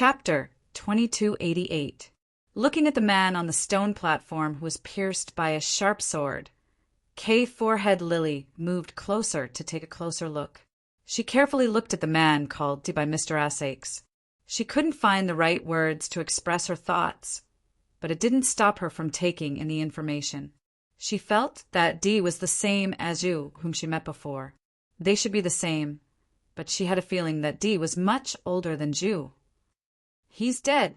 Chapter 2288. Looking at the man on the stone platform who was pierced by a sharp sword, Kay Forehead Lily moved closer to take a closer look. She carefully looked at the man called by Mr. Asakes. She couldn't find the right words to express her thoughts, but it didn't stop her from taking in the information. She felt that D was the same as you whom she met before. They should be the same, but she had a feeling that D was much older than Ju. He's dead.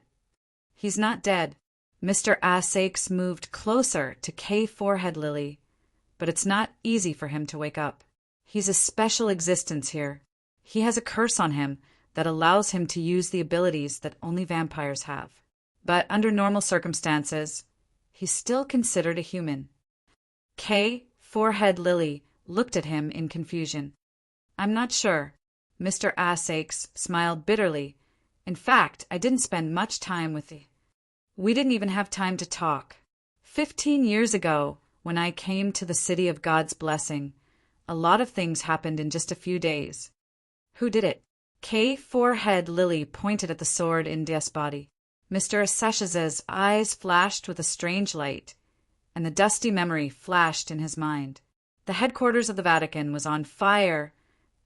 He's not dead. Mr. Asakes moved closer to Kay Forehead Lily, but it's not easy for him to wake up. He's a special existence here. He has a curse on him that allows him to use the abilities that only vampires have. But under normal circumstances, he's still considered a human. Kay Forehead Lily looked at him in confusion. I'm not sure. Mr. Asakes smiled bitterly. In fact, I didn't spend much time with you. We didn't even have time to talk. 15 years ago, when I came to the City of God's Blessing, a lot of things happened in just a few days. Who did it? Kay Forehead Lily pointed at the sword in Death's body. Mr. Asakes's eyes flashed with a strange light, and the dusty memory flashed in his mind. The headquarters of the Vatican was on fire,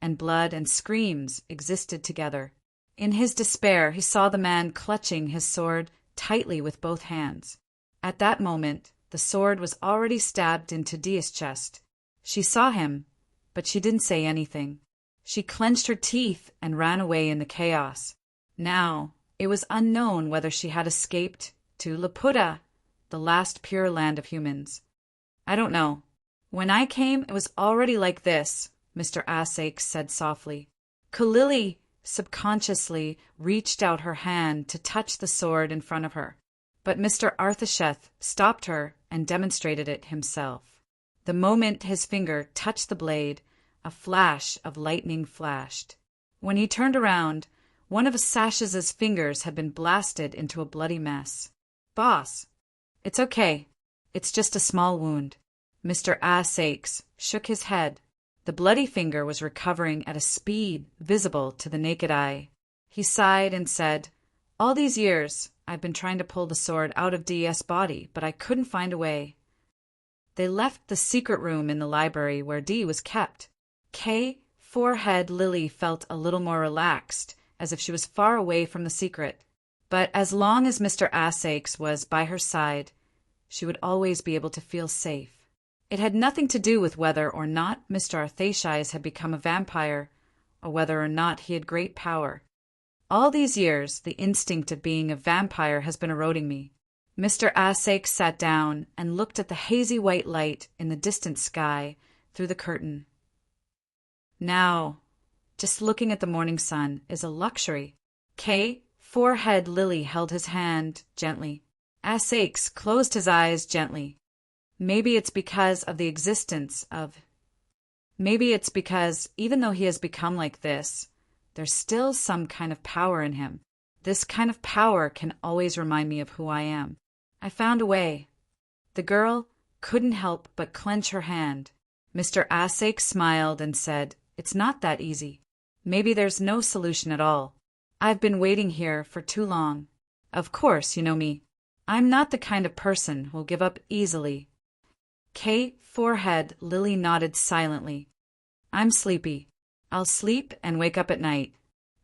and blood and screams existed together. In his despair, he saw the man clutching his sword tightly with both hands. At that moment, the sword was already stabbed into Dia's chest. She saw him, but she didn't say anything. She clenched her teeth and ran away in the chaos. Now, it was unknown whether she had escaped to Laputa, the last pure land of humans. I don't know. When I came, it was already like this, Mr. Asakes said softly. Kalili subconsciously reached out her hand to touch the sword in front of her, but Mr. Arthasheth stopped her and demonstrated it himself. The moment his finger touched the blade, a flash of lightning flashed. When he turned around, one of Asakes's fingers had been blasted into a bloody mess. Boss, it's okay. It's just a small wound. Mr. Asakes shook his head. The bloody finger was recovering at a speed visible to the naked eye. He sighed and said, All these years, I've been trying to pull the sword out of D.S. body, but I couldn't find a way. They left the secret room in the library where D was kept. Kay Forehead Lily felt a little more relaxed, as if she was far away from the secret. But as long as Mr. Asakes was by her side, she would always be able to feel safe. It had nothing to do with whether or not Mr. Arthasheth had become a vampire, or whether or not he had great power. All these years, the instinct of being a vampire has been eroding me. Mr. Asakes sat down and looked at the hazy white light in the distant sky through the curtain. Now, just looking at the morning sun is a luxury. Kay Forehead Lily held his hand gently. Asakes closed his eyes gently. Maybe it's because of the existence of... Maybe it's because, even though he has become like this, there's still some kind of power in him. This kind of power can always remind me of who I am. I found a way. The girl couldn't help but clench her hand. Mr. Asakes smiled and said, It's not that easy. Maybe there's no solution at all. I've been waiting here for too long. Of course, you know me. I'm not the kind of person who'll give up easily. Kay Forehead Lily nodded silently. I'm sleepy. I'll sleep and wake up at night.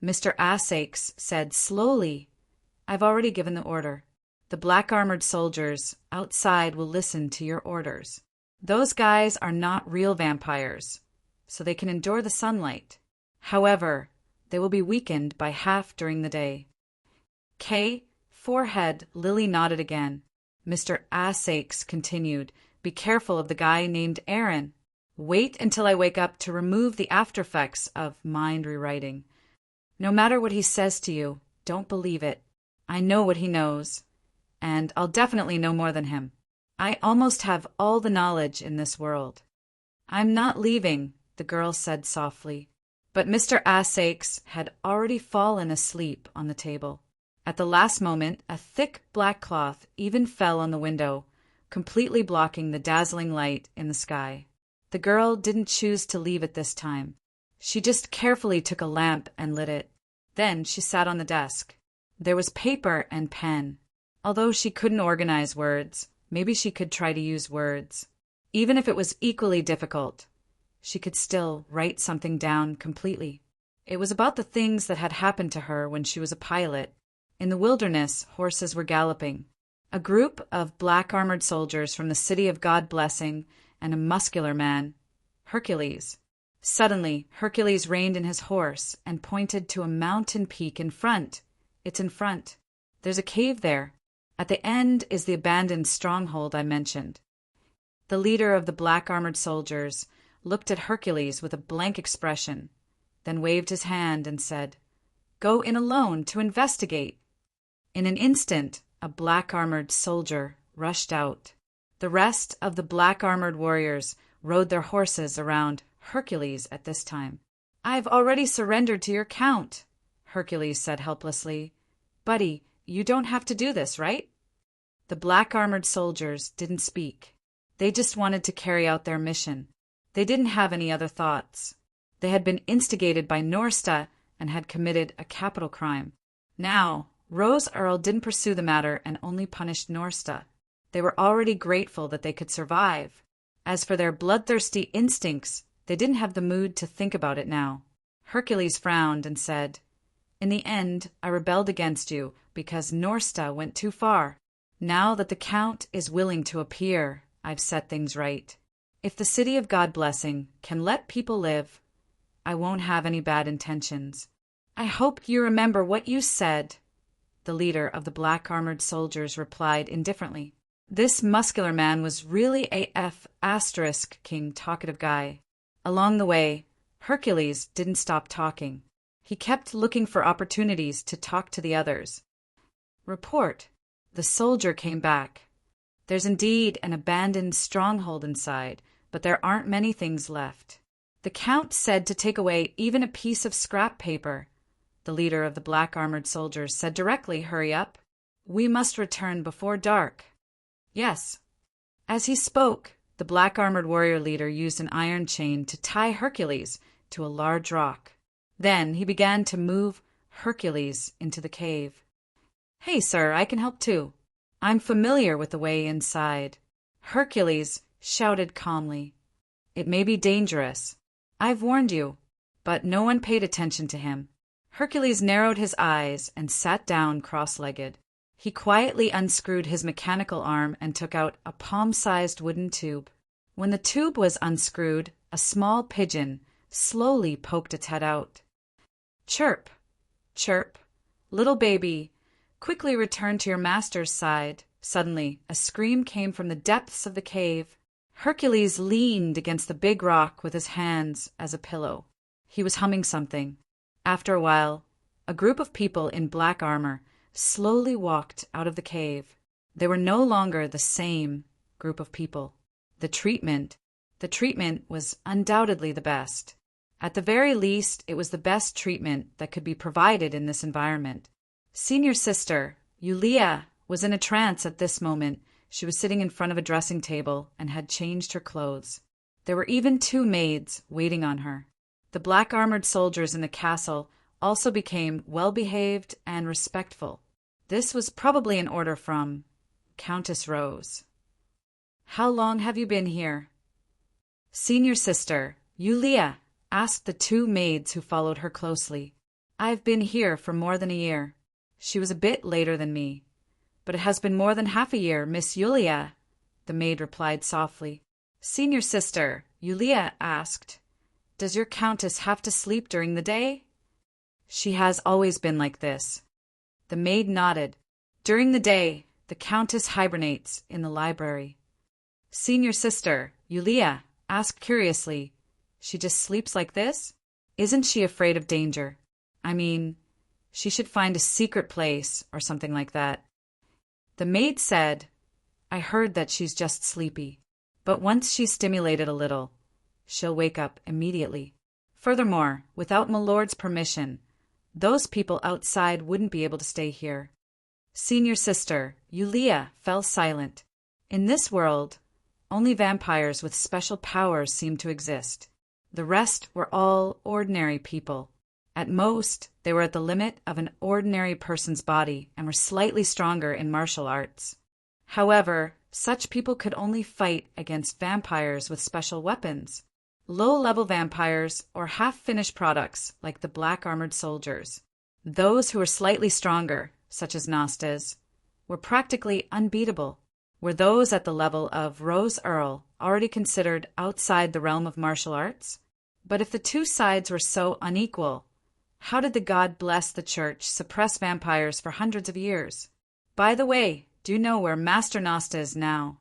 Mr. Asakes said slowly, I've already given the order. The black-armored soldiers outside will listen to your orders. Those guys are not real vampires, so they can endure the sunlight. However, they will be weakened by half during the day. Kay Forehead Lily nodded again. Mr. Asakes continued, Be careful of the guy named Aaron. Wait until I wake up to remove the aftereffects of mind rewriting. No matter what he says to you, don't believe it. I know what he knows, and I'll definitely know more than him. I almost have all the knowledge in this world. I'm not leaving, the girl said softly. But Mr. Asakes had already fallen asleep on the table. At the last moment, a thick black cloth even fell on the window, completely blocking the dazzling light in the sky. The girl didn't choose to leave it this time. She just carefully took a lamp and lit it. Then she sat on the desk. There was paper and pen. Although she couldn't organize words, maybe she could try to use words. Even if it was equally difficult, she could still write something down completely. It was about the things that had happened to her when she was a pilot. In the wilderness, horses were galloping. A group of black-armored soldiers from the city of God Blessing and a muscular man, Hercules. Suddenly, Hercules reined in his horse and pointed to a mountain peak in front. It's in front. There's a cave there. At the end is the abandoned stronghold I mentioned. The leader of the black-armored soldiers looked at Hercules with a blank expression, then waved his hand and said, "Go in alone to investigate." In an instant, a black-armored soldier rushed out. The rest of the black-armored warriors rode their horses around Hercules at this time. "I've already surrendered to your count," Hercules said helplessly. "Buddy, you don't have to do this, right?" The black-armored soldiers didn't speak. They just wanted to carry out their mission. They didn't have any other thoughts. They had been instigated by Norsta and had committed a capital crime. Now, Rose Earl didn't pursue the matter and only punished Norsta. They were already grateful that they could survive. As for their bloodthirsty instincts, they didn't have the mood to think about it now. Hercules frowned and said, "In the end, I rebelled against you because Norsta went too far. Now that the Count is willing to appear, I've set things right. If the city of God Blessing can let people live, I won't have any bad intentions. I hope you remember what you said," the leader of the black-armored soldiers replied indifferently. This muscular man was really a F***king talkative guy. Along the way, Hercules didn't stop talking. He kept looking for opportunities to talk to the others. "Report." The soldier came back. "There's indeed an abandoned stronghold inside, but there aren't many things left. The Count said to take away even a piece of scrap paper." The leader of the black-armored soldiers said directly, "Hurry up. We must return before dark." "Yes." As he spoke, the black-armored warrior leader used an iron chain to tie Hercules to a large rock. Then he began to move Hercules into the cave. "Hey, sir, I can help too. I'm familiar with the way inside," Hercules shouted calmly. "It may be dangerous. I've warned you." But no one paid attention to him. Hercules narrowed his eyes and sat down cross-legged. He quietly unscrewed his mechanical arm and took out a palm-sized wooden tube. When the tube was unscrewed, a small pigeon slowly poked its head out. "Chirp, chirp, little baby, quickly return to your master's side." Suddenly, a scream came from the depths of the cave. Hercules leaned against the big rock with his hands as a pillow. He was humming something. After a while, a group of people in black armor slowly walked out of the cave. They were no longer the same group of people. The treatment was undoubtedly the best. At the very least, it was the best treatment that could be provided in this environment. Senior Sister, Yulia, was in a trance at this moment. She was sitting in front of a dressing table and had changed her clothes. There were even 2 maids waiting on her. The black-armored soldiers in the castle also became well-behaved and respectful. This was probably an order from Countess Rose. "How long have you been here?" Senior Sister, Yulia, asked the 2 maids who followed her closely. "I've been here for more than a year." She was a bit later than me. "But it has been more than half a year, Miss Yulia," the maid replied softly. Senior Sister, Yulia asked, "Does your Countess have to sleep during the day?" "She has always been like this." The maid nodded. "During the day, the Countess hibernates in the library." Senior Sister, Yulia, asked curiously, "She just sleeps like this? Isn't she afraid of danger? I mean, she should find a secret place or something like that." The maid said, "I heard that she's just sleepy, but once she's stimulated a little, she'll wake up immediately. Furthermore, without Milord's permission, those people outside wouldn't be able to stay here." Senior Sister, Yulia, fell silent. In this world, only vampires with special powers seemed to exist. The rest were all ordinary people. At most, They were at the limit of an ordinary person's body and were slightly stronger in martial arts. However, such people could only fight against vampires with special weapons, low-level vampires or half-finished products like the black-armored soldiers. Those who were slightly stronger, such as Nastas, were practically unbeatable. Were those at the level of Rose Earl already considered outside the realm of martial arts? But if the two sides were so unequal, how did the God bless the church suppress vampires for hundreds of years? By the way, do you know where Master Nasta is now?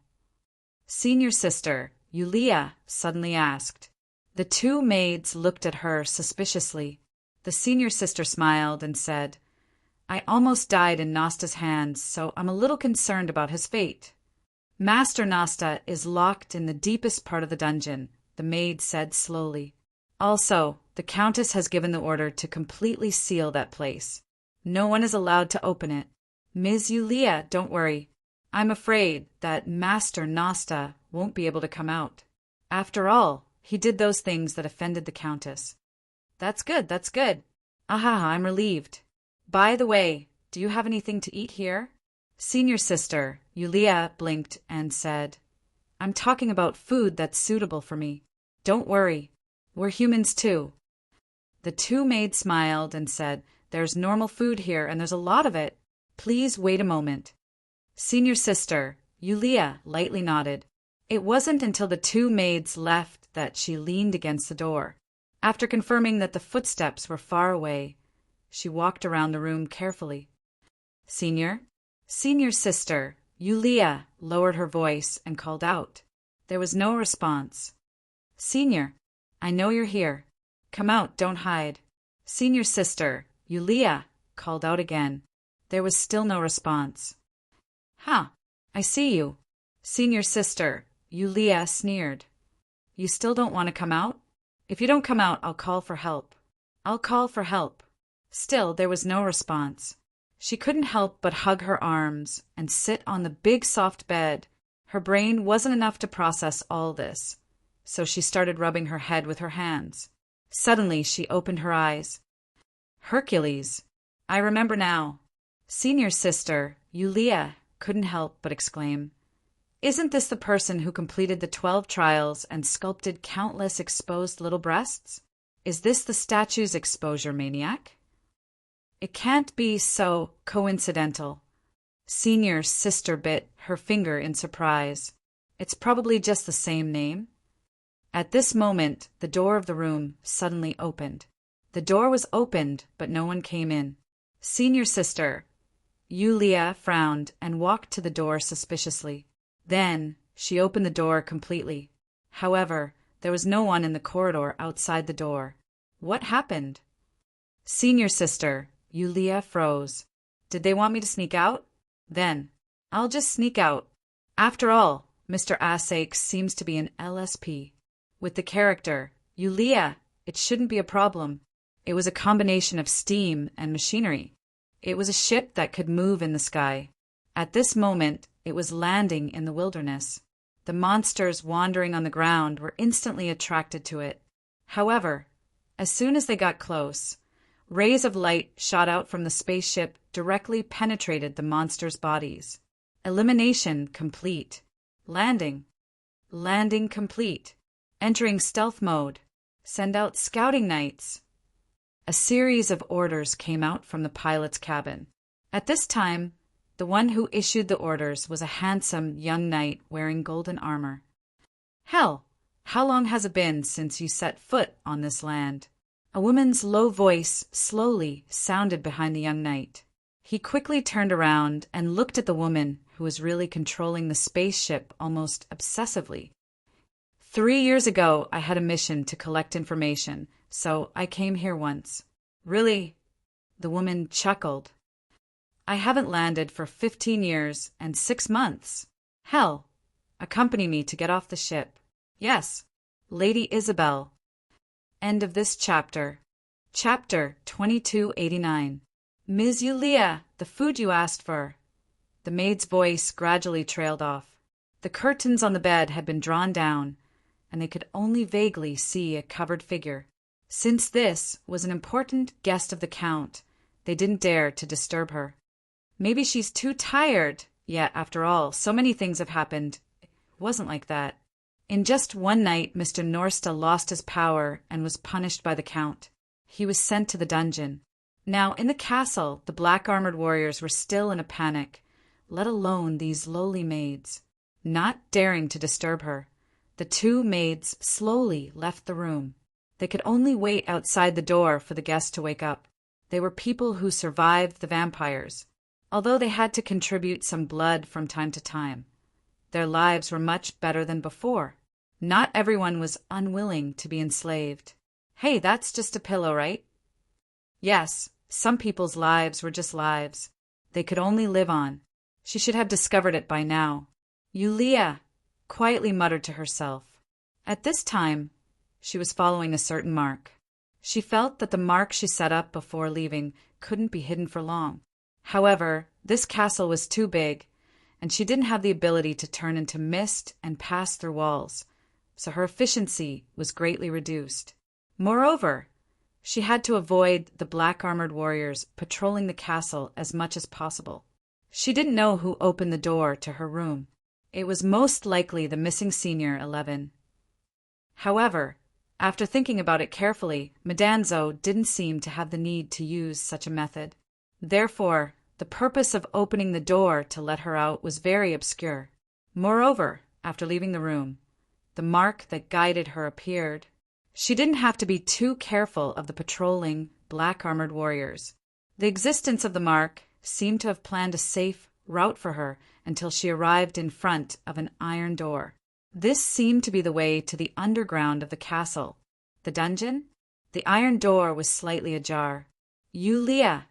Senior sister, Yulia, suddenly asked. The two maids looked at her suspiciously. The senior sister smiled and said, I almost died in Nasta's hands, so I'm a little concerned about his fate. Master Nasta is locked in the deepest part of the dungeon, the maid said slowly. Also, the Countess has given the order to completely seal that place. No one is allowed to open it. Ms. Yulia, don't worry. I'm afraid that Master Nasta won't be able to come out. After all, he did those things that offended the Countess. That's good, that's good. Aha, I'm relieved. By the way, do you have anything to eat here? Senior sister, Yulia, blinked and said, I'm talking about food that's suitable for me. Don't worry. We're humans too. The two maids smiled and said, There's normal food here and there's a lot of it. Please wait a moment. Senior sister, Yulia, lightly nodded. It wasn't until the two maids left that she leaned against the door. After confirming that the footsteps were far away, she walked around the room carefully. Senior sister, Yulia, lowered her voice and called out. There was no response. Senior, I know you're here. Come out, don't hide. Senior sister, Yulia, called out again. There was still no response. I see you. Senior sister, Yulia sneered. You still don't want to come out? If you don't come out, I'll call for help. I'll call for help. Still, there was no response. She couldn't help but hug her arms and sit on the big soft bed. Her brain wasn't enough to process all this, so she started rubbing her head with her hands. Suddenly, she opened her eyes. Hercules! I remember now. Senior sister, Yulia, couldn't help but exclaim. Isn't this the person who completed the 12 trials and sculpted countless exposed little breasts? Is this the statue's exposure maniac? It can't be so coincidental. Senior sister bit her finger in surprise. It's probably just the same name. At this moment, the door of the room suddenly opened. The door was opened, but no one came in. Senior sister, Yulia, frowned and walked to the door suspiciously. Then, she opened the door completely. However, there was no one in the corridor outside the door. What happened? Senior sister, Yulia froze. Did they want me to sneak out? Then, I'll just sneak out. After all, Mr. Asakes seems to be an LSP. With the character, Yulia, it shouldn't be a problem. It was a combination of steam and machinery. It was a ship that could move in the sky. At this moment, it was landing in the wilderness. The monsters wandering on the ground were instantly attracted to it. However, as soon as they got close, rays of light shot out from the spaceship directly penetrated the monsters' bodies. Elimination complete. Landing. Landing complete. Entering stealth mode. Send out scouting knights. A series of orders came out from the pilot's cabin. At this time, the one who issued the orders was a handsome young knight wearing golden armor. Hell, how long has it been since you set foot on this land? A woman's low voice slowly sounded behind the young knight. He quickly turned around and looked at the woman who was really controlling the spaceship almost obsessively. 3 years ago, I had a mission to collect information, so I came here once. Really? The woman chuckled. I haven't landed for 15 years and 6 months. Hell, accompany me to get off the ship. Yes, Lady Isabel. End of this chapter. Chapter 2289. Ms. Yulia, the food you asked for. The maid's voice gradually trailed off. The curtains on the bed had been drawn down, and they could only vaguely see a covered figure. Since this was an important guest of the Count, they didn't dare to disturb her. Maybe she's too tired. Yet, after all, so many things have happened. It wasn't like that. In just one night, Mr. Norsta lost his power and was punished by the Count. He was sent to the dungeon. Now, in the castle, the black-armored warriors were still in a panic, let alone these lowly maids. Not daring to disturb her, the two maids slowly left the room. They could only wait outside the door for the guests to wake up. They were people who survived the vampires, although they had to contribute some blood from time to time. Their lives were much better than before. Not everyone was unwilling to be enslaved. Hey, that's just a pillow, right? Yes, some people's lives were just lives. They could only live on. She should have discovered it by now. Yulia quietly muttered to herself. At this time, she was following a certain mark. She felt that the mark she set up before leaving couldn't be hidden for long. However, this castle was too big, and she didn't have the ability to turn into mist and pass through walls, so her efficiency was greatly reduced. Moreover, she had to avoid the black-armored warriors patrolling the castle as much as possible. She didn't know who opened the door to her room. It was most likely the missing senior 11. However, after thinking about it carefully, Madanzo didn't seem to have the need to use such a method. Therefore, the purpose of opening the door to let her out was very obscure. Moreover, after leaving the room, the mark that guided her appeared. She didn't have to be too careful of the patrolling, black-armored warriors. The existence of the mark seemed to have planned a safe route for her until she arrived in front of an iron door. This seemed to be the way to the underground of the castle. The dungeon? The iron door was slightly ajar. Yulia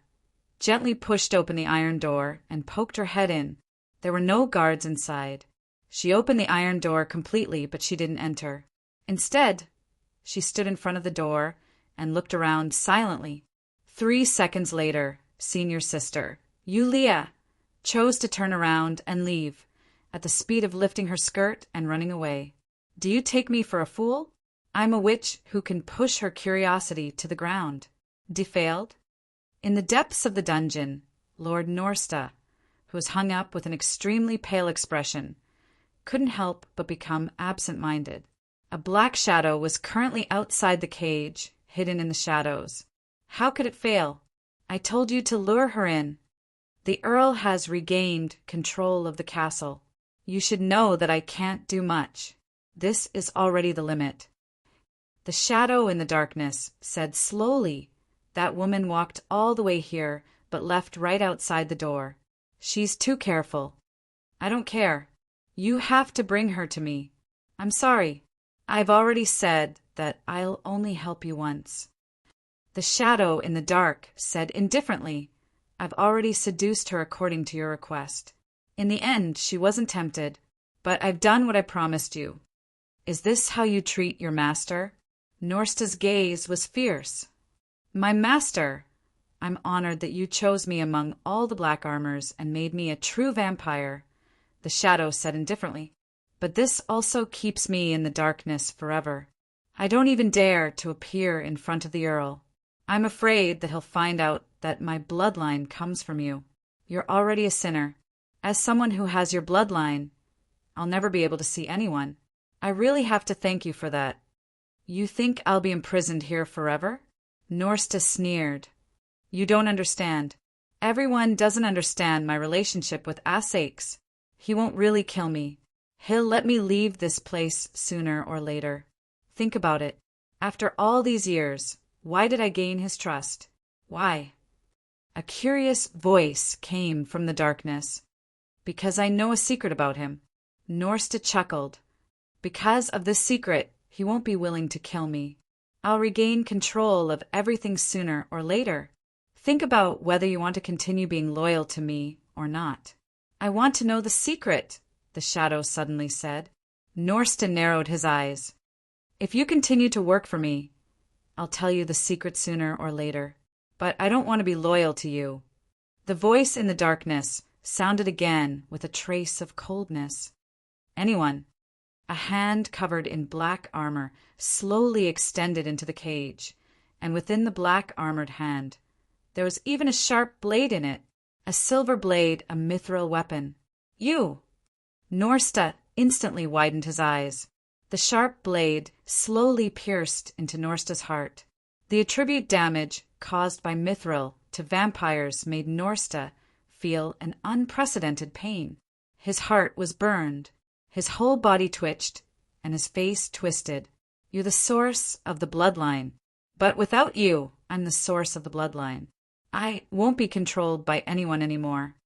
gently pushed open the iron door and poked her head in. There were no guards inside. She opened the iron door completely, but she didn't enter. Instead, she stood in front of the door and looked around silently. 3 seconds later, senior sister, Yulia, chose to turn around and leave, at the speed of lifting her skirt and running away. Do you take me for a fool? I'm a witch who can push her curiosity to the ground. Defiled? In the depths of the dungeon, Lord Norsta, who was hung up with an extremely pale expression, couldn't help but become absent-minded. A black shadow was currently outside the cage, hidden in the shadows. How could it fail? I told you to lure her in. The Earl has regained control of the castle. You should know that I can't do much. This is already the limit. The shadow in the darkness said slowly, that woman walked all the way here, but left right outside the door. She's too careful. I don't care. You have to bring her to me. I'm sorry. I've already said that I'll only help you once. The shadow in the dark said indifferently, I've already seduced her according to your request. In the end, she wasn't tempted, but I've done what I promised you. Is this how you treat your master? Norsta's gaze was fierce. My master, I'm honored that you chose me among all the black armors and made me a true vampire, the shadow said indifferently. But this also keeps me in the darkness forever. I don't even dare to appear in front of the Earl. I'm afraid that he'll find out that my bloodline comes from you. You're already a sinner. As someone who has your bloodline, I'll never be able to see anyone. I really have to thank you for that. You think I'll be imprisoned here forever? Norsta sneered. You don't understand. Everyone doesn't understand my relationship with Asax. He won't really kill me. He'll let me leave this place sooner or later. Think about it. After all these years, why did I gain his trust? Why? A curious voice came from the darkness. Because I know a secret about him. Norsta chuckled. Because of this secret, he won't be willing to kill me. I'll regain control of everything sooner or later. Think about whether you want to continue being loyal to me or not. I want to know the secret, the shadow suddenly said. Norsta narrowed his eyes. If you continue to work for me, I'll tell you the secret sooner or later. But I don't want to be loyal to you. The voice in the darkness sounded again with a trace of coldness. Anyone. A hand covered in black armor slowly extended into the cage, and within the black armored hand, there was even a sharp blade in it, a silver blade, a mithril weapon. You! Norsta instantly widened his eyes. The sharp blade slowly pierced into Norsta's heart. The attribute damage caused by mithril to vampires made Norsta feel an unprecedented pain. His heart was burned, his whole body twitched, and his face twisted. You're the source of the bloodline. But without you, I'm the source of the bloodline. I won't be controlled by anyone anymore.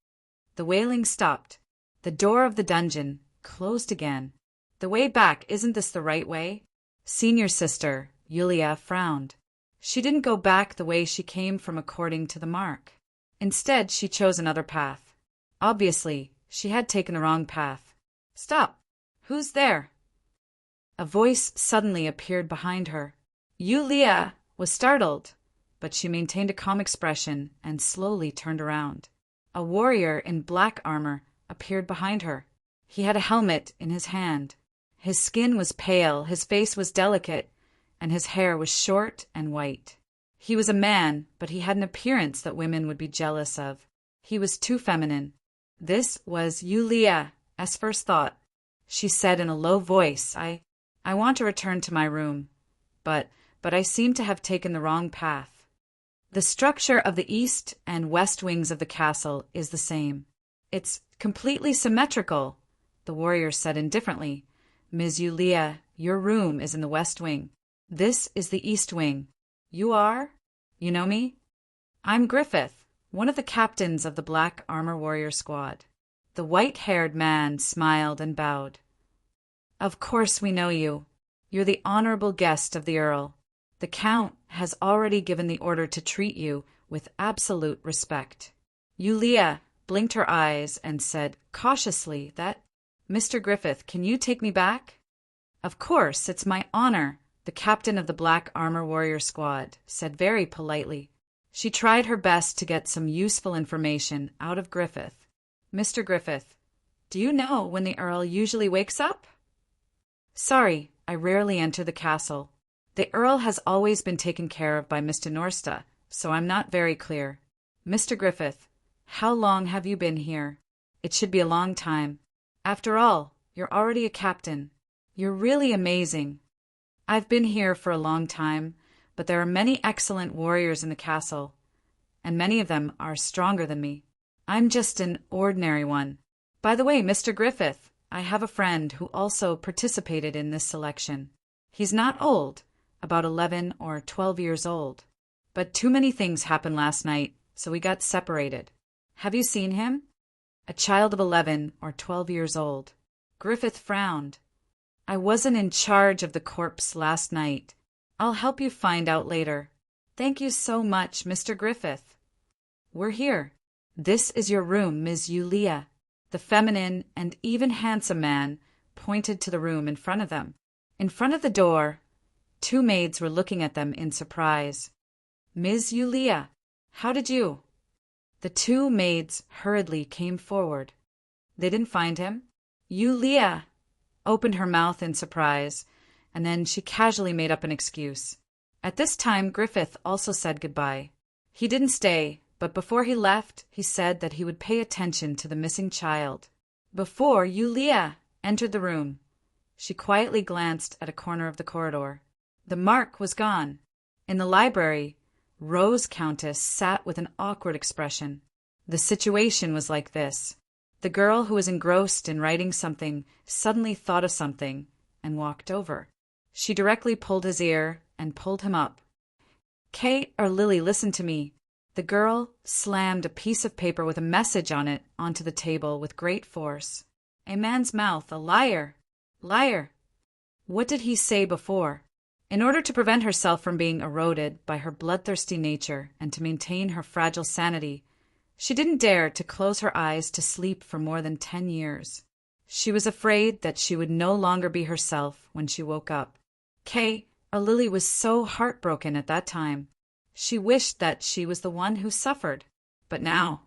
The wailing stopped. The door of the dungeon closed again. The way back, isn't this the right way? Senior sister, Yulia, frowned. She didn't go back the way she came from according to the mark. Instead, she chose another path. Obviously, she had taken the wrong path. Stop! Who's there? A voice suddenly appeared behind her. Yulia was startled, but she maintained a calm expression and slowly turned around. A warrior in black armor appeared behind her. He had a helmet in his hand. His skin was pale, his face was delicate, and his hair was short and white. He was a man, but he had an appearance that women would be jealous of. He was too feminine. This was Yulia's first thought. She said in a low voice, I want to return to my room, but I seem to have taken the wrong path. The structure of the east and west wings of the castle is the same. It's completely symmetrical, the warrior said indifferently. Ms. Yulia, your room is in the west wing. This is the east wing. You are? You know me? I'm Griffith, one of the captains of the Black Armor Warrior Squad. The white-haired man smiled and bowed. Of course we know you. You're the honorable guest of the Earl. The Count has already given the order to treat you with absolute respect. Yulia blinked her eyes and said cautiously that, Mr. Griffith, can you take me back? Of course, it's my honor, the captain of the Black Armor Warrior Squad said very politely. She tried her best to get some useful information out of Griffith. Mr. Griffith, do you know when the Earl usually wakes up? Sorry, I rarely enter the castle. The Earl has always been taken care of by Mr. Norsta, so I'm not very clear. Mr. Griffith, how long have you been here? It should be a long time. After all, you're already a captain. You're really amazing. I've been here for a long time, but there are many excellent warriors in the castle, and many of them are stronger than me. I'm just an ordinary one. By the way, Mr. Griffith, I have a friend who also participated in this selection. He's not old, about 11 or 12 years old. But too many things happened last night, so we got separated. Have you seen him? A child of 11 or 12 years old. Griffith frowned. I wasn't in charge of the corpse last night. I'll help you find out later. Thank you so much, Mr. Griffith. We're here. This is your room, Ms. Yulia. The feminine and even handsome man pointed to the room in front of them. In front of the door, two maids were looking at them in surprise. Ms. Yulia, how did you? The two maids hurriedly came forward. They didn't find him. Yulia opened her mouth in surprise, and then she casually made up an excuse. At this time, Griffith also said goodbye. He didn't stay, but before he left, he said that he would pay attention to the missing child. Before Yulia entered the room, she quietly glanced at a corner of the corridor. The mark was gone. In the library, Rose Countess sat with an awkward expression. The situation was like this. The girl who was engrossed in writing something suddenly thought of something and walked over. She directly pulled his ear and pulled him up. Kate or Lily, listen to me. The girl slammed a piece of paper with a message on it onto the table with great force. A man's mouth, a liar. Liar. What did he say before? In order to prevent herself from being eroded by her bloodthirsty nature and to maintain her fragile sanity, she didn't dare to close her eyes to sleep for more than 10 years. She was afraid that she would no longer be herself when she woke up. Kay, or Lily, was so heartbroken at that time. She wished that she was the one who suffered. But now,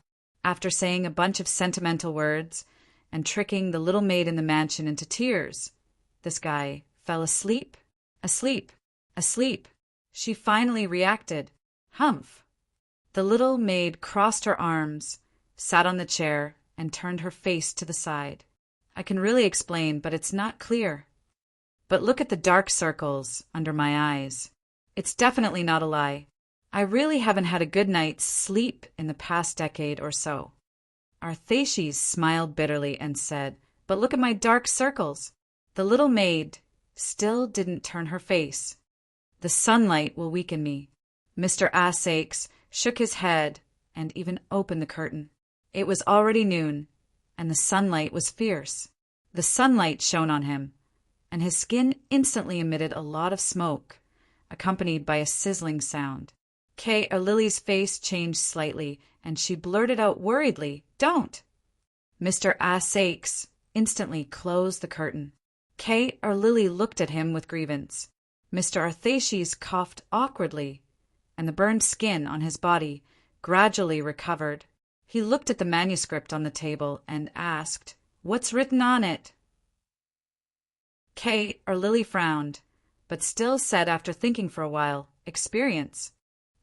after saying a bunch of sentimental words and tricking the little maid in the mansion into tears, this guy fell asleep. Asleep. Asleep. She finally reacted. Humph! The little maid crossed her arms, sat on the chair, and turned her face to the side. I can really explain, but it's not clear. But look at the dark circles under my eyes. It's definitely not a lie. I really haven't had a good night's sleep in the past decade or so. Arthaces smiled bitterly and said, But look at my dark circles. The little maid still didn't turn her face. The sunlight will weaken me. Mr. Asakes shook his head and even opened the curtain. It was already noon, and the sunlight was fierce. The sunlight shone on him, and his skin instantly emitted a lot of smoke, accompanied by a sizzling sound. Lily's face changed slightly, and she blurted out worriedly, Don't! Mr. Asakes instantly closed the curtain. Lily looked at him with grievance. Mr. Arthaces coughed awkwardly, and the burned skin on his body gradually recovered. He looked at the manuscript on the table and asked, What's written on it? Lily frowned, but still said after thinking for a while, Experience.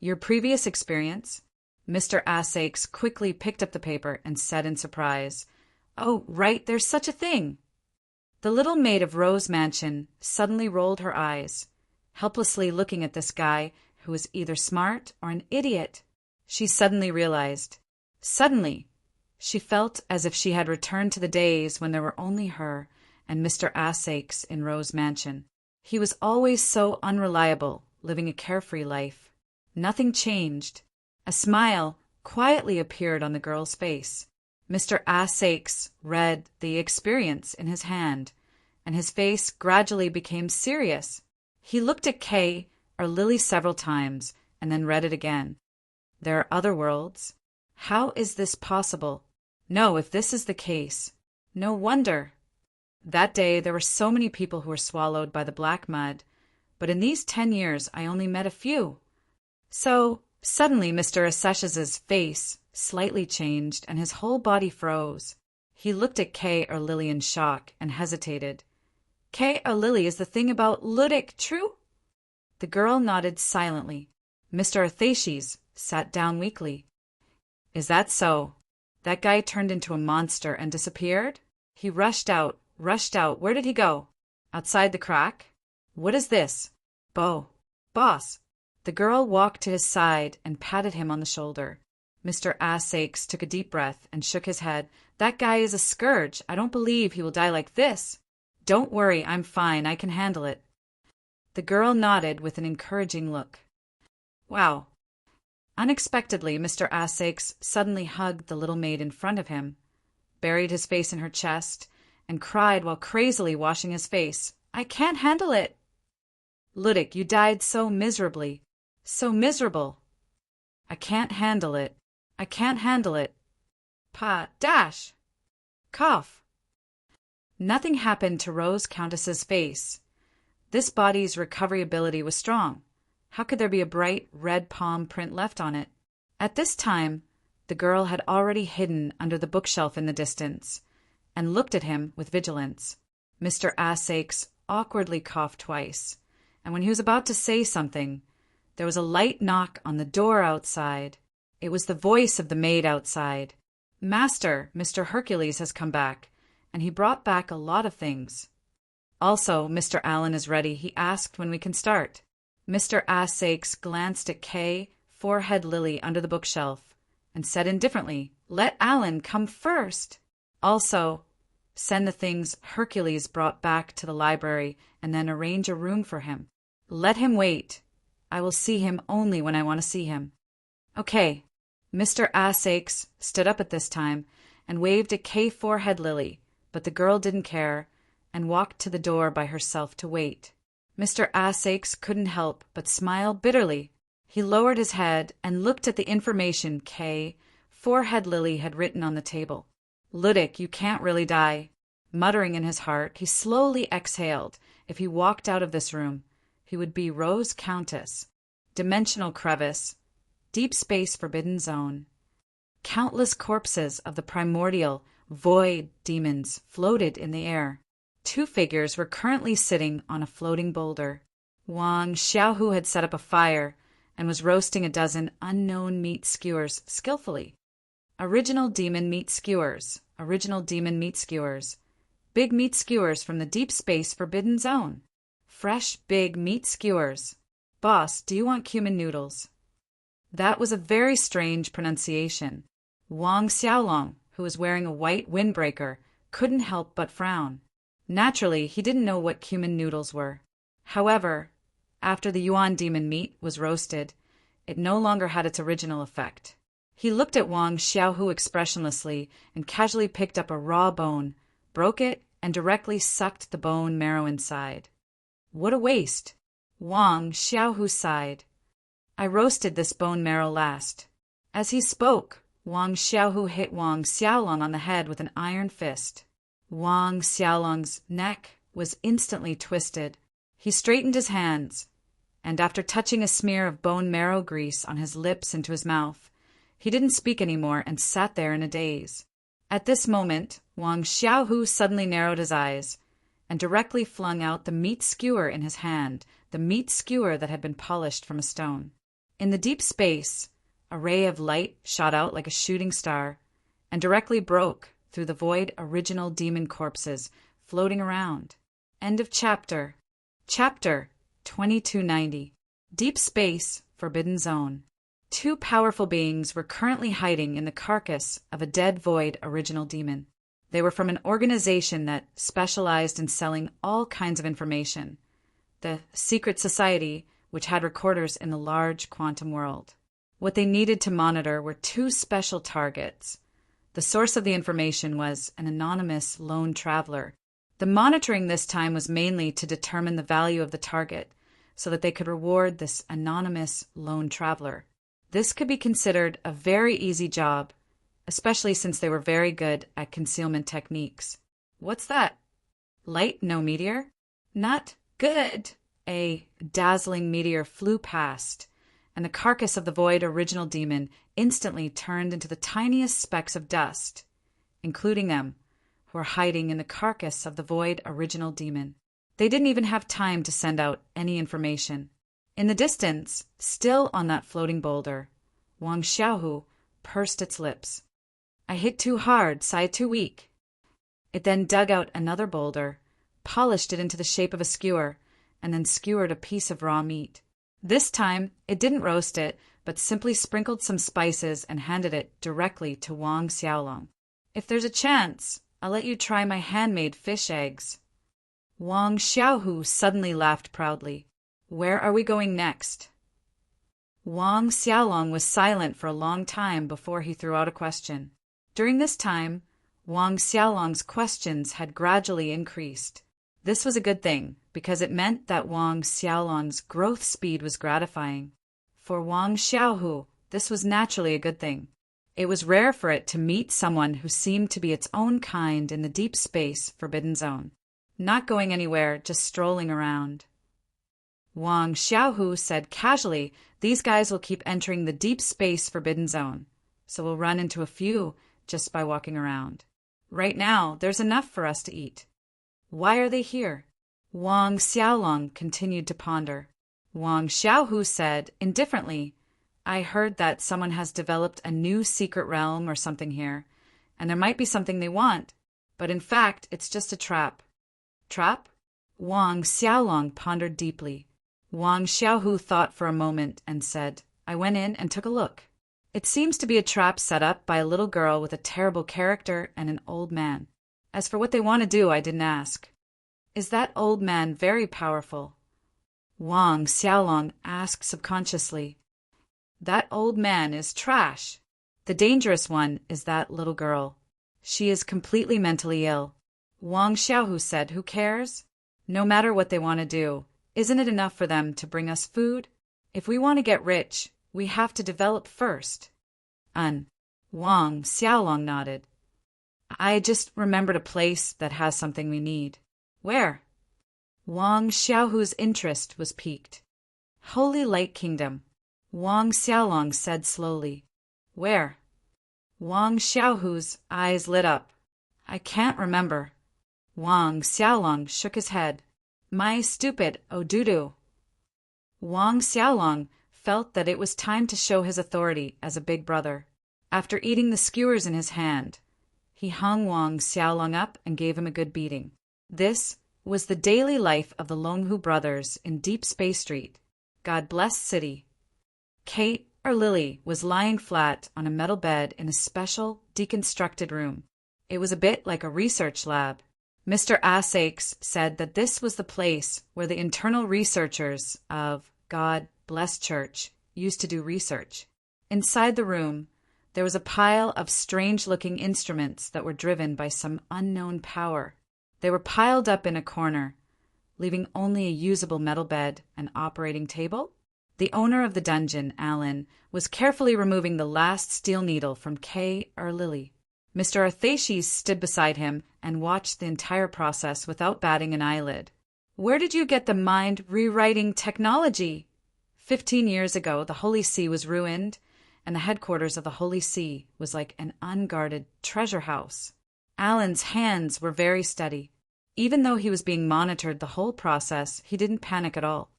Your previous experience? Mr. Asakes quickly picked up the paper and said in surprise, Oh, right, there's such a thing. The little maid of Rose Mansion suddenly rolled her eyes, helplessly looking at this guy who was either smart or an idiot. She suddenly realized. Suddenly, she felt as if she had returned to the days when there were only her and Mr. Asakes in Rose Mansion. He was always so unreliable, living a carefree life. Nothing changed. A smile quietly appeared on the girl's face. Mr. Asakes read the experience in his hand, and his face gradually became serious. He looked at Lily several times, and then read it again. There are other worlds. How is this possible? No, if this is the case, no wonder. That day there were so many people who were swallowed by the black mud, but in these 10 years I only met a few. So, suddenly Mr. Asakes's face slightly changed and his whole body froze. He looked at Lily in shock and hesitated. Lily, is the thing about Ludic true? The girl nodded silently. Mr. Arthaces sat down weakly. Is that so? That guy turned into a monster and disappeared? He rushed out. Where did he go? Outside the crack? What is this? Boss. The girl walked to his side and patted him on the shoulder. Mr. Asakes took a deep breath and shook his head. That guy is a scourge. I don't believe he will die like this. Don't worry, I'm fine. I can handle it. The girl nodded with an encouraging look. Wow. Unexpectedly, Mr. Asakes suddenly hugged the little maid in front of him, buried his face in her chest, and cried while crazily washing his face, I can't handle it. Ludic, you died so miserably. So miserable. I can't handle it. Dash. Cough. Nothing happened to Rose Countess's face. This body's recovery ability was strong. How could there be a bright red palm print left on it? At this time, the girl had already hidden under the bookshelf in the distance and looked at him with vigilance. Mr. Asakes awkwardly coughed twice, and when he was about to say something, there was a light knock on the door outside. It was the voice of the maid outside. Master, Mr. Hercules has come back, and he brought back a lot of things. Also, Mr. Allen is ready. He asked when we can start. Mr. Asakes glanced at Forehead Lily under the bookshelf and said indifferently, Let Allen come first. Also, send the things Hercules brought back to the library and then arrange a room for him. Let him wait. I will see him only when I want to see him. Okay. Mr. Asakes stood up at this time and waved at Forehead Lily, but the girl didn't care and walked to the door by herself to wait. Mr. Asakes couldn't help but smile bitterly. He lowered his head and looked at the information Forehead Lily had written on the table. Ludic, you can't really die. Muttering in his heart, he slowly exhaled. If he walked out of this room, he would be Rose Countess. Dimensional crevice. Deep space forbidden zone. Countless corpses of the primordial void demons floated in the air. 2 figures were currently sitting on a floating boulder. Wang Xiaohu had set up a fire and was roasting a dozen unknown meat skewers skillfully. Original demon meat skewers. Original demon meat skewers. Big meat skewers from the deep space forbidden zone. Fresh, big meat skewers. Boss, do you want cumin noodles? That was a very strange pronunciation. Wang Xiaolong, who was wearing a white windbreaker, couldn't help but frown. Naturally, he didn't know what cumin noodles were. However, after the yuan demon meat was roasted, it no longer had its original effect. He looked at Wang Xiaohu expressionlessly and casually picked up a raw bone, broke it, and directly sucked the bone marrow inside. What a waste! Wang Xiaohu sighed. I roasted this bone marrow last. As he spoke, Wang Xiaohu hit Wang Xiaolong on the head with an iron fist. Wang Xiaolong's neck was instantly twisted. He straightened his hands, and after touching a smear of bone marrow grease on his lips into his mouth, he didn't speak anymore and sat there in a daze. At this moment, Wang Xiaohu suddenly narrowed his eyes and directly flung out the meat skewer in his hand, the meat skewer that had been polished from a stone. In the deep space, a ray of light shot out like a shooting star and directly broke through the void original demon corpses floating around. End of chapter. Chapter 2290. Deep Space Forbidden Zone. Two powerful beings were currently hiding in the carcass of a dead void original demon. They were from an organization that specialized in selling all kinds of information, the secret society which had recorders in the large quantum world. What they needed to monitor were two special targets. The source of the information was an anonymous lone traveler. The monitoring this time was mainly to determine the value of the target so that they could reward this anonymous lone traveler. This could be considered a very easy job, especially since they were very good at concealment techniques. What's that? Light, no meteor? Not good. A dazzling meteor flew past, and the carcass of the void original demon instantly turned into the tiniest specks of dust, including them, who were hiding in the carcass of the void original demon. They didn't even have time to send out any information. In the distance, still on that floating boulder, Wang Xiaohu pursed its lips. I hit too hard, side too weak. It then dug out another boulder, polished it into the shape of a skewer, and then skewered a piece of raw meat. This time, it didn't roast it, but simply sprinkled some spices and handed it directly to Wang Xiaolong. If there's a chance, I'll let you try my handmade fish eggs. Wang Xiaohu suddenly laughed proudly. Where are we going next? Wang Xiaolong was silent for a long time before he threw out a question. During this time, Wang Xiaolong's questions had gradually increased. This was a good thing, because it meant that Wang Xiaolong's growth speed was gratifying. For Wang Xiaohu, this was naturally a good thing. It was rare for it to meet someone who seemed to be its own kind in the deep space forbidden zone. Not going anywhere, just strolling around. Wang Xiaohu said casually, these guys will keep entering the deep space forbidden zone, so we'll run into a few just by walking around. Right now, there's enough for us to eat. Why are they here? Wang Xiaolong continued to ponder. Wang Xiaohu said, indifferently, I heard that someone has developed a new secret realm or something here, and there might be something they want, but in fact, it's just a trap. Trap? Wang Xiaolong pondered deeply. Wang Xiaohu thought for a moment and said, I went in and took a look. It seems to be a trap set up by a little girl with a terrible character and an old man. As for what they want to do, I didn't ask. Is that old man very powerful? Wang Xiaolong asked subconsciously. That old man is trash. The dangerous one is that little girl. She is completely mentally ill. Wang Xiaohu said, who cares? No matter what they want to do, isn't it enough for them to bring us food? If we want to get rich, we have to develop first. Wang Xiaolong nodded. I just remembered a place that has something we need. Where? Wang Xiaohu's interest was piqued. Holy Light Kingdom. Wang Xiaolong said slowly. Where? Wang Xiaohu's eyes lit up. I can't remember. Wang Xiaolong shook his head. My stupid Odudu. Wang Xiaolong felt that it was time to show his authority as a big brother. After eating the skewers in his hand, he hung Wang Xiaolong up and gave him a good beating. This was the daily life of the Longhu brothers in Deep Space Street, God bless city. Kate, or Lily, was lying flat on a metal bed in a special, deconstructed room. It was a bit like a research lab. Mr. Assakes said that this was the place where the internal researchers of God Bless Church used to do research. Inside the room, there was a pile of strange-looking instruments that were driven by some unknown power. They were piled up in a corner, leaving only a usable metal bed and operating table. The owner of the dungeon, Alan, was carefully removing the last steel needle from Kay or Lily. Mr. Arthashes stood beside him and watched the entire process without batting an eyelid. Where did you get the mind-rewriting technology? 15 years ago, the Holy See was ruined, and the headquarters of the Holy See was like an unguarded treasure house. Alan's hands were very steady. Even though he was being monitored the whole process, he didn't panic at all.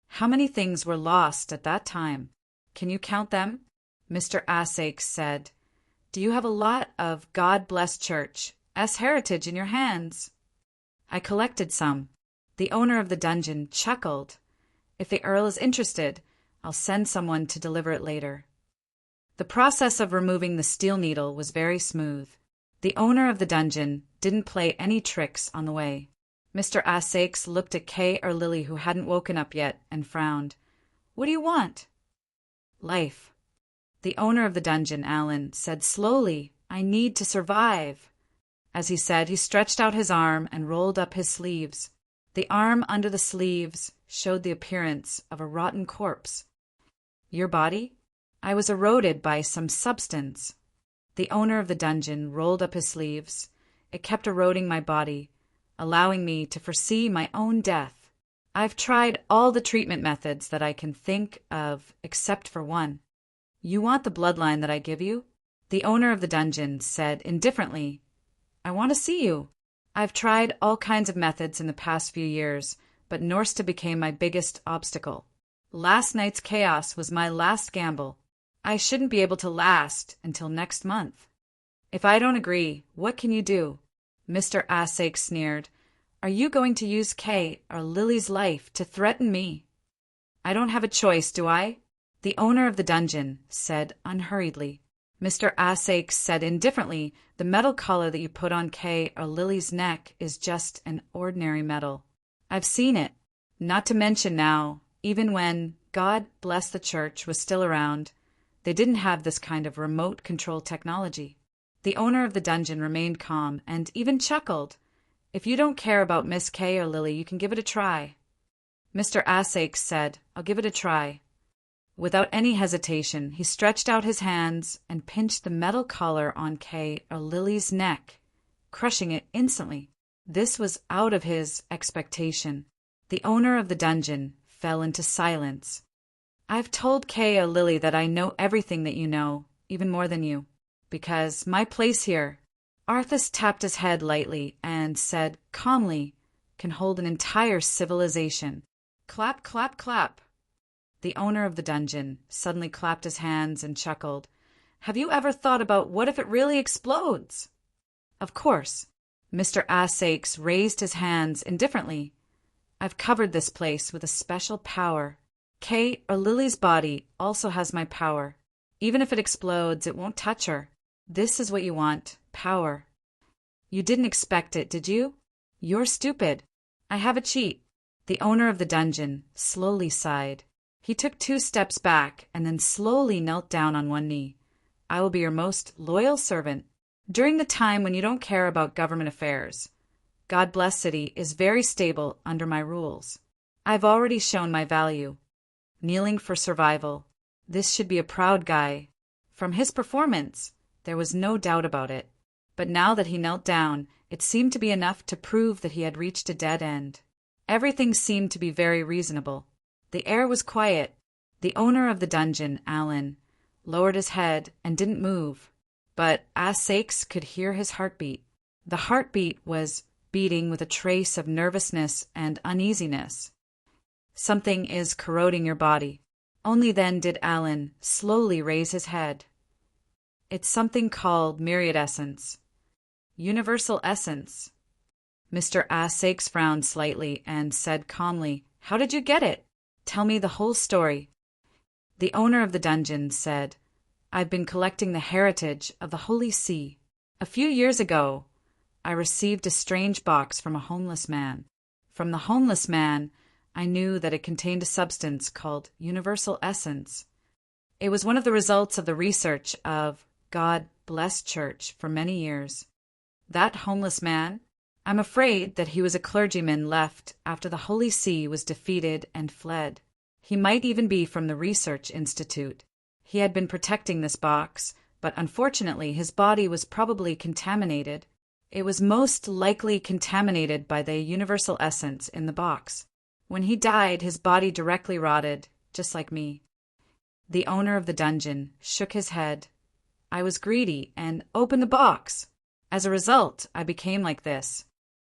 How many things were lost at that time? Can you count them? Mr. Assakes said. Do you have a lot of God Bless Church, heritage in your hands? I collected some. The owner of the dungeon chuckled. If the Earl is interested, I'll send someone to deliver it later. The process of removing the steel needle was very smooth. The owner of the dungeon didn't play any tricks on the way. Mr. Assakes looked at Kay or Lily, who hadn't woken up yet, and frowned. What do you want? Life. The owner of the dungeon, Alan, said slowly, I need to survive. As he said, he stretched out his arm and rolled up his sleeves. The arm under the sleeves showed the appearance of a rotten corpse. Your body? I was eroded by some substance. The owner of the dungeon rolled up his sleeves. It kept eroding my body, allowing me to foresee my own death. I've tried all the treatment methods that I can think of except for one. You want the bloodline that I give you? The owner of the dungeon said indifferently, I want to see you. I've tried all kinds of methods in the past few years, but Norsta became my biggest obstacle. Last night's chaos was my last gamble. I shouldn't be able to last until next month. If I don't agree, what can you do? Mr. Assakes sneered. Are you going to use Kay or Lily's life to threaten me? I don't have a choice, do I? The owner of the dungeon said unhurriedly. Mr. Assakes said indifferently, the metal collar that you put on Kay or Lily's neck is just an ordinary metal. I've seen it. Not to mention now, even when God Bless the Church was still around, they didn't have this kind of remote control technology. The owner of the dungeon remained calm and even chuckled. If you don't care about Miss Kay or Lily, you can give it a try. Mr. Assakes said, I'll give it a try. Without any hesitation, he stretched out his hands and pinched the metal collar on Kay or Lily's neck, crushing it instantly. This was out of his expectation. The owner of the dungeon fell into silence. I've told Kay or Lily that I know everything that you know, even more than you, because my place here, Arthas tapped his head lightly and said calmly, can hold an entire civilization. Clap, clap, clap. The owner of the dungeon suddenly clapped his hands and chuckled. Have you ever thought about what if it really explodes? Of course. Mr. Assakes raised his hands indifferently. I've covered this place with a special power. Kay or Lily's body also has my power. Even if it explodes, it won't touch her. This is what you want, power. You didn't expect it, did you? You're stupid. I have a cheat. The owner of the dungeon slowly sighed. He took 2 steps back and then slowly knelt down on one knee. I will be your most loyal servant. During the time when you don't care about government affairs, God Bless City is very stable under my rules. I've already shown my value. Kneeling for survival. This should be a proud guy. From his performance, there was no doubt about it. But now that he knelt down, it seemed to be enough to prove that he had reached a dead end. Everything seemed to be very reasonable. The air was quiet. The owner of the dungeon, Alan, lowered his head and didn't move. But Assakes could hear his heartbeat. The heartbeat was beating with a trace of nervousness and uneasiness. Something is corroding your body. Only then did Alan slowly raise his head. It's something called myriad essence. Universal essence. Mr. Asakes frowned slightly and said calmly, "How did you get it? Tell me the whole story." The owner of the dungeon said, "I've been collecting the heritage of the Holy See. A few years ago, I received a strange box from a homeless man. From the homeless man, I knew that it contained a substance called universal essence. It was one of the results of the research of God Bless Church for many years. That homeless man, I'm afraid that he was a clergyman left after the Holy See was defeated and fled. He might even be from the Research Institute. He had been protecting this box, but unfortunately his body was probably contaminated. It was most likely contaminated by the universal essence in the box. When he died, his body directly rotted, just like me." The owner of the dungeon shook his head. "I was greedy and opened the box. As a result, I became like this."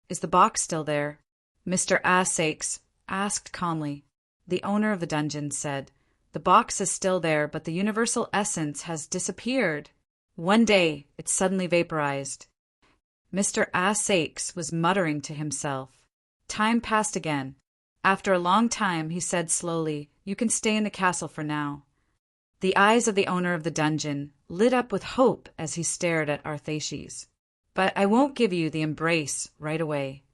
"Is the box still there?" Mr. Asakes asked calmly. The owner of the dungeon said, "The box is still there, but the universal essence has disappeared. One day, it suddenly vaporized." Mr. Asakes was muttering to himself. Time passed again. After a long time, he said slowly, "You can stay in the castle for now." The eyes of the owner of the dungeon lit up with hope as he stared at Arthaces. "But I won't give you the embrace right away,"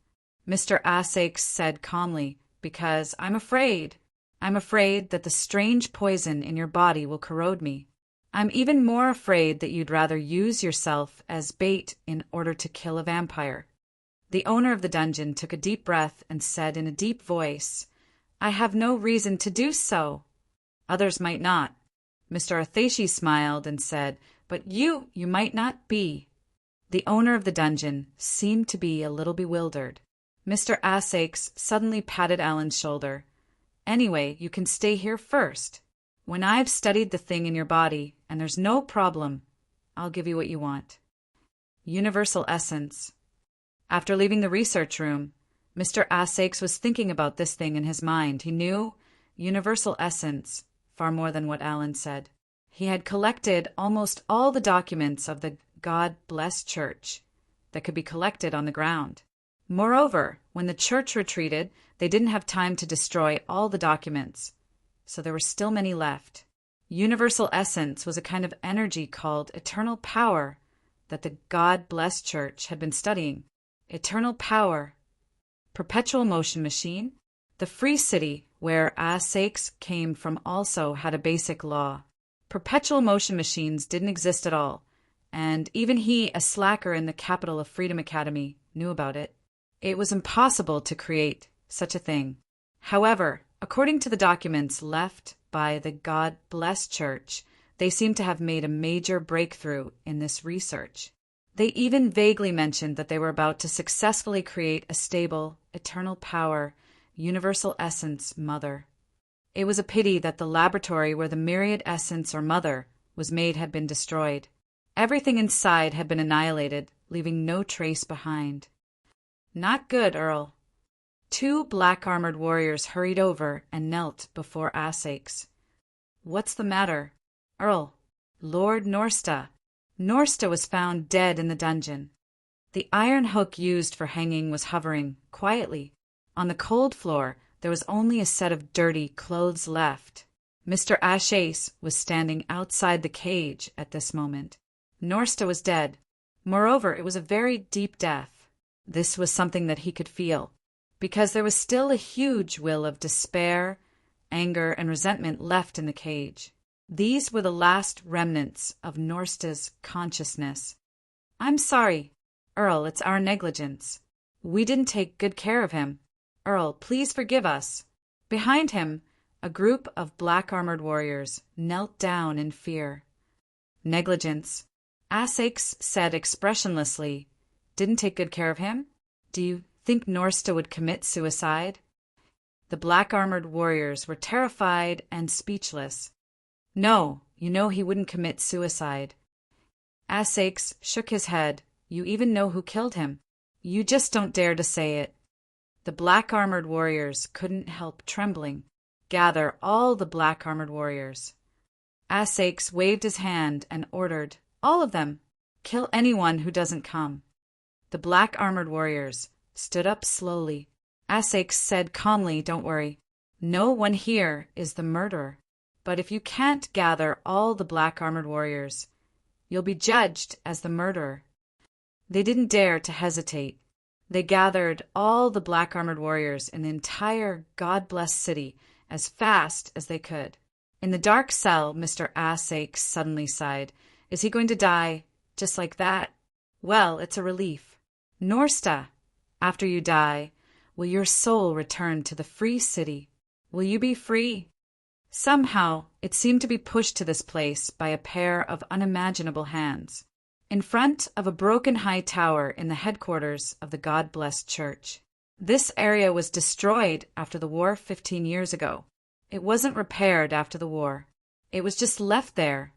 Mr. Asakes said calmly, "because I'm afraid. I'm afraid that the strange poison in your body will corrode me. I'm even more afraid that you'd rather use yourself as bait in order to kill a vampire." The owner of the dungeon took a deep breath and said in a deep voice, "I have no reason to do so." "Others might not." Mr. Arthaces smiled and said, "But you might not be." The owner of the dungeon seemed to be a little bewildered. Mr. Asakes suddenly patted Alan's shoulder. "Anyway, you can stay here first. When I've studied the thing in your body, and there's no problem, I'll give you what you want. Universal essence." After leaving the research room, Mr. Asakes was thinking about this thing in his mind. He knew universal essence far more than what Alan said. He had collected almost all the documents of the God Bless Church that could be collected on the ground. Moreover, when the church retreated, they didn't have time to destroy all the documents, so there were still many left. Universal essence was a kind of energy called eternal power that the God Bless Church had been studying. Eternal power. Perpetual motion machine. The free city where Asakes came from also had a basic law. Perpetual motion machines didn't exist at all, and even he, a slacker in the capital of Freedom Academy, knew about it. It was impossible to create such a thing. However, according to the documents left by the God Bless Church, they seem to have made a major breakthrough in this research. They even vaguely mentioned that they were about to successfully create a stable, eternal power, universal essence mother. It was a pity that the laboratory where the myriad essence or mother was made had been destroyed. Everything inside had been annihilated, leaving no trace behind. "Not good, Earl." Two black-armored warriors hurried over and knelt before Asakes. "What's the matter?" "Earl, Lord Norsta. Norsta was found dead in the dungeon. The iron hook used for hanging was hovering, quietly. On the cold floor, there was only a set of dirty clothes left. Mr. Asakes was standing outside the cage at this moment. Norsta was dead. Moreover, it was a very deep death. This was something that he could feel, because there was still a huge will of despair, anger, and resentment left in the cage. These were the last remnants of Norsta's consciousness. "I'm sorry, Earl, it's our negligence. We didn't take good care of him. Earl, please forgive us." Behind him, a group of black-armored warriors knelt down in fear. "Negligence," Asakes said expressionlessly. "Didn't take good care of him? Do you think Norsta would commit suicide?" The black-armored warriors were terrified and speechless. "No, you know he wouldn't commit suicide." Asakes shook his head. "You even know who killed him. You just don't dare to say it." The black-armored warriors couldn't help trembling. Gather all the black-armored warriors. Asakes waved his hand and ordered, all of them, kill anyone who doesn't come. The black-armored warriors stood up slowly. Asakes said calmly, don't worry. No one here is the murderer. But if you can't gather all the black-armored warriors, you'll be judged as the murderer. They didn't dare to hesitate. They gathered all the black-armored warriors in the entire God-blessed city as fast as they could. In the dark cell, Mr. Asakes suddenly sighed. Is he going to die just like that? Well, it's a relief. Norsta, after you die, will your soul return to the free city? Will you be free? Somehow, it seemed to be pushed to this place by a pair of unimaginable hands, in front of a broken high tower in the headquarters of the God-blessed church. This area was destroyed after the war 15 years ago. It wasn't repaired after the war. It was just left there,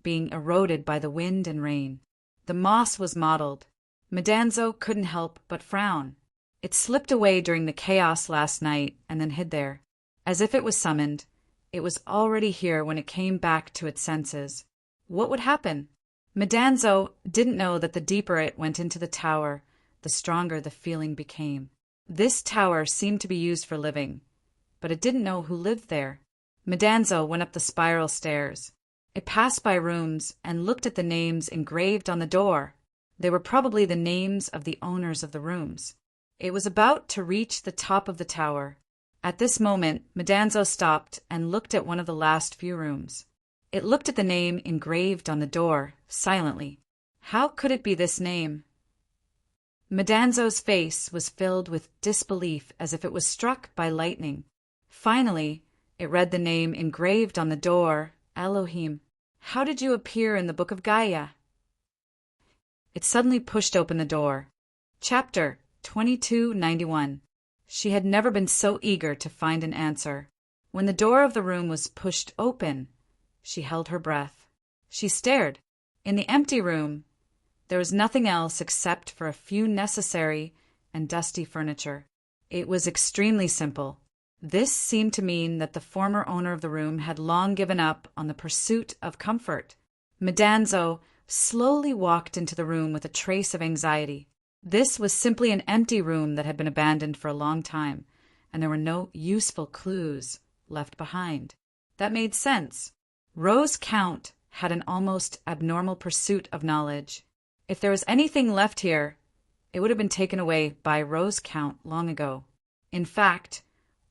being eroded by the wind and rain. The moss was mottled. Madanzo couldn't help but frown. It slipped away during the chaos last night and then hid there. As if it was summoned, it was already here when it came back to its senses. What would happen? Madanzo didn't know that the deeper it went into the tower, the stronger the feeling became. This tower seemed to be used for living, but it didn't know who lived there. Madanzo went up the spiral stairs. It passed by rooms and looked at the names engraved on the door. They were probably the names of the owners of the rooms. It was about to reach the top of the tower. At this moment, Madanzo stopped and looked at one of the last few rooms. It looked at the name engraved on the door, silently. How could it be this name? Madanzo's face was filled with disbelief as if it was struck by lightning. Finally, it read the name engraved on the door, Elohim. How did you appear in the Book of Gaia? It suddenly pushed open the door. Chapter 2291. She had never been so eager to find an answer. When the door of the room was pushed open, she held her breath. She stared. In the empty room, there was nothing else except for a few necessary and dusty furniture. It was extremely simple. This seemed to mean that the former owner of the room had long given up on the pursuit of comfort. Madanzo slowly walked into the room with a trace of anxiety. This was simply an empty room that had been abandoned for a long time, and there were no useful clues left behind. That made sense. Rose Count had an almost abnormal pursuit of knowledge. If there was anything left here, it would have been taken away by Rose Count long ago. In fact,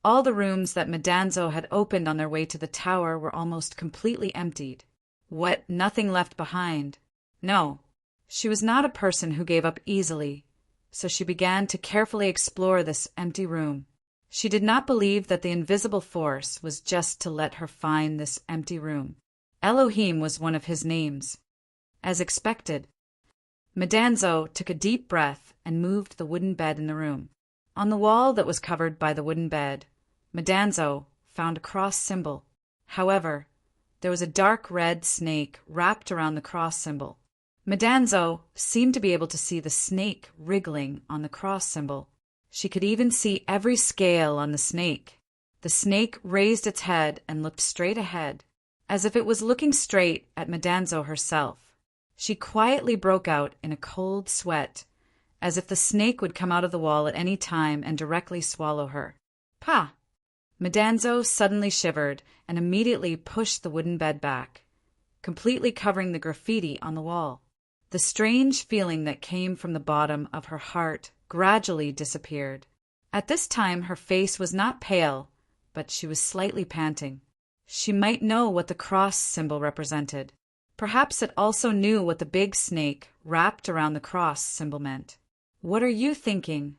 all the rooms that Madanzo had opened on their way to the tower were almost completely emptied. What, nothing left behind? No. She was not a person who gave up easily, so she began to carefully explore this empty room. She did not believe that the invisible force was just to let her find this empty room. Elohim was one of his names. As expected, Madanzo took a deep breath and moved the wooden bed in the room. On the wall that was covered by the wooden bed, Madanzo found a cross symbol. However, there was a dark red snake wrapped around the cross symbol. Madanzo seemed to be able to see the snake wriggling on the cross symbol. She could even see every scale on the snake. The snake raised its head and looked straight ahead, as if it was looking straight at Madanzo herself. She quietly broke out in a cold sweat, as if the snake would come out of the wall at any time and directly swallow her. Pah! Madanzo suddenly shivered and immediately pushed the wooden bed back, completely covering the graffiti on the wall. The strange feeling that came from the bottom of her heart gradually disappeared. At this time her face was not pale, but she was slightly panting. She might know what the cross symbol represented. Perhaps it also knew what the big snake wrapped around the cross symbol meant. What are you thinking?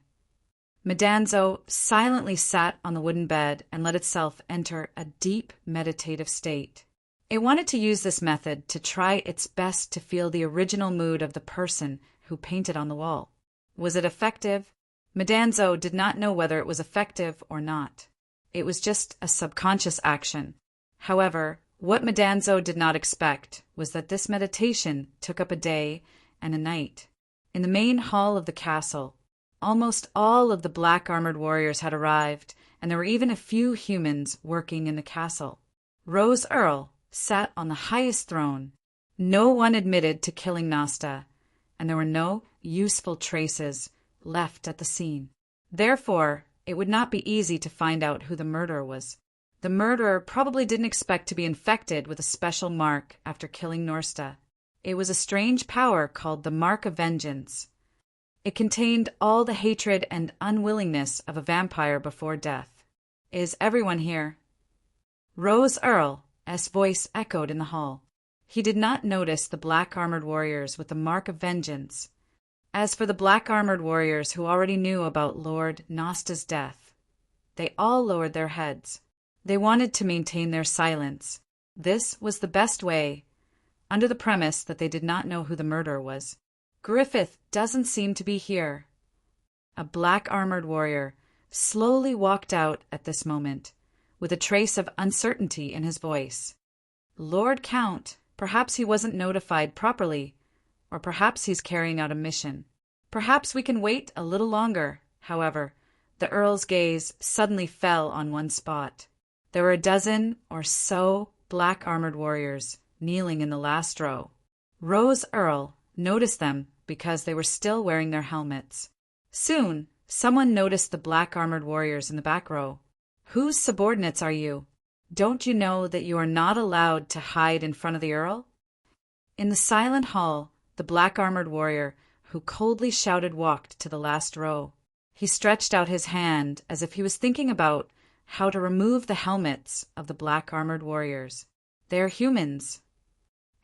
Madanzo silently sat on the wooden bed and let itself enter a deep meditative state. It wanted to use this method to try its best to feel the original mood of the person who painted on the wall. Was it effective? Madanzo did not know whether it was effective or not. It was just a subconscious action. However, what Madanzo did not expect was that this meditation took up a day and a night. In the main hall of the castle, Almost all of the black armored warriors had arrived, and there were even a few humans working in the castle. Rose Earl sat on the highest throne. No one admitted to killing Nosta, and there were no useful traces left at the scene. Therefore, it would not be easy to find out who the murderer was. The murderer probably didn't expect to be infected with a special mark after killing Norsta. It was a strange power called the Mark of Vengeance. It contained all the hatred and unwillingness of a vampire before death. Is everyone here? Rose Earl's voice echoed in the hall. He did not notice the black-armored warriors with the Mark of Vengeance. As for the black-armored warriors who already knew about Lord Nosta's death, they all lowered their heads. They wanted to maintain their silence. This was the best way, under the premise that they did not know who the murderer was. Griffith doesn't seem to be here. A black-armored warrior slowly walked out at this moment, with a trace of uncertainty in his voice. Lord Count, perhaps he wasn't notified properly, or perhaps he's carrying out a mission. Perhaps we can wait a little longer. However, the Earl's gaze suddenly fell on one spot. There were a dozen or so black-armored warriors kneeling in the last row. Rose Earl noticed them because they were still wearing their helmets. Soon, someone noticed the black-armored warriors in the back row. Whose subordinates are you? Don't you know that you are not allowed to hide in front of the Earl? In the silent hall, the black-armored warrior who coldly shouted walked to the last row. He stretched out his hand as if he was thinking about how to remove the helmets of the black-armored warriors. They are humans.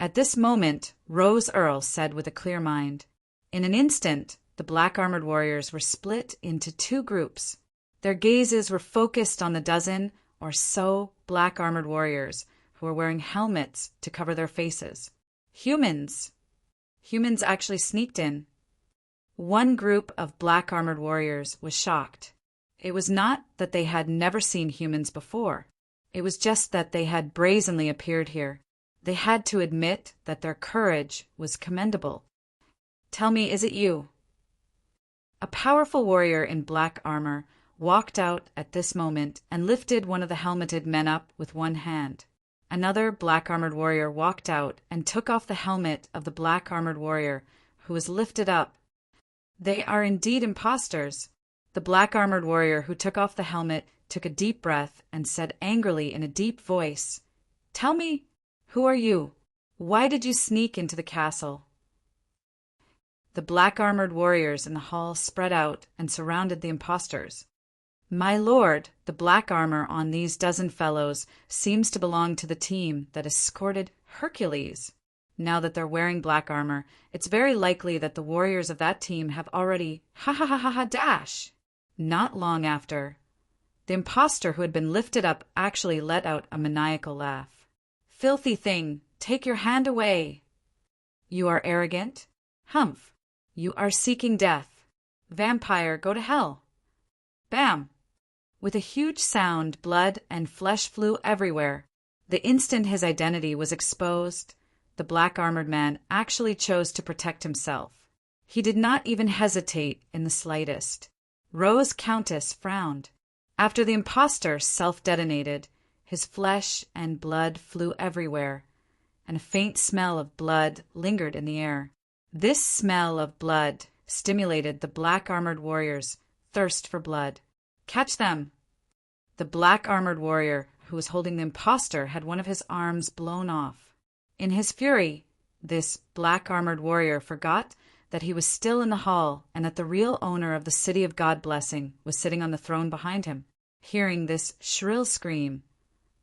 At this moment, Rose Earl said with a clear mind. In an instant, the black-armored warriors were split into two groups. Their gazes were focused on the dozen or so black-armored warriors who were wearing helmets to cover their faces. Humans. Humans actually sneaked in. One group of black-armored warriors was shocked. It was not that they had never seen humans before. It was just that they had brazenly appeared here. They had to admit that their courage was commendable. Tell me, is it you? A powerful warrior in black armor walked out at this moment and lifted one of the helmeted men up with one hand. Another black-armored warrior walked out and took off the helmet of the black-armored warrior, who was lifted up. They are indeed impostors. The black-armored warrior who took off the helmet took a deep breath and said angrily in a deep voice, "Tell me, who are you? Why did you sneak into the castle?" The black-armored warriors in the hall spread out and surrounded the impostors. "My lord, the black armor on these dozen fellows seems to belong to the team that escorted Hercules. Now that they're wearing black armor, it's very likely that the warriors of that team have already dash." Not long after, the impostor who had been lifted up actually let out a maniacal laugh. "Filthy thing, take your hand away. You are arrogant? Humph. You are seeking death. Vampire, go to hell." Bam! With a huge sound, blood and flesh flew everywhere. The instant his identity was exposed, the black-armored man actually chose to protect himself. He did not even hesitate in the slightest. Rose Countess frowned. After the impostor self-detonated, his flesh and blood flew everywhere, and a faint smell of blood lingered in the air. This smell of blood stimulated the black-armored warrior's thirst for blood. "Catch them!" The black-armored warrior who was holding the impostor had one of his arms blown off. In his fury, this black-armored warrior forgot that he was still in the hall and that the real owner of the City of God Blessing was sitting on the throne behind him. Hearing this shrill scream,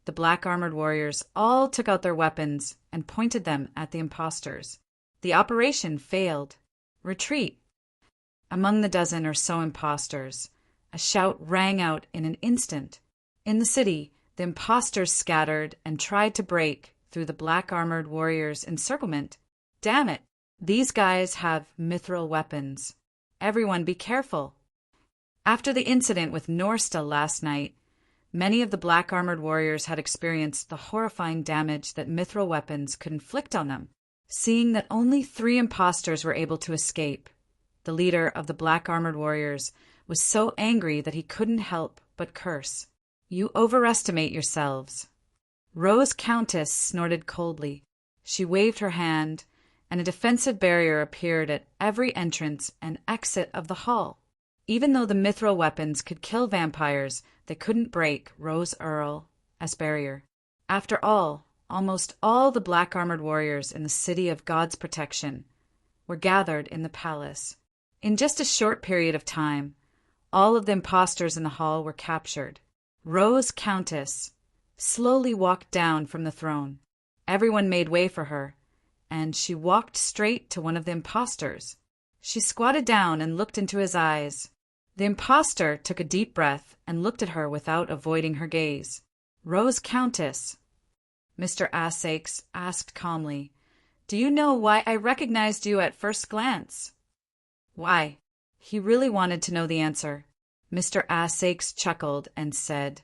the black-armored warriors all took out their weapons and pointed them at the impostors. The operation failed. Retreat! Among the dozen or so impostors, a shout rang out in an instant. In the city, the impostors scattered and tried to break through the black-armored warriors' encirclement. Damn it! These guys have mithril weapons. Everyone be careful. After the incident with Norsta last night, many of the black-armored warriors had experienced the horrifying damage that mithril weapons could inflict on them. Seeing that only 3 impostors were able to escape, the leader of the black-armored warriors, was so angry that he couldn't help but curse. "You overestimate yourselves." Rose Countess snorted coldly. She waved her hand, and a defensive barrier appeared at every entrance and exit of the hall. Even though the mithril weapons could kill vampires, they couldn't break Rose Earl as barrier. After all, almost all the black-armored warriors in the City of God's Protection were gathered in the palace. In just a short period of time, all of the impostors in the hall were captured. Rose Countess slowly walked down from the throne. Everyone made way for her, and she walked straight to one of the impostors. She squatted down and looked into his eyes. The impostor took a deep breath and looked at her without avoiding her gaze. "Rose Countess," Mr. Assakes asked calmly, "do you know why I recognized you at first glance?" Why? He really wanted to know the answer. Mr. Assakes chuckled and said,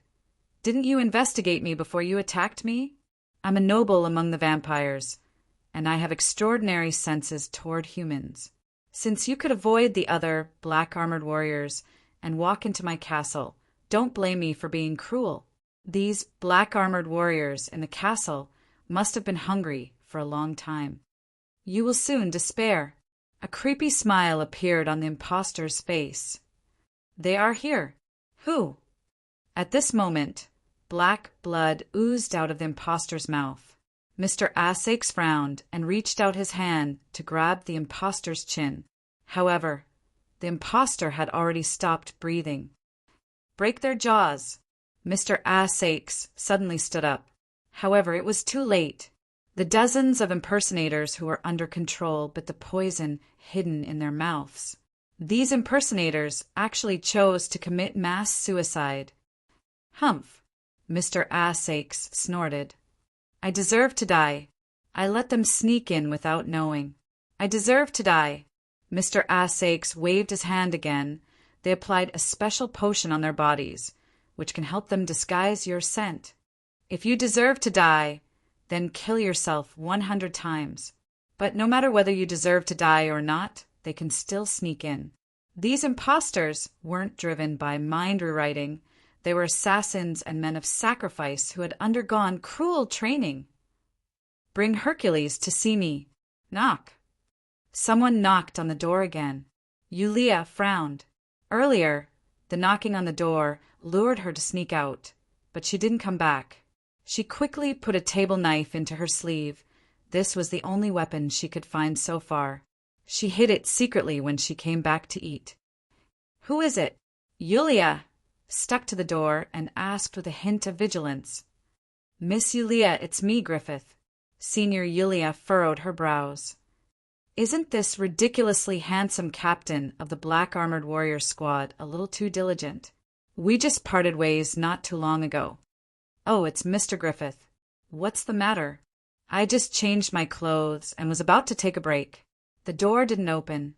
"Didn't you investigate me before you attacked me? I'm a noble among the vampires, and I have extraordinary senses toward humans. Since you could avoid the other black-armored warriors and walk into my castle, don't blame me for being cruel. These black-armored warriors in the castle must have been hungry for a long time. You will soon despair." A creepy smile appeared on the impostor's face. "They are here." "Who?" At this moment, black blood oozed out of the impostor's mouth. Mr. Assakes frowned and reached out his hand to grab the impostor's chin. However, the impostor had already stopped breathing. "Break their jaws." Mr. Assakes suddenly stood up. However, it was too late. The dozens of impersonators who were under control bit the poison hidden in their mouths. These impersonators actually chose to commit mass suicide. "Humph," Mr. Assakes snorted. "I deserve to die. I let them sneak in without knowing. I deserve to die." Mr. Assakes waved his hand again. They applied a special potion on their bodies, which can help them disguise your scent. "If you deserve to die, then kill yourself 100 times. But no matter whether you deserve to die or not, they can still sneak in." These imposters weren't driven by mind rewriting. They were assassins and men of sacrifice who had undergone cruel training. "Bring Hercules to see me. Knock." Someone knocked on the door again. Yulia frowned. Earlier, the knocking on the door lured her to sneak out, but she didn't come back. She quickly put a table knife into her sleeve. This was the only weapon she could find so far. She hid it secretly when she came back to eat. "Who is it?" Yulia stuck to the door and asked with a hint of vigilance. "Miss Yulia, it's me, Griffith." Senior Yulia furrowed her brows. "Isn't this ridiculously handsome captain of the black-armored warrior squad a little too diligent? We just parted ways not too long ago." "Oh, it's Mr. Griffith. What's the matter?" "I just changed my clothes and was about to take a break." The door didn't open.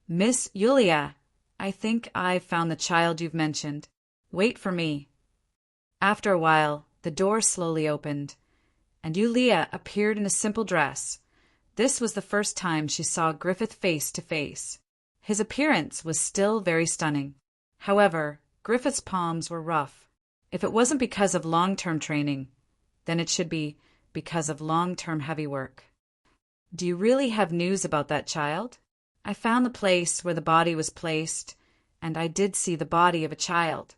"Miss Yulia, I think I've found the child you've mentioned. Wait for me." After a while, the door slowly opened, and Yulia appeared in a simple dress. This was the first time she saw Griffith face to face. His appearance was still very stunning. However, Griffith's palms were rough. If it wasn't because of long-term training, then it should be because of long-term heavy work. "Do you really have news about that child?" "I found the place where the body was placed, and I did see the body of a child."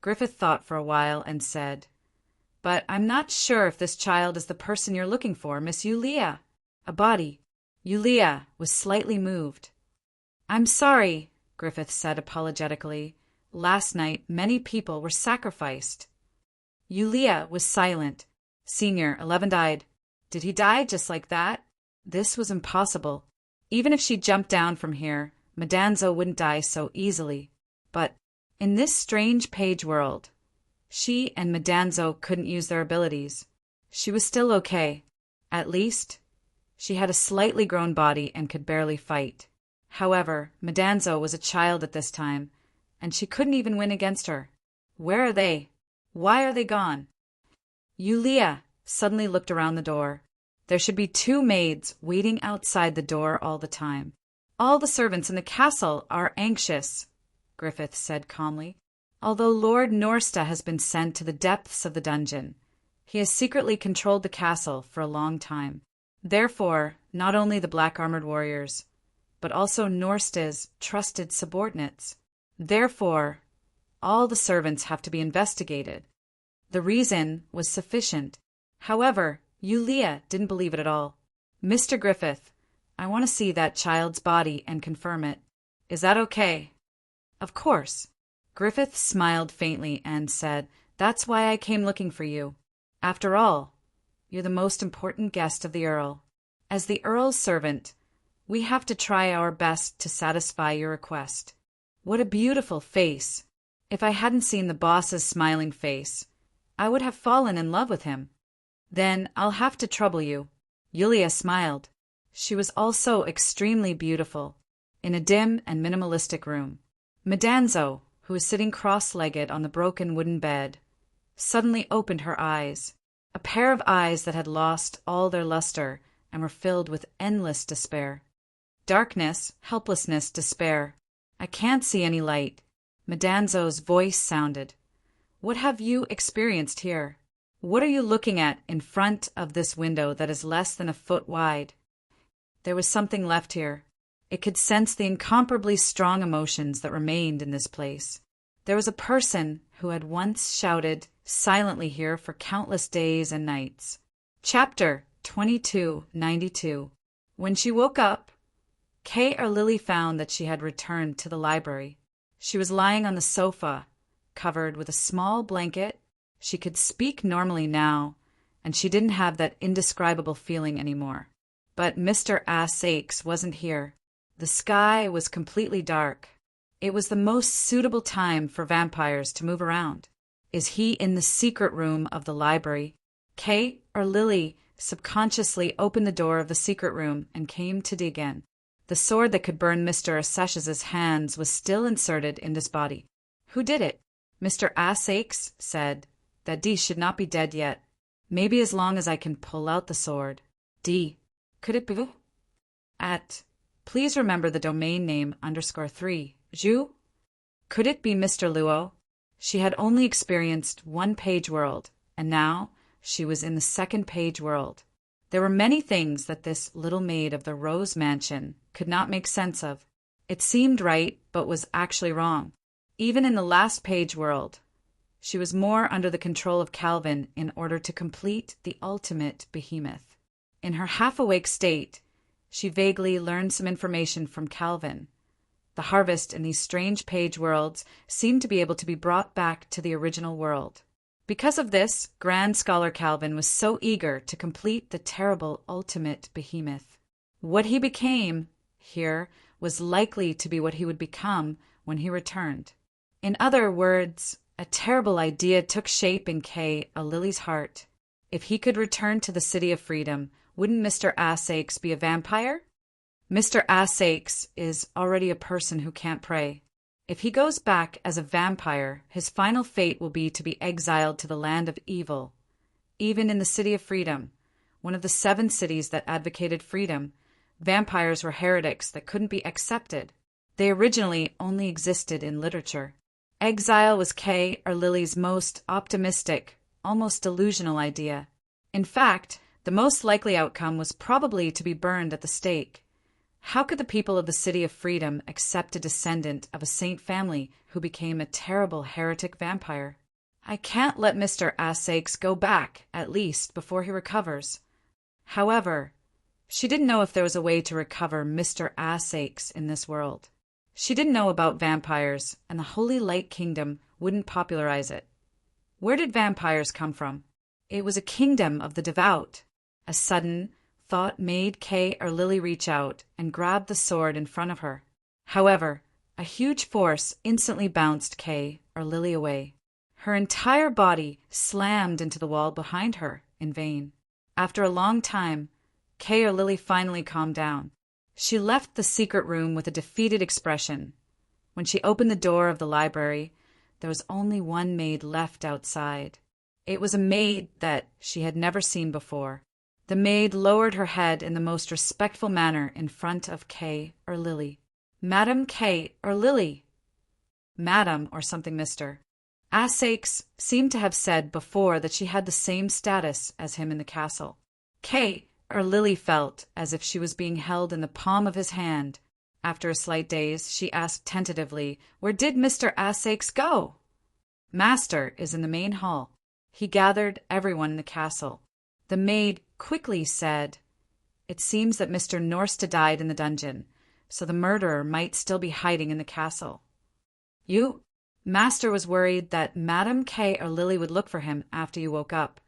Griffith thought for a while and said, "But I'm not sure if this child is the person you're looking for, Miss Yulia." A body. Yulia was slightly moved. "I'm sorry," Griffith said apologetically. "Last night many people were sacrificed." Yulia was silent. Senior 11 died. Did he die just like that? This was impossible. Even if she jumped down from here, Madanzo wouldn't die so easily. But in this strange page world, she and Madanzo couldn't use their abilities. She was still okay. At least, she had a slightly grown body and could barely fight. However, Madanzo was a child at this time, and she couldn't even win against her. Where are they? Why are they gone? Yulia suddenly looked around the door. There should be 2 maids waiting outside the door all the time. All the servants in the castle are anxious, Griffith said calmly. Although Lord Norsta has been sent to the depths of the dungeon, he has secretly controlled the castle for a long time. Therefore, not only the black-armored warriors, but also Norsta's trusted subordinates. Therefore, all the servants have to be investigated. The reason was sufficient. However, Yulia didn't believe it at all. Mr. Griffith, I want to see that child's body and confirm it. Is that okay? Of course. Griffith smiled faintly and said, That's why I came looking for you. After all, you're the most important guest of the Earl. As the Earl's servant, we have to try our best to satisfy your request. What a beautiful face! If I hadn't seen the boss's smiling face, I would have fallen in love with him. Then I'll have to trouble you. Yulia smiled. She was also extremely beautiful, in a dim and minimalistic room. Madanzo, who was sitting cross-legged on the broken wooden bed, suddenly opened her eyes, a pair of eyes that had lost all their luster and were filled with endless despair. Darkness, helplessness, despair. I can't see any light. Madanzo's voice sounded. What have you experienced here? What are you looking at in front of this window that is less than a foot wide? There was something left here. It could sense the incomparably strong emotions that remained in this place. There was a person who had once shouted silently here for countless days and nights. Chapter 2292. When she woke up, Kay or Lily found that she had returned to the library. She was lying on the sofa, covered with a small blanket. She could speak normally now, and she didn't have that indescribable feeling anymore. But Mr. Ass-Aches wasn't here. The sky was completely dark. It was the most suitable time for vampires to move around. Is he in the secret room of the library? Kay or Lily subconsciously opened the door of the secret room and came to dig in. The sword that could burn Mr. Assesh's hands was still inserted in his body. Who did it? Mr. Ass-Aches said that D should not be dead yet. Maybe as long as I can pull out the sword. D. Could it be? Please remember the domain name _3. Zhu? Could it be Mr. Luo? She had only experienced one page world, and now she was in the second page world. There were many things that this little maid of the Rose Mansion could not make sense of. It seemed right, but was actually wrong. Even in the last page world, she was more under the control of Calvin in order to complete the ultimate behemoth. In her half-awake state, she vaguely learned some information from Calvin. The harvest in these strange page worlds seemed to be able to be brought back to the original world. Because of this, Grand Scholar Calvin was so eager to complete the terrible ultimate behemoth. What he became here was likely to be what he would become when he returned. In other words, a terrible idea took shape in Kay or Lily's heart. If he could return to the City of Freedom, wouldn't Mr. Ass-Aches be a vampire? Mr. Ass-Aches is already a person who can't pray. If he goes back as a vampire, his final fate will be to be exiled to the land of evil. Even in the City of Freedom, one of the 7 cities that advocated freedom, vampires were heretics that couldn't be accepted. They originally only existed in literature. Exile was Kay or Lily's most optimistic, almost delusional idea. In fact, the most likely outcome was probably to be burned at the stake. How could the people of the City of Freedom accept a descendant of a saint family who became a terrible heretic vampire? I can't let Mr. Ass-Aches go back, at least, before he recovers. However, she didn't know if there was a way to recover Mr. Ass-Aches in this world. She didn't know about vampires, and the Holy Light Kingdom wouldn't popularize it. Where did vampires come from? It was a kingdom of the devout. A sudden thought made Kay or Lily reach out and grab the sword in front of her. However, a huge force instantly bounced Kay or Lily away. Her entire body slammed into the wall behind her in vain. After a long time, Kay or Lily finally calmed down. She left the secret room with a defeated expression. When she opened the door of the library, there was only one maid left outside. It was a maid that she had never seen before. The maid lowered her head in the most respectful manner in front of Kay or Lily. Madam Kay or Lily. Madam or something, mister. Asakes seemed to have said before that she had the same status as him in the castle. Kay or Lily felt as if she was being held in the palm of his hand. After a slight daze, she asked tentatively, "Where did Mr. Asakes go?" "Master is in the main hall." He gathered everyone in the castle. The maid quickly said, "It seems that Mr. Norsta died in the dungeon, so the murderer might still be hiding in the castle." "You?" "Master was worried that Madam Kay or Lily would look for him after you woke up,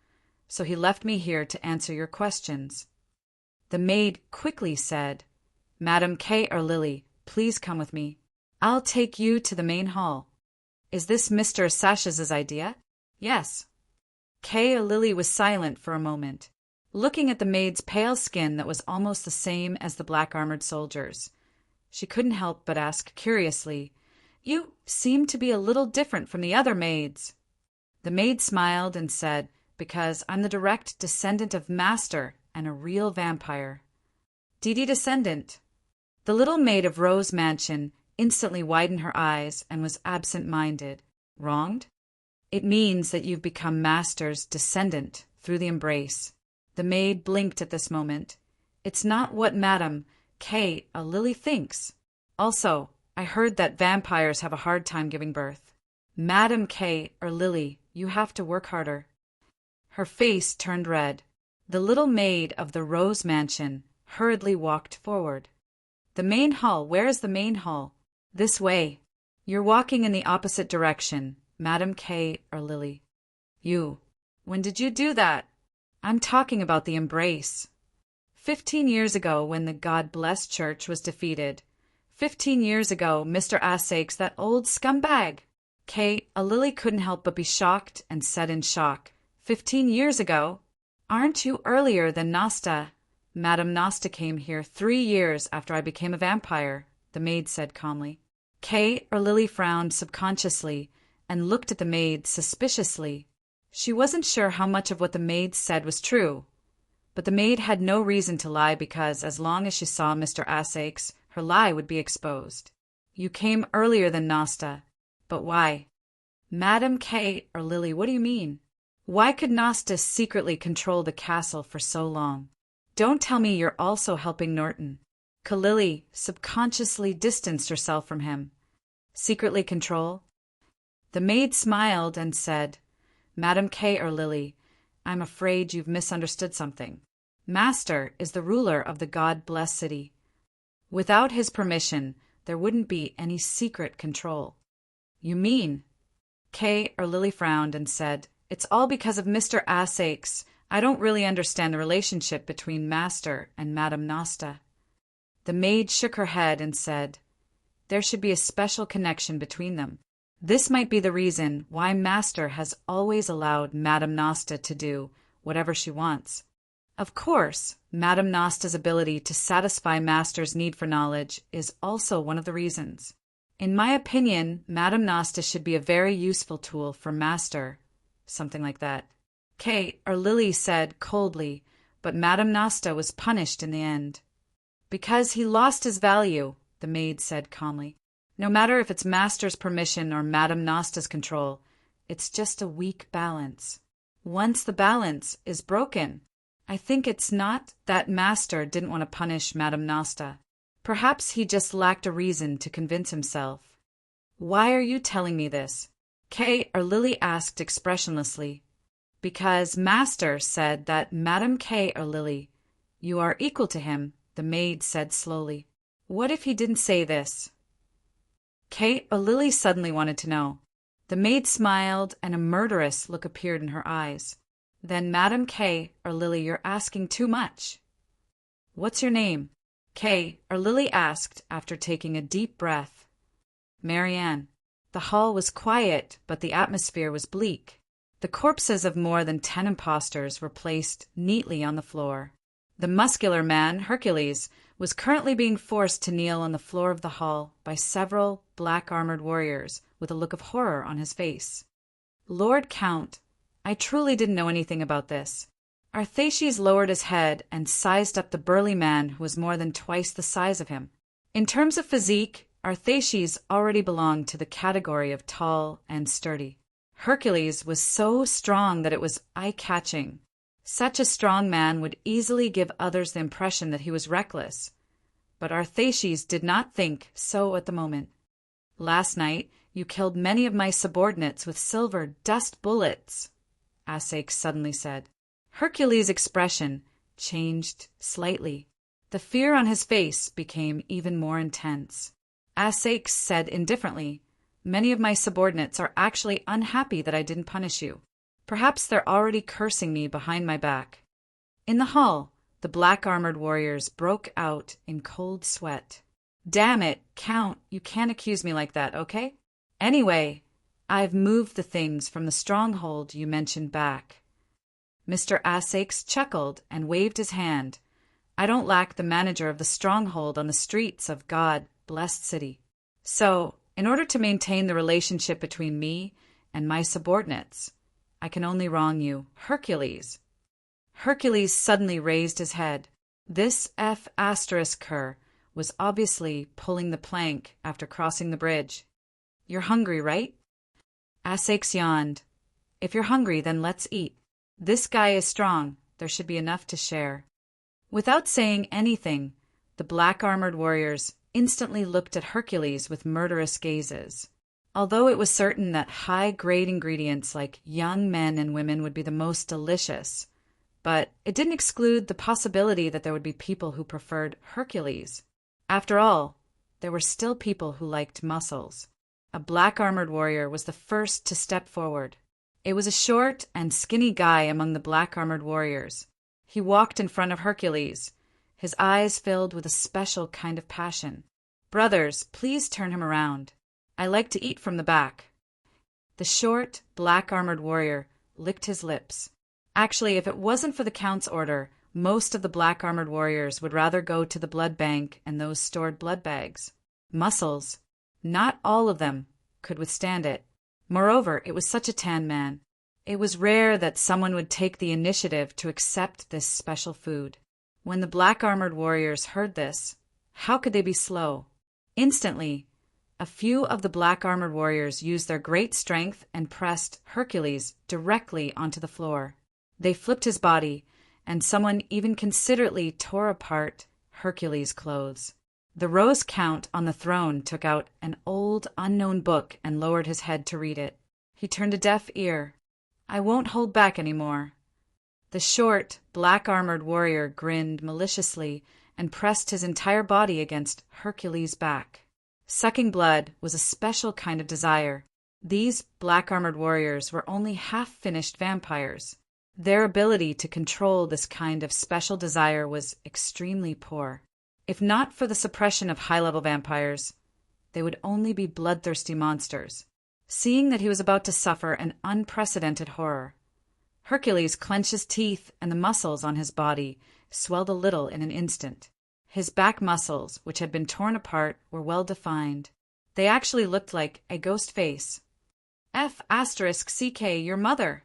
so he left me here to answer your questions." The maid quickly said, "Madam Kay or Lily, please come with me. I'll take you to the main hall." "Is this Mr. Sash's idea?" "Yes." Kay or Lily was silent for a moment, looking at the maid's pale skin that was almost the same as the black-armored soldiers. She couldn't help but ask curiously, "You seem to be a little different from the other maids." The maid smiled and said, "Because I'm the direct descendant of Master and a real vampire." "DD descendant." The little maid of Rose Mansion instantly widened her eyes and was absent-minded. "Wronged?" "It means that you've become Master's descendant through the embrace." The maid blinked at this moment. "It's not what Madam Kay or Lily thinks. Also, I heard that vampires have a hard time giving birth. Madam Kay or Lily, you have to work harder." Her face turned red. The little maid of the Rose Mansion hurriedly walked forward. "The main hall. Where is the main hall?" "This way." "You're walking in the opposite direction, Madam Kay or Lily." "You. When did you do that?" "I'm talking about the embrace. 15 years ago, when the God-blessed church was defeated. 15 years ago, Mr. Asakes, that old scumbag." Kay or Lily couldn't help but be shocked and said in shock, 15 years ago? Aren't you earlier than Nasta?" "Madam Nasta came here 3 years after I became a vampire," the maid said calmly. Kay or Lily frowned subconsciously and looked at the maid suspiciously. She wasn't sure how much of what the maid said was true, but the maid had no reason to lie because as long as she saw Mr. Asakes, her lie would be exposed. "You came earlier than Nasta. But why?" "Madam Kay or Lily, what do you mean? Why could Nasta secretly control the castle for so long? Don't tell me you're also helping Norton." Lily subconsciously distanced herself from him. "Secretly control?" The maid smiled and said, "Madam Kay or Lily, I'm afraid you've misunderstood something. Master is the ruler of the God-blessed city. Without his permission, there wouldn't be any secret control." "You mean?" Kay or Lily frowned and said, "It's all because of Mr. Asakes. I don't really understand the relationship between Master and Madam Nasta." The maid shook her head and said, "There should be a special connection between them. This might be the reason why Master has always allowed Madam Nasta to do whatever she wants. Of course, Madam Nasta's ability to satisfy Master's need for knowledge is also one of the reasons. In my opinion, Madam Nasta should be a very useful tool for Master." Something like that. Kay or Lily said coldly, "But Madam Nasta was punished in the end." "Because he lost his value," the maid said calmly. "No matter if it's Master's permission or Madam Nasta's control, it's just a weak balance. Once the balance is broken, I think it's not that Master didn't want to punish Madam Nasta. Perhaps he just lacked a reason to convince himself." "Why are you telling me this?" Kay or Lily asked expressionlessly. "Because Master said that Madam Kay or Lily, you are equal to him," the maid said slowly. "What if he didn't say this?" Kay or Lily suddenly wanted to know. The maid smiled and a murderous look appeared in her eyes. "Then Madam Kay or Lily, you're asking too much." "What's your name?" Kay or Lily asked after taking a deep breath. "Marianne." The hall was quiet, but the atmosphere was bleak. The corpses of more than 10 impostors were placed neatly on the floor. The muscular man, Hercules, was currently being forced to kneel on the floor of the hall by several black-armored warriors with a look of horror on his face. "Lord Count, I truly didn't know anything about this. Arthaces lowered his head and sized up the burly man who was more than twice the size of him. In terms of physique, Arthaces already belonged to the category of tall and sturdy. Hercules was so strong that it was eye-catching. Such a strong man would easily give others the impression that he was reckless. But Arthaces did not think so at the moment. "Last night you killed many of my subordinates with silver dust bullets," Asax suddenly said. Hercules' expression changed slightly. The fear on his face became even more intense. Asax said indifferently, "Many of my subordinates are actually unhappy that I didn't punish you. Perhaps they're already cursing me behind my back." In the hall, the black-armored warriors broke out in cold sweat. "Damn it, Count, you can't accuse me like that, okay? Anyway, I've moved the things from the stronghold you mentioned back." Mr. Asax chuckled and waved his hand. "I don't lack the manager of the stronghold on the streets of God-blessed city. So, in order to maintain the relationship between me and my subordinates, I can only wrong you, Hercules." Hercules suddenly raised his head. This F***er was obviously pulling the plank after crossing the bridge. "You're hungry, right?" Asax yawned. "If you're hungry, then let's eat. This guy is strong. There should be enough to share." Without saying anything, the black-armored warriors instantly looked at Hercules with murderous gazes. Although it was certain that high-grade ingredients like young men and women would be the most delicious, but it didn't exclude the possibility that there would be people who preferred Hercules. After all, there were still people who liked muscles. A black-armored warrior was the first to step forward. It was a short and skinny guy among the black-armored warriors. He walked in front of Hercules, his eyes filled with a special kind of passion. "Brothers, please turn him around. I like to eat from the back." The short, black-armored warrior licked his lips. Actually, if it wasn't for the Count's order, most of the black-armored warriors would rather go to the blood bank and those stored blood bags. Muscles, not all of them, could withstand it. Moreover, it was such a tan man. It was rare that someone would take the initiative to accept this special food. When the black-armored warriors heard this, how could they be slow? Instantly, a few of the black-armored warriors used their great strength and pressed Hercules directly onto the floor. They flipped his body, and someone even considerately tore apart Hercules' clothes. The Rose Count on the throne took out an old, unknown book and lowered his head to read it. He turned a deaf ear. "I won't hold back any more." The short, black-armored warrior grinned maliciously and pressed his entire body against Hercules' back. Sucking blood was a special kind of desire. These black-armored warriors were only half-finished vampires. Their ability to control this kind of special desire was extremely poor. If not for the suppression of high-level vampires, they would only be bloodthirsty monsters. Seeing that he was about to suffer an unprecedented horror, Hercules clenched his teeth and the muscles on his body swelled a little in an instant. His back muscles, which had been torn apart, were well defined. They actually looked like a ghost face. F***CK, your mother!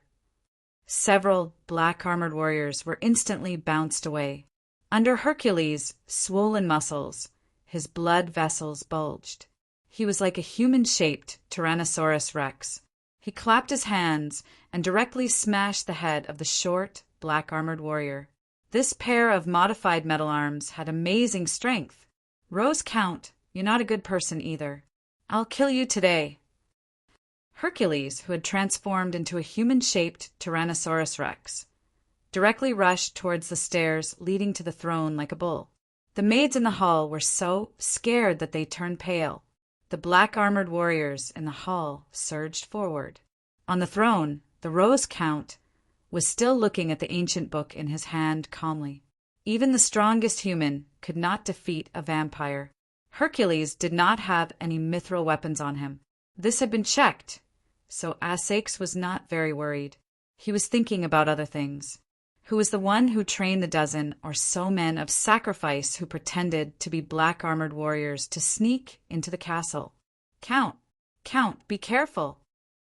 Several black-armored warriors were instantly bounced away. Under Hercules' swollen muscles, his blood vessels bulged. He was like a human-shaped Tyrannosaurus Rex. He clapped his hands and directly smashed the head of the short, black-armored warrior. This pair of modified metal arms had amazing strength. "Rose Count, you're not a good person either. I'll kill you today." Hercules, who had transformed into a human-shaped Tyrannosaurus Rex, directly rushed towards the stairs leading to the throne like a bull. The maids in the hall were so scared that they turned pale. The black-armored warriors in the hall surged forward. On the throne, the Rose Count was still looking at the ancient book in his hand calmly. Even the strongest human could not defeat a vampire. Hercules did not have any mithril weapons on him. This had been checked, so Asax was not very worried. He was thinking about other things. Who was the one who trained the dozen or so men of sacrifice who pretended to be black-armored warriors to sneak into the castle? "Count! Count, be careful!"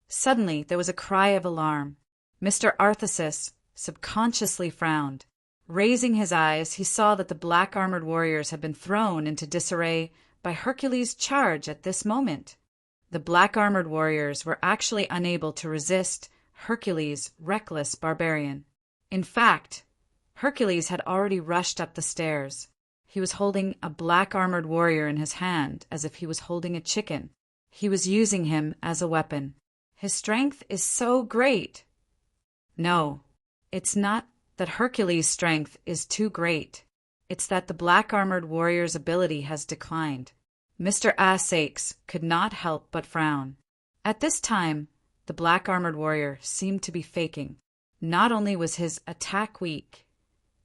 Suddenly there was a cry of alarm. Mr. Arthaces subconsciously frowned. Raising his eyes, he saw that the black-armored warriors had been thrown into disarray by Hercules' charge at this moment. The black-armored warriors were actually unable to resist Hercules' reckless barbarian. In fact, Hercules had already rushed up the stairs. He was holding a black-armored warrior in his hand as if he was holding a chicken. He was using him as a weapon. His strength is so great. No, it's not that Hercules' strength is too great. It's that the black-armored warrior's ability has declined. Mr. Ass could not help but frown. At this time, the black-armored warrior seemed to be faking. Not only was his attack weak,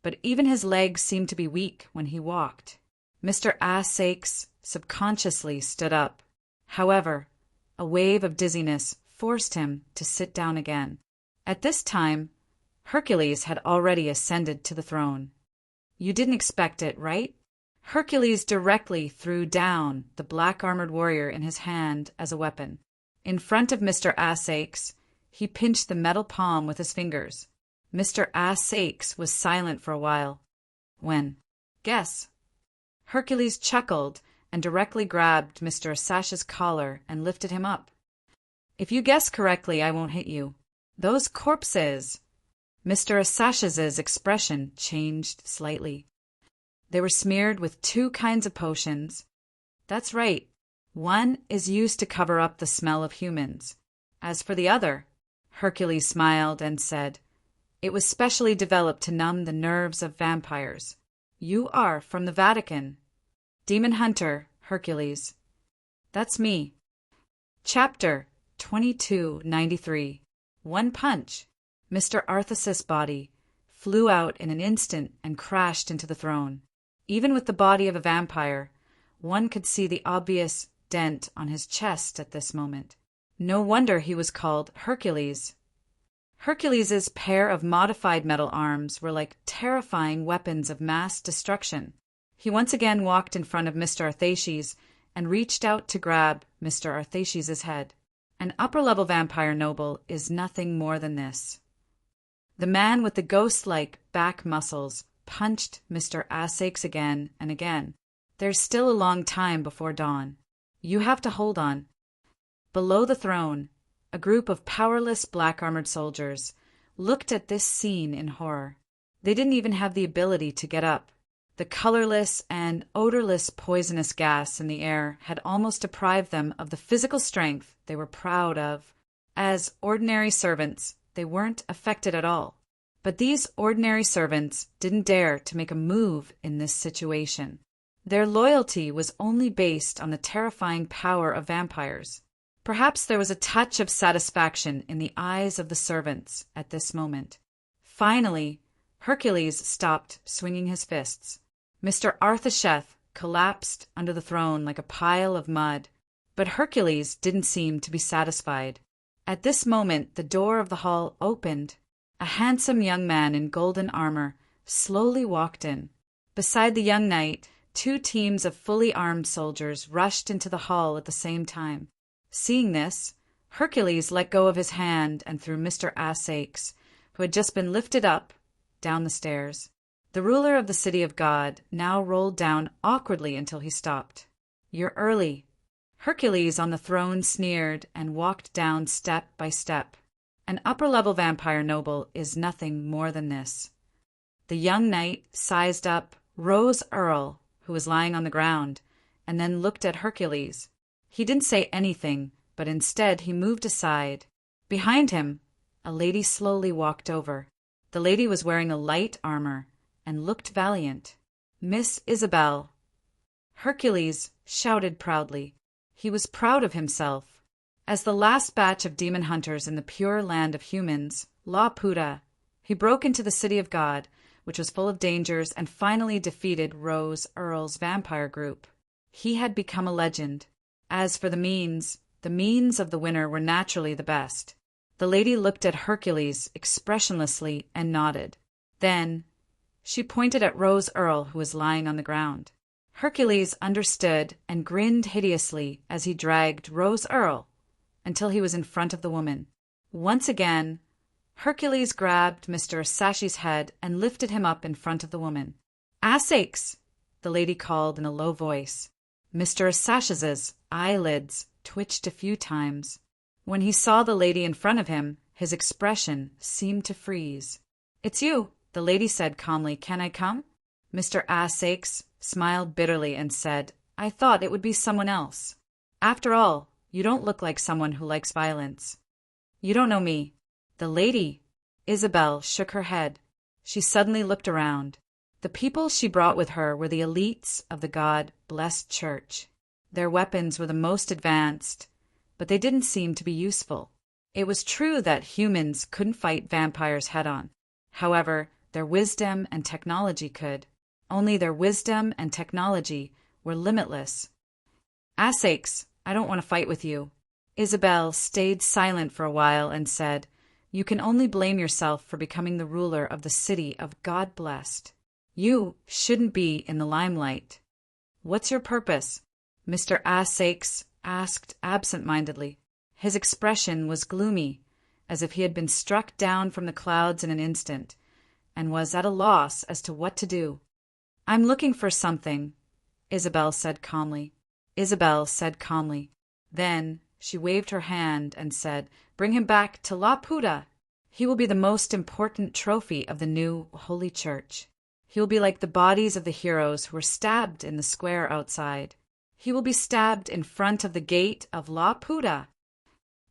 but even his legs seemed to be weak when he walked. Mr. Ass subconsciously stood up. However, a wave of dizziness forced him to sit down again. At this time, Hercules had already ascended to the throne. You didn't expect it, right? Hercules directly threw down the black-armored warrior in his hand as a weapon. In front of Mr. Ass, he pinched the metal palm with his fingers. Mr. Ass was silent for a while. When? Guess. Hercules chuckled and directly grabbed Mr. Assash's collar and lifted him up. If you guess correctly, I won't hit you. Those corpses. Mr. Assash's expression changed slightly. They were smeared with two kinds of potions. That's right. One is used to cover up the smell of humans. As for the other, Hercules smiled and said, it was specially developed to numb the nerves of vampires. You are from the Vatican. Demon Hunter, Hercules. That's me. Chapter 2293. One punch. Mr. Arthas's body flew out in an instant and crashed into the throne. Even with the body of a vampire, one could see the obvious dent on his chest at this moment. No wonder he was called Hercules. Hercules's pair of modified metal arms were like terrifying weapons of mass destruction. He once again walked in front of Mr. Arthashes and reached out to grab Mr. Arthashes's head. An upper-level vampire noble is nothing more than this. The man with the ghost-like back muscles punched Mr. Ass again and again. There's still a long time before dawn. You have to hold on. Below the throne, a group of powerless black-armored soldiers looked at this scene in horror. They didn't even have the ability to get up. The colorless and odorless poisonous gas in the air had almost deprived them of the physical strength they were proud of. As ordinary servants, they weren't affected at all. But these ordinary servants didn't dare to make a move in this situation. Their loyalty was only based on the terrifying power of vampires. Perhaps there was a touch of satisfaction in the eyes of the servants at this moment. Finally, Hercules stopped swinging his fists. Mr. Arthasheth collapsed under the throne like a pile of mud, but Hercules didn't seem to be satisfied. At this moment, the door of the hall opened. A handsome young man in golden armor slowly walked in. Beside the young knight, two teams of fully armed soldiers rushed into the hall at the same time. Seeing this, Hercules let go of his hand and threw Mr. Ass, who had just been lifted up, down the stairs. The ruler of the city of God now rolled down awkwardly until he stopped. You're early. Hercules on the throne sneered and walked down step by step. An upper-level vampire noble is nothing more than this. The young knight sized up Rose Earl, who was lying on the ground, and then looked at Hercules. He didn't say anything, but instead he moved aside. Behind him, a lady slowly walked over. The lady was wearing a light armor and looked valiant. Miss Isabel. Hercules shouted proudly. He was proud of himself. As the last batch of demon hunters in the pure land of humans, La Puta, he broke into the city of God, which was full of dangers, and finally defeated Rose Earl's vampire group. He had become a legend. As for the means of the winner were naturally the best. The lady looked at Hercules expressionlessly and nodded. Then she pointed at Rose Earl, who was lying on the ground. Hercules understood and grinned hideously as he dragged Rose Earl until he was in front of the woman. Once again, Hercules grabbed Mr. Sashi's head and lifted him up in front of the woman. "Ass sakes!" the lady called in a low voice. Mr. Sash's eyelids twitched a few times. When he saw the lady in front of him, his expression seemed to freeze. "It's you," the lady said calmly. "Can I come?" Mr. Assakes smiled bitterly and said, "I thought it would be someone else. After all, you don't look like someone who likes violence. You don't know me." The lady, Isabel, shook her head. She suddenly looked around. The people she brought with her were the elites of the God-blessed church. Their weapons were the most advanced, but they didn't seem to be useful. It was true that humans couldn't fight vampires head-on. However, their wisdom and technology could. Only their wisdom and technology were limitless. "Assakes, I don't want to fight with you." Isabel stayed silent for a while and said, "You can only blame yourself for becoming the ruler of the city of God-blessed. You shouldn't be in the limelight." "What's your purpose?" Mr. Assakes asked absent-mindedly. His expression was gloomy, as if he had been struck down from the clouds in an instant, and was at a loss as to what to do. "I'm looking for something," Isabel said calmly. Then she waved her hand and said, "Bring him back to La Puta. He will be the most important trophy of the new Holy Church. He will be like the bodies of the heroes who were stabbed in the square outside. He will be stabbed in front of the gate of La Puta."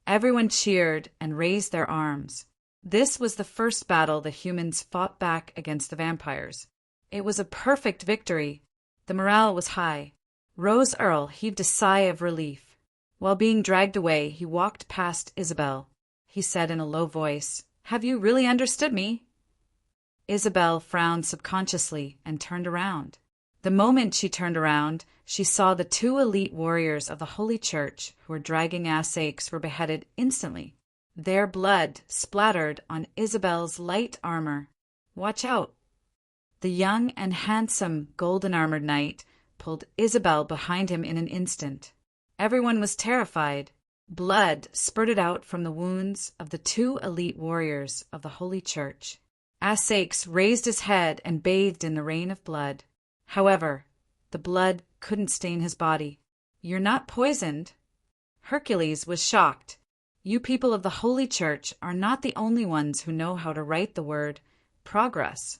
Everyone cheered and raised their arms. This was the first battle the humans fought back against the vampires. It was a perfect victory. The morale was high. Rose Earl heaved a sigh of relief. While being dragged away, he walked past Isabel. He said in a low voice, "Have you really understood me?" Isabel frowned subconsciously and turned around. The moment she turned around, she saw the two elite warriors of the Holy Church who were dragging Assakes were beheaded instantly. Their blood splattered on Isabel's light armor. "Watch out!" The young and handsome golden-armored knight pulled Isabel behind him in an instant. Everyone was terrified. Blood spurted out from the wounds of the two elite warriors of the Holy Church. Assakes raised his head and bathed in the rain of blood. However, the blood couldn't stain his body. "You're not poisoned." Hercules was shocked. "You people of the Holy Church are not the only ones who know how to write the word progress."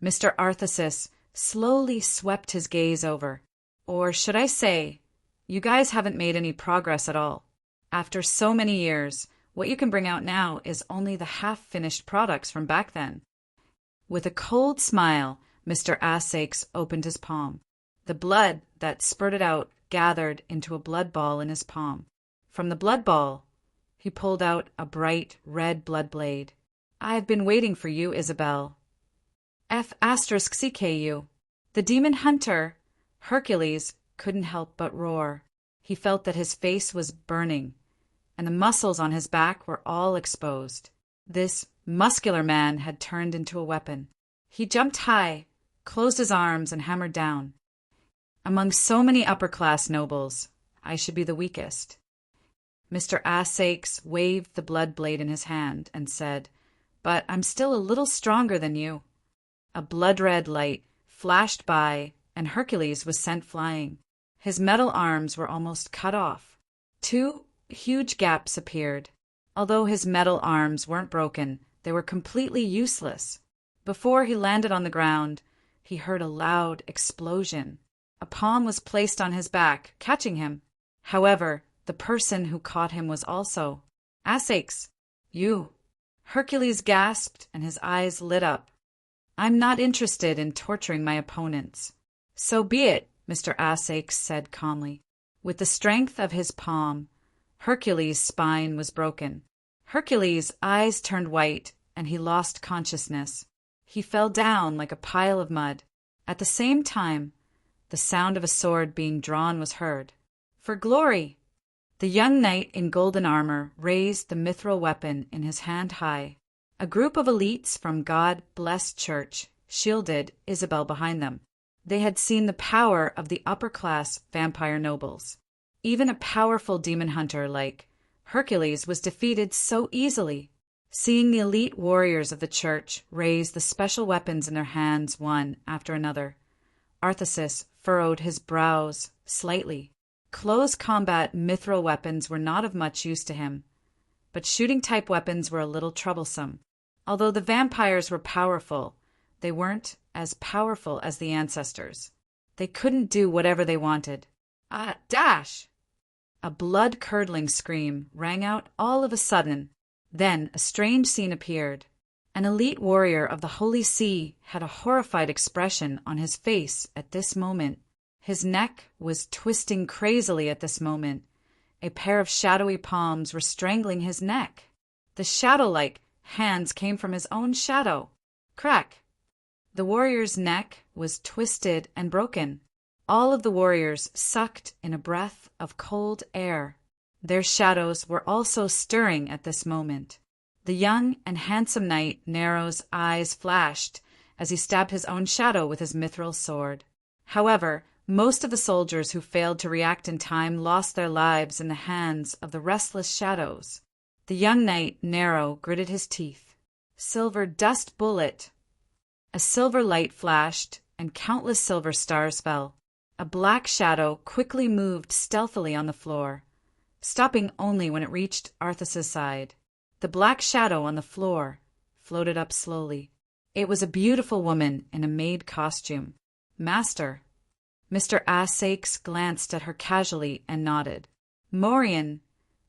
Mr. Arthesis slowly swept his gaze over. "Or should I say, you guys haven't made any progress at all. After so many years, what you can bring out now is only the half-finished products from back then." With a cold smile, Mr. Assakes opened his palm. The blood that spurted out gathered into a blood ball in his palm. From the blood ball, he pulled out a bright red blood blade. "I've been waiting for you, Isabel." "F***CKU." The demon hunter, Hercules, couldn't help but roar. He felt that his face was burning, and the muscles on his back were all exposed. This muscular man had turned into a weapon. He jumped high, closed his arms, and hammered down. "Among so many upper-class nobles, I should be the weakest." Mr. Assakes waved the blood blade in his hand and said, "But I'm still a little stronger than you." A blood-red light flashed by, and Hercules was sent flying. His metal arms were almost cut off. Two huge gaps appeared. Although his metal arms weren't broken, they were completely useless. Before he landed on the ground, he heard a loud explosion. A palm was placed on his back, catching him. However, the person who caught him was also Assakes. "You." Hercules gasped and his eyes lit up. "I'm not interested in torturing my opponents." "So be it," Mr. Assakes said calmly. With the strength of his palm, Hercules' spine was broken. Hercules' eyes turned white and he lost consciousness. He fell down like a pile of mud. At the same time, the sound of a sword being drawn was heard. "For glory!" The young knight in golden armor raised the mithril weapon in his hand high. A group of elites from God-blessed church shielded Isabel behind them. They had seen the power of the upper-class vampire nobles. Even a powerful demon hunter like Hercules was defeated so easily. Seeing the elite warriors of the church raise the special weapons in their hands one after another, Arthas furrowed his brows slightly. Close combat mithril weapons were not of much use to him, but shooting-type weapons were a little troublesome. Although the vampires were powerful, they weren't as powerful as the ancestors. They couldn't do whatever they wanted. Dash! A blood-curdling scream rang out all of a sudden. Then a strange scene appeared. An elite warrior of the Holy See had a horrified expression on his face at this moment. His neck was twisting crazily at this moment. A pair of shadowy palms were strangling his neck. The shadow-like hands came from his own shadow. Crack! The warrior's neck was twisted and broken. All of the warriors sucked in a breath of cold air. Their shadows were also stirring at this moment. The young and handsome knight Nero's eyes flashed as he stabbed his own shadow with his mithril sword. However, most of the soldiers who failed to react in time lost their lives in the hands of the restless shadows. The young knight Nero gritted his teeth. Silver dust bullet! A silver light flashed, and countless silver stars fell. A black shadow quickly moved stealthily on the floor, stopping only when it reached Arthas's side. The black shadow on the floor floated up slowly. It was a beautiful woman in a maid costume. Master. Mr. Asakes glanced at her casually and nodded. Morian,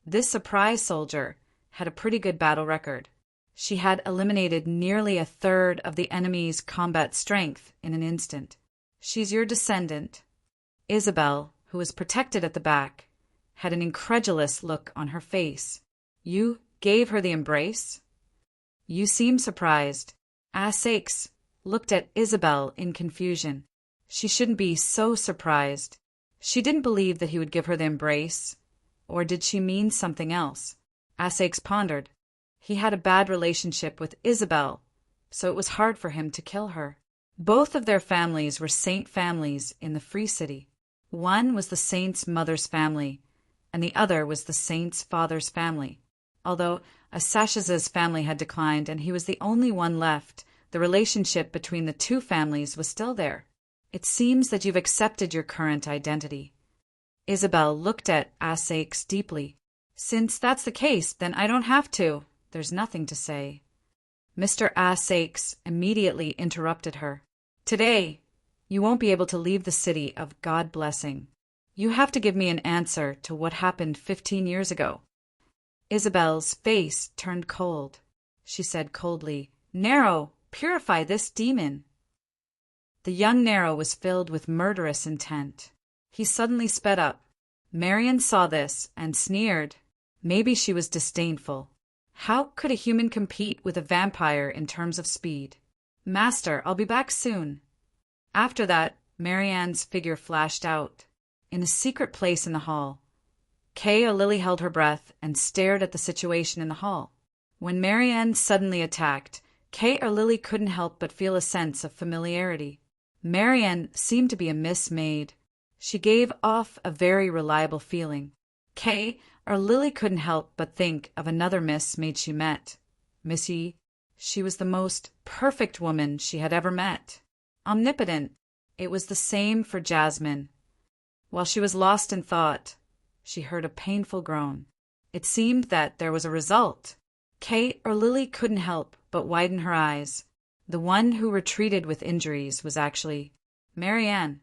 this surprise soldier, had a pretty good battle record. She had eliminated nearly a third of the enemy's combat strength in an instant. She's your descendant. Isabel, who was protected at the back, had an incredulous look on her face. You gave her the embrace? You seem surprised. Asakes looked at Isabel in confusion. She shouldn't be so surprised. She didn't believe that he would give her the embrace. Or did she mean something else? Asakes pondered. He had a bad relationship with Isabel, so it was hard for him to kill her. Both of their families were saint families in the Free City. One was the saint's mother's family, and the other was the saint's father's family. Although Asash's family had declined and he was the only one left, the relationship between the two families was still there. It seems that you've accepted your current identity. Isabel looked at Asakes deeply. Since that's the case, then I don't have to. There's nothing to say. Mr. Asakes immediately interrupted her. Today, you won't be able to leave the city of God Blessing. You have to give me an answer to what happened 15 years ago. Isabel's face turned cold. She said coldly, Nero, purify this demon. The young Nero was filled with murderous intent. He suddenly sped up. Marion saw this and sneered. Maybe she was disdainful. How could a human compete with a vampire in terms of speed? Master, I'll be back soon. After that, Marianne's figure flashed out. In a secret place in the hall, Lily held her breath and stared at the situation in the hall. When Marianne suddenly attacked, Lily couldn't help but feel a sense of familiarity. Marianne seemed to be a Miss Maid. She gave off a very reliable feeling. Lily couldn't help but think of another Miss Maid she met. Missy. She was the most perfect woman she had ever met. Omnipotent. It was the same for Jasmine. While she was lost in thought, she heard a painful groan. It seemed that there was a result. Lily couldn't help but widen her eyes. The one who retreated with injuries was actually Marianne.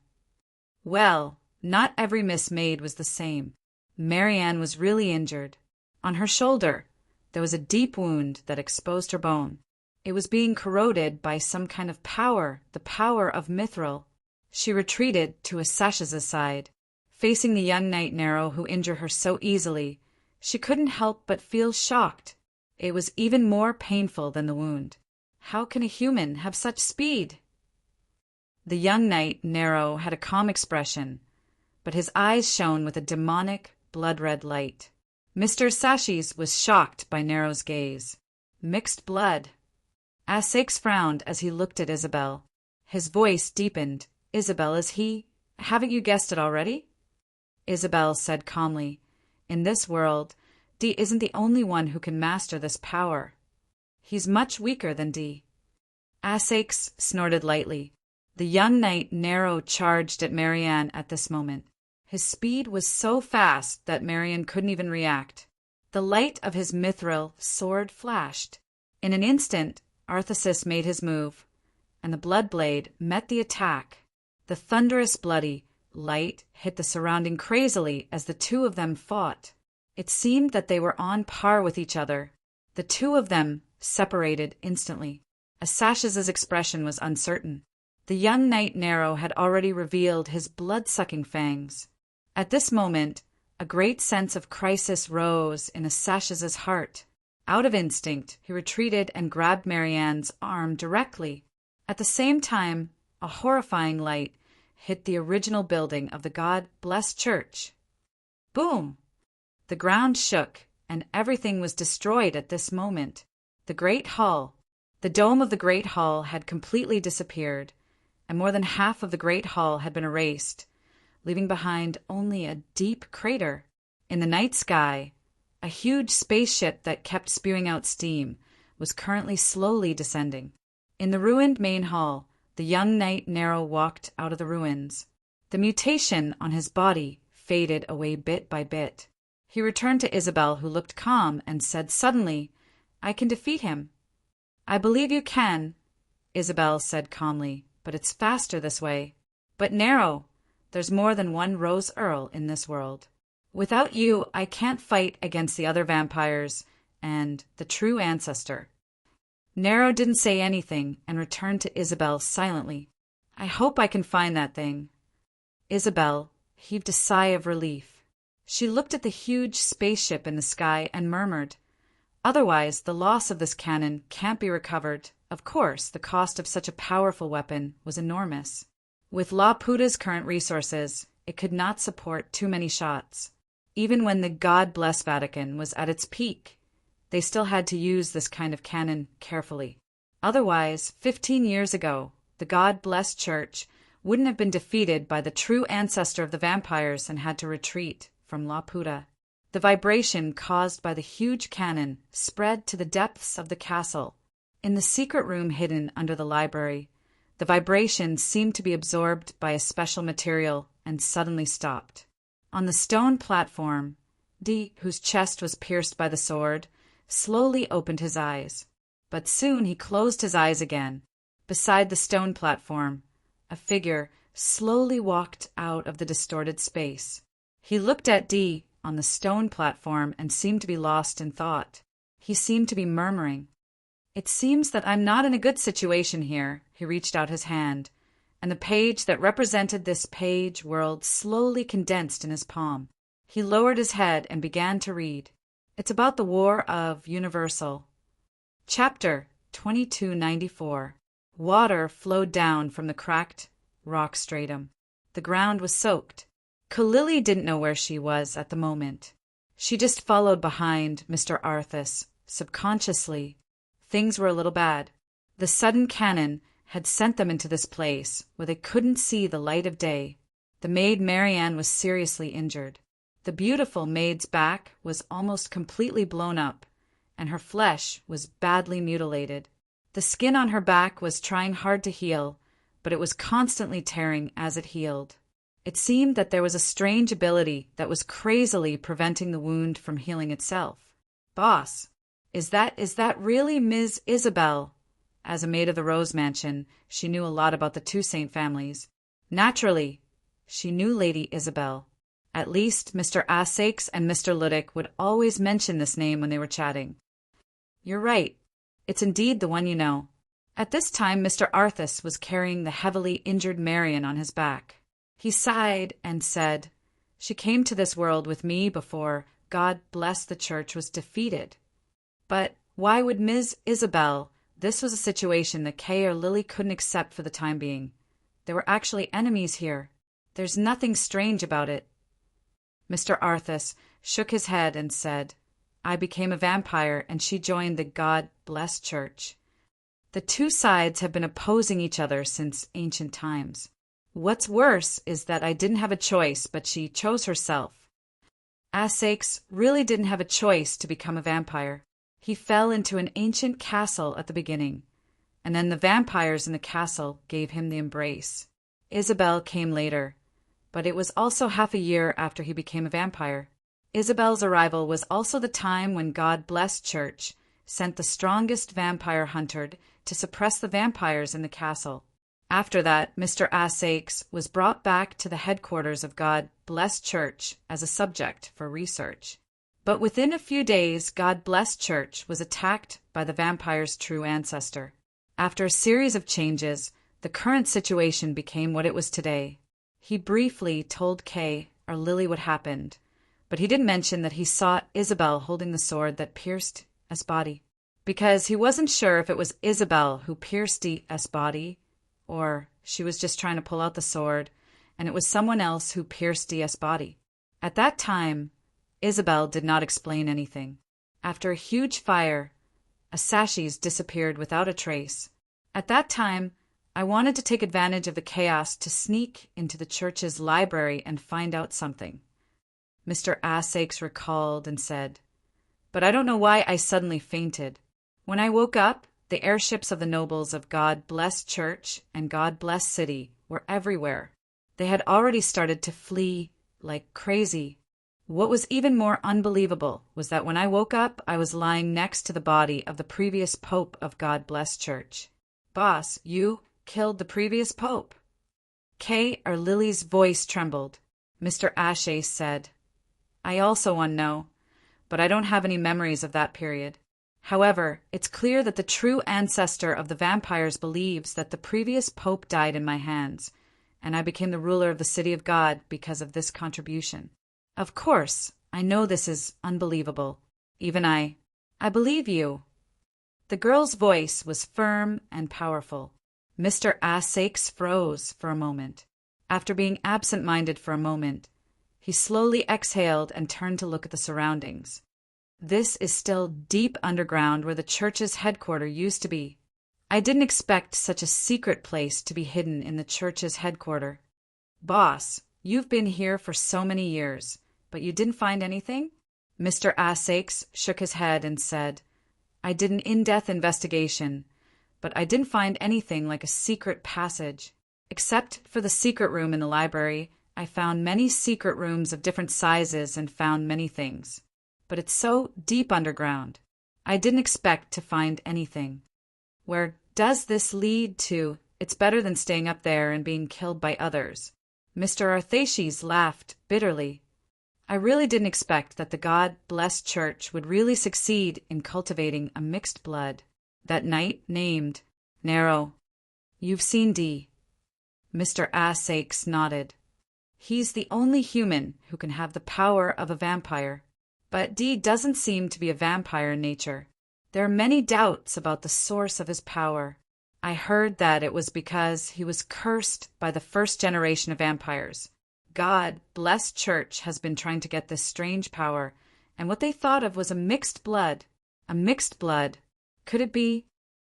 Well, not every Miss Maid was the same. Marianne was really injured. On her shoulder, there was a deep wound that exposed her bone. It was being corroded by some kind of power, the power of mithril. She retreated to Asash's side. Facing the young knight Nero who injured her so easily, she couldn't help but feel shocked. It was even more painful than the wound. How can a human have such speed? The young knight Nero had a calm expression, but his eyes shone with a demonic, blood-red light. Mr. Sashes was shocked by Nero's gaze. Mixed blood. Asakes frowned as he looked at Isabel. His voice deepened. Isabel, is he? Haven't you guessed it already? Isabel said calmly, in this world, Dee isn't the only one who can master this power. He's much weaker than D. Asakes snorted lightly. The young knight Narrow charged at Marianne at this moment. His speed was so fast that Marianne couldn't even react. The light of his mithril sword flashed. In an instant, Arthesis made his move, and the blood blade met the attack. The thunderous bloody light hit the surrounding crazily as the two of them fought. It seemed that they were on par with each other. The two of them separated instantly. Asash's expression was uncertain. The young knight Narrow had already revealed his blood-sucking fangs. At this moment, a great sense of crisis rose in Asash's heart. Out of instinct, he retreated and grabbed Marianne's arm directly. At the same time, a horrifying light hit the original building of the God-blessed church. Boom! The ground shook, and everything was destroyed at this moment. The dome of the Great Hall had completely disappeared, and more than half of the Great Hall had been erased, leaving behind only a deep crater. In the night sky, a huge spaceship that kept spewing out steam was currently slowly descending. In the ruined main hall, the young knight Narrow walked out of the ruins. The mutation on his body faded away bit by bit. He returned to Isabel, who looked calm, and said suddenly, "I can defeat him." "I believe you can," Isabel said calmly, "but it's faster this way." "But Narrow, there's more than one Rose Earl in this world. Without you, I can't fight against the other vampires and the true ancestor." Narrow didn't say anything and returned to Isabel silently. "I hope I can find that thing." Isabel heaved a sigh of relief. She looked at the huge spaceship in the sky and murmured, "Otherwise, the loss of this cannon can't be recovered." Of course, the cost of such a powerful weapon was enormous. With La Puta's current resources, it could not support too many shots. Even when the God-blessed Vatican was at its peak, they still had to use this kind of cannon carefully. Otherwise, 15 years ago, the God-blessed church wouldn't have been defeated by the true ancestor of the vampires and had to retreat from La Puta. The vibration caused by the huge cannon spread to the depths of the castle. In the secret room hidden under the library, the vibration seemed to be absorbed by a special material and suddenly stopped. On the stone platform, D, whose chest was pierced by the sword, slowly opened his eyes. But soon he closed his eyes again. Beside the stone platform, a figure slowly walked out of the distorted space. He looked at D on the stone platform and seemed to be lost in thought. He seemed to be murmuring, "It seems that I'm not in a good situation here." He reached out his hand, and the page that represented this page world slowly condensed in his palm. He lowered his head and began to read. It's about the War of Universal. Chapter 2294. Water flowed down from the cracked rock stratum. The ground was soaked. Kalili didn't know where she was at the moment. She just followed behind Mr. Arthas, subconsciously. Things were a little bad. The sudden cannon had sent them into this place where they couldn't see the light of day. The maid Marianne was seriously injured. The beautiful maid's back was almost completely blown up, and her flesh was badly mutilated. The skin on her back was trying hard to heal, but it was constantly tearing as it healed. It seemed that there was a strange ability that was crazily preventing the wound from healing itself. "Boss, is that really Ms. Isabel?" As a maid of the Rose Mansion, she knew a lot about the Toussaint families. Naturally, she knew Lady Isabel. At least Mr. Asakes and Mr. Ludick would always mention this name when they were chatting. "You're right. It's indeed the one you know." At this time, Mr. Arthas was carrying the heavily injured Marian on his back. He sighed and said, "She came to this world with me before God bless the church was defeated. But why would Ms. Isabel? This was a situation that Kay or Lily couldn't accept for the time being. There were actually enemies here. There's nothing strange about it." Mr. Arthas shook his head and said, "I became a vampire and she joined the God-blessed church. The two sides have been opposing each other since ancient times. What's worse is that I didn't have a choice, but she chose herself. Asakes really didn't have a choice to become a vampire. He fell into an ancient castle at the beginning, and then the vampires in the castle gave him the embrace. Isabel came later, but it was also half a year after he became a vampire. Isabel's arrival was also the time when God Bless Church sent the strongest vampire hunter to suppress the vampires in the castle. After that, Mr. Assakes was brought back to the headquarters of God Bless Church as a subject for research. But within a few days, God Bless Church was attacked by the vampire's true ancestor. After a series of changes, the current situation became what it was today. He briefly told Kay or Lily what happened, but he didn't mention that he saw Isabel holding the sword that pierced S body, because he wasn't sure if it was Isabel who pierced S body, or she was just trying to pull out the sword, and it was someone else who pierced S body. At that time, Isabel did not explain anything. After a huge fire, Asashis disappeared without a trace. At that time, I wanted to take advantage of the chaos to sneak into the church's library and find out something. Mr. Assakes recalled and said, but I don't know why I suddenly fainted. When I woke up, the airships of the nobles of God Bless Church and God Bless City were everywhere. They had already started to flee like crazy. What was even more unbelievable was that when I woke up, I was lying next to the body of the previous pope of God Bless Church. Boss, you killed the previous pope. Kay or Lily's voice trembled. Mr. Ashe said, I also want to know, but I don't have any memories of that period. However, it's clear that the true ancestor of the vampires believes that the previous pope died in my hands, and I became the ruler of the city of God because of this contribution. Of course, I know this is unbelievable. Even I believe you. The girl's voice was firm and powerful. Mr. Assakes froze for a moment. After being absent-minded for a moment, he slowly exhaled and turned to look at the surroundings. This is still deep underground where the church's headquarters used to be. I didn't expect such a secret place to be hidden in the church's headquarters. Boss, you've been here for so many years, but you didn't find anything? Mr. Assakes shook his head and said, I did an in-depth investigation, but I didn't find anything like a secret passage. Except for the secret room in the library, I found many secret rooms of different sizes and found many things. But it's so deep underground. I didn't expect to find anything. Where does this lead to? It's better than staying up there and being killed by others. Mr. Arthashes laughed bitterly. I really didn't expect that the God Bless Church would really succeed in cultivating a mixed blood. That knight named Nero. You've seen D. Mr. Assakes nodded. He's the only human who can have the power of a vampire. But D doesn't seem to be a vampire in nature. There are many doubts about the source of his power. I heard that it was because he was cursed by the first generation of vampires. God Bless Church has been trying to get this strange power, and what they thought of was a mixed blood. A mixed blood. Could it be?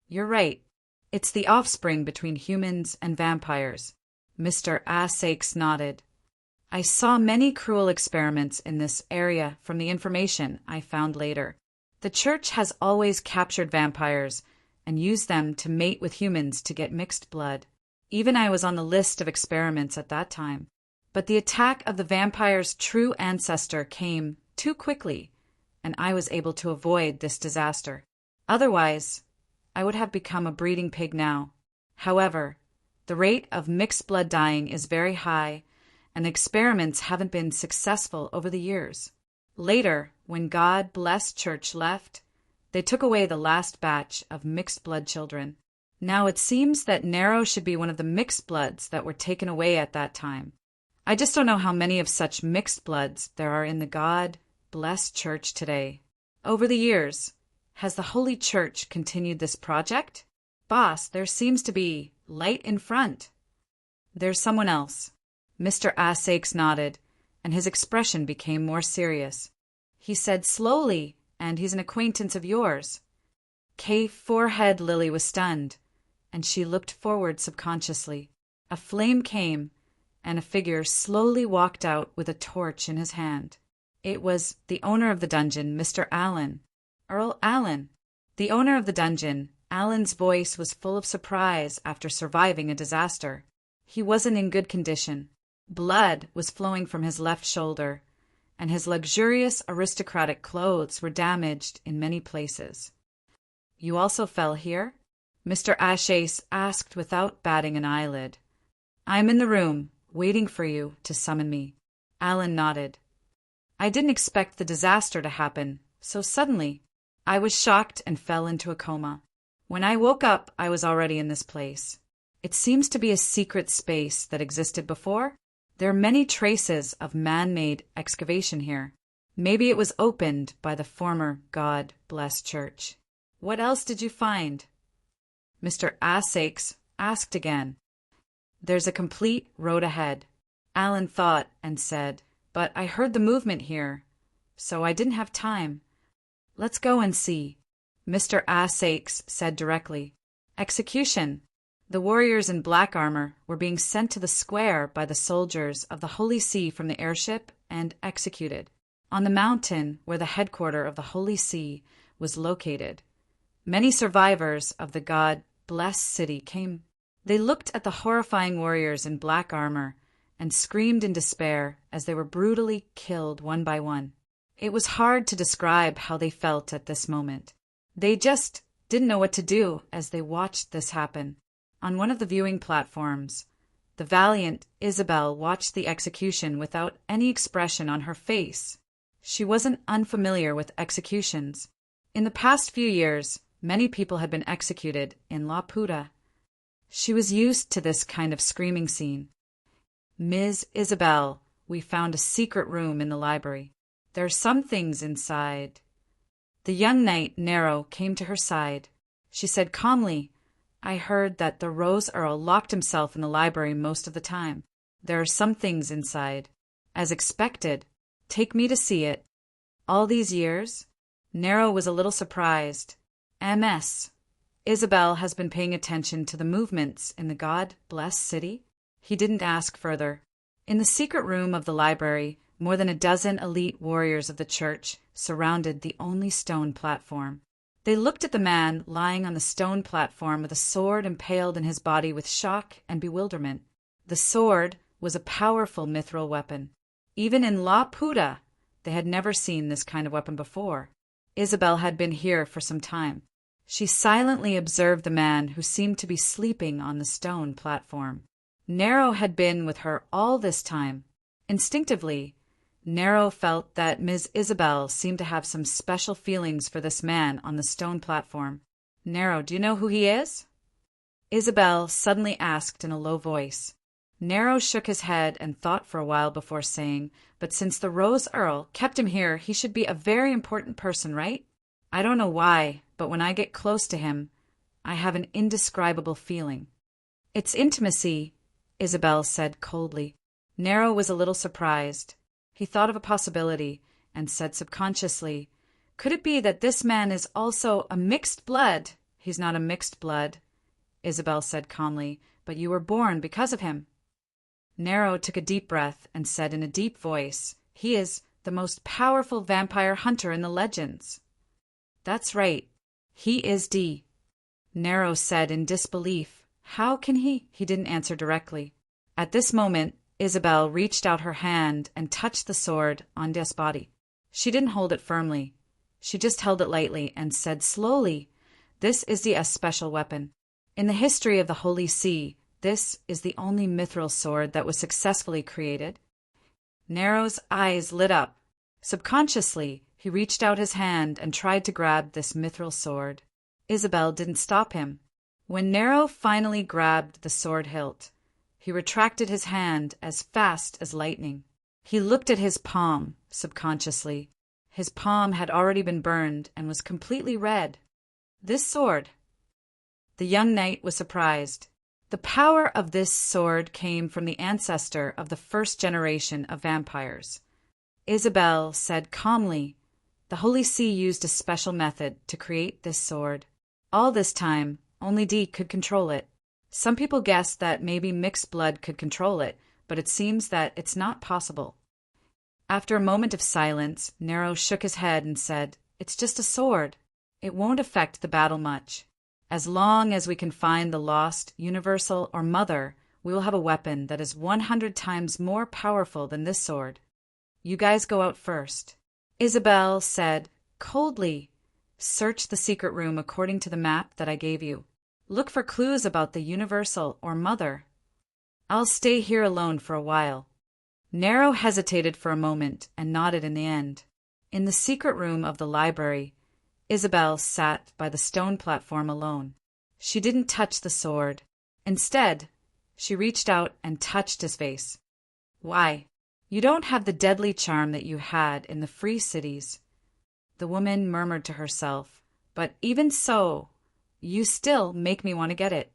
You're right. It's the offspring between humans and vampires. Mr. Assakes nodded. I saw many cruel experiments in this area from the information I found later. The church has always captured vampires and used them to mate with humans to get mixed blood. Even I was on the list of experiments at that time. But the attack of the vampire's true ancestor came too quickly, and I was able to avoid this disaster. Otherwise, I would have become a breeding pig now. However, the rate of mixed blood dying is very high, and the experiments haven't been successful over the years. Later, when God Bless Church left, they took away the last batch of mixed blood children. Now it seems that Nero should be one of the mixed bloods that were taken away at that time. I just don't know how many of such mixed bloods there are in the God Bless Church today. Over the years, has the Holy Church continued this project? Boss, there seems to be light in front. There's someone else. Mr. Assakes nodded, and his expression became more serious. He said slowly, and he's an acquaintance of yours. Kay Forehead Lily was stunned, and she looked forward subconsciously. A flame came, and a figure slowly walked out with a torch in his hand. It was the owner of the dungeon, Mr. Allen. Earl Allen. The owner of the dungeon, Allen's voice was full of surprise after surviving a disaster. He wasn't in good condition. Blood was flowing from his left shoulder, and his luxurious aristocratic clothes were damaged in many places. You also fell here? Mr. Ashace asked without batting an eyelid. I'm in the room, waiting for you to summon me. Allen nodded. I didn't expect the disaster to happen so suddenly. I was shocked and fell into a coma. When I woke up, I was already in this place. It seems to be a secret space that existed before. There are many traces of man-made excavation here. Maybe it was opened by the former God-blessed church. What else did you find? Mr. Asakes asked again. There's a complete road ahead. Allen thought and said, but I heard the movement here, so I didn't have time. Let's go and see. Mr. Asakes said directly. Execution. The warriors in black armor were being sent to the square by the soldiers of the Holy See from the airship and executed. On the mountain where the headquarters of the Holy See was located, many survivors of the God-blessed city came. They looked at the horrifying warriors in black armor and screamed in despair as they were brutally killed one by one. It was hard to describe how they felt at this moment. They just didn't know what to do as they watched this happen. On one of the viewing platforms, the valiant Isabel watched the execution without any expression on her face. She wasn't unfamiliar with executions. In the past few years, many people had been executed in La Puta. She was used to this kind of screaming scene. Ms. Isabel, we found a secret room in the library. There are some things inside. The young knight, Nero, came to her side. She said calmly, I heard that the Rose Earl locked himself in the library most of the time. There are some things inside. As expected. Take me to see it. All these years? Nero was a little surprised. MS. Isabel has been paying attention to the movements in the God-blessed city? He didn't ask further. In the secret room of the library, more than a dozen elite warriors of the church surrounded the only stone platform. They looked at the man lying on the stone platform with a sword impaled in his body with shock and bewilderment. The sword was a powerful mithril weapon. Even in La Puta, they had never seen this kind of weapon before. Isabel had been here for some time. She silently observed the man who seemed to be sleeping on the stone platform. Nero had been with her all this time. Instinctively, Nero felt that Ms. Isabel seemed to have some special feelings for this man on the stone platform. Nero, do you know who he is? Isabel suddenly asked in a low voice. Nero shook his head and thought for a while before saying, but since the Rose Earl kept him here, he should be a very important person, right? I don't know why, but when I get close to him, I have an indescribable feeling. It's intimacy, Isabel said coldly. Nero was a little surprised. He thought of a possibility and said subconsciously, could it be that this man is also a mixed blood? He's not a mixed blood, Isabel said calmly, but you were born because of him. Nero took a deep breath and said in a deep voice, he is the most powerful vampire hunter in the legends. That's right. He is D. Nero said in disbelief. How can he? He didn't answer directly. At this moment, Isabel reached out her hand and touched the sword on De's body. She didn't hold it firmly. She just held it lightly and said slowly, this is the special weapon. In the history of the Holy See, this is the only mithril sword that was successfully created. Nero's eyes lit up. Subconsciously, he reached out his hand and tried to grab this mithril sword. Isabel didn't stop him. When Nero finally grabbed the sword hilt, he retracted his hand as fast as lightning. He looked at his palm, subconsciously. His palm had already been burned and was completely red. This sword. The young knight was surprised. The power of this sword came from the ancestor of the first generation of vampires. Isabel said calmly, the Holy See used a special method to create this sword. All this time, only D could control it. Some people guessed that maybe mixed blood could control it, but it seems that it's not possible. After a moment of silence, Nero shook his head and said, It's just a sword. It won't affect the battle much. As long as we can find the lost, universal, or mother, we will have a weapon that is 100 times more powerful than this sword. You guys go out first." Isabel said, coldly, "Search the secret room according to the map that I gave you. Look for clues about the universal or mother. I'll stay here alone for a while." Nero hesitated for a moment and nodded in the end. In the secret room of the library, Isabel sat by the stone platform alone. She didn't touch the sword. Instead, she reached out and touched his face. "Why? You don't have the deadly charm that you had in the free cities," the woman murmured to herself, "but even so, you still make me want to get it."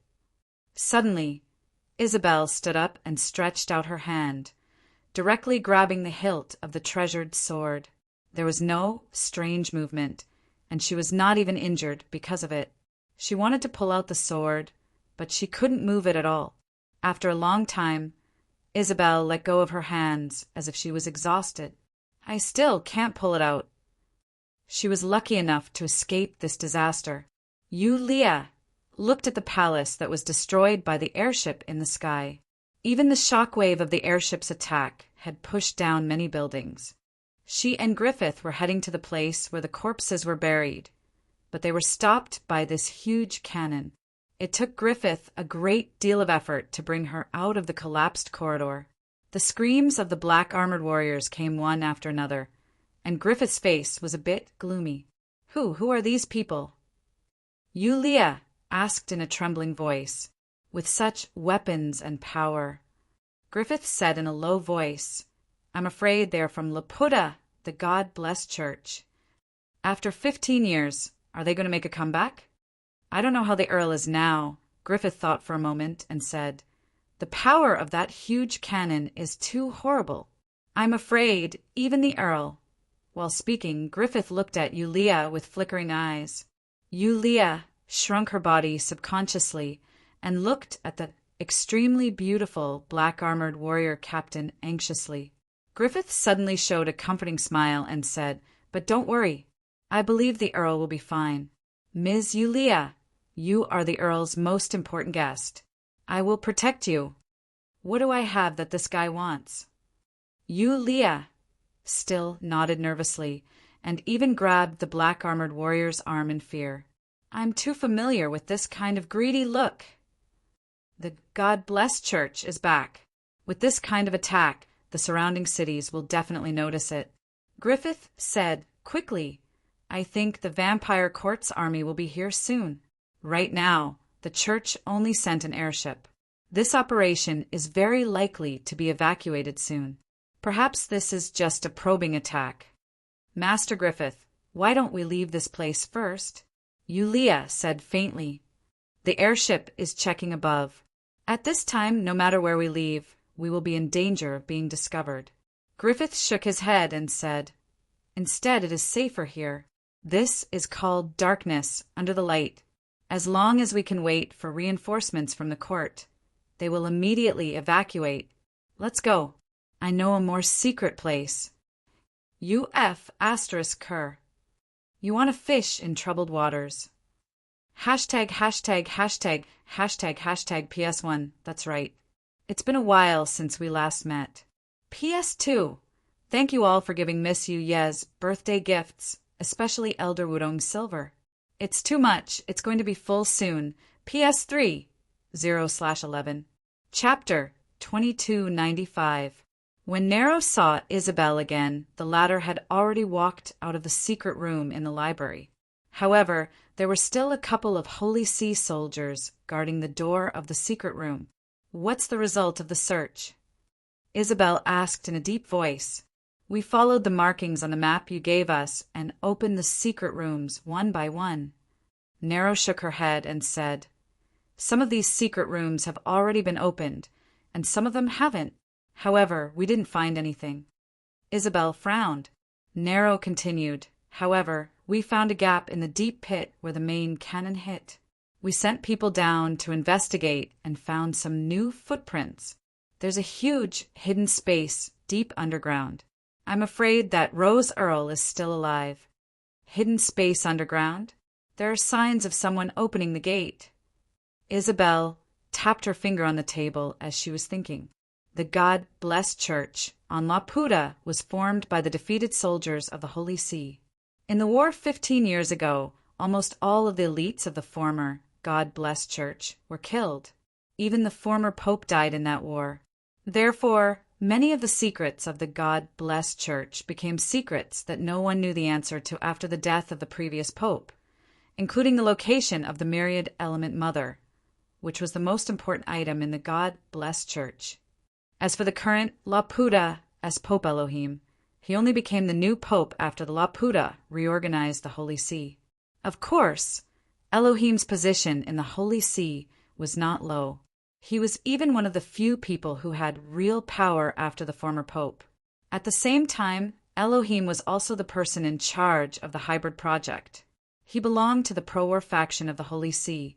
Suddenly, Isabel stood up and stretched out her hand, directly grabbing the hilt of the treasured sword. There was no strange movement, and she was not even injured because of it. She wanted to pull out the sword, but she couldn't move it at all. After a long time, Isabel let go of her hands as if she was exhausted. "I still can't pull it out." She was lucky enough to escape this disaster. Yulia looked at the palace that was destroyed by the airship in the sky. Even the shockwave of the airship's attack had pushed down many buildings. She and Griffith were heading to the place where the corpses were buried, but they were stopped by this huge cannon. It took Griffith a great deal of effort to bring her out of the collapsed corridor. The screams of the black-armored warriors came one after another, and Griffith's face was a bit gloomy. Who are these people?" Yulia asked in a trembling voice, "with such weapons and power." Griffith said in a low voice, "I'm afraid they are from Laputa, the God-blessed church. After 15 years, are they going to make a comeback?" "I don't know how the Earl is now." Griffith thought for a moment and said, "The power of that huge cannon is too horrible. I'm afraid even the Earl—" While speaking, Griffith looked at Yulia with flickering eyes. Yulia shrunk her body subconsciously and looked at the extremely beautiful black-armored warrior captain anxiously. Griffith suddenly showed a comforting smile and said, "But don't worry. I believe the Earl will be fine. Ms. Yulia, you are the Earl's most important guest. I will protect you. What do I have that this guy wants?" Yulia still nodded nervously and even grabbed the black-armored warrior's arm in fear. "I'm too familiar with this kind of greedy look. The God-blessed church is back. With this kind of attack, the surrounding cities will definitely notice it." Griffith said quickly, "I think the vampire court's army will be here soon. Right now, the church only sent an airship. This operation is very likely to be evacuated soon. Perhaps this is just a probing attack. Master Griffith, why don't we leave this place first?" Yulia said faintly, "The airship is checking above. At this time, no matter where we leave, we will be in danger of being discovered." Griffith shook his head and said, "Instead, it is safer here. This is called darkness under the light. As long as we can wait for reinforcements from the court, they will immediately evacuate. Let's go. I know a more secret place. UF***. You want to fish in troubled waters. ######PS1. That's right. It's been a while since we last met. PS2. Thank you all for giving Miss Yuye's birthday gifts, especially Elder Wudong's silver. It's too much. It's going to be full soon. PS3. 0/11. Chapter 2295. When Nero saw Isabel again, the latter had already walked out of the secret room in the library. However, there were still a couple of Holy See soldiers guarding the door of the secret room. "What's the result of the search?" Isabel asked in a deep voice. "We followed the markings on the map you gave us and opened the secret rooms one by one." Nero shook her head and said, "Some of these secret rooms have already been opened, and some of them haven't. However, we didn't find anything." Isabel frowned. Nero continued, "However, we found a gap in the deep pit where the main cannon hit. We sent people down to investigate and found some new footprints. There's a huge hidden space deep underground. I'm afraid that Rose Earl is still alive. hidden space underground. There are signs of someone opening the gate. Isabel tapped her finger on the table as she was thinking. The God-blessed church on Laputa was formed by the defeated soldiers of the Holy See. In the war 15 years ago, almost all of the elites of the former God-blessed church were killed. Even the former pope died in that war. Therefore, many of the secrets of the God-blessed church became secrets that no one knew the answer to after the death of the previous pope, including the location of the myriad element mother, which was the most important item in the God-blessed church. As for the current Laputa as Pope Elohim, he only became the new pope after the Laputa reorganized the Holy See. Of course, Elohim's position in the Holy See was not low. He was even one of the few people who had real power after the former pope. At the same time, Elohim was also the person in charge of the hybrid project. He belonged to the pro-war faction of the Holy See,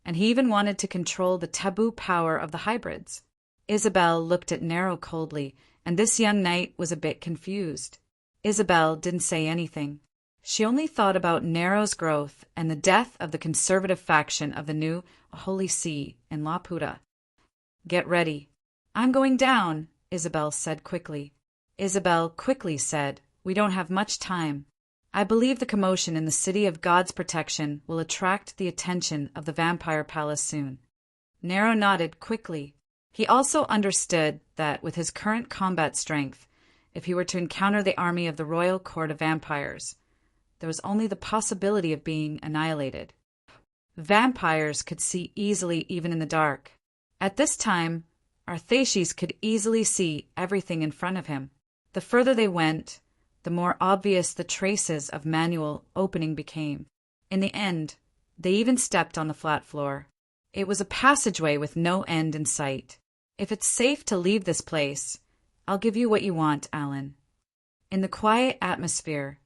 and he even wanted to control the taboo power of the hybrids. Isabel looked at Nero coldly, and this young knight was a bit confused. Isabel didn't say anything. She only thought about Nero's growth and the death of the conservative faction of the new Holy See in Laputa. "Get ready. I'm going down," Isabel said quickly. Isabel quickly said, "We don't have much time. I believe the commotion in the city of God's protection will attract the attention of the vampire palace soon." Nero nodded quickly. He also understood that with his current combat strength, if he were to encounter the army of the royal court of vampires, there was only the possibility of being annihilated. Vampires could see easily even in the dark. At this time, Arthashis could easily see everything in front of him. The further they went, the more obvious the traces of manual opening became. In the end, they even stepped on the flat floor. It was a passageway with no end in sight. "If it's safe to leave this place, I'll give you what you want, Alan." In the quiet atmosphere,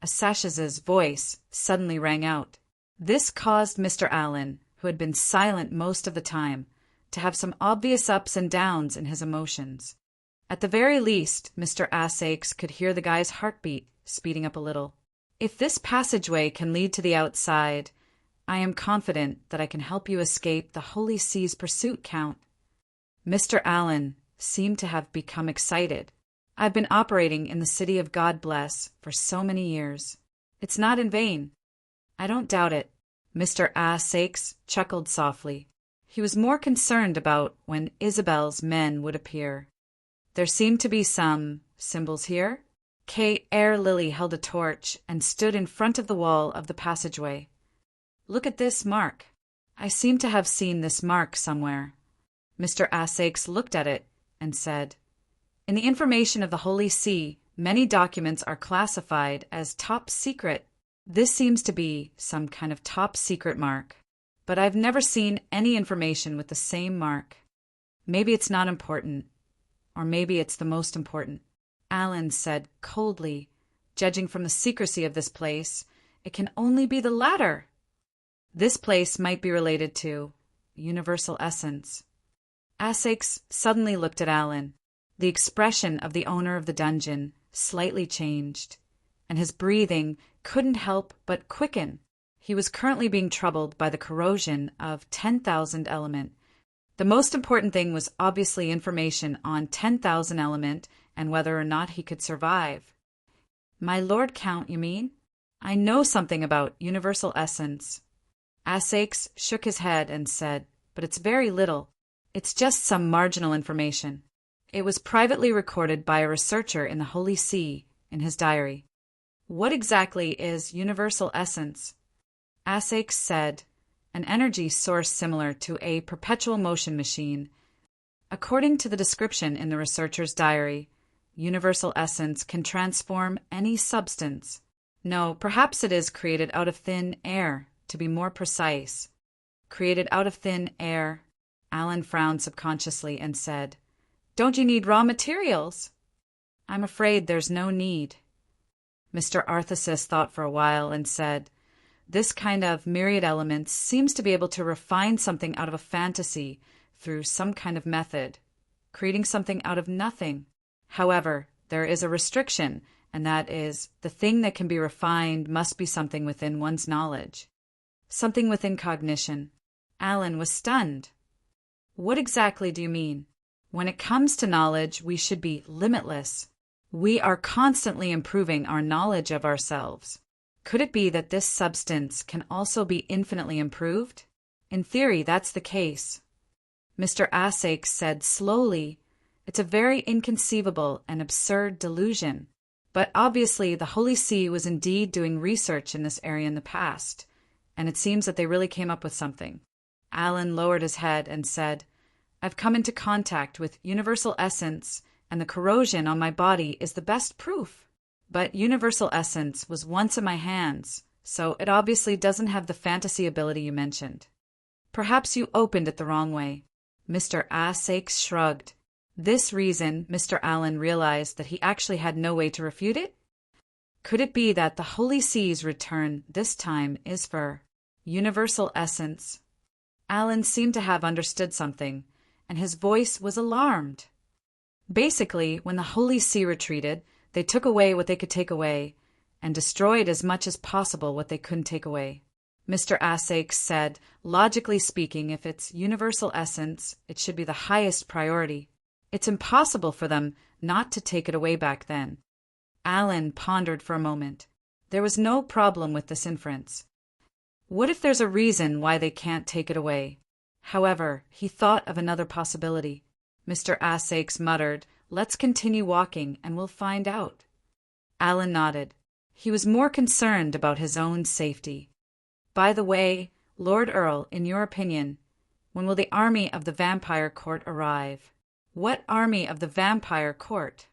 Asash's voice suddenly rang out. This caused Mr. Allen, who had been silent most of the time, to have some obvious ups and downs in his emotions. At the very least, Mr. Asakes could hear the guy's heartbeat speeding up a little. "If this passageway can lead to the outside, I am confident that I can help you escape the Holy See's pursuit, Count." Mr. Allen seemed to have become excited. "I've been operating in the city of God Bless for so many years. It's not in vain." "I don't doubt it." Mr. Asakes chuckled softly. He was more concerned about when Isabel's men would appear. "There seem to be some symbols here." Kate Air Lily held a torch and stood in front of the wall of the passageway. "Look at this mark. I seem to have seen this mark somewhere." Mr. Asakes looked at it and said, "In the information of the Holy See, many documents are classified as top secret. This seems to be some kind of top secret mark, but I've never seen any information with the same mark. Maybe it's not important, or maybe it's the most important." Alan said coldly, "Judging from the secrecy of this place, it can only be the latter. This place might be related to universal essence." Asakes suddenly looked at Alan. The expression of the owner of the dungeon slightly changed, and his breathing couldn't help but quicken. He was currently being troubled by the corrosion of 10,000 element. The most important thing was obviously information on 10,000 element and whether or not he could survive. "My Lord Count, you mean? I know something about universal essence." Asakes shook his head and said, "But it's very little. It's just some marginal information. It was privately recorded by a researcher in the Holy See in his diary." "What exactly is universal essence?" Asakes said, "An energy source similar to a perpetual motion machine. According to the description in the researcher's diary, universal essence can transform any substance. No, perhaps it is created out of thin air, to be more precise." "Created out of thin air?" Alan frowned subconsciously and said, "Don't you need raw materials?" "I'm afraid there's no need." Mr. Arthasys thought for a while and said, "This kind of myriad elements seems to be able to refine something out of a fantasy through some kind of method, creating something out of nothing. However, there is a restriction, and that is, the thing that can be refined must be something within one's knowledge. Something within cognition. Alan was stunned. What exactly do you mean? When it comes to knowledge, we should be limitless. We are constantly improving our knowledge of ourselves. Could it be that this substance can also be infinitely improved? In theory, that's the case. Mr. Asake said slowly, "It's a very inconceivable and absurd delusion. But obviously the Holy See was indeed doing research in this area in the past, and it seems that they really came up with something." Alan lowered his head and said, "I've come into contact with universal essence, and the corrosion on my body is the best proof. But universal essence was once in my hands, so it obviously doesn't have the fantasy ability you mentioned. Perhaps you opened it the wrong way." Mr. Asake shrugged. This reason, Mr. Allen realized that he actually had no way to refute it. Could it be that the Holy See's return this time is for universal essence? Allen seemed to have understood something, and his voice was alarmed. Basically, when the Holy See retreated, they took away what they could take away, and destroyed as much as possible what they couldn't take away. Mr. Asake said, logically speaking, if it's universal essence, it should be the highest priority. It's impossible for them not to take it away back then. Alan pondered for a moment. There was no problem with this inference. What if there's a reason why they can't take it away? However, he thought of another possibility. Mr. Asakes muttered, "Let's continue walking and we'll find out." Alan nodded. He was more concerned about his own safety. "By the way, Lord Earl, in your opinion, when will the army of the Vampire Court arrive?" "What army of the Vampire Court?"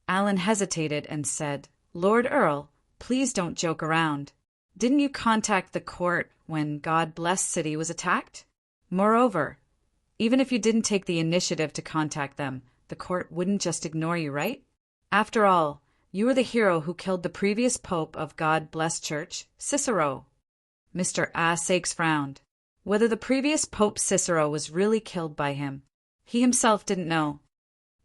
Alan hesitated and said, "Lord Earl, please don't joke around. Didn't you contact the court when God Bless City was attacked? Moreover, even if you didn't take the initiative to contact them, the court wouldn't just ignore you, right? After all, you were the hero who killed the previous pope of God Bless Church, Cicero." Mr. Asakes frowned. Whether the previous Pope Cicero was really killed by him, he himself didn't know.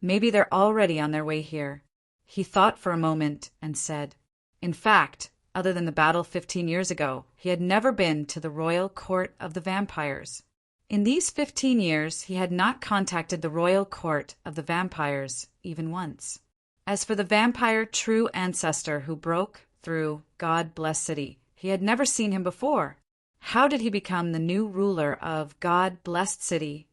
Maybe they're already on their way here. He thought for a moment and said, in fact, other than the battle 15 years ago, he had never been to the royal court of the vampires. In these 15 years, he had not contacted the royal court of the vampires even once. As for the vampire true ancestor who broke through God Bless City, he had never seen him before. How did he become the new ruler of God Blessed City?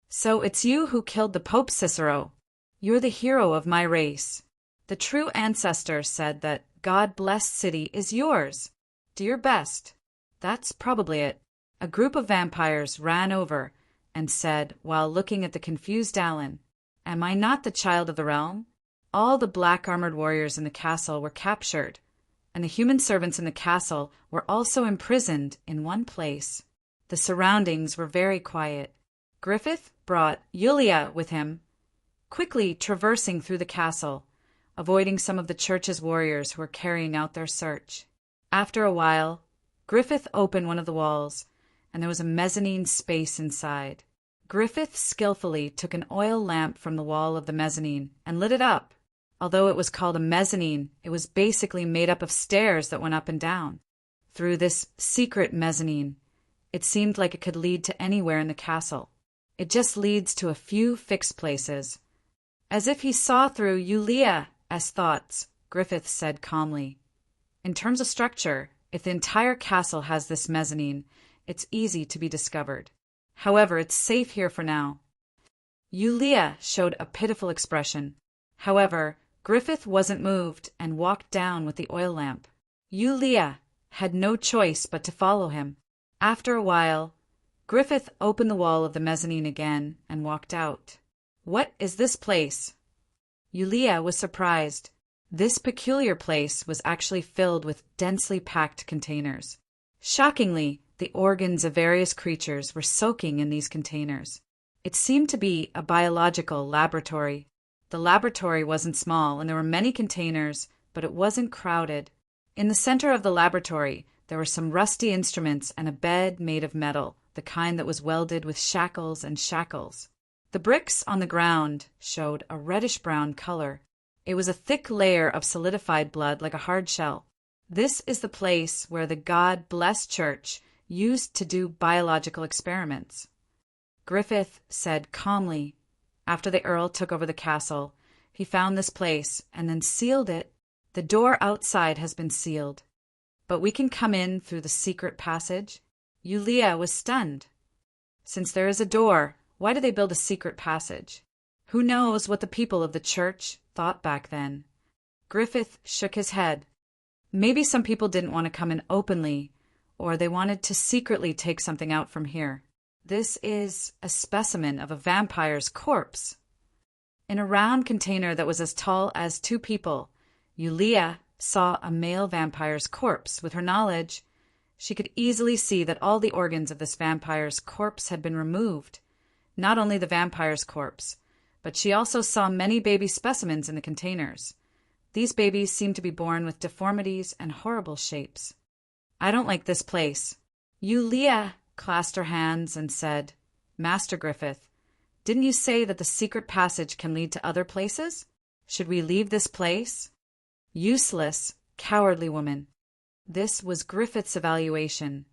"So it's you who killed the Pope, Cicero. You're the hero of my race. The true ancestor said that God Blessed City is yours. Do your best." That's probably it. A group of vampires ran over and said, while looking at the confused Alan, "Am I not the child of the realm?" All the black-armored warriors in the castle were captured, and the human servants in the castle were also imprisoned in one place. The surroundings were very quiet. Griffith brought Yulia with him, quickly traversing through the castle, avoiding some of the church's warriors who were carrying out their search. After a while, Griffith opened one of the walls, and there was a mezzanine space inside. Griffith skillfully took an oil lamp from the wall of the mezzanine and lit it up. Although it was called a mezzanine, it was basically made up of stairs that went up and down. Through this secret mezzanine, it seemed like it could lead to anywhere in the castle. It just leads to a few fixed places. As if he saw through Yulia's thoughts, Griffith said calmly, "In terms of structure, if the entire castle has this mezzanine, it's easy to be discovered. However, it's safe here for now." Yulia showed a pitiful expression. However, Griffith wasn't moved and walked down with the oil lamp. Yulia had no choice but to follow him. After a while, Griffith opened the wall of the mezzanine again and walked out. "What is this place?" Yulia was surprised. This peculiar place was actually filled with densely packed containers. Shockingly, the organs of various creatures were soaking in these containers. It seemed to be a biological laboratory. The laboratory wasn't small, and there were many containers, but it wasn't crowded. In the center of the laboratory, there were some rusty instruments and a bed made of metal, the kind that was welded with shackles and shackles. The bricks on the ground showed a reddish-brown color. It was a thick layer of solidified blood like a hard shell. This is the place where the God-blessed church used to do biological experiments. Griffith said calmly. After the Earl took over the castle, he found this place and then sealed it. The door outside has been sealed, but we can come in through the secret passage. Yulia was stunned. Since there is a door, why do they build a secret passage? Who knows what the people of the church thought back then? Griffith shook his head. Maybe some people didn't want to come in openly, or they wanted to secretly take something out from here. This is a specimen of a vampire's corpse. In a round container that was as tall as 2 people, Yulia saw a male vampire's corpse. With her knowledge, she could easily see that all the organs of this vampire's corpse had been removed. Not only the vampire's corpse, but she also saw many baby specimens in the containers. These babies seemed to be born with deformities and horrible shapes. I don't like this place. Yulia clasped her hands and said, Master Griffith, didn't you say that the secret passage can lead to other places? Should we leave this place? Useless, cowardly woman. This was Griffith's evaluation.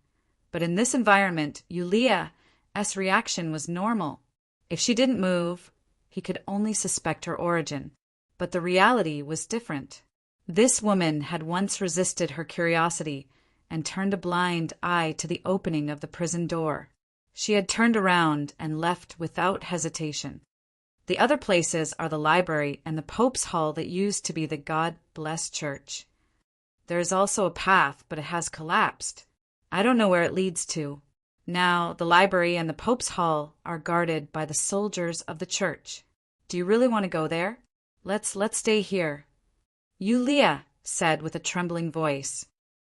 But in this environment, Yulia's reaction was normal. If she didn't move, he could only suspect her origin. But the reality was different. This woman had once resisted her curiosity and turned a blind eye to the opening of the prison door. She had turned around and left without hesitation. The other places are the library and the Pope's Hall that used to be the God-blessed church. There is also a path, but it has collapsed. I don't know where it leads to. Now, the library and the Pope's Hall are guarded by the soldiers of the church. Do you really want to go there? Let's stay here. Yulia said with a trembling voice.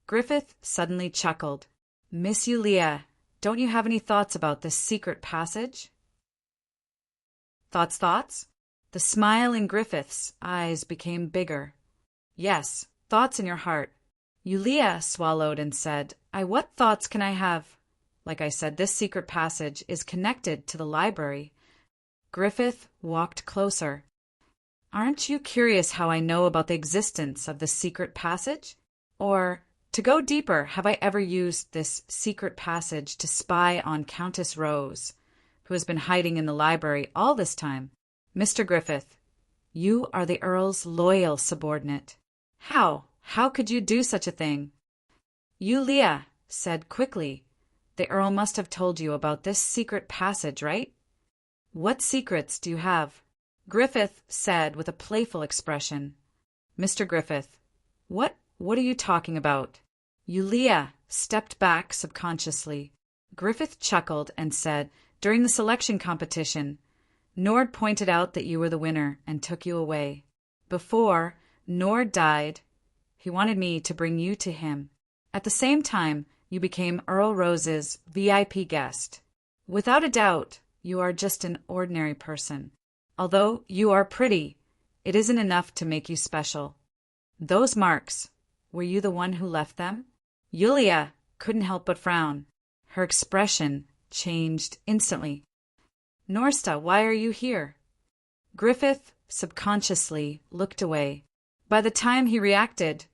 Griffith suddenly chuckled. Miss Yulia, don't you have any thoughts about this secret passage? Thoughts? The smile in Griffith's eyes became bigger. Yes, thoughts in your heart. Yulia swallowed and said, What thoughts can I have? Like I said, this secret passage is connected to the library. Griffith walked closer. Aren't you curious how I know about the existence of the secret passage? Or, to go deeper, have I ever used this secret passage to spy on Countess Rose, who has been hiding in the library all this time? Mr. Griffith, you are the Earl's loyal subordinate. How? How could you do such a thing? Yulia said quickly. The Earl must have told you about this secret passage, right? What secrets do you have? Griffith said with a playful expression. Mr. Griffith, what are you talking about? Yulia stepped back subconsciously. Griffith chuckled and said, During the selection competition, Nord pointed out that you were the winner and took you away. Before Nord died, he wanted me to bring you to him. At the same time, you became Earl Rose's VIP guest. Without a doubt, you are just an ordinary person. Although you are pretty, it isn't enough to make you special. Those marks, were you the one who left them? Yulia couldn't help but frown. Her expression changed instantly. Norsta, why are you here? Griffith subconsciously looked away. By the time he reacted,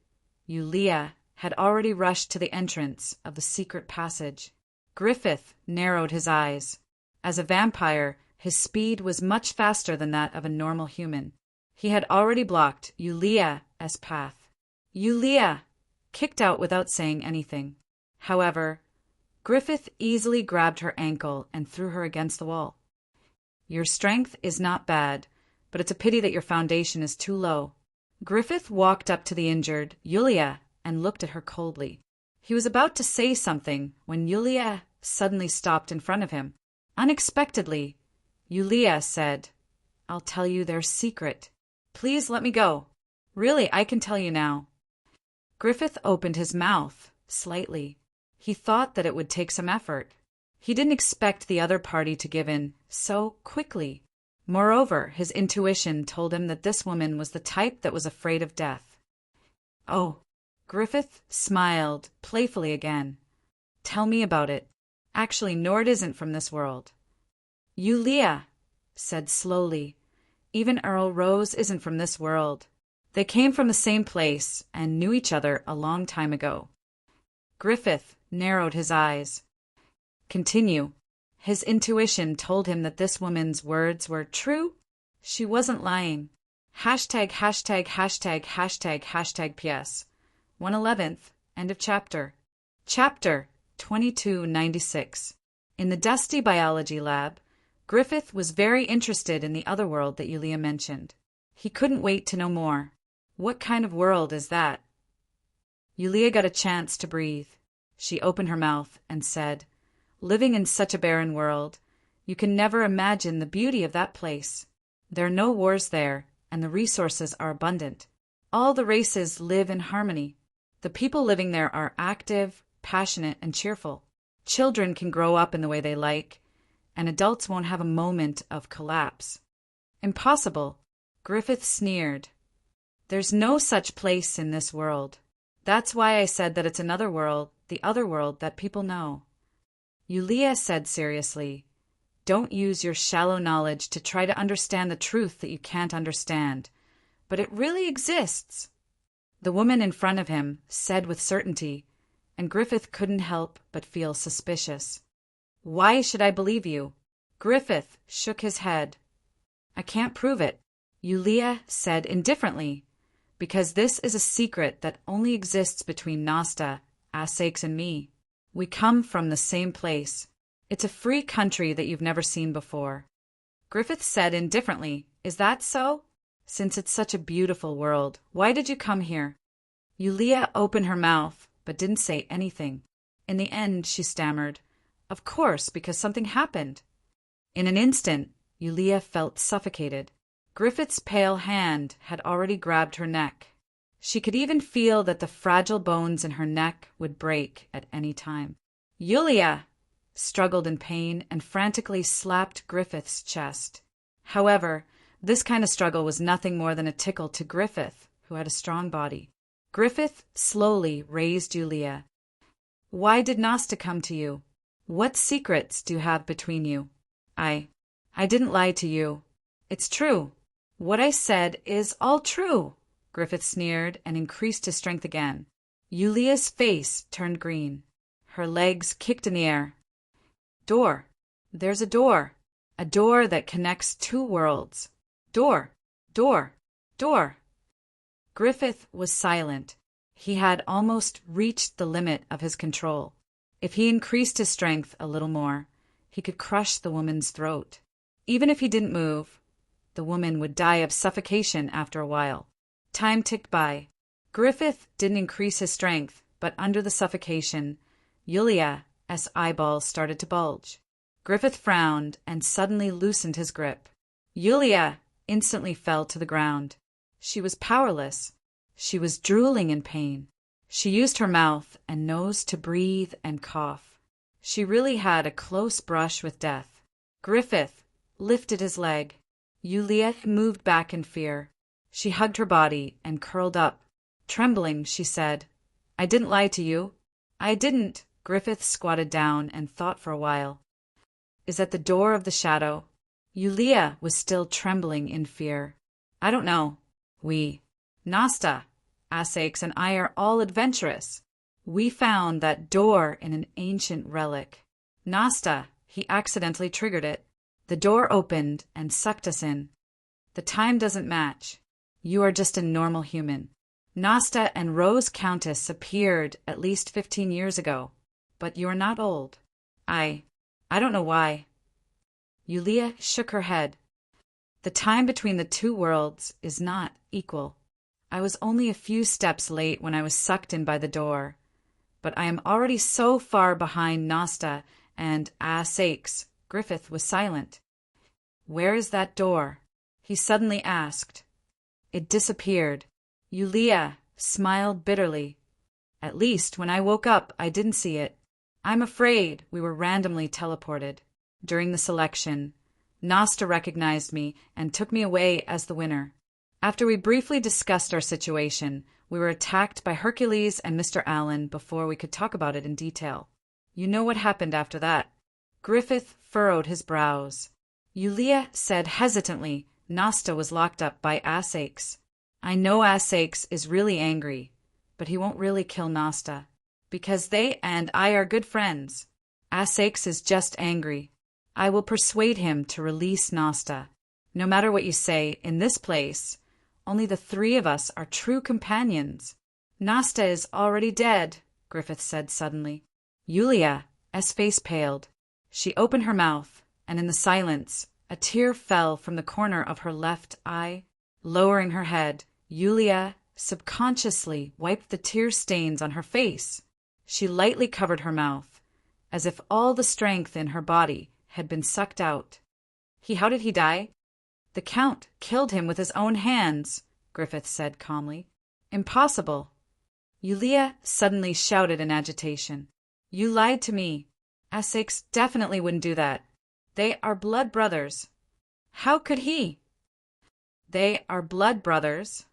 Yulia had already rushed to the entrance of the secret passage. Griffith narrowed his eyes. As a vampire, his speed was much faster than that of a normal human. He had already blocked Yulia's path. Yulia kicked out without saying anything. However, Griffith easily grabbed her ankle and threw her against the wall. Your strength is not bad, but it's a pity that your foundation is too low. Griffith walked up to the injured Yulia and looked at her coldly. He was about to say something when Yulia suddenly stopped in front of him. Unexpectedly, Yulia said, I'll tell you their secret. Please let me go. Really, I can tell you now. Griffith opened his mouth slightly. He thought that it would take some effort. He didn't expect the other party to give in so quickly. Moreover, his intuition told him that this woman was the type that was afraid of death. Oh, Griffith smiled playfully again. Tell me about it. Actually, Nord isn't from this world. Yulia said slowly, even Earl Rose isn't from this world. They came from the same place and knew each other a long time ago. Griffith narrowed his eyes. Continue. His intuition told him that this woman's words were true. She wasn't lying. Hashtag, hashtag, hashtag, hashtag, hashtag PS. 1/11th, end of chapter. Chapter 2296. In the dusty biology lab, Griffith was very interested in the other world that Yulia mentioned. He couldn't wait to know more. What kind of world is that? Yulia got a chance to breathe. She opened her mouth and said, "Living in such a barren world, you can never imagine the beauty of that place. There are no wars there, and the resources are abundant. All the races live in harmony. The people living there are active, passionate, and cheerful. Children can grow up in the way they like, and adults won't have a moment of collapse." Impossible, Griffith sneered. There's no such place in this world. That's why I said that it's another world, the other world that people know. Yulia said seriously, "Don't use your shallow knowledge to try to understand the truth that you can't understand. But it really exists." The woman in front of him said with certainty, and Griffith couldn't help but feel suspicious. "Why should I believe you?" Griffith shook his head. "I can't prove it," Yulia said indifferently, "because this is a secret that only exists between Nasta, Asakes, and me. We come from the same place. It's a free country that you've never seen before." Griffith said indifferently, "Is that so? Since it's such a beautiful world, why did you come here?" Yulia opened her mouth, but didn't say anything. In the end, she stammered, "Of course, because something happened." In an instant, Yulia felt suffocated. Griffith's pale hand had already grabbed her neck. She could even feel that the fragile bones in her neck would break at any time. Yulia struggled in pain and frantically slapped Griffith's chest. However, this kind of struggle was nothing more than a tickle to Griffith, who had a strong body. Griffith slowly raised Yulia. "Why did Nasta come to you? What secrets do you have between you?" I didn't lie to you. It's true. What I said is all true," Griffith sneered and increased his strength again. Yulia's face turned green. Her legs kicked in the air. "Door. There's a door. A door that connects two worlds. Door. Door. Door." Griffith was silent. He had almost reached the limit of his control. If he increased his strength a little more, he could crush the woman's throat. Even if he didn't move, the woman would die of suffocation after a while. Time ticked by. Griffith didn't increase his strength, but under the suffocation, Yulia's eyeballs started to bulge. Griffith frowned and suddenly loosened his grip. Yulia instantly fell to the ground. She was powerless. She was drooling in pain. She used her mouth and nose to breathe and cough. She really had a close brush with death. Griffith lifted his leg. Yulia moved back in fear. She hugged her body and curled up. Trembling, she said, "I didn't lie to you." "I didn't." Griffith squatted down and thought for a while. "Is at the door of the shadow?" Yulia was still trembling in fear. "I don't know. Nasta, Asakes, and I are all adventurous. We found that door in an ancient relic. Nasta, he accidentally triggered it. The door opened and sucked us in. The time doesn't match. You are just a normal human. Nasta and Rose Countess appeared at least 15 years ago, but you're not old. I don't know why." Yulia shook her head. "The time between the two worlds is not equal. I was only a few steps late when I was sucked in by the door, but I am already so far behind Nasta and Asakes." Griffith was silent. "Where is that door?" he suddenly asked. It disappeared. Yulia smiled bitterly. "At least when I woke up, I didn't see it. I'm afraid we were randomly teleported. During the selection, Nasta recognized me and took me away as the winner. After we briefly discussed our situation, we were attacked by Hercules and Mr. Allen before we could talk about it in detail. You know what happened after that." Griffith furrowed his brows. Yulia said hesitantly, "Nasta was locked up by Asakes." I know Asakes is really angry, but he won't really kill Nasta, because they and I are good friends. Asakes is just angry. I will persuade him to release Nasta. No matter what you say, in this place, only the three of us are true companions. Nasta is already dead, Griffith said suddenly. Yulia's face paled. She opened her mouth, and in the silence, a tear fell from the corner of her left eye. Lowering her head, Yulia subconsciously wiped the tear stains on her face. She lightly covered her mouth, as if all the strength in her body had been sucked out. How did he die? The Count killed him with his own hands, Griffith said calmly. Impossible. Yulia suddenly shouted in agitation. You lied to me. Asakes definitely wouldn't do that. They are blood brothers. How could he? They are blood brothers.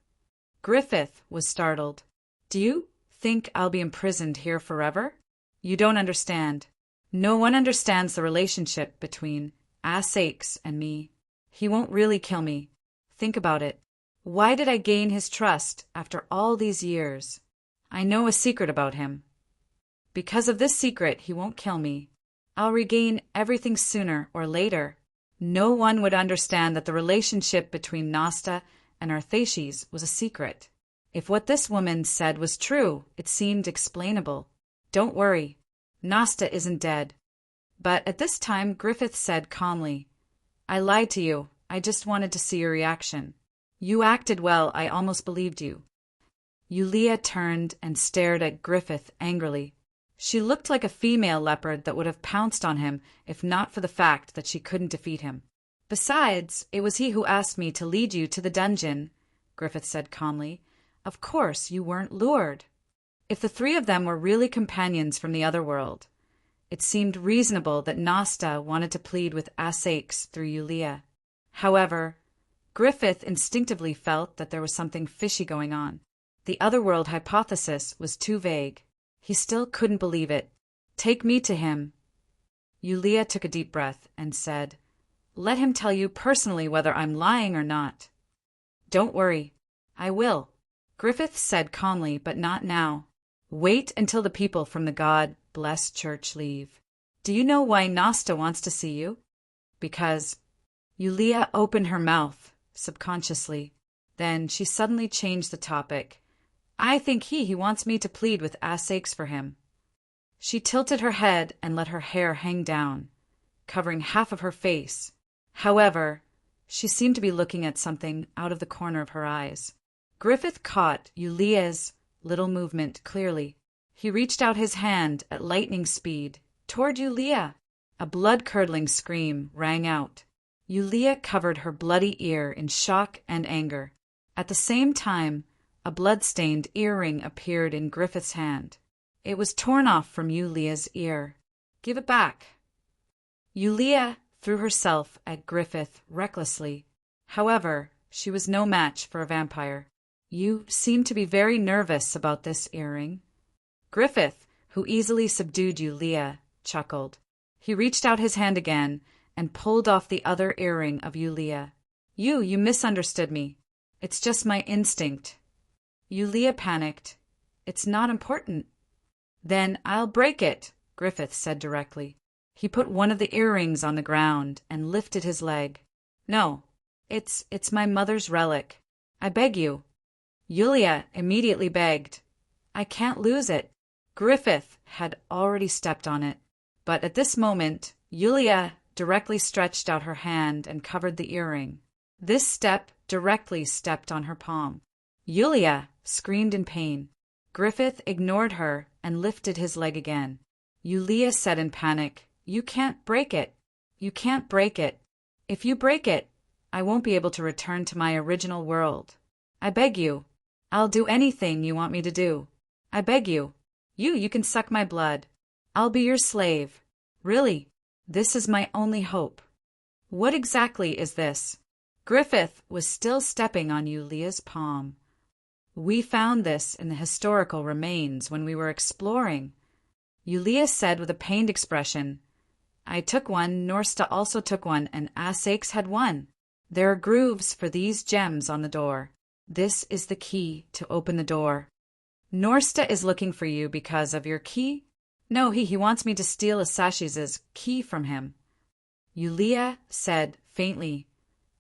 Griffith was startled. Do you think I'll be imprisoned here forever? You don't understand. No one understands the relationship between Asakes and me. He won't really kill me. Think about it. Why did I gain his trust after all these years? I know a secret about him. Because of this secret, he won't kill me. I'll regain everything sooner or later. No one would understand that the relationship between Nasta and Arthashis was a secret. If what this woman said was true, it seemed explainable. Don't worry. Nasta isn't dead. But at this time, Griffith said calmly, I lied to you. I just wanted to see your reaction. You acted well. I almost believed you. Yulia turned and stared at Griffith angrily. She looked like a female leopard that would have pounced on him if not for the fact that she couldn't defeat him. Besides, it was he who asked me to lead you to the dungeon, Griffith said calmly. Of course you weren't lured. If the three of them were really companions from the other world, it seemed reasonable that Nasta wanted to plead with Asakes through Yulia. However, Griffith instinctively felt that there was something fishy going on. The otherworld hypothesis was too vague. He still couldn't believe it. Take me to him. Yulia took a deep breath and said, Let him tell you personally whether I'm lying or not. Don't worry. I will. Griffith said calmly, but not now. Wait until the people from the God-blessed church leave. Do you know why Nasta wants to see you? Because Yulia opened her mouth, subconsciously. Then she suddenly changed the topic. I think he wants me to plead with Asakes for him. She tilted her head and let her hair hang down, covering half of her face. However, she seemed to be looking at something out of the corner of her eyes. Griffith caught Yulia's little movement clearly. He reached out his hand at lightning speed toward Yulia. A blood-curdling scream rang out. Yulia covered her bloody ear in shock and anger. At the same time, a blood-stained earring appeared in Griffith's hand. It was torn off from Yulia's ear. Give it back. Yulia threw herself at Griffith recklessly. However, she was no match for a vampire. You seem to be very nervous about this earring. Griffith, who easily subdued Yulia, chuckled. He reached out his hand again and pulled off the other earring of Yulia. You misunderstood me. It's just my instinct. Yulia panicked. It's not important. Then I'll break it, Griffith said directly. He put one of the earrings on the ground and lifted his leg. No, it's my mother's relic. I beg you. Yulia immediately begged. I can't lose it. Griffith had already stepped on it. But at this moment, Yulia directly stretched out her hand and covered the earring. This step directly stepped on her palm. Yulia screamed in pain. Griffith ignored her and lifted his leg again. Yulia said in panic, You can't break it. You can't break it. If you break it, I won't be able to return to my original world. I beg you. I'll do anything you want me to do. I beg you. You can suck my blood. I'll be your slave. Really, this is my only hope. What exactly is this? Griffith was still stepping on Yulia's palm. We found this in the historical remains when we were exploring. Yulia said with a pained expression, I took one, Norsta also took one, and Asakes had one. There are grooves for these gems on the door. This is the key to open the door. Norsta is looking for you because of your key? No, he wants me to steal Asashiz's key from him. Yulia said faintly,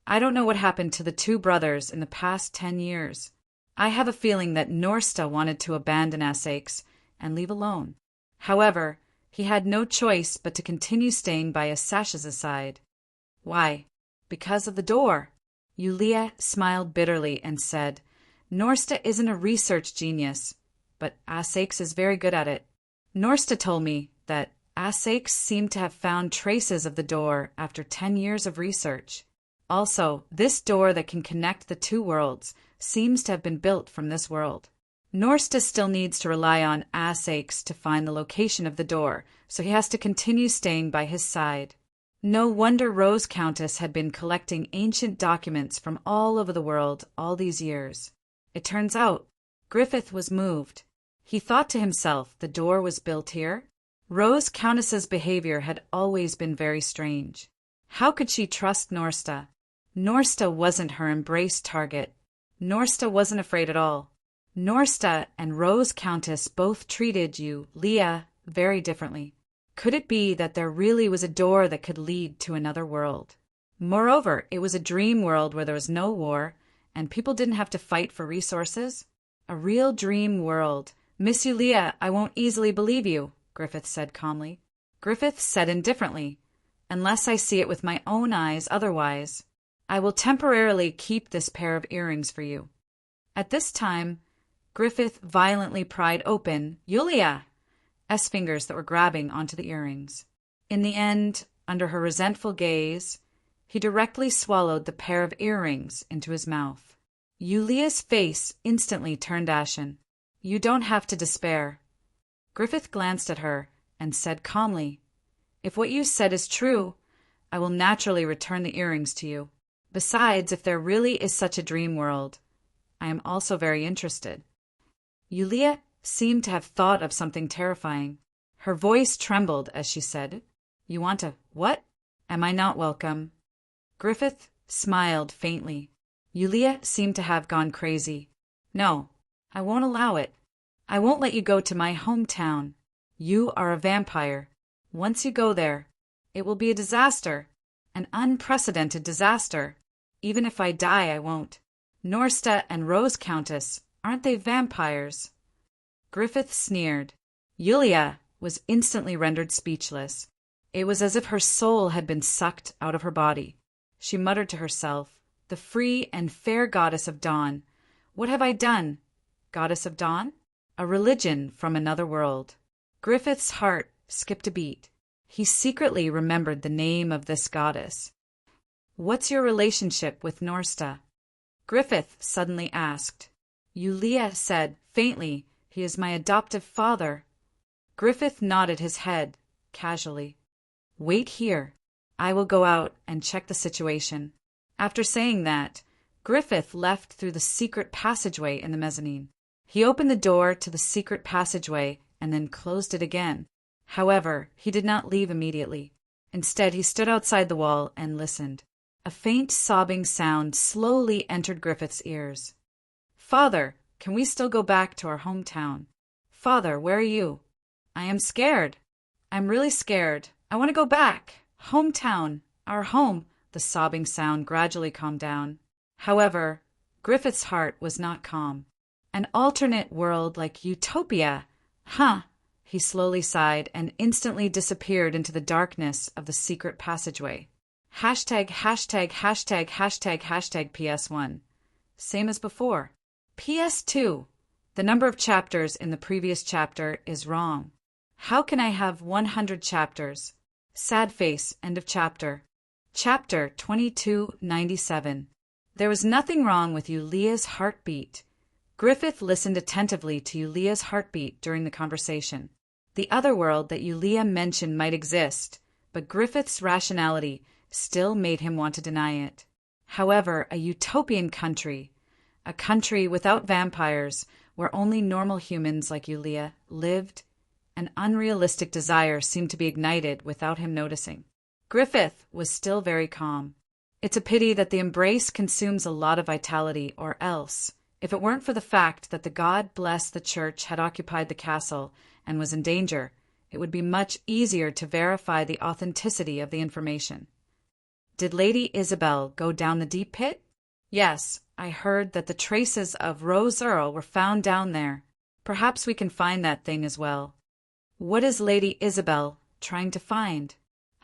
I don't know what happened to the two brothers in the past 10 years. I have a feeling that Norsta wanted to abandon Asax and leave alone. However, he had no choice but to continue staying by Asashiz's side. Why? Because of the door. Yulia smiled bitterly and said, Norsta isn't a research genius, but Asax is very good at it. Norsta told me that Asax seemed to have found traces of the door after 10 years of research. Also, this door that can connect the two worlds seems to have been built from this world. Norsta still needs to rely on Asax to find the location of the door, so he has to continue staying by his side. No wonder Rose Countess had been collecting ancient documents from all over the world all these years. It turns out, Griffith was moved. He thought to himself the door was built here. Rose Countess's behavior had always been very strange. How could she trust Norsta? Norsta wasn't her embraced target. Norsta wasn't afraid at all. Norsta and Rose Countess both treated Yulia very differently. Could it be that there really was a door that could lead to another world? Moreover, it was a dream world where there was no war, and people didn't have to fight for resources. A real dream world. Miss Yulia, I won't easily believe you, Griffith said calmly. Griffith said indifferently, unless I see it with my own eyes otherwise. I will temporarily keep this pair of earrings for you. At this time, Griffith violently pried open Yulia's fingers that were grabbing onto the earrings. In the end, under her resentful gaze, he directly swallowed the pair of earrings into his mouth. Yulia's face instantly turned ashen. You don't have to despair. Griffith glanced at her and said calmly, If what you said is true, I will naturally return the earrings to you. Besides, if there really is such a dream world, I am also very interested. Yulia seemed to have thought of something terrifying. Her voice trembled as she said, You want to what? Am I not welcome? Griffith smiled faintly. Yulia seemed to have gone crazy. No, I won't allow it. I won't let you go to my hometown. You are a vampire. Once you go there, it will be a disaster. An unprecedented disaster. Even if I die, I won't. Norsta and Rose Countess, aren't they vampires? Griffith sneered. Yulia was instantly rendered speechless. It was as if her soul had been sucked out of her body. She muttered to herself, The free and fair goddess of dawn. What have I done? Goddess of dawn? A religion from another world. Griffith's heart skipped a beat. He secretly remembered the name of this goddess. What's your relationship with Norsta? Griffith suddenly asked. Yulia said faintly, He is my adoptive father. Griffith nodded his head, casually. Wait here. I will go out and check the situation. After saying that, Griffith left through the secret passageway in the mezzanine. He opened the door to the secret passageway and then closed it again. However, he did not leave immediately. Instead, he stood outside the wall and listened. A faint sobbing sound slowly entered Griffith's ears. Father, can we still go back to our hometown? Father, where are you? I am scared. I'm really scared. I want to go back. Hometown. Our home. The sobbing sound gradually calmed down. However, Griffith's heart was not calm. An alternate world like Utopia. Huh. He slowly sighed and instantly disappeared into the darkness of the secret passageway. Hashtag PS1. Same as before. PS2. The number of chapters in the previous chapter is wrong. How can I have 100 chapters? Sad face, end of chapter. Chapter 2297. There was nothing wrong with Yulia's heartbeat. Griffith listened attentively to Yulia's heartbeat during the conversation. The other world that Yulia mentioned might exist, but Griffith's rationality still made him want to deny it. However, a utopian country, a country without vampires, where only normal humans like Yulia lived, an unrealistic desire seemed to be ignited without him noticing. Griffith was still very calm. It's a pity that the embrace consumes a lot of vitality, or else, if it weren't for the fact that the God bless the church had occupied the castle and was in danger, it would be much easier to verify the authenticity of the information. Did Lady Isabel go down the deep pit? Yes, I heard that the traces of Rose Earle were found down there. Perhaps we can find that thing as well. What is Lady Isabel trying to find?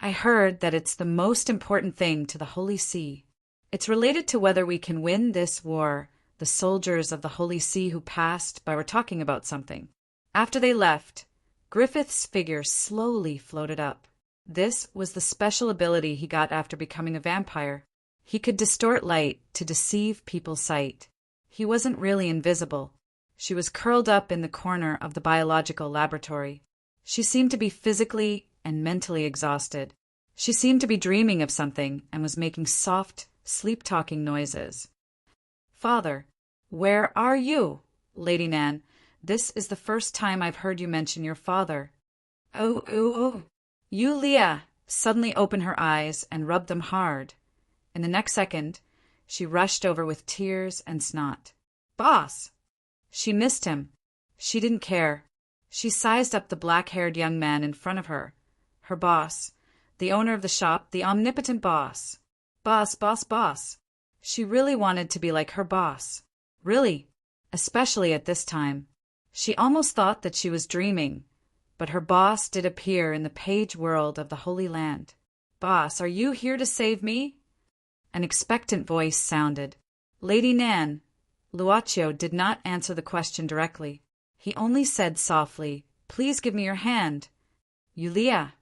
I heard that it's the most important thing to the Holy See. It's related to whether we can win this war, the soldiers of the Holy See who passed by were talking about something. After they left, Griffith's figure slowly floated up. This was the special ability he got after becoming a vampire. He could distort light to deceive people's sight. He wasn't really invisible. She was curled up in the corner of the biological laboratory. She seemed to be physically and mentally exhausted. She seemed to be dreaming of something and was making soft, sleep-talking noises. "Father, where are you?" "Lady Nan, this is the first time I've heard you mention your father." Oh. Yulia suddenly opened her eyes and rubbed them hard. In the next second, she rushed over with tears and snot. "Boss!" She missed him. She didn't care. She sized up the black-haired young man in front of her. Her boss, the owner of the shop, the omnipotent boss. Boss. She really wanted to be like her boss. Really, especially at this time. She almost thought that she was dreaming, but her boss did appear in the page world of the Holy Land. "Boss, are you here to save me?" An expectant voice sounded. "Lady Nan." Luaccio did not answer the question directly. He only said softly, "Please give me your hand." "Yulia."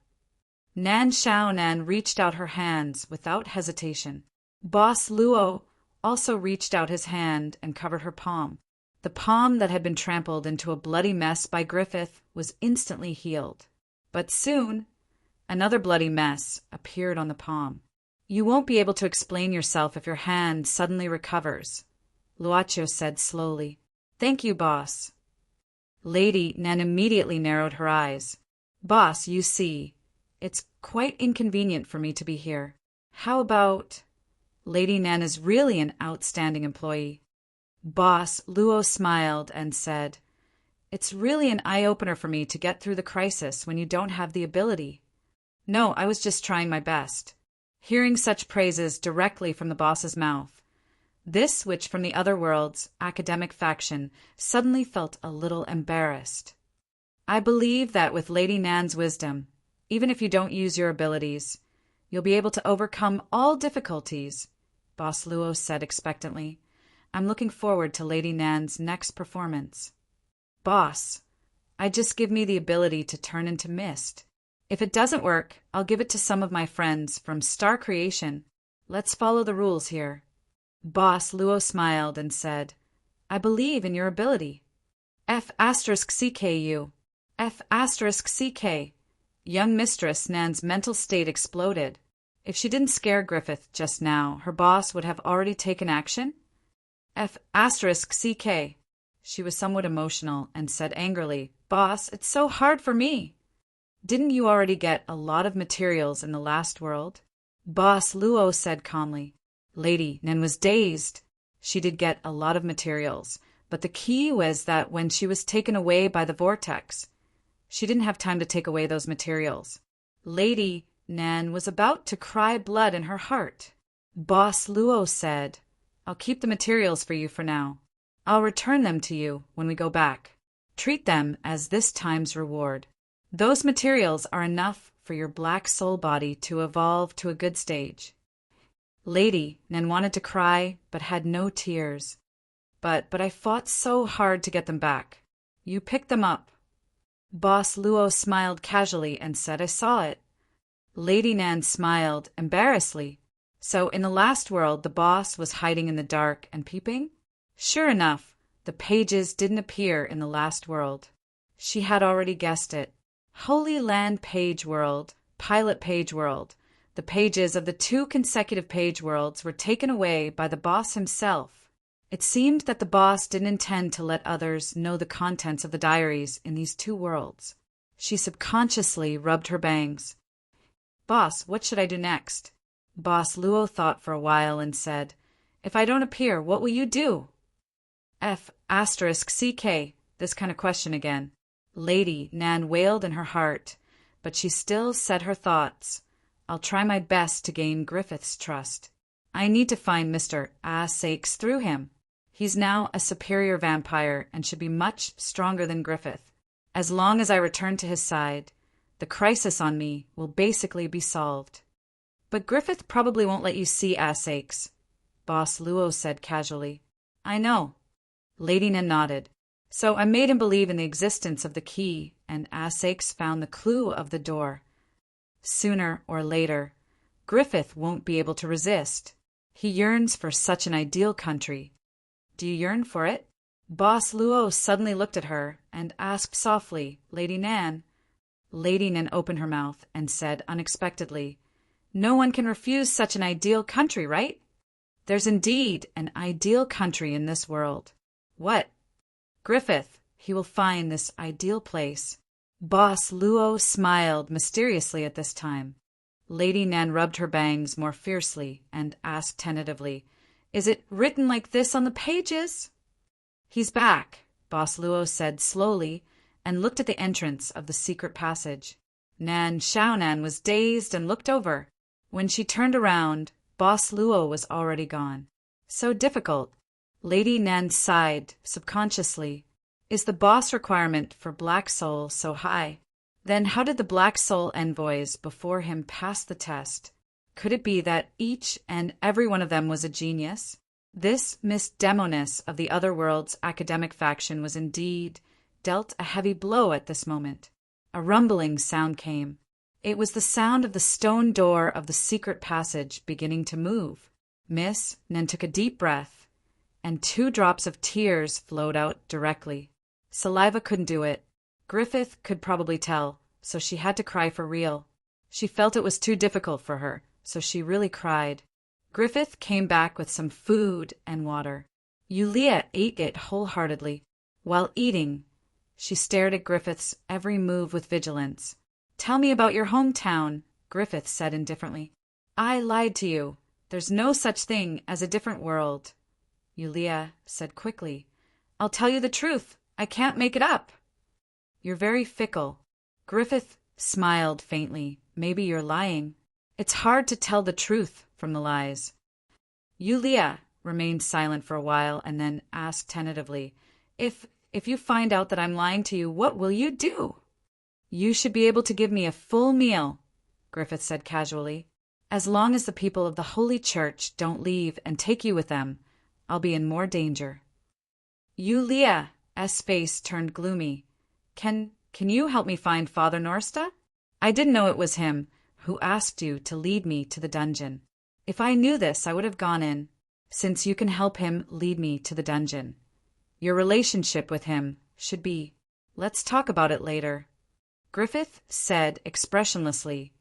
Nan Xiaonan reached out her hands without hesitation. Boss Luo also reached out his hand and covered her palm. The palm that had been trampled into a bloody mess by Griffith was instantly healed. But soon, another bloody mess appeared on the palm. "You won't be able to explain yourself if your hand suddenly recovers," Luaccio said slowly. "Thank you, boss." Lady Nan immediately narrowed her eyes. "Boss, you see, it's quite inconvenient for me to be here. How about—" Lady Nan is really an outstanding employee. Boss Luo smiled and said, "It's really an eye-opener for me to get through the crisis when you don't have the ability." "No, I was just trying my best." Hearing such praises directly from the boss's mouth, this witch from the other world's academic faction suddenly felt a little embarrassed. "I believe that with Lady Nan's wisdom, even if you don't use your abilities, you'll be able to overcome all difficulties," Boss Luo said expectantly. "I'm looking forward to Lady Nan's next performance." "Boss, just give me the ability to turn into mist. If it doesn't work, I'll give it to some of my friends from Star Creation. Let's follow the rules here." Boss Luo smiled and said, "I believe in your ability." F*CKU. F*CK. Young Mistress Nan's mental state exploded. If she didn't scare Griffith just now, her boss would have already taken action? F*CK. She was somewhat emotional and said angrily, "Boss, it's so hard for me." "Didn't you already get a lot of materials in the last world?" Boss Luo said calmly. Lady Nan was dazed. She did get a lot of materials, but the key was that when she was taken away by the vortex, she didn't have time to take away those materials. Lady Nan was about to cry blood in her heart. Boss Luo said, "I'll keep the materials for you for now. I'll return them to you when we go back. Treat them as this time's reward. Those materials are enough for your black soul body to evolve to a good stage." Lady Nan wanted to cry, but had no tears. But I fought so hard to get them back. You picked them up." Boss Luo smiled casually and said, "I saw it." Lady Nan smiled embarrassedly. So in the last world, the boss was hiding in the dark and peeping? Sure enough, the pages didn't appear in the last world. She had already guessed it. Holy Land Page World, Pilot Page World. The pages of the 2 consecutive page worlds were taken away by the boss himself. It seemed that the boss didn't intend to let others know the contents of the diaries in these 2 worlds. She subconsciously rubbed her bangs. "Boss, what should I do next?" Boss Luo thought for a while and said, "If I don't appear, what will you do?" F***CK, this kind of question again. Lady Nan wailed in her heart, but she still said her thoughts. "I'll try my best to gain Griffith's trust. I need to find Mr. Sakes through him. He's now a superior vampire and should be much stronger than Griffith. As long as I return to his side, the crisis on me will basically be solved." "But Griffith probably won't let you see Sakes," Boss Luo said casually. "I know." Lady Nan nodded. "So I made him believe in the existence of the key, and Sakes found the clue of the door. Sooner or later, Griffith won't be able to resist. He yearns for such an ideal country. Do you yearn for it?" Boss Luo suddenly looked at her and asked softly, "Lady Nan?" Lady Nan opened her mouth and said unexpectedly, "No one can refuse such an ideal country, right? There's indeed an ideal country in this world." "What?" "Griffith. He will find this ideal place." Boss Luo smiled mysteriously at this time. Lady Nan rubbed her bangs more fiercely and asked tentatively, "Is it written like this on the pages?" "He's back," Boss Luo said slowly and looked at the entrance of the secret passage. Nan Xiaonan was dazed and looked over. When she turned around, Boss Luo was already gone. "So difficult." Lady Nan sighed subconsciously. "Is the boss requirement for Black Soul so high? Then how did the Black Soul envoys before him pass the test? Could it be that each and every one of them was a genius? This Miss Demoness of the other world's academic faction was indeed dealt a heavy blow at this moment." A rumbling sound came. It was the sound of the stone door of the secret passage beginning to move. Miss Nan took a deep breath, and 2 drops of tears flowed out directly. Saliva couldn't do it. Griffith could probably tell, so she had to cry for real. She felt it was too difficult for her, so she really cried. Griffith came back with some food and water. Yulia ate it wholeheartedly. While eating, she stared at Griffith's every move with vigilance. "Tell me about your hometown," Griffith said indifferently. "I lied to you. There's no such thing as a different world," Yulia said quickly. "I'll tell you the truth. I can't make it up." "You're very fickle." Griffith smiled faintly. "Maybe you're lying. It's hard to tell the truth from the lies." Yulia remained silent for a while and then asked tentatively, If you find out that I'm lying to you, what will you do?" "You should be able to give me a full meal," Griffith said casually. "As long as the people of the Holy Church don't leave and take you with them, I'll be in more danger." Yulia's face turned gloomy. Can you help me find Father Norsta? I didn't know it was him who asked you to lead me to the dungeon. If I knew this, I would have gone in, since you can help him lead me to the dungeon. Your relationship with him should be. Let's talk about it later." Griffith said expressionlessly,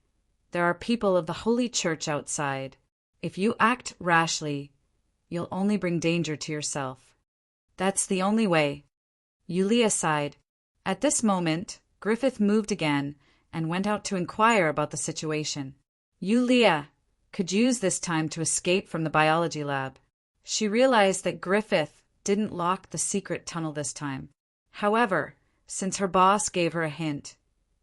"There are people of the Holy Church outside. If you act rashly, you'll only bring danger to yourself. That's the only way." Yulia sighed. At this moment, Griffith moved again and went out to inquire about the situation. Yulia could use this time to escape from the biology lab. She realized that Griffith didn't lock the secret tunnel this time. However, since her boss gave her a hint,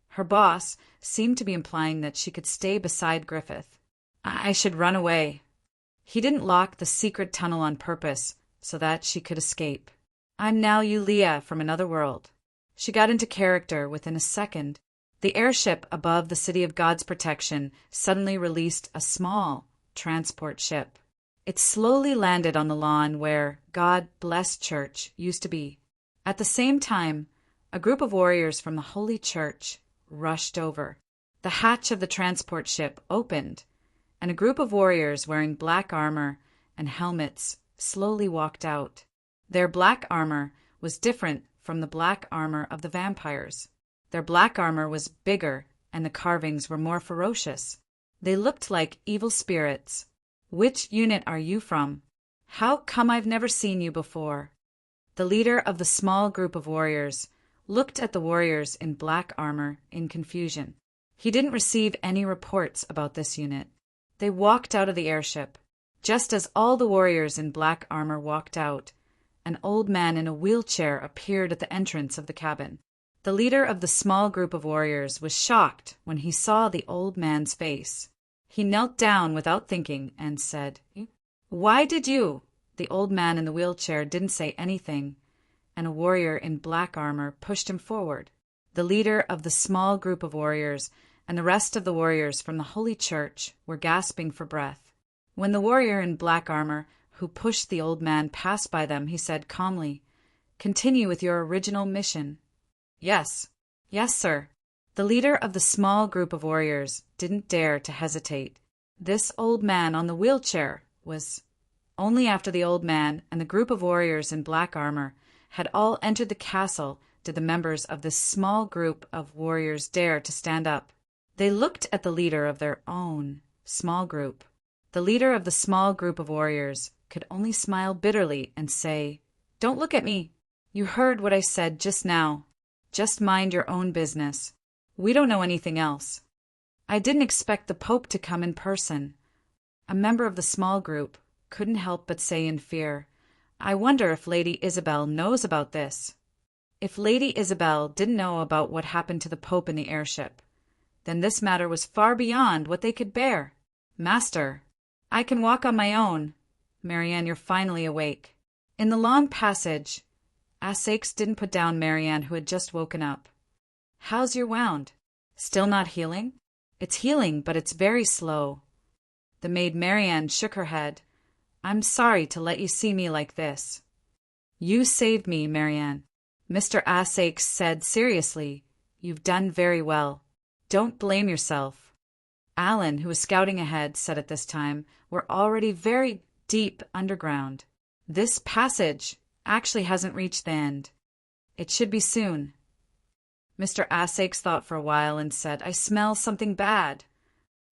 her boss seemed to be implying that she could stay beside Griffith. I should run away. He didn't lock the secret tunnel on purpose so that she could escape. I'm now Yulia from another world. She got into character within a second. The airship above the City of God's protection suddenly released a small transport ship. It slowly landed on the lawn where God Bless Church used to be. At the same time, a group of warriors from the Holy Church rushed over. The hatch of the transport ship opened, and a group of warriors wearing black armor and helmets slowly walked out. Their black armor was different from the black armor of the vampires. Their black armor was bigger, and the carvings were more ferocious. They looked like evil spirits. Which unit are you from? How come I've never seen you before? The leader of the small group of warriors looked at the warriors in black armor in confusion. He didn't receive any reports about this unit. They walked out of the airship. Just as all the warriors in black armor walked out, an old man in a wheelchair appeared at the entrance of the cabin. The leader of the small group of warriors was shocked when he saw the old man's face. He knelt down without thinking and said, "Why did you?" The old man in the wheelchair didn't say anything, and a warrior in black armor pushed him forward. The leader of the small group of warriors and the rest of the warriors from the Holy Church were gasping for breath. When the warrior in black armor who pushed the old man passed by them, he said calmly, "Continue with your original mission." "Yes, yes, sir." The leader of the small group of warriors didn't dare to hesitate. This old man on the wheelchair was... Only after the old man and the group of warriors in black armor had all entered the castle did the members of this small group of warriors dare to stand up. They looked at the leader of their own small group. The leader of the small group of warriors could only smile bitterly and say, "Don't look at me. You heard what I said just now. Just mind your own business. We don't know anything else." I didn't expect the Pope to come in person. A member of the small group couldn't help but say in fear, "I wonder if Lady Isabel knows about this." If Lady Isabel didn't know about what happened to the Pope in the airship, then this matter was far beyond what they could bear. "Master, I can walk on my own." "Marianne, you're finally awake." In the long passage, Asakes didn't put down Marianne, who had just woken up. "How's your wound? Still not healing?" "It's healing, but it's very slow." The maid Marianne shook her head. "I'm sorry to let you see me like this." "You saved me, Marianne," Mr. Asakes said seriously. "You've done very well. Don't blame yourself." Alan, who was scouting ahead, said at this time, "We're already very deep underground. This passage actually hasn't reached the end. It should be soon." Mr. Asakes thought for a while and said, "I smell something bad."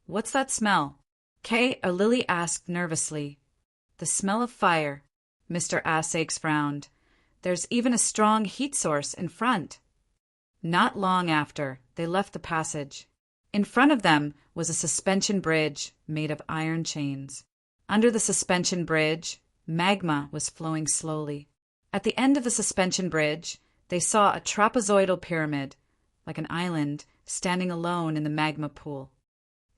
"What's that smell?" Kay or Lily asked nervously. "The smell of fire." Mr. Asakes frowned. "There's even a strong heat source in front." Not long after, they left the passage. In front of them was a suspension bridge made of iron chains. Under the suspension bridge, magma was flowing slowly. At the end of the suspension bridge, they saw a trapezoidal pyramid, like an island, standing alone in the magma pool.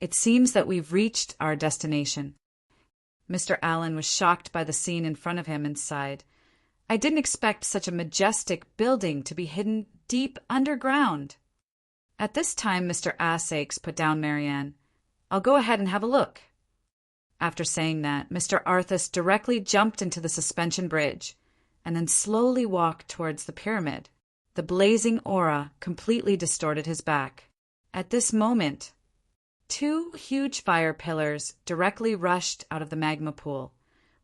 "It seems that we've reached our destination." Mr. Allen was shocked by the scene in front of him and sighed. "I didn't expect such a majestic building to be hidden deep underground." At this time, Mr. Asakes put down Marianne. "I'll go ahead and have a look." After saying that, Mr. Arthas directly jumped into the suspension bridge and then slowly walked towards the pyramid. The blazing aura completely distorted his back. At this moment, two huge fire pillars directly rushed out of the magma pool.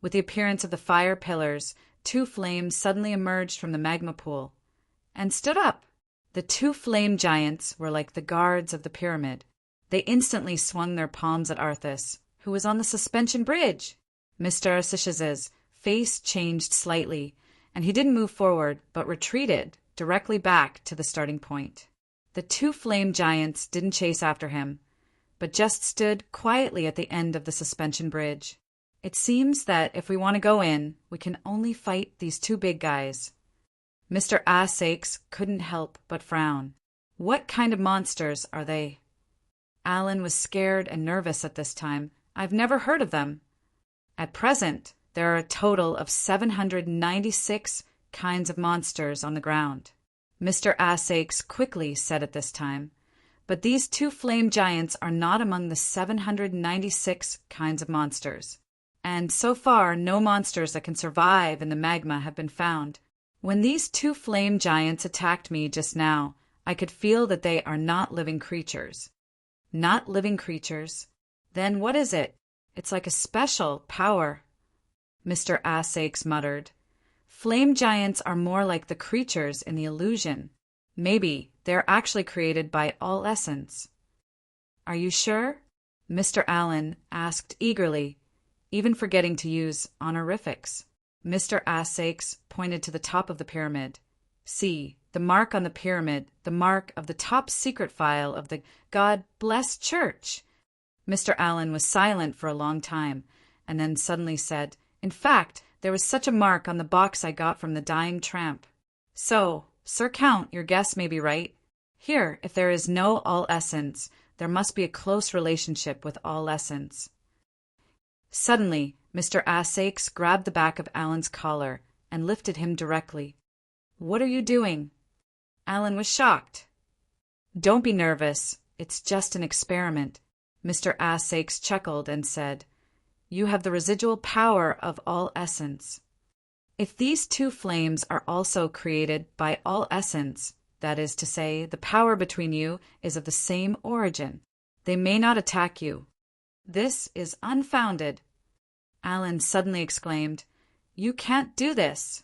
With the appearance of the fire pillars, two flames suddenly emerged from the magma pool and stood up. The two flame giants were like the guards of the pyramid. They instantly swung their palms at Arthas, who was on the suspension bridge. Mr. Asish's face changed slightly, and he didn't move forward, but retreated directly back to the starting point. The two flame giants didn't chase after him, but just stood quietly at the end of the suspension bridge. "It seems that if we want to go in, we can only fight these two big guys." Mr. Asakes couldn't help but frown. "What kind of monsters are they?" Alan was scared and nervous at this time. "I've never heard of them." At present, there are a total of 796 kinds of monsters on the ground. Mr. Asakes quickly said at this time, "But these two flame giants are not among the 796 kinds of monsters. And so far, no monsters that can survive in the magma have been found. When these two flame giants attacked me just now, I could feel that they are not living creatures." "Not living creatures? Then what is it?" "It's like a special power," Mr. Asakes muttered. "Flame giants are more like the creatures in the illusion. Maybe they're actually created by all essence." "Are you sure?" Mr. Allen asked eagerly, even forgetting to use honorifics. Mr. Asakes pointed to the top of the pyramid. "See, the mark on the pyramid, the mark of the top secret file of the God-blessed church." Mr. Allen was silent for a long time, and then suddenly said, "In fact, there was such a mark on the box I got from the dying tramp. So, Sir Count, your guess may be right. Here, if there is no all essence, there must be a close relationship with all essence." Suddenly, Mr. Assakes grabbed the back of Allen's collar and lifted him directly. "What are you doing?" Allen was shocked. "Don't be nervous. It's just an experiment." Mr. Assakes chuckled and said, "You have the residual power of all essence. If these two flames are also created by all essence, that is to say, the power between you is of the same origin, they may not attack you." "This is unfounded." Allen suddenly exclaimed, "You can't do this."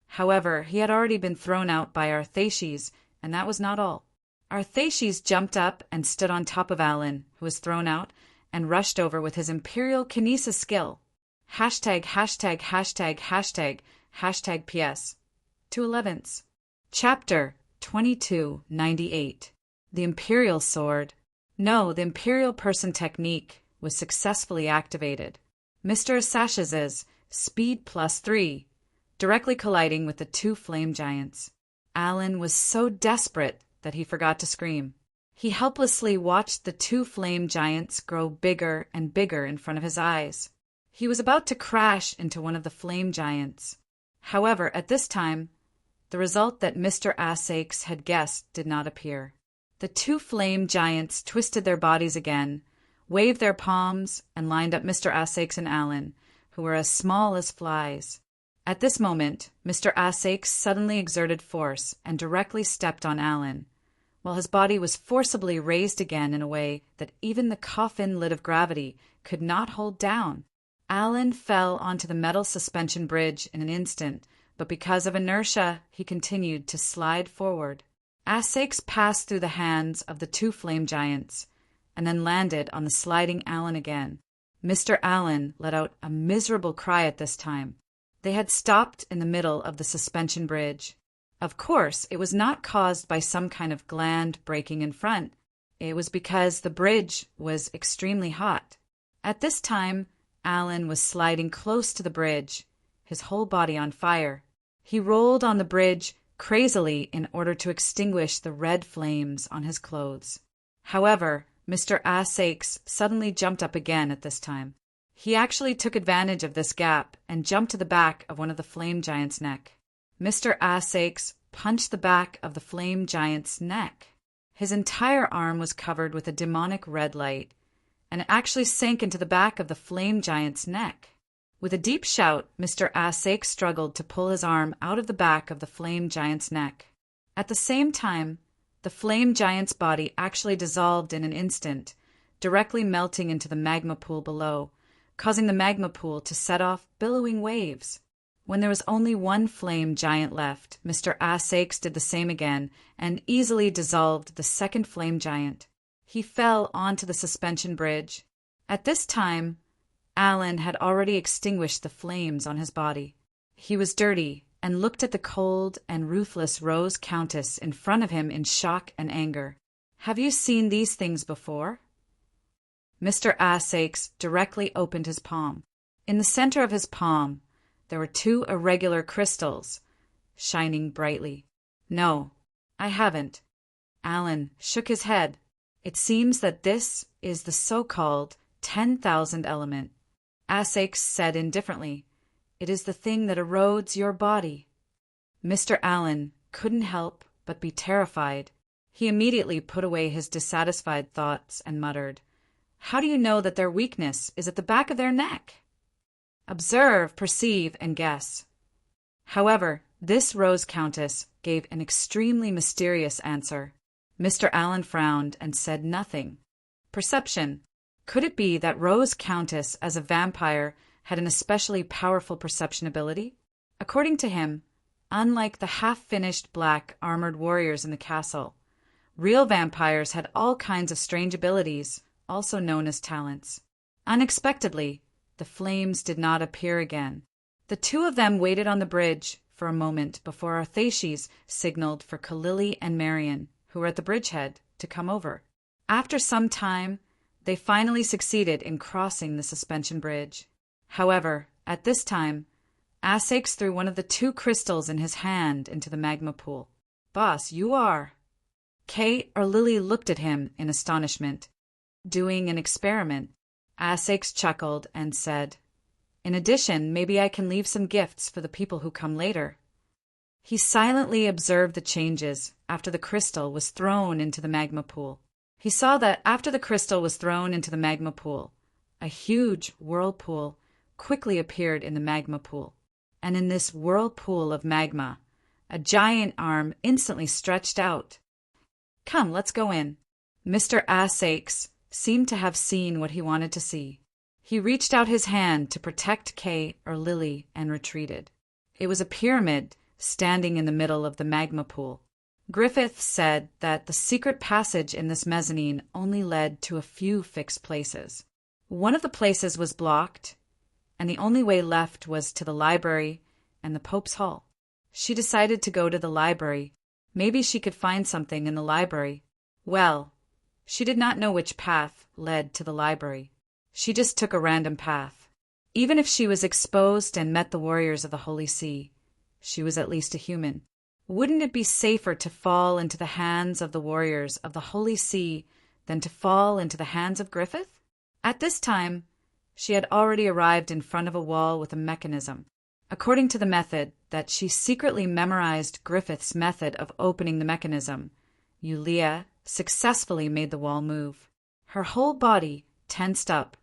However, he had already been thrown out by Arthaces, and that was not all. Arthaces jumped up and stood on top of Allen, who was thrown out, and rushed over with his imperial kinesis skill. Hashtag, hashtag, hashtag, hashtag, hashtag PS. 2/11. Chapter 2298. The Imperial Sword. No, the Imperial Person technique was successfully activated. Mr. Assaches's speed +3, directly colliding with the two flame giants. Allen was so desperate that he forgot to scream. He helplessly watched the two flame giants grow bigger and bigger in front of his eyes. He was about to crash into one of the flame giants. However, at this time, the result that Mr. Assakes had guessed did not appear. The two flame giants twisted their bodies again, waved their palms, and lined up Mr. Assakes and Allen, who were as small as flies. At this moment, Mr. Assakes suddenly exerted force and directly stepped on Allen, while his body was forcibly raised again in a way that even the coffin lid of gravity could not hold down. Allen fell onto the metal suspension bridge in an instant, but because of inertia, he continued to slide forward. Assakes passed through the hands of the two flame giants, and then landed on the sliding Allen again. Mr. Allen let out a miserable cry at this time. They had stopped in the middle of the suspension bridge. Of course, it was not caused by some kind of gland breaking in front. It was because the bridge was extremely hot. At this time, Allen was sliding close to the bridge, his whole body on fire. He rolled on the bridge crazily in order to extinguish the red flames on his clothes. However, Mr. Assakes suddenly jumped up again at this time. He actually took advantage of this gap and jumped to the back of one of the flame giant's neck. Mr. Assakes punched the back of the flame giant's neck. His entire arm was covered with a demonic red light, and it actually sank into the back of the flame giant's neck. With a deep shout, Mr. Assakes struggled to pull his arm out of the back of the flame giant's neck. At the same time, the flame giant's body actually dissolved in an instant, directly melting into the magma pool below, causing the magma pool to set off billowing waves. When there was only one flame giant left, Mr. Assakes did the same again and easily dissolved the second flame giant. He fell onto the suspension bridge. At this time, Allen had already extinguished the flames on his body. He was dirty and looked at the cold and ruthless Rose Countess in front of him in shock and anger. "Have you seen these things before?" Mr. Assakes directly opened his palm. In the center of his palm, there were two irregular crystals, shining brightly. "No, I haven't." Allen shook his head. "It seems that this is the so-called 10,000 element." Assakes said indifferently, "It is the thing that erodes your body." Mr. Allen couldn't help but be terrified. He immediately put away his dissatisfied thoughts and muttered, "How do you know that their weakness is at the back of their neck?" Observe, perceive, and guess. However, this Rose Countess gave an extremely mysterious answer. Mr. Allen frowned and said nothing. Perception. Could it be that Rose Countess, as a vampire, had an especially powerful perception ability? According to him, unlike the half-finished black armored warriors in the castle, real vampires had all kinds of strange abilities, also known as talents. Unexpectedly, the flames did not appear again. The two of them waited on the bridge for a moment before Arthaces signaled for Kalili and Marion, who were at the bridgehead, to come over. After some time, They finally succeeded in crossing the suspension bridge. However, at this time, Essex threw one of the two crystals in his hand into the magma pool. "Boss, you are—" Kay or Lily looked at him in astonishment. "Doing an experiment." Essex chuckled and said, "In addition, maybe I can leave some gifts for the people who come later." He silently observed the changes after the crystal was thrown into the magma pool. He saw that after the crystal was thrown into the magma pool, a huge whirlpool quickly appeared in the magma pool. And in this whirlpool of magma, a giant arm instantly stretched out. "Come, let's go in." Mr. Essex seemed to have seen what he wanted to see. He reached out his hand to protect Kay or Lily and retreated. It was a pyramid standing in the middle of the magma pool. Griffith said that the secret passage in this mezzanine only led to a few fixed places. One of the places was blocked, and the only way left was to the library and the Pope's Hall. She decided to go to the library. Maybe she could find something in the library. Well, she did not know which path led to the library. She just took a random path. Even if she was exposed and met the warriors of the Holy See, she was at least a human. Wouldn't it be safer to fall into the hands of the warriors of the Holy See than to fall into the hands of Griffith? At this time, she had already arrived in front of a wall with a mechanism. According to the method that she secretly memorized Griffith's method of opening the mechanism, Yulia successfully made the wall move. Her whole body tensed up,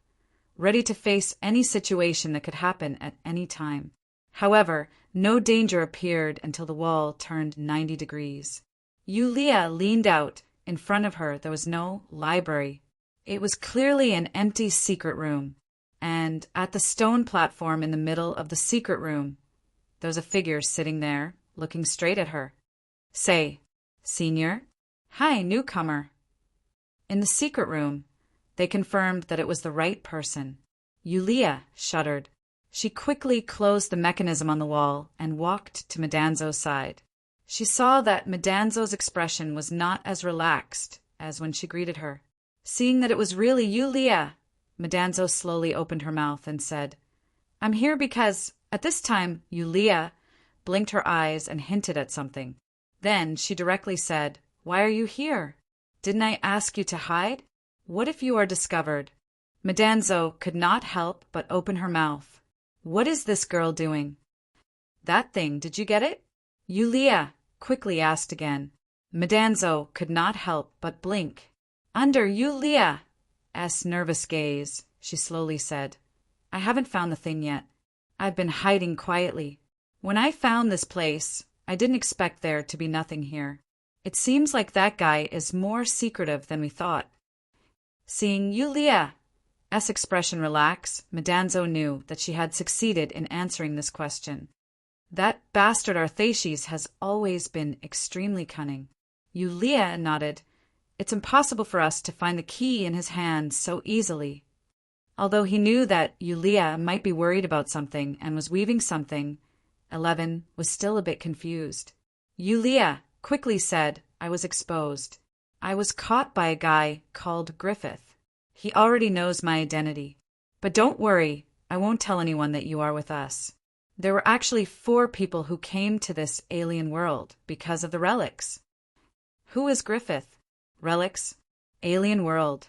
ready to face any situation that could happen at any time. However, no danger appeared until the wall turned 90 degrees. Yulia leaned out. In front of her there was no library. It was clearly an empty secret room, and at the stone platform in the middle of the secret room, there was a figure sitting there, looking straight at her. "Say, Senior." "Hi, newcomer." In the secret room, they confirmed that it was the right person. Yulia shuddered. She quickly closed the mechanism on the wall and walked to Madanzo's side. She saw that Madanzo's expression was not as relaxed as when she greeted her. Seeing that it was really Yulia, Madanzo slowly opened her mouth and said, "I'm here because—" At this time, Yulia blinked her eyes and hinted at something. Then she directly said, "Why are you here? Didn't I ask you to hide? What if you are discovered?" Madanzo could not help but open her mouth. "What is this girl doing?" "That thing, did you get it?" Yulia quickly asked again. Madanzo could not help but blink. Under Yulia's nervous gaze, she slowly said, "I haven't found the thing yet. I've been hiding quietly. When I found this place, I didn't expect there to be nothing here. It seems like that guy is more secretive than we thought." Seeing Yulia's expression relax, Madanzo knew that she had succeeded in answering this question. That bastard Arthaces has always been extremely cunning. Yulia nodded. "It's impossible for us to find the key in his hand so easily." Although he knew that Yulia might be worried about something and was weaving something, Eleven was still a bit confused. Yulia quickly said, "I was exposed. I was caught by a guy called Griffith. He already knows my identity. But don't worry, I won't tell anyone that you are with us. There were actually 4 people who came to this alien world because of the relics." "Who is Griffith?" "Relics. Alien world.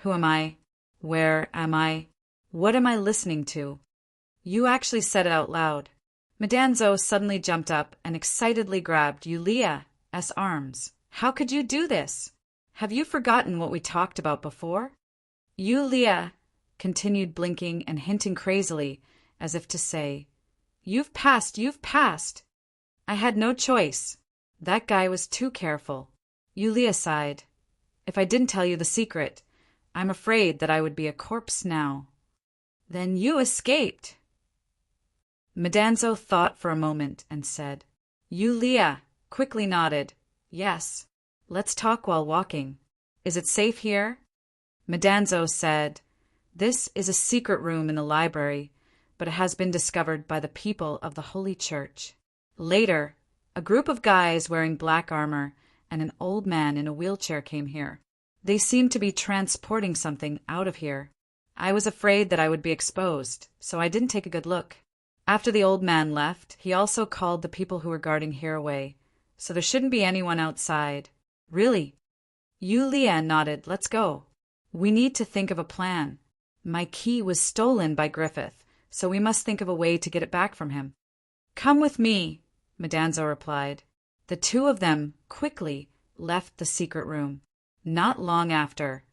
Who am I? Where am I? What am I listening to?" "You actually said it out loud." Madanzo suddenly jumped up and excitedly grabbed Yulia's arms. "How could you do this? Have you forgotten what we talked about before?" Yulia continued blinking and hinting crazily, as if to say, You've passed. I had no choice. That guy was too careful." Yulia sighed. "If I didn't tell you the secret, I'm afraid that I would be a corpse now." "Then you escaped." Madanzo thought for a moment and said, Yulia quickly nodded. "Yes. Let's talk while walking. Is it safe here?" Madanzo said, "This is a secret room in the library, but it has been discovered by the people of the Holy Church. Later, a group of guys wearing black armor and an old man in a wheelchair came here. They seemed to be transporting something out of here. I was afraid that I would be exposed, so I didn't take a good look. After the old man left, he also called the people who were guarding here away, so there shouldn't be anyone outside. Really? Yulia nodded. Let's go. We need to think of a plan. My key was stolen by Griffith, so we must think of a way to get it back from him. Come with me, Madanzo replied. The two of them quickly left the secret room. Not long after,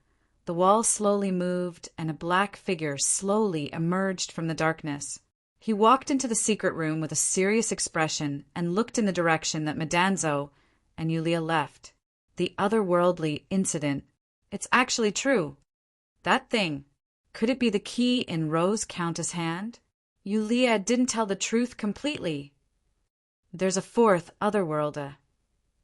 the wall slowly moved and a black figure slowly emerged from the darkness. He walked into the secret room with a serious expression and looked in the direction that Madanzo and Yulia left. The otherworldly incident. It's actually true. That thing. Could it be the key in Rose Countess' hand? Yulia didn't tell the truth completely. There's a fourth otherworld.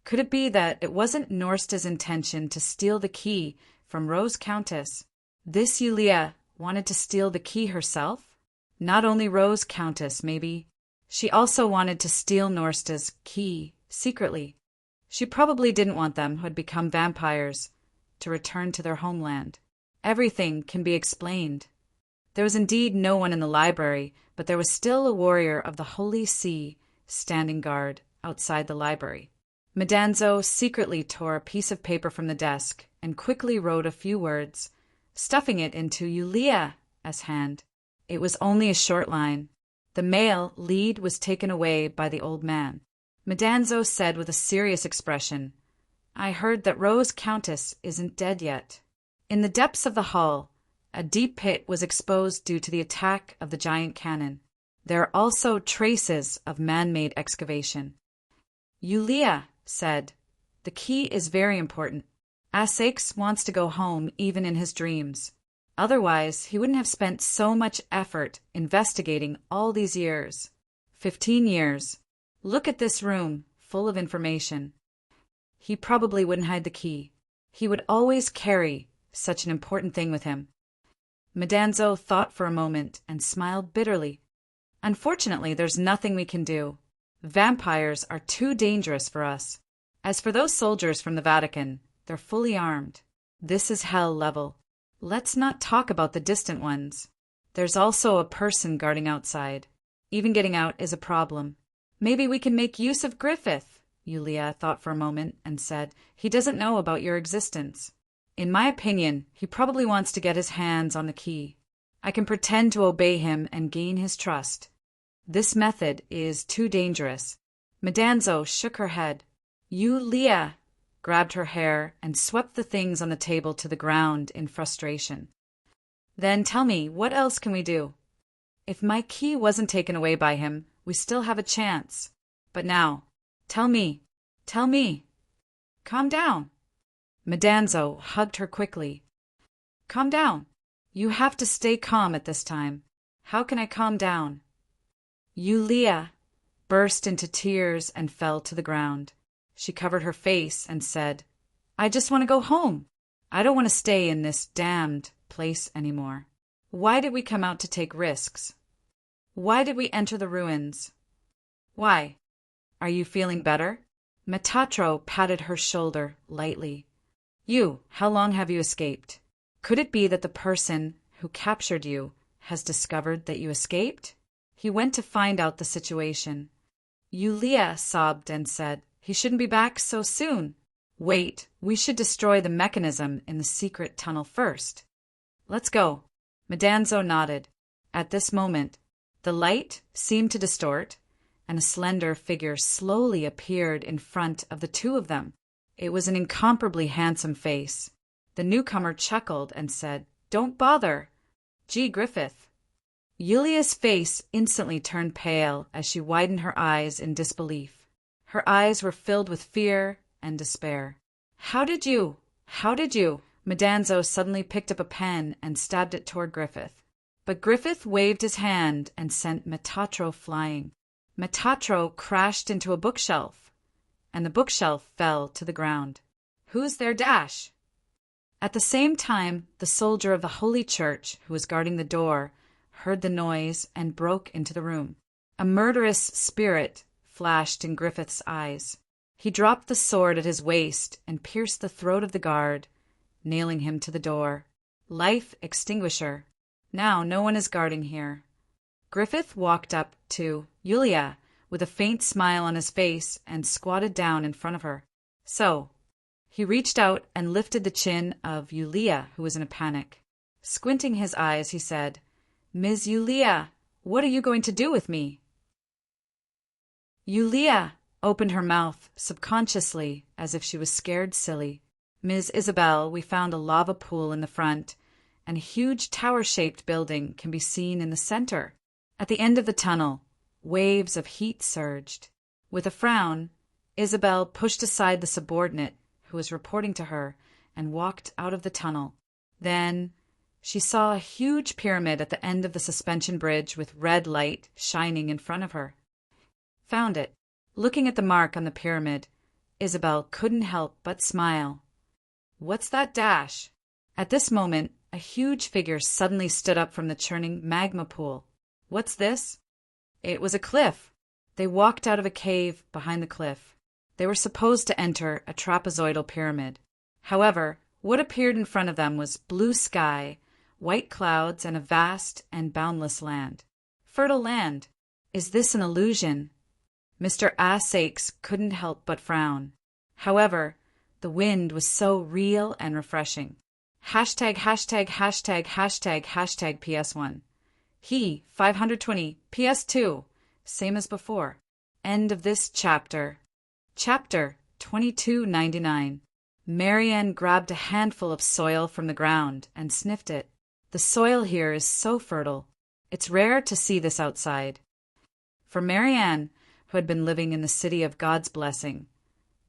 Could it be that it wasn't Norsta's intention to steal the key from Rose Countess? This Yulia wanted to steal the key herself? Not only Rose Countess, maybe. She also wanted to steal Norsta's key secretly. She probably didn't want them who had become vampires to return to their homeland. Everything can be explained. There was indeed no one in the library, but there was still a warrior of the Holy See standing guard outside the library. Madanzo secretly tore a piece of paper from the desk and quickly wrote a few words, stuffing it into Yulia's hand. It was only a short line. The male lead was taken away by the old man. Madanzo said with a serious expression, I heard that Rose Countess isn't dead yet. In the depths of the hall, a deep pit was exposed due to the attack of the giant cannon. There are also traces of man-made excavation. Yulia said, the key is very important. Asakes wants to go home even in his dreams. Otherwise, he wouldn't have spent so much effort investigating all these years. 15 years. Look at this room, full of information. He probably wouldn't hide the key. He would always carry such an important thing with him. Madanzo thought for a moment and smiled bitterly. Unfortunately, there's nothing we can do. Vampires are too dangerous for us. As for those soldiers from the Vatican, they're fully armed. This is hell level. Let's not talk about the distant ones. There's also a person guarding outside. Even getting out is a problem. Maybe we can make use of Griffith, Yulia thought for a moment and said. He doesn't know about your existence. In my opinion, he probably wants to get his hands on the key. I can pretend to obey him and gain his trust. This method is too dangerous. Madanzo shook her head. Yulia grabbed her hair and swept the things on the table to the ground in frustration. Then tell me, what else can we do? If my key wasn't taken away by him, we still have a chance. But now, tell me. Calm down. Madanzo hugged her quickly. Calm down. You have to stay calm at this time. How can I calm down? Yulia burst into tears and fell to the ground. She covered her face and said, I just want to go home. I don't want to stay in this damned place anymore. Why did we come out to take risks? Why did we enter the ruins? Why? Are you feeling better? Metatro patted her shoulder lightly. How long have you escaped? Could it be that the person who captured you has discovered that you escaped? He went to find out the situation. Yulia sobbed and said, he shouldn't be back so soon. Wait, we should destroy the mechanism in the secret tunnel first. Let's go. Madanzo nodded. At this moment, the light seemed to distort, and a slender figure slowly appeared in front of the two of them. It was an incomparably handsome face. The newcomer chuckled and said, Don't bother. Gee, Griffith. Yulia's face instantly turned pale as she widened her eyes in disbelief. Her eyes were filled with fear and despair. How did you? Madanzo suddenly picked up a pen and stabbed it toward Griffith. But Griffith waved his hand and sent Metatro flying. Metatro crashed into a bookshelf, and the bookshelf fell to the ground. Who's there, Dash? At the same time, the soldier of the Holy Church, who was guarding the door, heard the noise and broke into the room. A murderous spirit flashed in Griffith's eyes. He dropped the sword at his waist and pierced the throat of the guard nailing him to the door. Life extinguisher. Now no one is guarding here. Griffith walked up to Yulia with a faint smile on his face and squatted down in front of her. So, he reached out and lifted the chin of Yulia, who was in a panic. Squinting his eyes, he said, "Ms. Yulia, what are you going to do with me?" Yulia opened her mouth subconsciously as if she was scared silly. "Ms. Isabel, we found a lava pool in the front, and a huge tower-shaped building can be seen in the center. At the end of the tunnel, waves of heat surged." With a frown, Isabel pushed aside the subordinate who was reporting to her and walked out of the tunnel. Then she saw a huge pyramid at the end of the suspension bridge with red light shining in front of her. Found it. Looking at the mark on the pyramid, Isabel couldn't help but smile. "What's that dash?" At this moment, a huge figure suddenly stood up from the churning magma pool. "What's this?" It was a cliff. They walked out of a cave behind the cliff. They were supposed to enter a trapezoidal pyramid. However, what appeared in front of them was blue sky, white clouds, and a vast and boundless land. Fertile land. Is this an illusion? Mr. Assakes couldn't help but frown. However, the wind was so real and refreshing. Hashtag PS1. He 520 PS2. Same as before. End of this chapter. Chapter 2299. Marianne grabbed a handful of soil from the ground and sniffed it. The soil here is so fertile. It's rare to see this outside. For Marianne, who had been living in the city of God's blessing,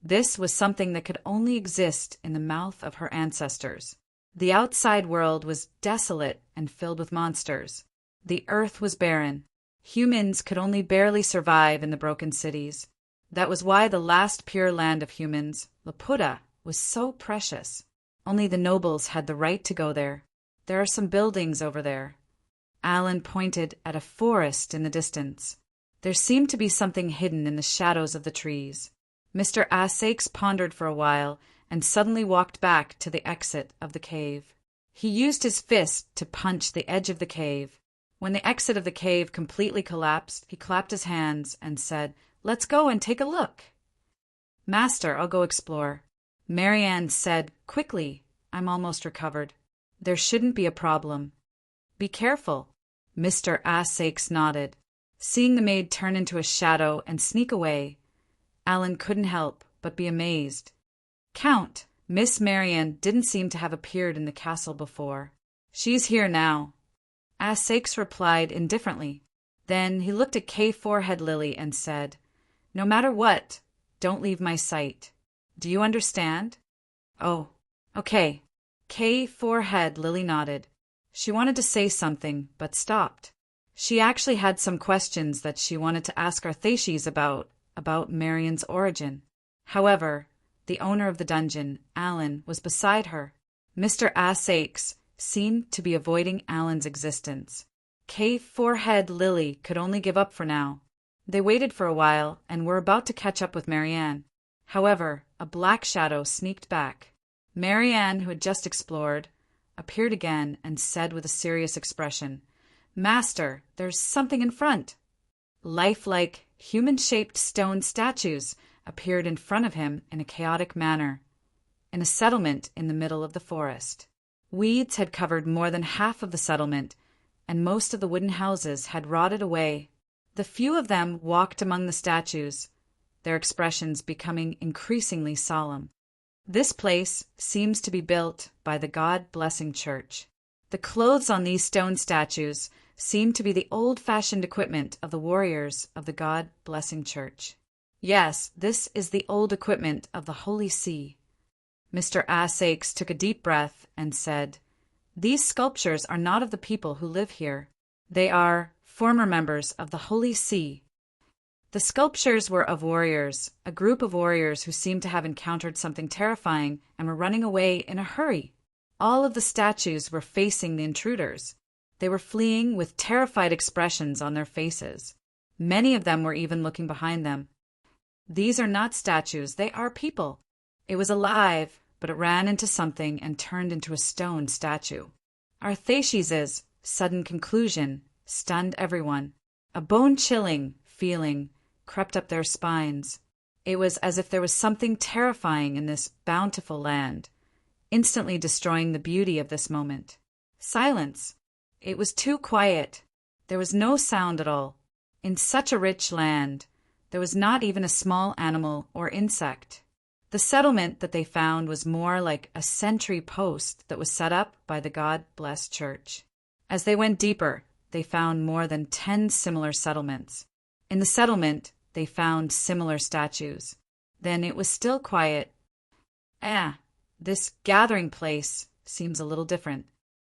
this was something that could only exist in the mouth of her ancestors. The outside world was desolate and filled with monsters. The earth was barren. Humans could only barely survive in the broken cities. That was why the last pure land of humans, Laputa, was so precious. Only the nobles had the right to go there. There are some buildings over there. Alan pointed at a forest in the distance. There seemed to be something hidden in the shadows of the trees. Mr. Assakes pondered for a while and suddenly walked back to the exit of the cave. He used his fist to punch the edge of the cave. When the exit of the cave completely collapsed, he clapped his hands and said, "Let's go and take a look." "Master, I'll go explore." Marianne said quickly, "I'm almost recovered. There shouldn't be a problem." "Be careful." Mr. Assakes nodded. Seeing the maid turn into a shadow and sneak away, Alan couldn't help but be amazed. "Count, Miss Marianne didn't seem to have appeared in the castle before. She's here now." Assakes replied indifferently. Then he looked at K4-Head Lily and said, "No matter what, don't leave my sight. Do you understand?" "Oh, okay." K4-Head Lily nodded. She wanted to say something, but stopped. She actually had some questions that she wanted to ask Arthashis about Marianne's origin. However, the owner of the dungeon, Alan, was beside her. Mr. Assakes seemed to be avoiding Alan's existence. K4-Head Lily could only give up for now. They waited for a while and were about to catch up with Marianne. However, a black shadow sneaked back. Marianne, who had just explored, appeared again and said with a serious expression, "Master, there's something in front." Lifelike, human-shaped stone statues appeared in front of him in a chaotic manner, in a settlement in the middle of the forest. Weeds had covered more than half of the settlement, and most of the wooden houses had rotted away. The few of them walked among the statues, their expressions becoming increasingly solemn. This place seems to be built by the God-blessing church. The clothes on these stone statues seem to be the old-fashioned equipment of the warriors of the God-blessing church. Yes, this is the old equipment of the Holy See. Mr. Assakes took a deep breath and said, "These sculptures are not of the people who live here. They are former members of the Holy See." The sculptures were of warriors, a group of warriors who seemed to have encountered something terrifying and were running away in a hurry. All of the statues were facing the intruders. They were fleeing with terrified expressions on their faces. Many of them were even looking behind them. These are not statues, they are people. It was alive, but it ran into something and turned into a stone statue. Arthashes's sudden conclusion stunned everyone. A bone-chilling feeling crept up their spines. It was as if there was something terrifying in this bountiful land, instantly destroying the beauty of this moment. Silence. It was too quiet. There was no sound at all. In such a rich land, there was not even a small animal or insect. The settlement that they found was more like a sentry post that was set up by the God-blessed church. As they went deeper, they found more than 10 similar settlements. In the settlement, they found similar statues. Then it was still quiet. This gathering place seems a little different.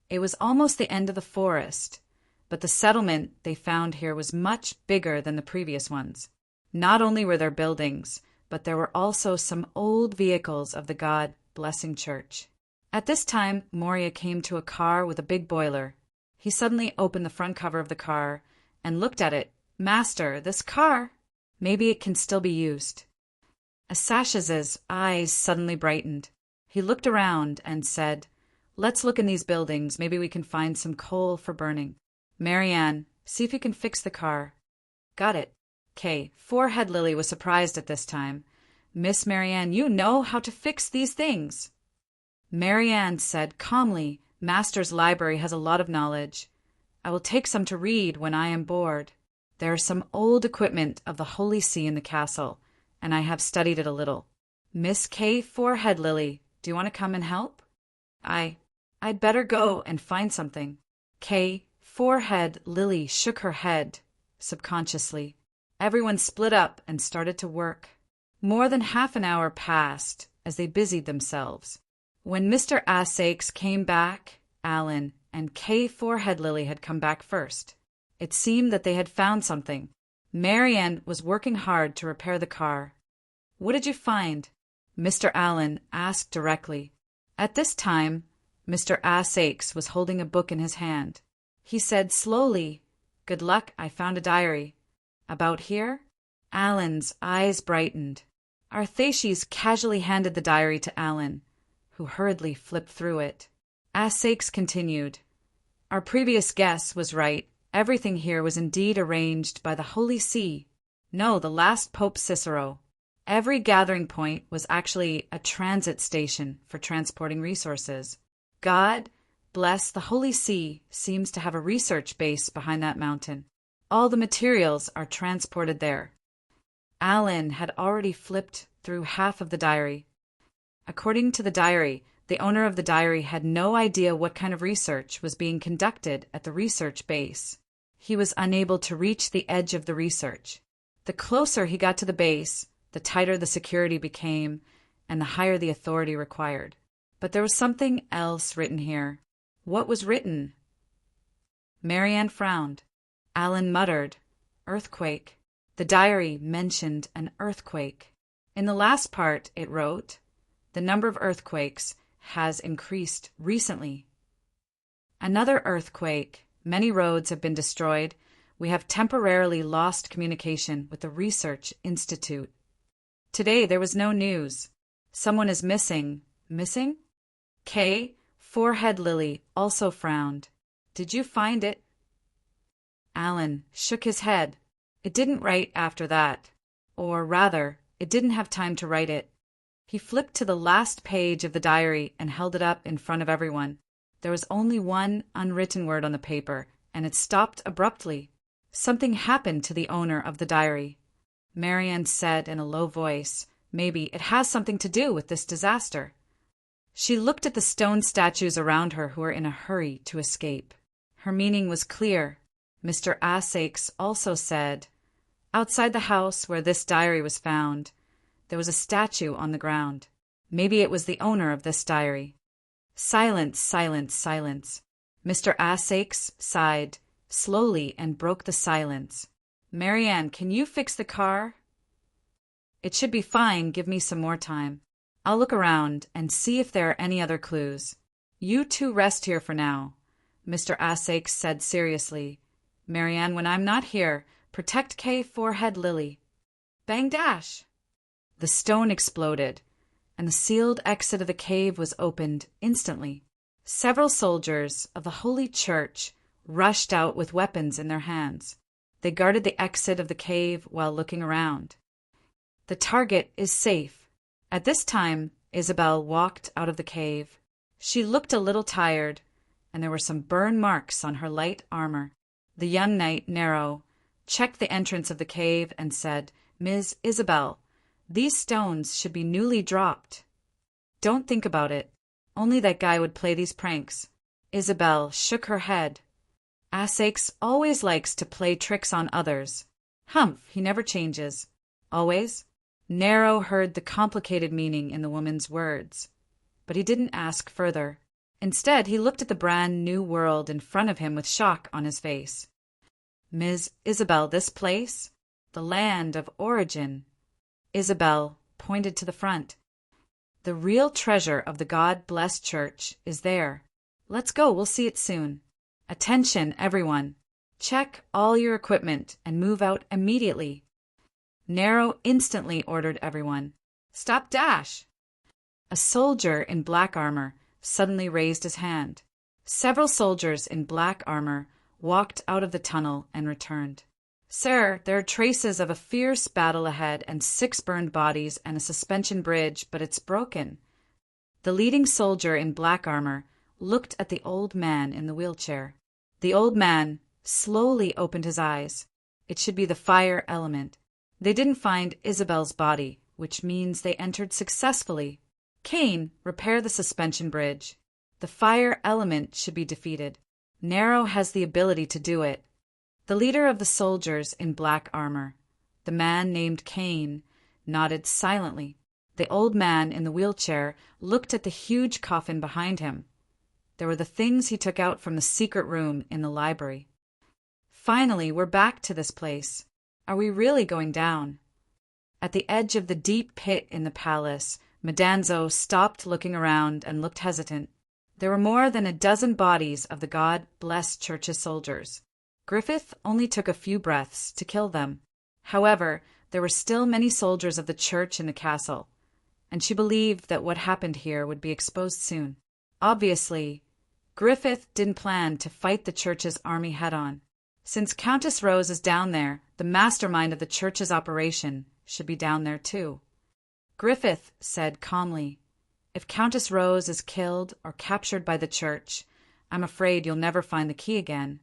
It was almost the end of the forest, but the settlement they found here was much bigger than the previous ones. Not only were there buildings, but there were also some old vehicles of the God-blessing church. At this time, Moria came to a car with a big boiler. He suddenly opened the front cover of the car and looked at it. "Master, this car, maybe it can still be used." Asash's eyes suddenly brightened. He looked around and said, "Let's look in these buildings. Maybe we can find some coal for burning. Marianne, see if you can fix the car." "Got it." Forehead Lily was surprised at this time. "Miss Marianne, you know how to fix these things." Marianne said calmly, "Master's library has a lot of knowledge. I will take some to read when I am bored. There is some old equipment of the Holy See in the castle, and I have studied it a little. Miss Forehead Lily, do you want to come and help?" I'd better go and find something." Forehead Lily shook her head subconsciously. Everyone split up and started to work. More than half an hour passed as they busied themselves. When Mr. Asakes came back, Alan and Forehead Lily had come back first. It seemed that they had found something. Marianne was working hard to repair the car. "What did you find?" Mr. Allen asked directly. At this time, Mr. Asakes was holding a book in his hand. He said slowly, "Good luck, I found a diary." "About here?" Alan's eyes brightened. Arthashis casually handed the diary to Alan, who hurriedly flipped through it. Asakes continued, "Our previous guess was right. Everything here was indeed arranged by the Holy See. No, the last Pope Cicero. Every gathering point was actually a transit station for transporting resources. God bless the Holy See seems to have a research base behind that mountain. All the materials are transported there." Alan had already flipped through half of the diary. According to the diary, the owner of the diary had no idea what kind of research was being conducted at the research base. He was unable to reach the edge of the research. The closer he got to the base, the tighter the security became, and the higher the authority required. But there was something else written here. What was written? Marianne frowned. Alan muttered, "Earthquake." The diary mentioned an earthquake. In the last part, it wrote, "The number of earthquakes has increased recently." Another earthquake. Many roads have been destroyed. We have temporarily lost communication with the Research Institute. Today there was no news. Someone is missing. Missing? Forehead Lily also frowned. "Did you find it?" Alan shook his head. "It didn't write after that. Or rather, it didn't have time to write it." He flipped to the last page of the diary and held it up in front of everyone. There was only one unwritten word on the paper, and it stopped abruptly. Something happened to the owner of the diary. Marianne said in a low voice, "Maybe it has something to do with this disaster." She looked at the stone statues around her who were in a hurry to escape. Her meaning was clear. Mr. Asakes also said, "Outside the house where this diary was found, there was a statue on the ground. Maybe it was the owner of this diary." Silence, silence, silence. Mr. Asakes sighed slowly and broke the silence. "Marianne, can you fix the car?" "It should be fine. Give me some more time. I'll look around and see if there are any other clues. You two rest here for now," Mr. Asakes said seriously. "Marianne, when I'm not here, protect Forehead Lily." Bang dash! The stone exploded. and the sealed exit of the cave was opened instantly. Several soldiers of the Holy Church rushed out with weapons in their hands. They guarded the exit of the cave while looking around. The target is safe. At this time, Isabel walked out of the cave. She looked a little tired, and there were some burn marks on her light armor. The young knight, Nero, checked the entrance of the cave and said, "Ms. Isabel, these stones should be newly dropped." "Don't think about it. Only that guy would play these pranks." Isabel shook her head. "Asakes always likes to play tricks on others. Humph, he never changes." "Always?" Nero heard the complicated meaning in the woman's words, but he didn't ask further. Instead, he looked at the brand new world in front of him with shock on his face. "Ms. Isabel, this place? The land of origin." Isabel pointed to the front. "The real treasure of the God-blessed church is there. Let's go, we'll see it soon. Attention, everyone. Check all your equipment and move out immediately." Nero instantly ordered everyone, "Stop dash!" A soldier in black armor suddenly raised his hand. Several soldiers in black armor walked out of the tunnel and returned. "Sir, there are traces of a fierce battle ahead and 6 burned bodies and a suspension bridge, but it's broken." The leading soldier in black armor looked at the old man in the wheelchair. The old man slowly opened his eyes. It should be the fire element. They didn't find Isabel's body, which means they entered successfully. "Kane, repair the suspension bridge. The fire element should be defeated. Nero has the ability to do it." The leader of the soldiers in black armor, the man named Kane, nodded silently. The old man in the wheelchair looked at the huge coffin behind him. There were the things he took out from the secret room in the library. "Finally, we're back to this place. Are we really going down?" At the edge of the deep pit in the palace, Madanzo stopped looking around and looked hesitant. There were more than a dozen bodies of the God-blessed church's soldiers. Griffith only took a few breaths to kill them. However, there were still many soldiers of the church in the castle, and she believed that what happened here would be exposed soon. Obviously, Griffith didn't plan to fight the church's army head-on. Since Countess Rose is down there, the mastermind of the church's operation should be down there too. Griffith said calmly, "If Countess Rose is killed or captured by the church, I'm afraid you'll never find the key again."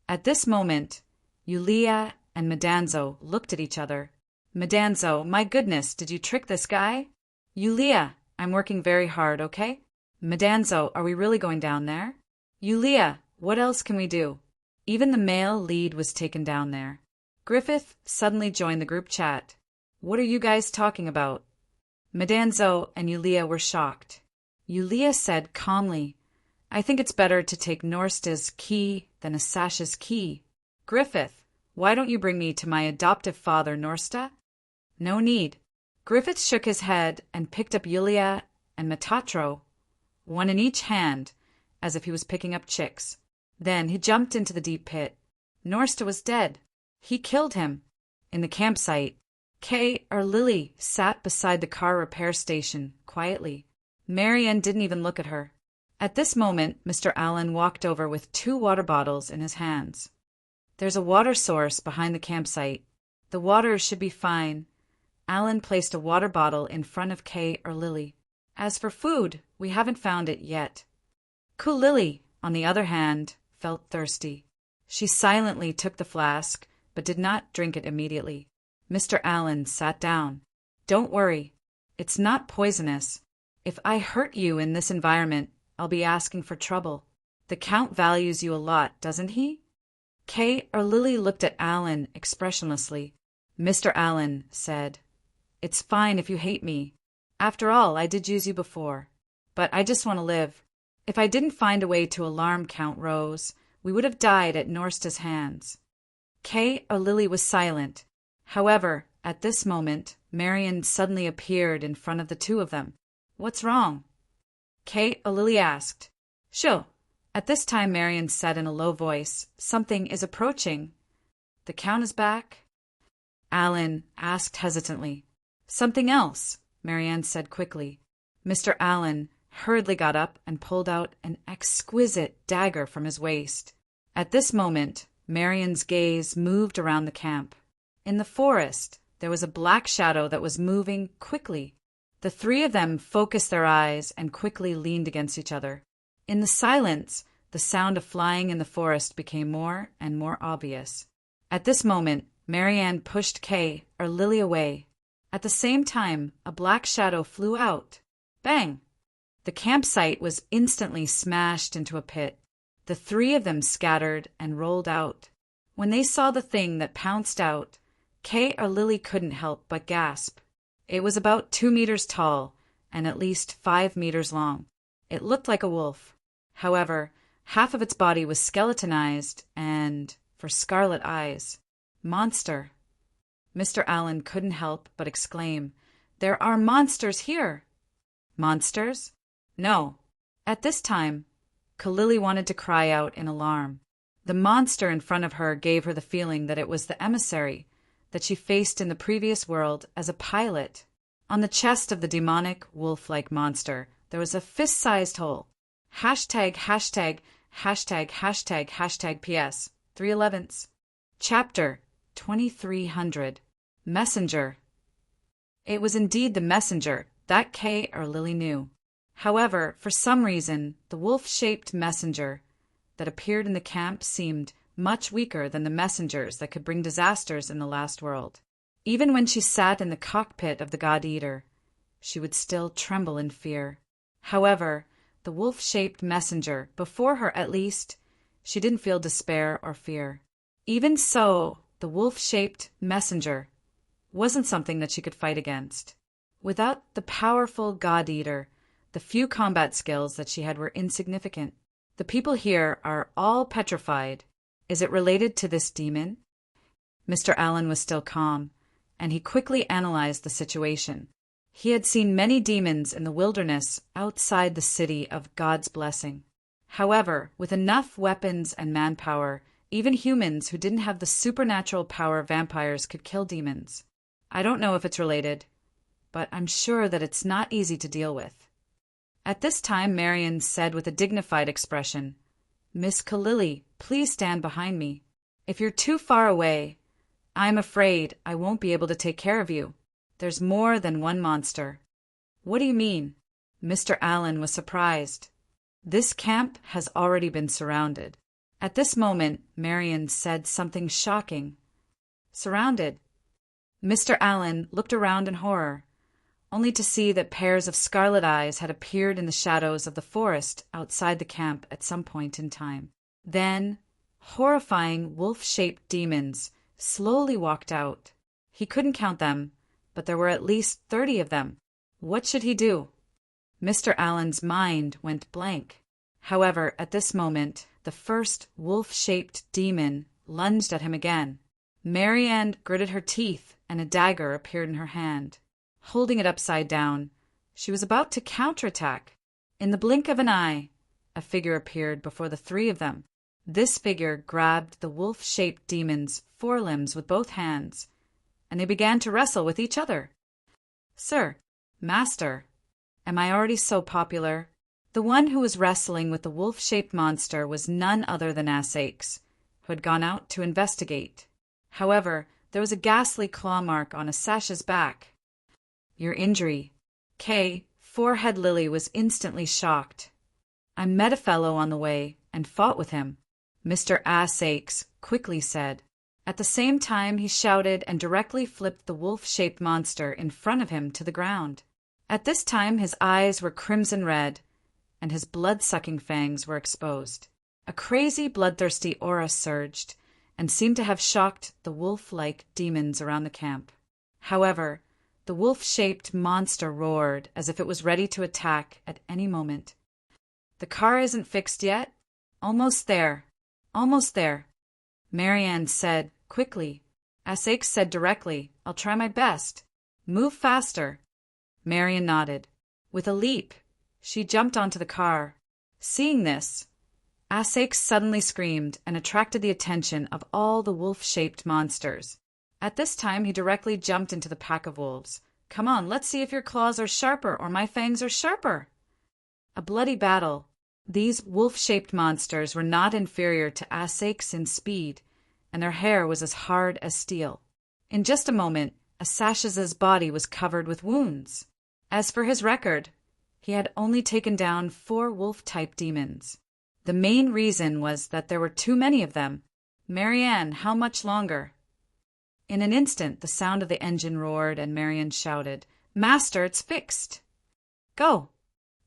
At this moment, Yulia and Madanzo looked at each other. "Madanzo, my goodness, did you trick this guy?" "Yulia, I'm working very hard, okay?" "Madanzo, are we really going down there?" "Yulia, what else can we do?" Even the male lead was taken down there. Griffith suddenly joined the group chat. "What are you guys talking about?" Madanzo and Yulia were shocked. Yulia said calmly, "I think it's better to take Norsta's key than a Sasha's key." "Griffith, why don't you bring me to my adoptive father, Norsta?" "No need." Griffith shook his head and picked up Yulia and Metatro, one in each hand, as if he was picking up chicks. Then he jumped into the deep pit. Norsta was dead. He killed him. In the campsite, Kay or Lily sat beside the car repair station, quietly. Marian didn't even look at her. At this moment, Mr. Allen walked over with 2 water bottles in his hands. "There's a water source behind the campsite. The water should be fine." Allen placed a water bottle in front of Kay or Lily. "As for food, we haven't found it yet." Cool Lily, on the other hand, felt thirsty. She silently took the flask, but did not drink it immediately. Mr. Allen sat down. "Don't worry. It's not poisonous. If I hurt you in this environment, I'll be asking for trouble. The Count values you a lot, doesn't he?" Kay or Lily looked at Allen expressionlessly. Mr. Allen said, "It's fine if you hate me. After all, I did use you before. But I just want to live. If I didn't find a way to alarm Count Rose, we would have died at Norsta's hands." Kay or Lily was silent. However, at this moment, Marian suddenly appeared in front of the 2 of them. "What's wrong?" Kay or Lily asked. "Sure." At this time, Marian said in a low voice, "Something is approaching." "The Count is back?" Allen asked hesitantly. "Something else. Marianne said quickly. Mr. Allen hurriedly got up and pulled out an exquisite dagger from his waist. At this moment, Marianne's gaze moved around the camp. In the forest, there was a black shadow that was moving quickly. The three of them focused their eyes and quickly leaned against each other. In the silence, the sound of flying in the forest became more and more obvious. At this moment, Marianne pushed Kay or Lily away. At the same time, a black shadow flew out. Bang! The campsite was instantly smashed into a pit. The three of them scattered and rolled out. When they saw the thing that pounced out, Kay or Lily couldn't help but gasp. It was about 2 meters tall and at least 5 meters long. It looked like a wolf. However, half of its body was skeletonized and, for scarlet eyes, monster. Mr. Allen couldn't help but exclaim, "There are monsters here!" Monsters? No. At this time, Kalili wanted to cry out in alarm. The monster in front of her gave her the feeling that it was the emissary that she faced in the previous world as a pilot. On the chest of the demonic, wolf-like monster, there was a fist-sized hole. Hashtag, hashtag, hashtag, hashtag, hashtag PS 311s. Chapter 2300. Messenger. It was indeed the messenger that Kay or Lily knew. However, for some reason, the wolf-shaped messenger that appeared in the camp seemed much weaker than the messengers that could bring disasters in the last world. Even when she sat in the cockpit of the God-Eater, she would still tremble in fear. However, the wolf-shaped messenger, before her at least, she didn't feel despair or fear. Even so, the wolf-shaped messenger wasn't something that she could fight against. Without the powerful God-Eater, the few combat skills that she had were insignificant. The people here are all petrified. Is it related to this demon? Mr. Allen was still calm, and he quickly analyzed the situation. He had seen many demons in the wilderness outside the city of God's blessing. However, with enough weapons and manpower, even humans who didn't have the supernatural power vampires could kill demons. I don't know if it's related, but I'm sure that it's not easy to deal with. At this time, Marian said with a dignified expression, "Miss Kalili, please stand behind me. If you're too far away, I'm afraid I won't be able to take care of you. There's more than one monster." "What do you mean?" Mr. Allen was surprised. "This camp has already been surrounded." At this moment, Marian said something shocking. "Surrounded?" Mr. Allen looked around in horror, only to see that pairs of scarlet eyes had appeared in the shadows of the forest outside the camp at some point in time. Then, horrifying wolf-shaped demons slowly walked out. He couldn't count them, but there were at least 30 of them. What should he do? Mr. Allen's mind went blank. However, at this moment, the first wolf-shaped demon lunged at him again. Marianne gritted her teeth, and a dagger appeared in her hand. Holding it upside down, she was about to counterattack. In the blink of an eye, a figure appeared before the three of them. This figure grabbed the wolf-shaped demon's forelimbs with both hands, and they began to wrestle with each other. "Sir, Master, am I already so popular?" The one who was wrestling with the wolf-shaped monster was none other than Asaix, who had gone out to investigate. However, there was a ghastly claw mark on Asash's back. "Your injury." Kay, Forehead Lily, was instantly shocked. "I met a fellow on the way and fought with him," Mr. Asaix quickly said. At the same time, he shouted and directly flipped the wolf-shaped monster in front of him to the ground. At this time, his eyes were crimson red, and his blood-sucking fangs were exposed. A crazy, bloodthirsty aura surged and seemed to have shocked the wolf-like demons around the camp. However, the wolf-shaped monster roared as if it was ready to attack at any moment. "The car isn't fixed yet. Almost there. Almost there," Marianne said quickly. Asaix said directly, "I'll try my best. Move faster." Marianne nodded. With a leap, she jumped onto the car. Seeing this, Asaix suddenly screamed and attracted the attention of all the wolf-shaped monsters. At this time, he directly jumped into the pack of wolves, Come on, let's see if your claws are sharper or my fangs are sharper. A bloody battle. These wolf-shaped monsters were not inferior to Asakes in speed, and their hair was as hard as steel. In just a moment, Asash's body was covered with wounds. As for his record, he had only taken down 4 wolf-type demons. The main reason was that there were too many of them. Marianne, how much longer? In an instant, the sound of the engine roared, and Marianne shouted, "Master, it's fixed!" "Go!"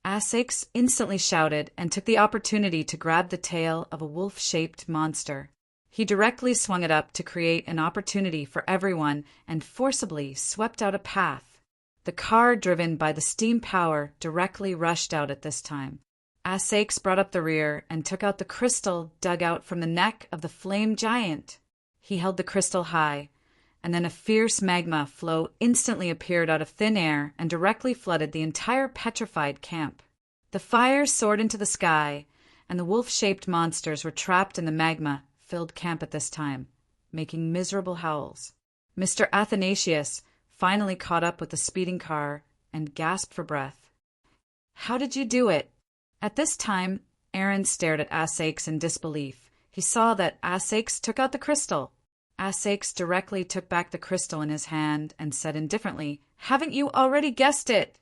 Asakes instantly shouted and took the opportunity to grab the tail of a wolf-shaped monster. He directly swung it up to create an opportunity for everyone and forcibly swept out a path. The car, driven by the steam power, directly rushed out at this time. Asakes brought up the rear and took out the crystal dug out from the neck of the flame giant. He held the crystal high, and then a fierce magma flow instantly appeared out of thin air and directly flooded the entire petrified camp. The fire soared into the sky, and the wolf-shaped monsters were trapped in the magma-filled camp at this time, making miserable howls. Mr. Athanasius finally caught up with the speeding car and gasped for breath. "How did you do it?" At this time, Aaron stared at Asakes in disbelief. He saw that Asakes took out the crystal. Asakes directly took back the crystal in his hand and said indifferently, "Haven't you already guessed it?"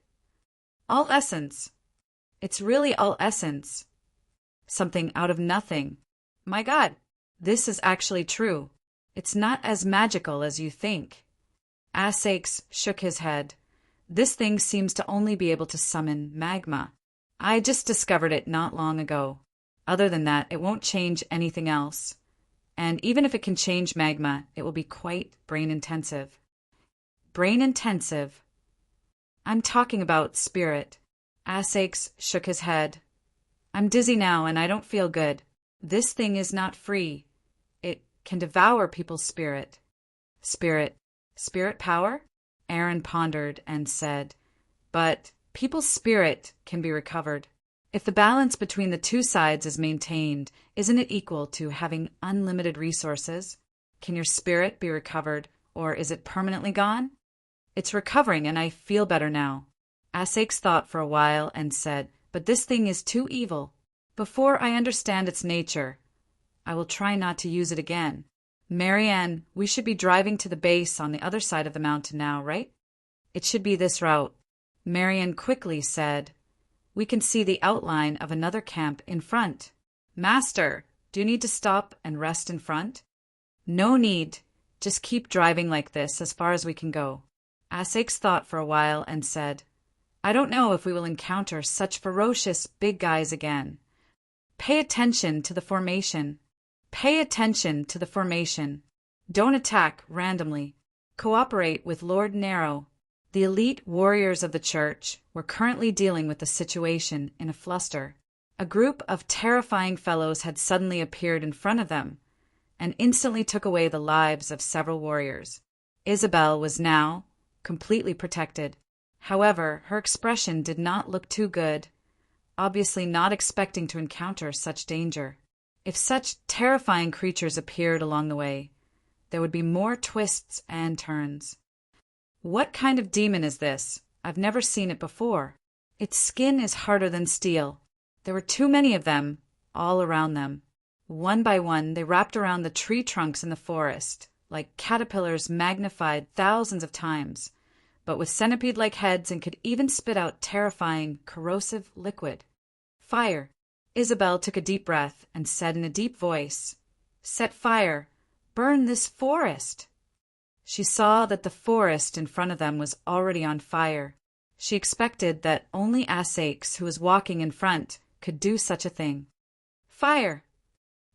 "All essence." "It's really all essence. Something out of nothing." "My God, this is actually true. It's not as magical as you think." Asakes shook his head. "This thing seems to only be able to summon magma. I just discovered it not long ago. Other than that, it won't change anything else. And even if it can change magma, it will be quite brain-intensive." "Brain-intensive?" "I'm talking about spirit." Asakes shook his head. "I'm dizzy now, and I don't feel good. This thing is not free. It can devour people's spirit." "Spirit? Spirit power?" Aaron pondered and said, "But people's spirit can be recovered. If the balance between the two sides is maintained, isn't it equal to having unlimited resources? Can your spirit be recovered, or is it permanently gone?" "It's recovering, and I feel better now." Asakes thought for a while and said, "But this thing is too evil. Before I understand its nature, I will try not to use it again. Marianne, we should be driving to the base on the other side of the mountain now, right?" "It should be this route." Marianne quickly said, "We can see the outline of another camp in front." "Master, do you need to stop and rest in front?" "No need. Just keep driving like this as far as we can go." Asakes thought for a while and said, "I don't know if we will encounter such ferocious big guys again. Pay attention to the formation. Pay attention to the formation. Don't attack randomly. Cooperate with Lord Narrow." The elite warriors of the church were currently dealing with the situation in a fluster. A group of terrifying fellows had suddenly appeared in front of them and instantly took away the lives of several warriors. Isabel was now completely protected. However, her expression did not look too good, obviously not expecting to encounter such danger. If such terrifying creatures appeared along the way, there would be more twists and turns. "What kind of demon is this? I've never seen it before. Its skin is harder than steel." There were too many of them, all around them. One by one, they wrapped around the tree trunks in the forest, like caterpillars magnified thousands of times, but with centipede-like heads, and could even spit out terrifying, corrosive liquid. "Fire!" Isabel took a deep breath and said in a deep voice, "Set fire! Burn this forest!" She saw that the forest in front of them was already on fire. She expected that only Asakes, who was walking in front, could do such a thing. "Fire!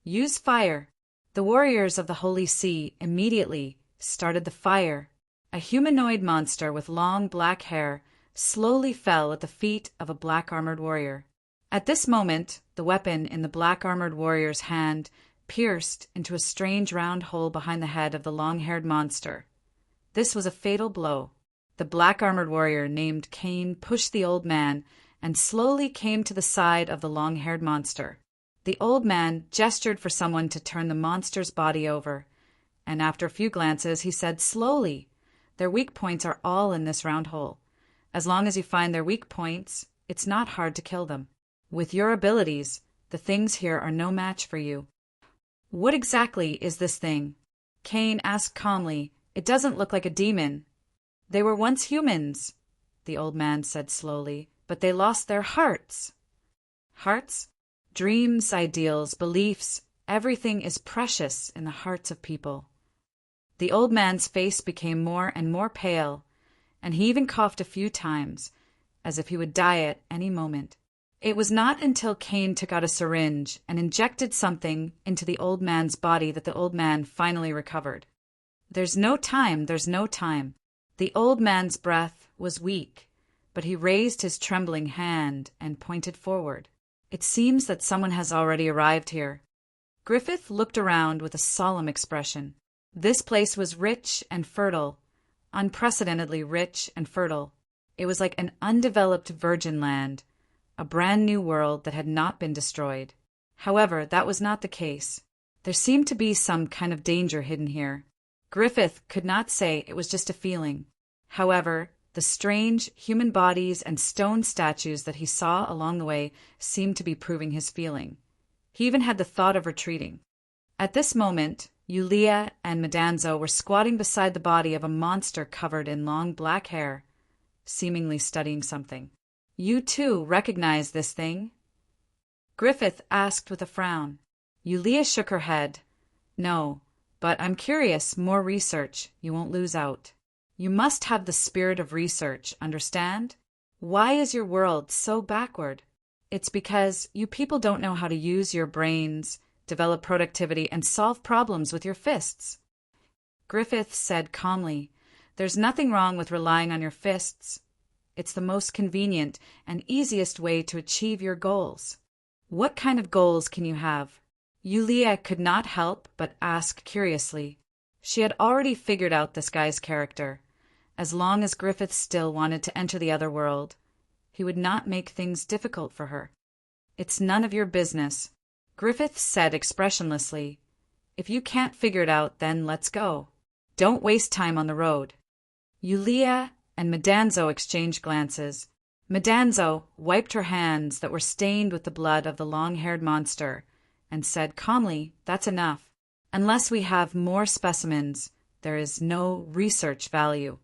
Use fire!" The warriors of the Holy See immediately started the fire. A humanoid monster with long black hair slowly fell at the feet of a black-armored warrior. At this moment, the weapon in the black-armored warrior's hand pierced into a strange round hole behind the head of the long-haired monster. This was a fatal blow. The black-armored warrior named Cain pushed the old man and slowly came to the side of the long-haired monster. The old man gestured for someone to turn the monster's body over, and after a few glances he said slowly, Their weak points are all in this round hole. As long as you find their weak points, it's not hard to kill them. With your abilities, the things here are no match for you." "What exactly is this thing?" Kane asked calmly. "It doesn't look like a demon." "They were once humans," the old man said slowly, "but they lost their hearts." "Hearts? Dreams, ideals, beliefs, everything is precious in the hearts of people." The old man's face became more and more pale, and he even coughed a few times, as if he would die at any moment. It was not until Kane took out a syringe and injected something into the old man's body that the old man finally recovered. There's no time. The old man's breath was weak, but he raised his trembling hand and pointed forward. "It seems that someone has already arrived here." Griffith looked around with a solemn expression. This place was rich and fertile, unprecedentedly rich and fertile. It was like an undeveloped virgin land, a brand new world that had not been destroyed. However, that was not the case. There seemed to be some kind of danger hidden here. Griffith could not say, it was just a feeling. However, the strange human bodies and stone statues that he saw along the way seemed to be proving his feeling. He even had the thought of retreating. At this moment, Yulia and Madanzo were squatting beside the body of a monster covered in long black hair, seemingly studying something. "You too recognize this thing?" Griffith asked with a frown. Yulia shook her head. "No, but I'm curious. More research. You won't lose out. You must have the spirit of research, understand? Why is your world so backward? It's because you people don't know how to use your brains, develop productivity, and solve problems with your fists." Griffith said calmly, "There's nothing wrong with relying on your fists. It's the most convenient and easiest way to achieve your goals." "What kind of goals can you have?" Yulia could not help but ask curiously. She had already figured out this guy's character. As long as Griffith still wanted to enter the other world, he would not make things difficult for her. "It's none of your business," Griffith said expressionlessly. "If you can't figure it out, then let's go. Don't waste time on the road." Yulia and Madanzo exchanged glances. Madanzo wiped her hands that were stained with the blood of the long-haired monster and said calmly, "That's enough. Unless we have more specimens, there is no research value."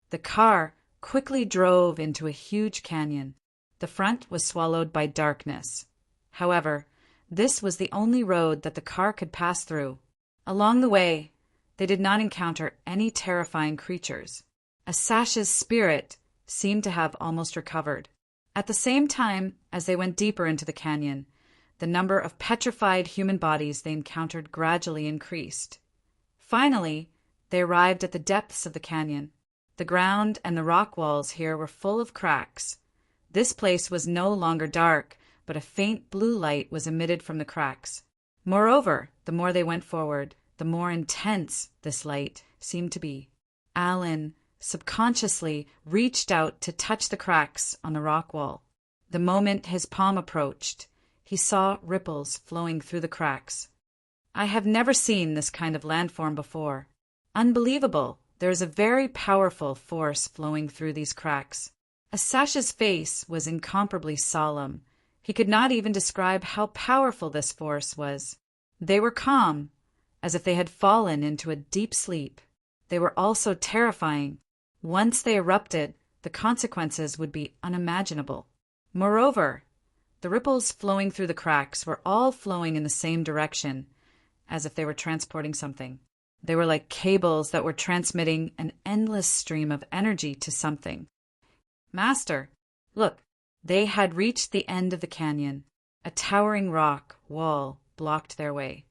The car quickly drove into a huge canyon. The front was swallowed by darkness. However, this was the only road that the car could pass through. Along the way, they did not encounter any terrifying creatures. Asash's spirit seemed to have almost recovered. At the same time, as they went deeper into the canyon, the number of petrified human bodies they encountered gradually increased. Finally, they arrived at the depths of the canyon. The ground and the rock walls here were full of cracks. This place was no longer dark, but a faint blue light was emitted from the cracks. Moreover, the more they went forward, the more intense this light seemed to be. Alan subconsciously reached out to touch the cracks on the rock wall. The moment his palm approached, he saw ripples flowing through the cracks. "I have never seen this kind of landform before. Unbelievable. There is a very powerful force flowing through these cracks." Asash's face was incomparably solemn. He could not even describe how powerful this force was. They were calm, as if they had fallen into a deep sleep. They were also terrifying. Once they erupted, the consequences would be unimaginable. Moreover, the ripples flowing through the cracks were all flowing in the same direction, as if they were transporting something. They were like cables that were transmitting an endless stream of energy to something. "Master, look." They had reached the end of the canyon. A towering rock wall blocked their way.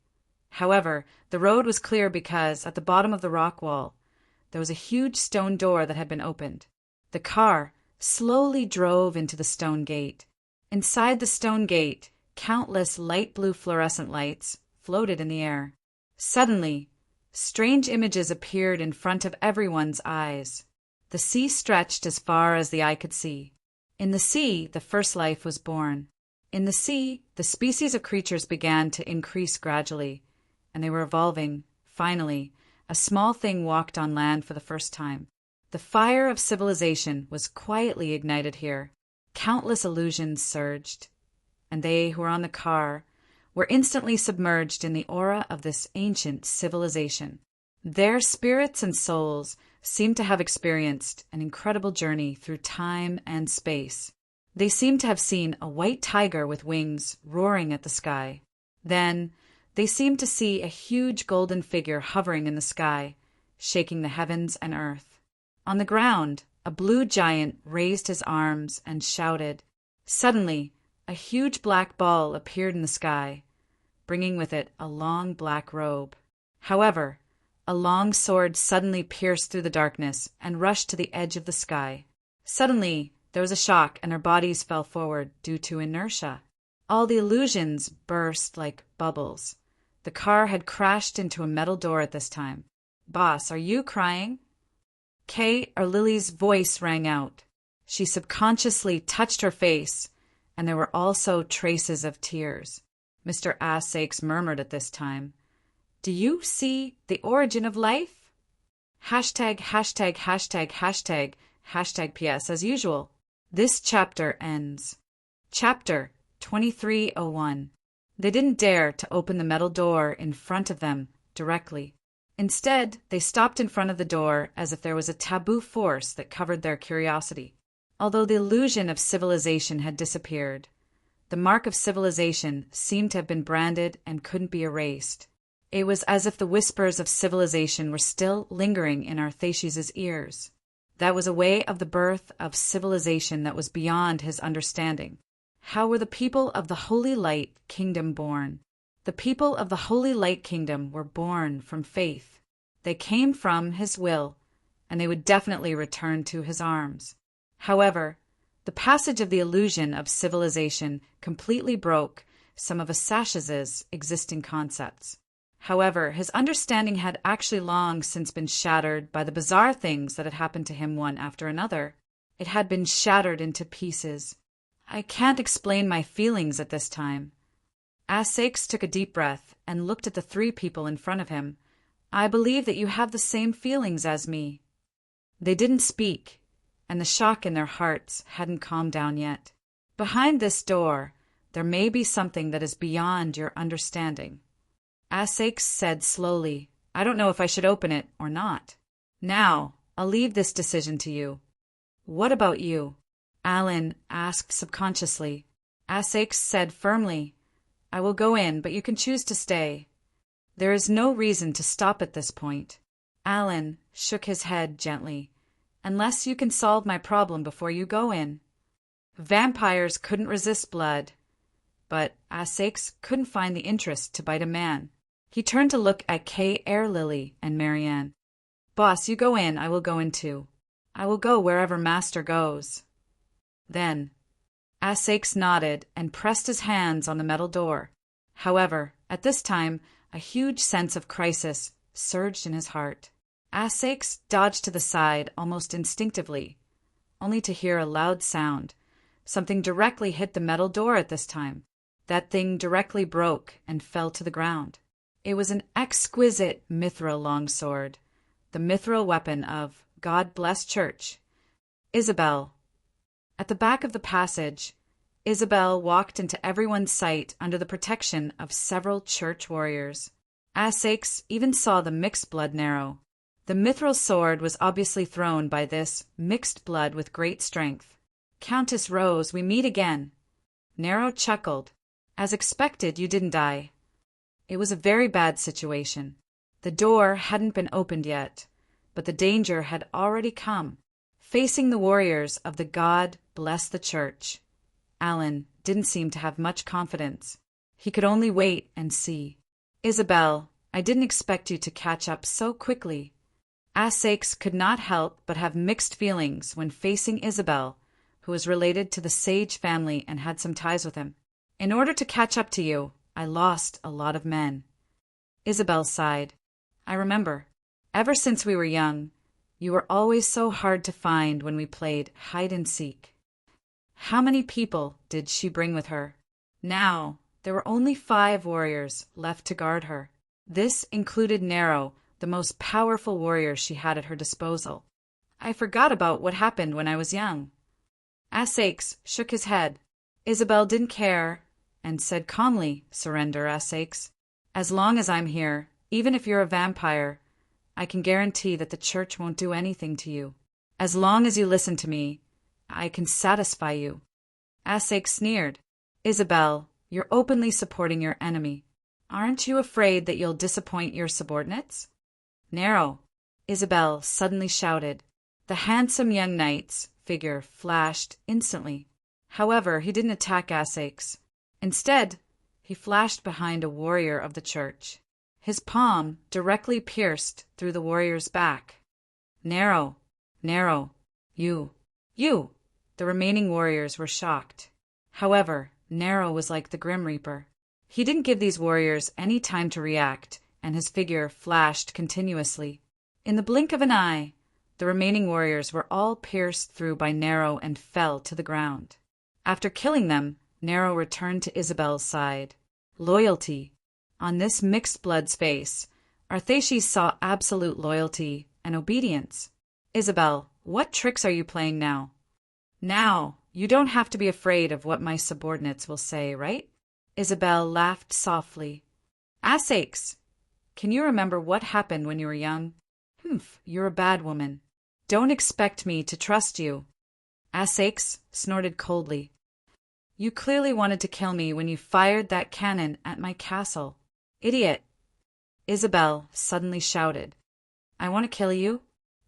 However, the road was clear because, at the bottom of the rock wall, there was a huge stone door that had been opened. The car slowly drove into the stone gate. Inside the stone gate, countless light blue fluorescent lights floated in the air. Suddenly, strange images appeared in front of everyone's eyes. The sea stretched as far as the eye could see. In the sea, the first life was born. In the sea, the species of creatures began to increase gradually, and they were evolving, finally, a small thing walked on land for the first time. The fire of civilization was quietly ignited here. Countless illusions surged, and they who were on the car were instantly submerged in the aura of this ancient civilization. Their spirits and souls seemed to have experienced an incredible journey through time and space. They seemed to have seen a white tiger with wings roaring at the sky. Then they seemed to see a huge golden figure hovering in the sky, shaking the heavens and earth. On the ground, a blue giant raised his arms and shouted. Suddenly, a huge black ball appeared in the sky, bringing with it a long black robe. However, a long sword suddenly pierced through the darkness and rushed to the edge of the sky. Suddenly, there was a shock and our bodies fell forward due to inertia. All the illusions burst like bubbles. The car had crashed into a metal door at this time. "Boss, are you crying?" Kay or Lily's voice rang out. She subconsciously touched her face, and there were also traces of tears. Mr. Assakes murmured at this time, "Do you see the origin of life?" Hashtag, hashtag, hashtag, hashtag, hashtag PS as usual. This chapter ends. Chapter 2301. They didn't dare to open the metal door in front of them directly. Instead, they stopped in front of the door as if there was a taboo force that covered their curiosity. Although the illusion of civilization had disappeared, the mark of civilization seemed to have been branded and couldn't be erased. It was as if the whispers of civilization were still lingering in Arthasius' ears. That was a way of the birth of civilization that was beyond his understanding. How were the people of the Holy Light Kingdom born? The people of the Holy Light Kingdom were born from faith. They came from his will, and they would definitely return to his arms. However, the passage of the illusion of civilization completely broke some of Asash's existing concepts. However, his understanding had actually long since been shattered by the bizarre things that had happened to him one after another. It had been shattered into pieces. "I can't explain my feelings at this time." Assakes took a deep breath and looked at the three people in front of him. "I believe that you have the same feelings as me." They didn't speak, and the shock in their hearts hadn't calmed down yet. "Behind this door, there may be something that is beyond your understanding." Assakes said slowly, "I don't know if I should open it or not. Now, I'll leave this decision to you. What about you?" Alan asked subconsciously. Assakes said firmly, "I will go in, but you can choose to stay. There is no reason to stop at this point." Alan shook his head gently. "Unless you can solve my problem before you go in." Vampires couldn't resist blood, but Assakes couldn't find the interest to bite a man. He turned to look at Kay Lily and Marianne. "Boss, you go in, I will go in too. I will go wherever Master goes." Then, Assakes nodded and pressed his hands on the metal door. However, at this time, a huge sense of crisis surged in his heart. Assakes dodged to the side almost instinctively, only to hear a loud sound. Something directly hit the metal door at this time. That thing directly broke and fell to the ground. It was an exquisite mithril longsword, the mithril weapon of God Bless Church. Isabel. At the back of the passage, Isabel walked into everyone's sight under the protection of several church warriors. Assakes even saw the mixed blood Narrow. The mithril sword was obviously thrown by this mixed blood with great strength. "Countess Rose, we meet again." Narrow chuckled. "As expected, you didn't die." It was a very bad situation. The door hadn't been opened yet, but the danger had already come. Facing the warriors of the God Bless the Church, Alan didn't seem to have much confidence. He could only wait and see. "Isabel, I didn't expect you to catch up so quickly." Assakes could not help but have mixed feelings when facing Isabel, who was related to the Sage family and had some ties with him. "In order to catch up to you, I lost a lot of men." Isabel sighed. "I remember. Ever since we were young, you were always so hard to find when we played hide and seek." How many people did she bring with her? Now, there were only 5 warriors left to guard her. This included Narrow, the most powerful warrior she had at her disposal. I forgot about what happened when I was young. Asakes shook his head. Isabel didn't care and said calmly, "Surrender, Asakes. As long as I'm here, even if you're a vampire, I can guarantee that the church won't do anything to you. As long as you listen to me, I can satisfy you." Asakes sneered. "Isabel, you're openly supporting your enemy. Aren't you afraid that you'll disappoint your subordinates?" "Narrow," Isabel suddenly shouted. The handsome young knight's figure flashed instantly. However, he didn't attack Asakes. Instead, he flashed behind a warrior of the church. His palm directly pierced through the warrior's back. "Narrow, Narrow, you. The remaining warriors were shocked. However, Narrow was like the Grim Reaper. He didn't give these warriors any time to react, and his figure flashed continuously. In the blink of an eye, the remaining warriors were all pierced through by Narrow and fell to the ground. After killing them, Narrow returned to Isabel's side. Loyalty. On this mixed blood's face, Arthashes saw absolute loyalty and obedience. "Isabel, what tricks are you playing now? Now, you don't have to be afraid of what my subordinates will say, right?" Isabel laughed softly. "Asakes, can you remember what happened when you were young? Humph, you're a bad woman. Don't expect me to trust you." Asakes snorted coldly. "You clearly wanted to kill me when you fired that cannon at my castle. Idiot!" Isabel suddenly shouted. "I want to kill you?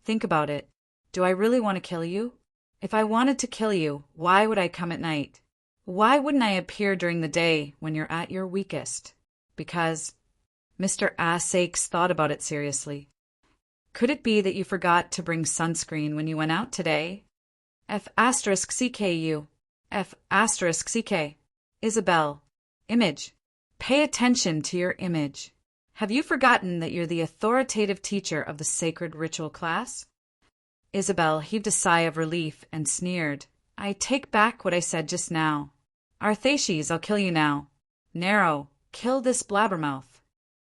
Think about it. Do I really want to kill you? If I wanted to kill you, why would I come at night? Why wouldn't I appear during the day when you're at your weakest? Because—" Mr. Asakes thought about it seriously. "Could it be that you forgot to bring sunscreen when you went out today? F*CK. Isabel. Image. Pay attention to your image. Have you forgotten that you're the authoritative teacher of the sacred ritual class?" Isabel heaved a sigh of relief and sneered. "I take back what I said just now. Arthashes, I'll kill you now. Narrow, kill this blabbermouth."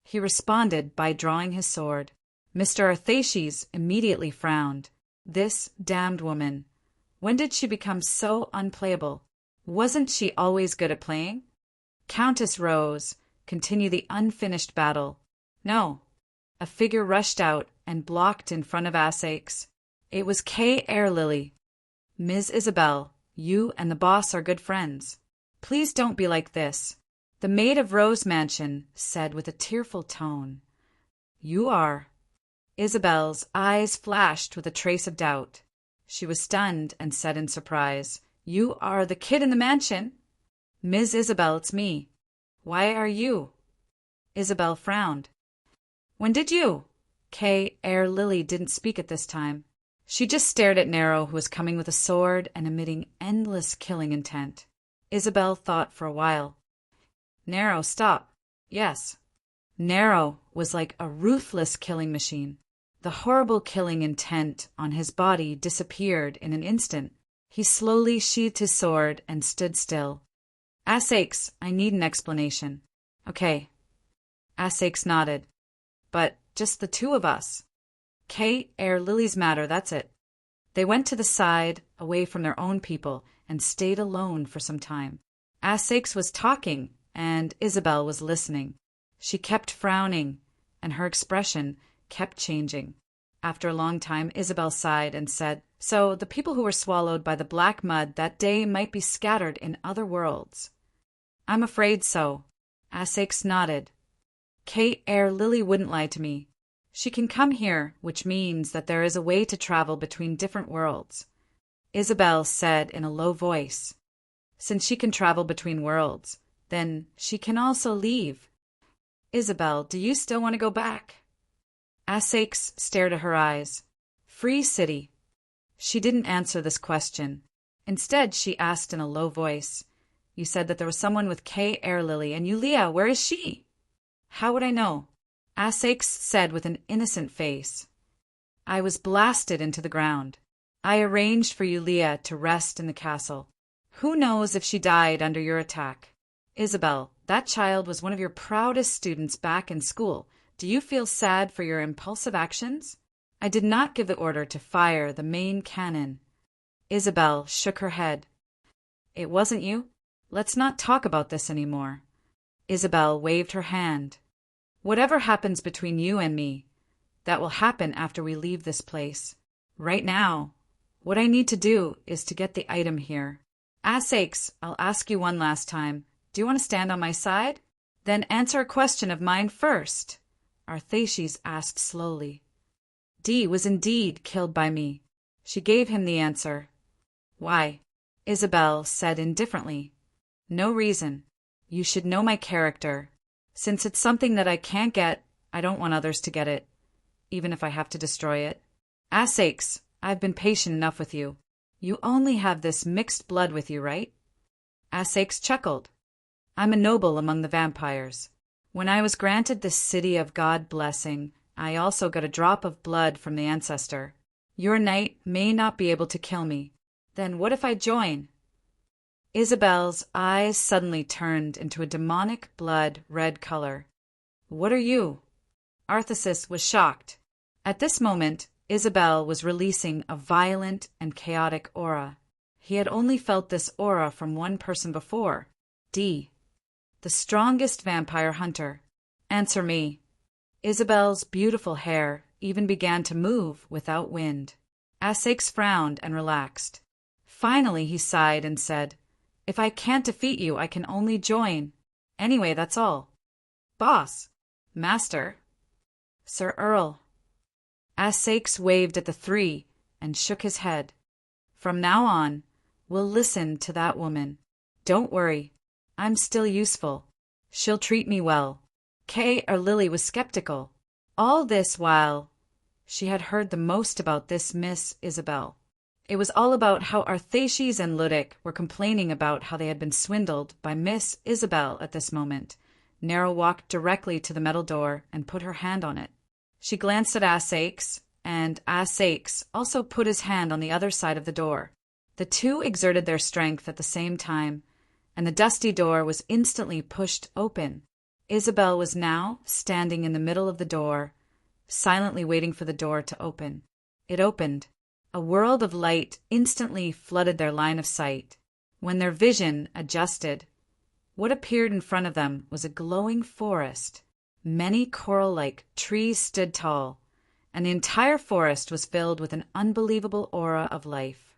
He responded by drawing his sword. Mr. Arthashes immediately frowned. This damned woman. When did she become so unplayable? Wasn't she always good at playing? Countess Rose, continue the unfinished battle. No. A figure rushed out and blocked in front of Asakes. It was Kay Airlily. "Ms. Isabel, you and the boss are good friends. Please don't be like this," the maid of Rose Mansion said with a tearful tone. "You are." Isabel's eyes flashed with a trace of doubt. She was stunned and said in surprise, "You are the kid in the mansion?" "Ms. Isabel, it's me. Why are you?" Isabel frowned. "When did you?" Kay Airlily didn't speak at this time. She just stared at Narrow, who was coming with a sword and emitting endless killing intent. Isabel thought for a while. "Narrow, stop." "Yes." Narrow was like a ruthless killing machine. The horrible killing intent on his body disappeared in an instant. He slowly sheathed his sword and stood still. "Asakes, I need an explanation." "Okay." Asakes nodded. "But just the two of us." Kay Airlily's matter, that's it. They went to the side, away from their own people, and stayed alone for some time. Asakes was talking, and Isabel was listening. She kept frowning, and her expression kept changing. After a long time, Isabel sighed and said, "So the people who were swallowed by the black mud that day might be scattered in other worlds." "I'm afraid so." Asakes nodded. "Kay Airlily wouldn't lie to me. She can come here, which means that there is a way to travel between different worlds." Isabel said in a low voice, "Since she can travel between worlds, then she can also leave." "Isabel, do you still want to go back?" Asakes stared at her eyes. "Free City." She didn't answer this question. Instead, she asked in a low voice, "You said that there was someone with Kay Airlily, and Yulia, where is she?" "How would I know?" Asakes said with an innocent face. "I was blasted into the ground. I arranged for Yulia to rest in the castle. Who knows if she died under your attack? Isabel, that child was one of your proudest students back in school. Do you feel sad for your impulsive actions? I did not give the order to fire the main cannon. Isabel shook her head. It wasn't you. Let's not talk about this anymore. Isabel waved her hand. Whatever happens between you and me, that will happen after we leave this place. Right now, what I need to do is to get the item here. Sakes, I'll ask you one last time. Do you want to stand on my side? Then answer a question of mine first, Arthaces asked slowly. Dee was indeed killed by me. She gave him the answer. Why? Isabel said indifferently. No reason. You should know my character. Since it's something that I can't get, I don't want others to get it, even if I have to destroy it. Sakes, I've been patient enough with you. You only have this mixed blood with you, right? Sakes chuckled. I'm a noble among the vampires. When I was granted this city of God blessing, I also got a drop of blood from the ancestor. Your knight may not be able to kill me. Then what if I join? Isabel's eyes suddenly turned into a demonic blood-red color. What are you? Arthaces was shocked. At this moment, Isabel was releasing a violent and chaotic aura. He had only felt this aura from one person before, Dee, the strongest vampire hunter. Answer me. Isabel's beautiful hair even began to move without wind. Sakes frowned and relaxed. Finally he sighed and said, If I can't defeat you, I can only join. Anyway, that's all. Boss. Master. Sir Earl. Sakes waved at the three and shook his head. From now on, we'll listen to that woman. Don't worry. I'm still useful. She'll treat me well. Kay or Lily was skeptical. All this while, she had heard the most about this Miss Isabel. It was all about how Arthaces and Ludic were complaining about how they had been swindled by Miss Isabel at this moment. Nero walked directly to the metal door and put her hand on it. She glanced at Sakes, and Sakes also put his hand on the other side of the door. The two exerted their strength at the same time, and the dusty door was instantly pushed open. Isabel was now standing in the middle of the door, silently waiting for the door to open. It opened. A world of light instantly flooded their line of sight. When their vision adjusted, what appeared in front of them was a glowing forest. Many coral-like trees stood tall, and the entire forest was filled with an unbelievable aura of life.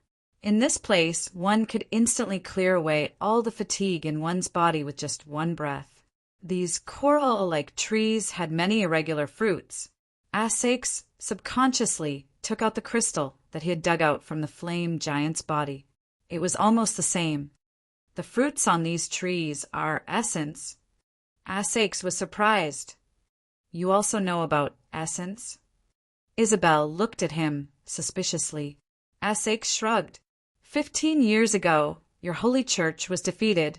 In this place, one could instantly clear away all the fatigue in one's body with just one breath. These coral-like trees had many irregular fruits. Sakes subconsciously took out the crystal that he had dug out from the flame giant's body. It was almost the same. The fruits on these trees are essence. Sakes was surprised. You also know about essence? Isabel looked at him suspiciously. Sakes shrugged. 15 years ago, your holy church was defeated,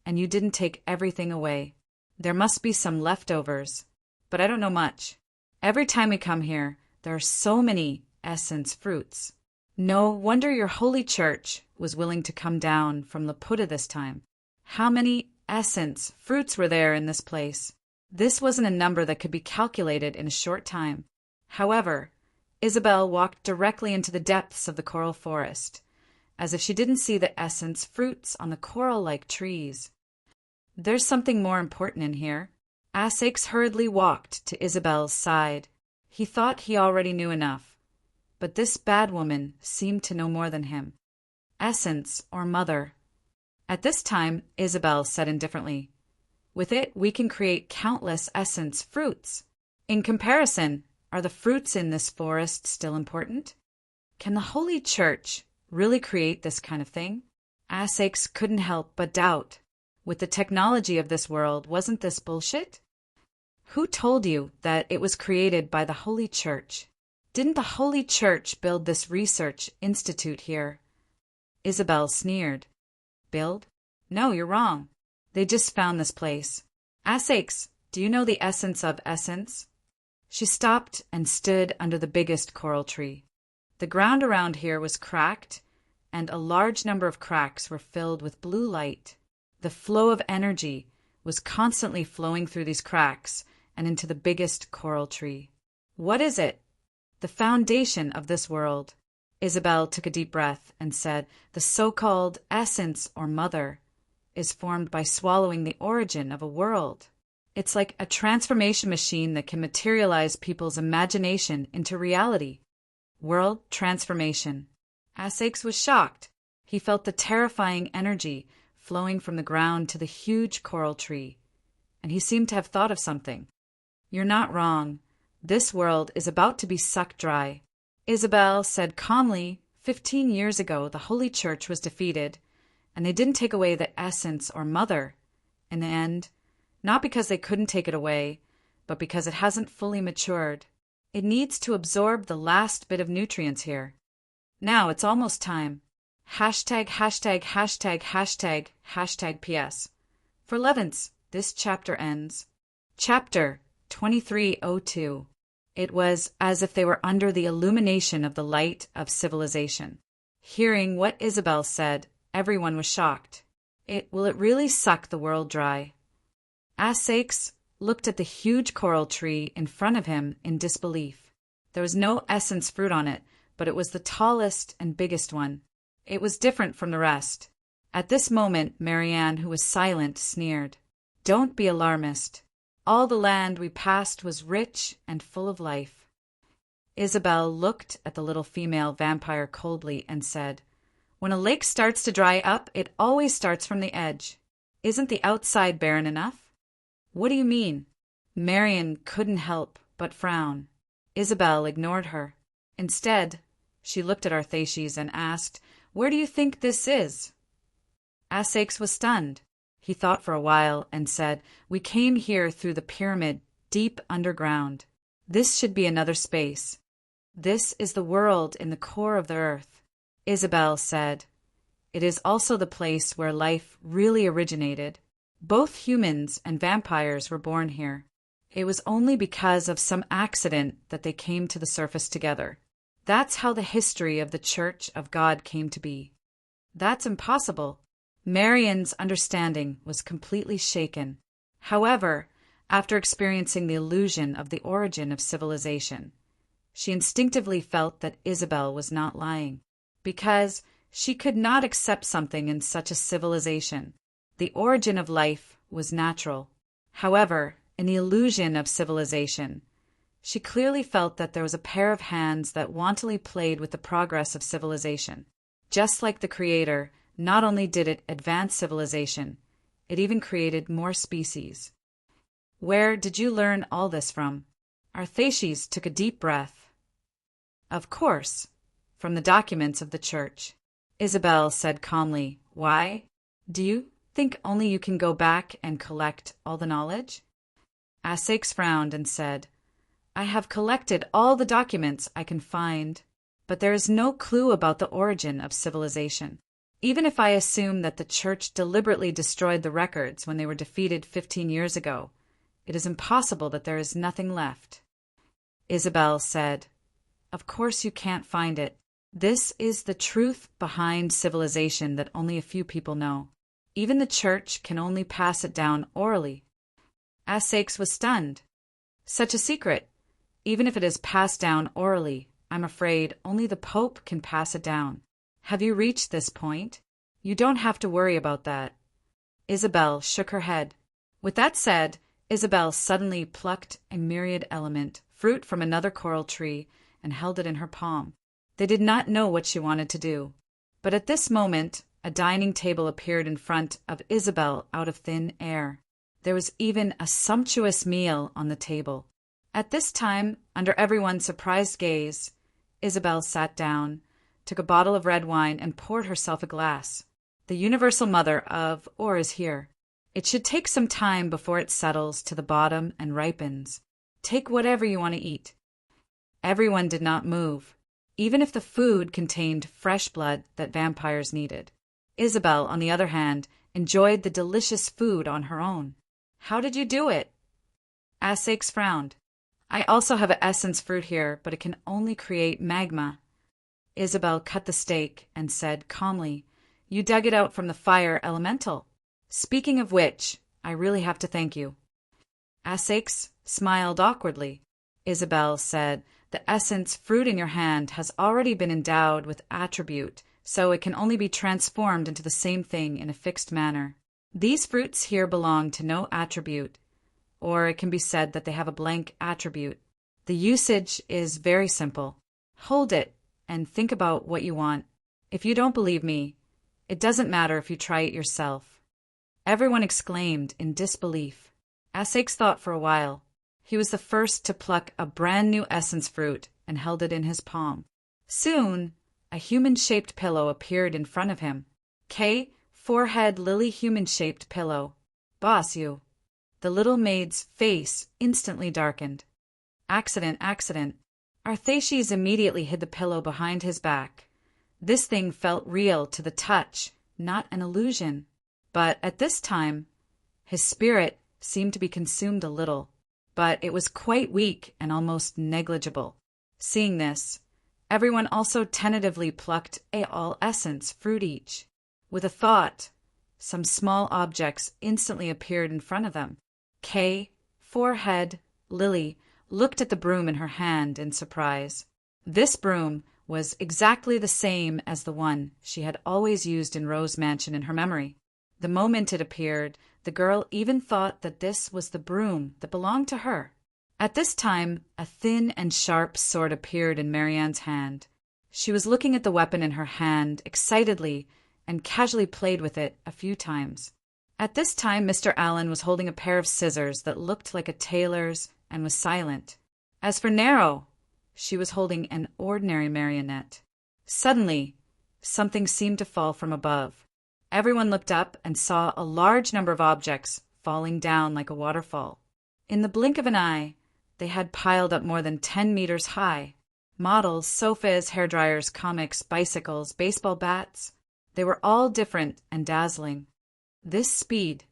and you didn't take everything away. There must be some leftovers, but I don't know much. Every time we come here, there are so many essence fruits. No wonder your holy church was willing to come down from Laputa this time. How many essence fruits were there in this place? This wasn't a number that could be calculated in a short time. However, Isabel walked directly into the depths of the coral forest, as if she didn't see the essence fruits on the coral-like trees. There's something more important in here. Sakes hurriedly walked to Isabel's side. He thought he already knew enough, but this bad woman seemed to know more than him. Essence, or mother. At this time, Isabel said indifferently, with it we can create countless essence fruits. In comparison, are the fruits in this forest still important? Can the Holy Church really create this kind of thing? Sakes couldn't help but doubt. With the technology of this world, wasn't this bullshit? Who told you that it was created by the Holy Church? Didn't the Holy Church build this research institute here? Isabel sneered. Build? No, you're wrong. They just found this place. Sakes, do you know the essence of essence? She stopped and stood under the biggest coral tree. The ground around here was cracked, and a large number of cracks were filled with blue light. The flow of energy was constantly flowing through these cracks and into the biggest coral tree. What is it? The foundation of this world. Isabel took a deep breath and said, the so-called essence or mother is formed by swallowing the origin of a world. It's like a transformation machine that can materialize people's imagination into reality. World transformation. Essex was shocked. He felt the terrifying energy flowing from the ground to the huge coral tree, and he seemed to have thought of something. You're not wrong. This world is about to be sucked dry. Isabel said calmly, 15 years ago the Holy Church was defeated, and they didn't take away the essence or mother in the end, not because they couldn't take it away, but because it hasn't fully matured. It needs to absorb the last bit of nutrients here. Now it's almost time. Hashtag, hashtag, hashtag, hashtag, hashtag PS. For Levance, this chapter ends. Chapter 2302. It was as if they were under the illumination of the light of civilization. Hearing what Isabel said, everyone was shocked. Will it really suck the world dry? Essex looked at the huge coral tree in front of him in disbelief. There was no essence fruit on it, but it was the tallest and biggest one. It was different from the rest. At this moment, Marianne, who was silent, sneered. Don't be alarmist. All the land we passed was rich and full of life. Isabel looked at the little female vampire coldly and said, when a lake starts to dry up, it always starts from the edge. Isn't the outside barren enough? What do you mean? Marianne couldn't help but frown. Isabel ignored her. Instead, she looked at Arthaces and asked, where do you think this is? Essex was stunned. He thought for a while and said, we came here through the pyramid, deep underground. This should be another space. This is the world in the core of the earth. Isabel said, it is also the place where life really originated. Both humans and vampires were born here. It was only because of some accident that they came to the surface together. That's how the history of the Church of God came to be. That's impossible. Marianne's understanding was completely shaken. However, after experiencing the illusion of the origin of civilization, she instinctively felt that Isabel was not lying, because she could not accept something in such a civilization. The origin of life was natural. However, in the illusion of civilization, she clearly felt that there was a pair of hands that wantonly played with the progress of civilization. Just like the Creator, not only did it advance civilization, it even created more species. Where did you learn all this from? Arthaces took a deep breath. Of course, from the documents of the Church. Isabel said calmly, why? Do you think only you can go back and collect all the knowledge? Essex frowned and said, I have collected all the documents I can find, but there is no clue about the origin of civilization. Even if I assume that the Church deliberately destroyed the records when they were defeated 15 years ago, it is impossible that there is nothing left. Isabel said, of course you can't find it. This is the truth behind civilization that only a few people know. Even the Church can only pass it down orally. Essex was stunned. Such a secret. Even if it is passed down orally, I'm afraid only the Pope can pass it down. Have you reached this point? You don't have to worry about that. Isabel shook her head. With that said, Isabel suddenly plucked a myriad element, fruit from another coral tree, and held it in her palm. They did not know what she wanted to do. But at this moment, a dining table appeared in front of Isabel out of thin air. There was even a sumptuous meal on the table. At this time, under everyone's surprised gaze, Isabel sat down, took a bottle of red wine, and poured herself a glass. The universal mother of ore is here. It should take some time before it settles to the bottom and ripens. Take whatever you want to eat. Everyone did not move, even if the food contained fresh blood that vampires needed. Isabel, on the other hand, enjoyed the delicious food on her own. How did you do it? Essex frowned. I also have an essence fruit here, but it can only create magma. Isabel cut the steak and said calmly, you dug it out from the fire elemental. Speaking of which, I really have to thank you. Asakes smiled awkwardly. Isabel said, "The essence fruit in your hand has already been endowed with attribute, so it can only be transformed into the same thing in a fixed manner. These fruits here belong to no attribute, or it can be said that they have a blank attribute. The usage is very simple. Hold it and think about what you want. If you don't believe me, it doesn't matter if you try it yourself." Everyone exclaimed in disbelief. Asakes thought for a while. He was the first to pluck a brand new essence fruit and held it in his palm. Soon, a human-shaped pillow appeared in front of him. Forehead lily human-shaped pillow. "Boss, you." The little maid's face instantly darkened. Accident. Arthashis immediately hid the pillow behind his back. This thing felt real to the touch, not an illusion. But at this time, his spirit seemed to be consumed a little, but it was quite weak and almost negligible. Seeing this, everyone also tentatively plucked a all-essence fruit each. With a thought, some small objects instantly appeared in front of them. Forehead Lily looked at the broom in her hand in surprise. This broom was exactly the same as the one she had always used in Rose Mansion in her memory. The moment it appeared, the girl even thought that this was the broom that belonged to her. At this time, a thin and sharp sword appeared in Marianne's hand. She was looking at the weapon in her hand excitedly and casually played with it a few times. At this time, Mr. Allen was holding a pair of scissors that looked like a tailor's and was silent. As for Nero, she was holding an ordinary marionette. Suddenly, something seemed to fall from above. Everyone looked up and saw a large number of objects falling down like a waterfall. In the blink of an eye, they had piled up more than 10 meters high. Models, sofas, hairdryers, comics, bicycles, baseball bats. They were all different and dazzling. This speed.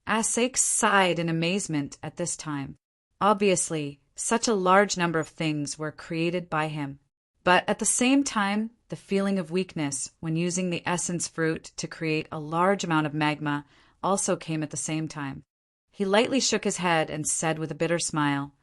Asakes sighed in amazement at this time. Obviously, such a large number of things were created by him. But at the same time, the feeling of weakness when using the essence fruit to create a large amount of magma also came at the same time. He lightly shook his head and said with a bitter smile,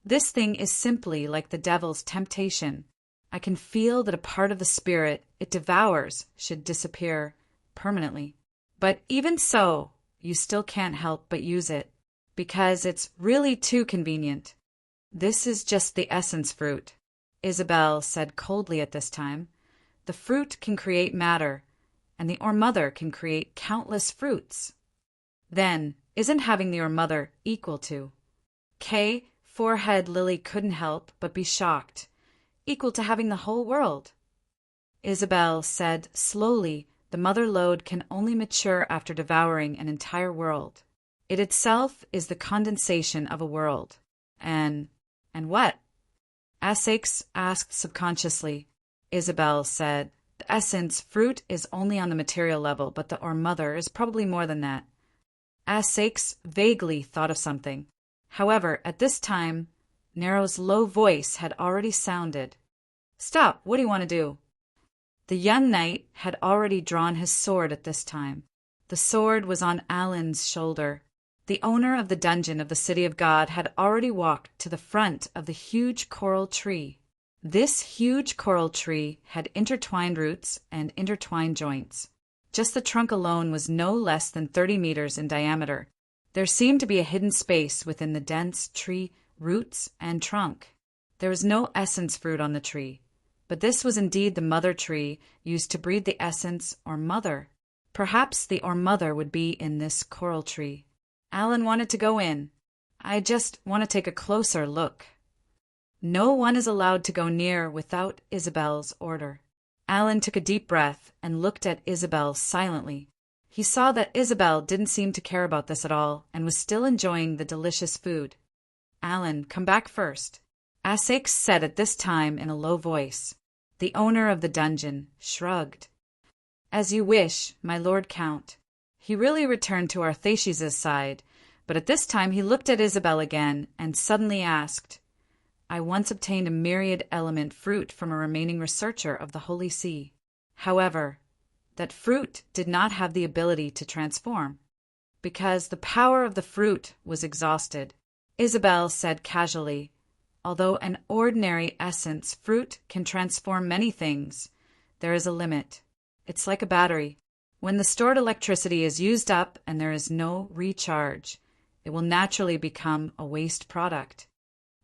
"This thing is simply like the devil's temptation. I can feel that a part of the spirit it devours should disappear permanently. But even so, you still can't help but use it, because it's really too convenient. This is just the essence fruit," Isabel said coldly at this time. "The fruit can create matter, and the Or-Mother can create countless fruits. Then, isn't having the Or-Mother equal to?" Forehead Lily couldn't help but be shocked. "Equal to having the whole world." Isabel said slowly, "The mother lode can only mature after devouring an entire world. It itself is the condensation of a world. And what?" Asakes asked subconsciously. Isabel said, "The essence fruit is only on the material level, but the Or-Mother is probably more than that." Asakes vaguely thought of something. However, at this time, Nero's low voice had already sounded. "Stop, what do you want to do?" The young knight had already drawn his sword at this time. The sword was on Alan's shoulder. The owner of the dungeon of the City of God had already walked to the front of the huge coral tree. This huge coral tree had intertwined roots and intertwined joints. Just the trunk alone was no less than 30 meters in diameter. There seemed to be a hidden space within the dense tree roots and trunk. There was no essence fruit on the tree, but this was indeed the mother tree used to breed the essence or mother. Perhaps the Or-Mother would be in this coral tree. Alan wanted to go in. "I just want to take a closer look." No one is allowed to go near without Isabel's order. Alan took a deep breath and looked at Isabel silently. He saw that Isabel didn't seem to care about this at all and was still enjoying the delicious food. "Alan, come back first," Asakes said at this time in a low voice. The owner of the dungeon shrugged. "As you wish, my Lord Count." He really returned to Arthashis' side, but at this time he looked at Isabel again and suddenly asked, "I once obtained a myriad element fruit from a remaining researcher of the Holy See. However, that fruit did not have the ability to transform, because the power of the fruit was exhausted. Isabel said casually, "Although an ordinary essence fruit can transform many things, there is a limit. It's like a battery. When the stored electricity is used up and there is no recharge, it will naturally become a waste product.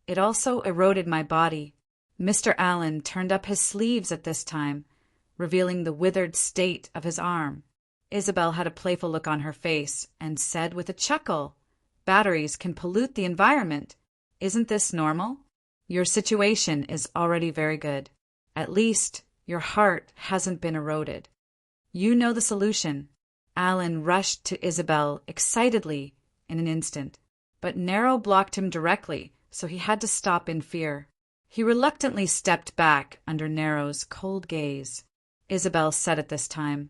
It also eroded my body." Mr. Allen turned up his sleeves at this time, revealing the withered state of his arm. Isabel had a playful look on her face and said with a chuckle, "Batteries can pollute the environment. Isn't this normal? Your situation is already very good. At least your heart hasn't been eroded. You know the solution." Allen rushed to Isabel excitedly in an instant, but Nero blocked him directly, so he had to stop in fear. He reluctantly stepped back under Nero's cold gaze. Isabel said at this time,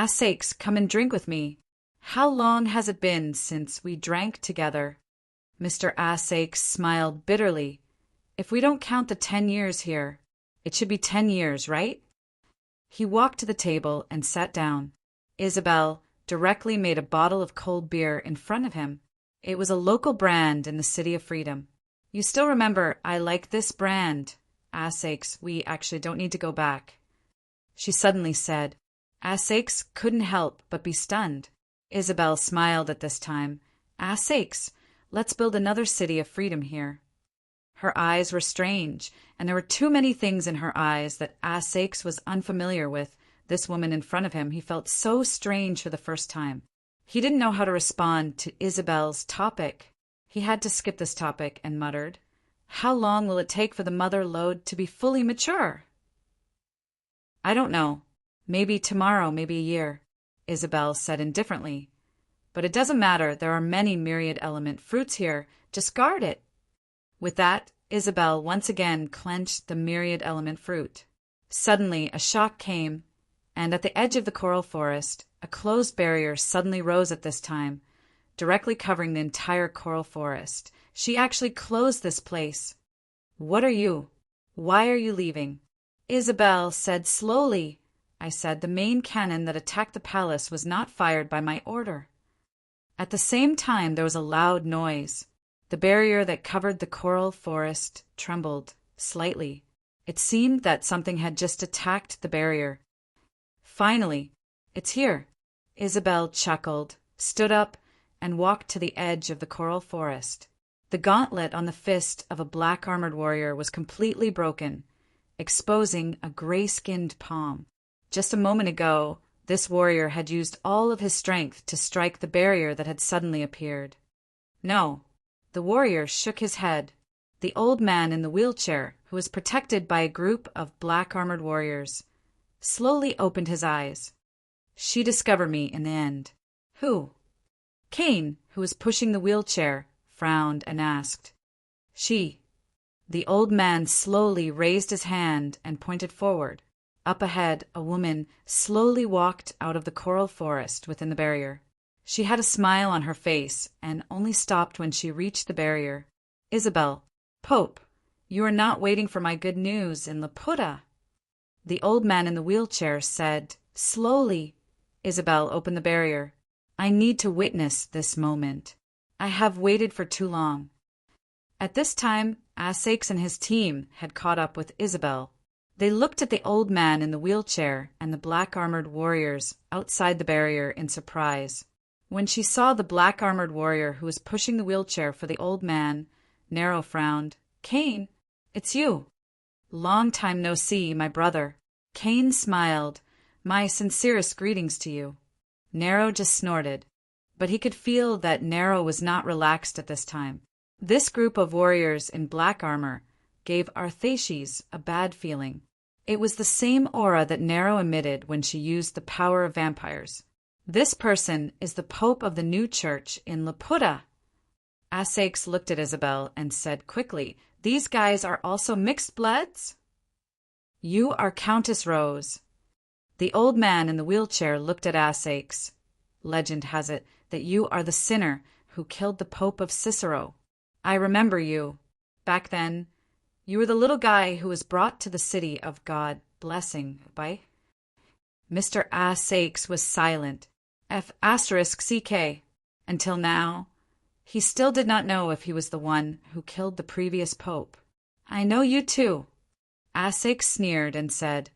"Sakes, come and drink with me. How long has it been since we drank together?" Mr. Sakes smiled bitterly. "If we don't count the 10 years here, it should be 10 years, right?" He walked to the table and sat down. Isabel directly made a bottle of cold beer in front of him. It was a local brand in the City of Freedom. "You still remember I like this brand. Sakes, we actually don't need to go back." She suddenly said. Sakes couldn't help but be stunned. Isabel smiled at this time. "Sakes, let's build another City of Freedom here." Her eyes were strange, and there were too many things in her eyes that Sakes was unfamiliar with. This woman in front of him, he felt so strange for the first time. He didn't know how to respond to Isabel's topic. He had to skip this topic and muttered, "How long will it take for the mother lode to be fully mature?" "I don't know. Maybe tomorrow, maybe a year," Isabel said indifferently. "But it doesn't matter. There are many myriad element fruits here. Just guard it." With that, Isabel once again clenched the myriad element fruit. Suddenly, a shock came, and at the edge of the coral forest, a closed barrier suddenly rose at this time, directly covering the entire coral forest. She actually closed this place. "What are you? Why are you leaving?" Isabel said slowly, "I said the main cannon that attacked the palace was not fired by my order." At the same time, there was a loud noise. The barrier that covered the coral forest trembled slightly. It seemed that something had just attacked the barrier. "Finally, it's here." Isabel chuckled, stood up, and walked to the edge of the coral forest. The gauntlet on the fist of a black-armored warrior was completely broken, exposing a gray-skinned palm. Just a moment ago, this warrior had used all of his strength to strike the barrier that had suddenly appeared. No, the warrior shook his head. The old man in the wheelchair, who was protected by a group of black-armored warriors, slowly opened his eyes. "She discovered me in the end." "Who?" Kane, who was pushing the wheelchair, frowned and asked. "She." The old man slowly raised his hand and pointed forward. Up ahead, a woman slowly walked out of the coral forest within the barrier. She had a smile on her face and only stopped when she reached the barrier. "Isabel, Pope, you are not waiting for my good news in Laputa." The old man in the wheelchair said, slowly. Isabel opened the barrier. "I need to witness this moment. I have waited for too long." At this time, Sakes and his team had caught up with Isabel. They looked at the old man in the wheelchair and the black-armored warriors outside the barrier in surprise. When she saw the black-armored warrior who was pushing the wheelchair for the old man, Nero frowned. "Kane, it's you." "Long time no see, my brother." Kane smiled. "My sincerest greetings to you." Nero just snorted, but he could feel that Nero was not relaxed at this time. This group of warriors in black armor gave Arthashes a bad feeling. It was the same aura that Nero emitted when she used the power of vampires. "This person is the Pope of the new church in Laputa." Sakes looked at Isabel and said quickly, "These guys are also mixed bloods?" "You are Countess Rose." The old man in the wheelchair looked at Sakes. "Legend has it that you are the sinner who killed the Pope of Cicero. I remember you. Back then, you were the little guy who was brought to the city of God blessing by—" Mr. Sakes was silent. F***CK. Until now, He still did not know if he was the one who killed the previous pope. I know you too. Asake sneered and said,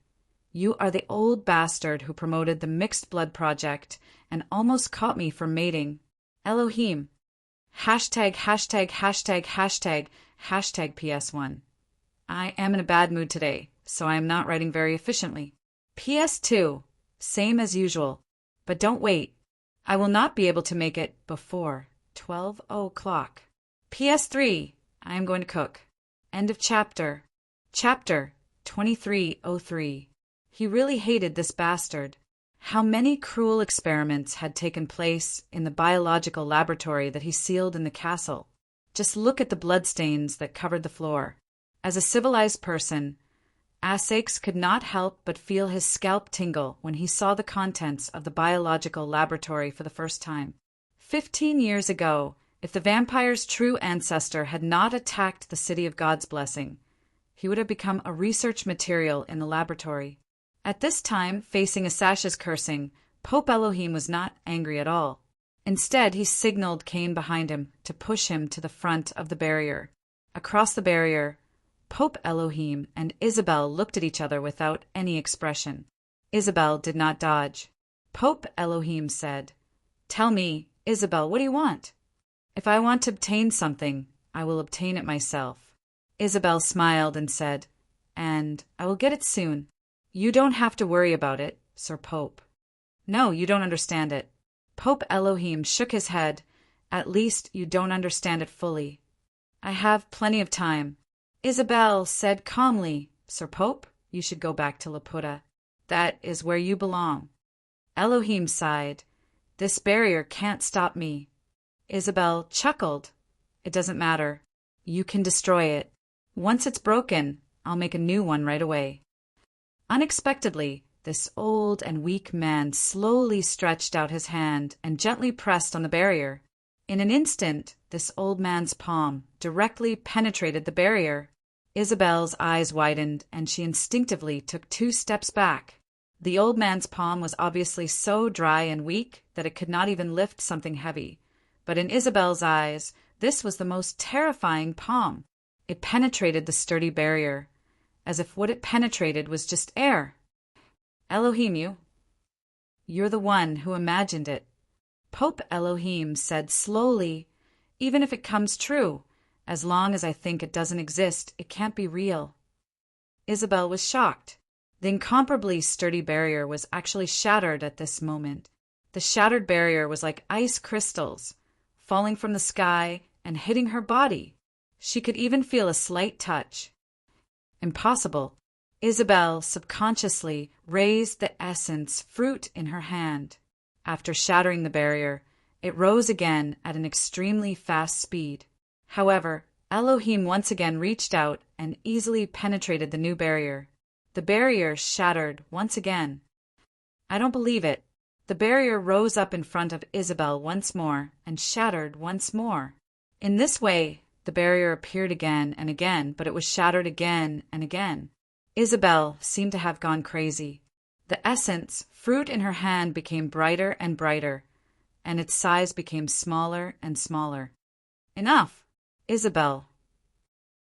You are the old bastard who promoted the mixed blood project and almost caught me from mating. Elohim. Hashtag, hashtag, hashtag, hashtag, hashtag PS1. I am in a bad mood today, so I am not writing very efficiently. PS2. Same as usual. But don't wait. I will not be able to make it before 12 o'clock. PS3. I am going to cook. End of chapter. Chapter 2303. He really hated this bastard. How many cruel experiments had taken place in the biological laboratory that he sealed in the castle? Just look at the bloodstains that covered the floor. As a civilized person, Asakes could not help but feel his scalp tingle when he saw the contents of the biological laboratory for the first time. 15 years ago, if the vampire's true ancestor had not attacked the City of God's Blessing, he would have become a research material in the laboratory. At this time, facing Asash's cursing, Pope Elohim was not angry at all. Instead, he signaled Cain behind him to push him to the front of the barrier. Across the barrier, Pope Elohim and Isabel looked at each other without any expression. Isabel did not dodge. Pope Elohim said, Tell me, Isabel, what do you want? If I want to obtain something, I will obtain it myself. Isabel smiled and said, And I will get it soon. You don't have to worry about it, Sir Pope. No, you don't understand it. Pope Elohim shook his head. At least you don't understand it fully. I have plenty of time. Isabel said calmly, Sir Pope, you should go back to Laputa. That is where you belong. Elohim sighed. This barrier can't stop me. Isabel chuckled. It doesn't matter. You can destroy it. Once it's broken, I'll make a new one right away. Unexpectedly, this old and weak man slowly stretched out his hand and gently pressed on the barrier. In an instant, this old man's palm directly penetrated the barrier. Isabel's eyes widened, and she instinctively took 2 steps back. The old man's palm was obviously so dry and weak that it could not even lift something heavy. But in Isabel's eyes, this was the most terrifying palm. It penetrated the sturdy barrier, as if what it penetrated was just air. Elohim, you're the one who imagined it. Pope Elohim said slowly, Even if it comes true, as long as I think it doesn't exist, it can't be real. Isabel was shocked. The incomparably sturdy barrier was actually shattered at this moment. The shattered barrier was like ice crystals, falling from the sky and hitting her body. She could even feel a slight touch. Impossible. Isabel subconsciously raised the essence fruit in her hand. After shattering the barrier, it rose again at an extremely fast speed. However, Elohim once again reached out and easily penetrated the new barrier. The barrier shattered once again. I don't believe it. The barrier rose up in front of Isabel once more and shattered once more. In this way, the barrier appeared again and again, but it was shattered again and again. Isabel seemed to have gone crazy. The essence, fruit in her hand, became brighter and brighter, and its size became smaller and smaller. Enough, Isabel.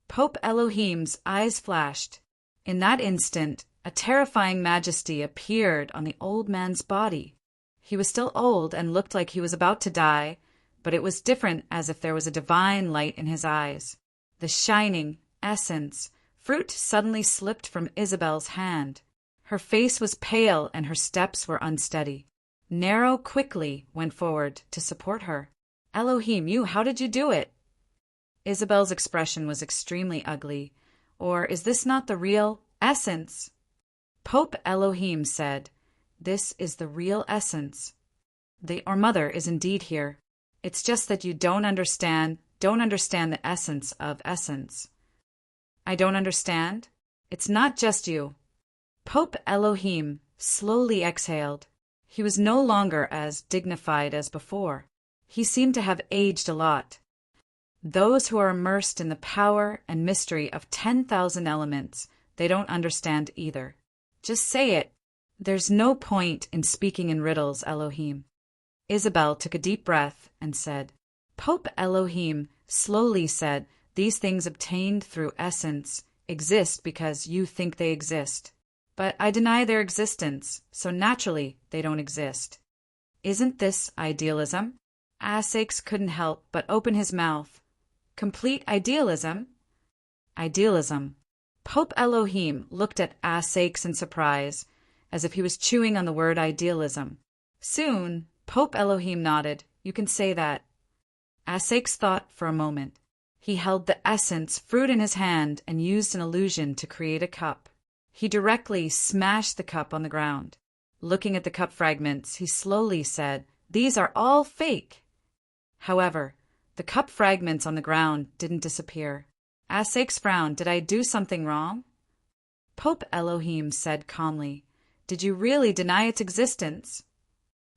Pope Elohim's eyes flashed. In that instant, a terrifying majesty appeared on the old man's body. He was still old and looked like he was about to die, but it was different, as if there was a divine light in his eyes. The shining essence, fruit suddenly slipped from Isabel's hand. Her face was pale and her steps were unsteady. Nero quickly went forward to support her. Elohim, how did you do it? Isabel's expression was extremely ugly. Or is this not the real essence? Pope Elohim said, This is the real essence. Our mother is indeed here. It's just that you don't understand the essence of essence. I don't understand? It's not just you. Pope Elohim slowly exhaled. He was no longer as dignified as before. He seemed to have aged a lot. Those who are immersed in the power and mystery of 10,000 elements, they don't understand either. Just say it. There's no point in speaking in riddles, Elohim. Isabel took a deep breath and said, Pope Elohim slowly said, "These things obtained through essence exist because you think they exist. But I deny their existence, so naturally they don't exist." Isn't this idealism? Essex couldn't help but open his mouth. Complete idealism? Idealism. Pope Elohim looked at Essex in surprise, as if he was chewing on the word idealism. Soon, Pope Elohim nodded. "You can say that." Essex thought for a moment. He held the essence fruit in his hand and used an illusion to create a cup. He directly smashed the cup on the ground. Looking at the cup fragments, he slowly said, "These are all fake." However, the cup fragments on the ground didn't disappear. Essex frowned. "Did I do something wrong?" Pope Elohim said calmly, "Did you really deny its existence?"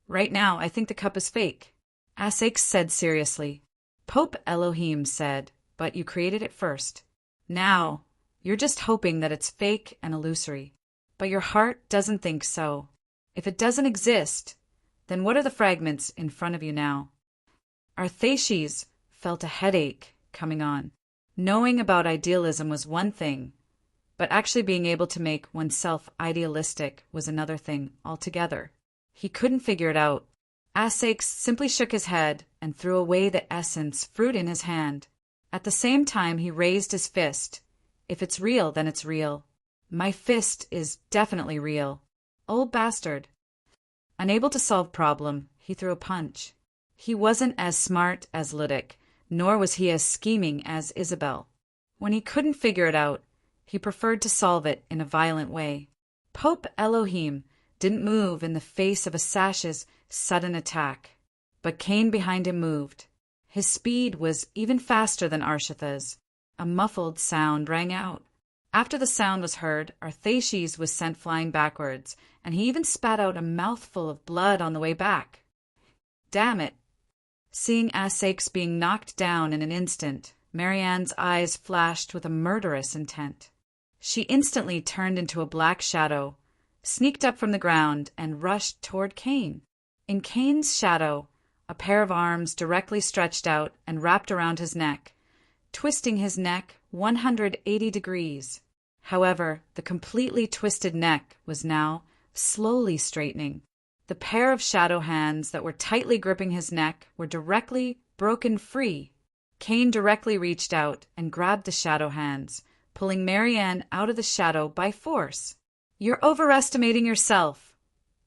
"Right now, I think the cup is fake." Essex said seriously. Pope Elohim said, "But you created it first. Now, you're just hoping that it's fake and illusory. But your heart doesn't think so. If it doesn't exist, then what are the fragments in front of you now?" Arthaces felt a headache coming on. Knowing about idealism was one thing, but actually being able to make oneself idealistic was another thing altogether. He couldn't figure it out. Essex simply shook his head and threw away the essence fruit in his hand. At the same time, he raised his fist. "If it's real, then it's real. My fist is definitely real. Old bastard." Unable to solve problem, he threw a punch. He wasn't as smart as Ludic, nor was he as scheming as Isabel. When he couldn't figure it out, he preferred to solve it in a violent way. Pope Elohim didn't move in the face of Asash's sudden attack, but Cain behind him moved. His speed was even faster than Arshatha's. A muffled sound rang out. After the sound was heard, Arthaces was sent flying backwards, and he even spat out a mouthful of blood on the way back. Damn it! Seeing Essex being knocked down in an instant, Marianne's eyes flashed with a murderous intent. She instantly turned into a black shadow, sneaked up from the ground, and rushed toward Cain. In Cain's shadow, a pair of arms directly stretched out and wrapped around his neck, twisting his neck 180 degrees. However, the completely twisted neck was now slowly straightening. The pair of shadow hands that were tightly gripping his neck were directly broken free. Cain directly reached out and grabbed the shadow hands, pulling Marianne out of the shadow by force. "You're overestimating yourself,"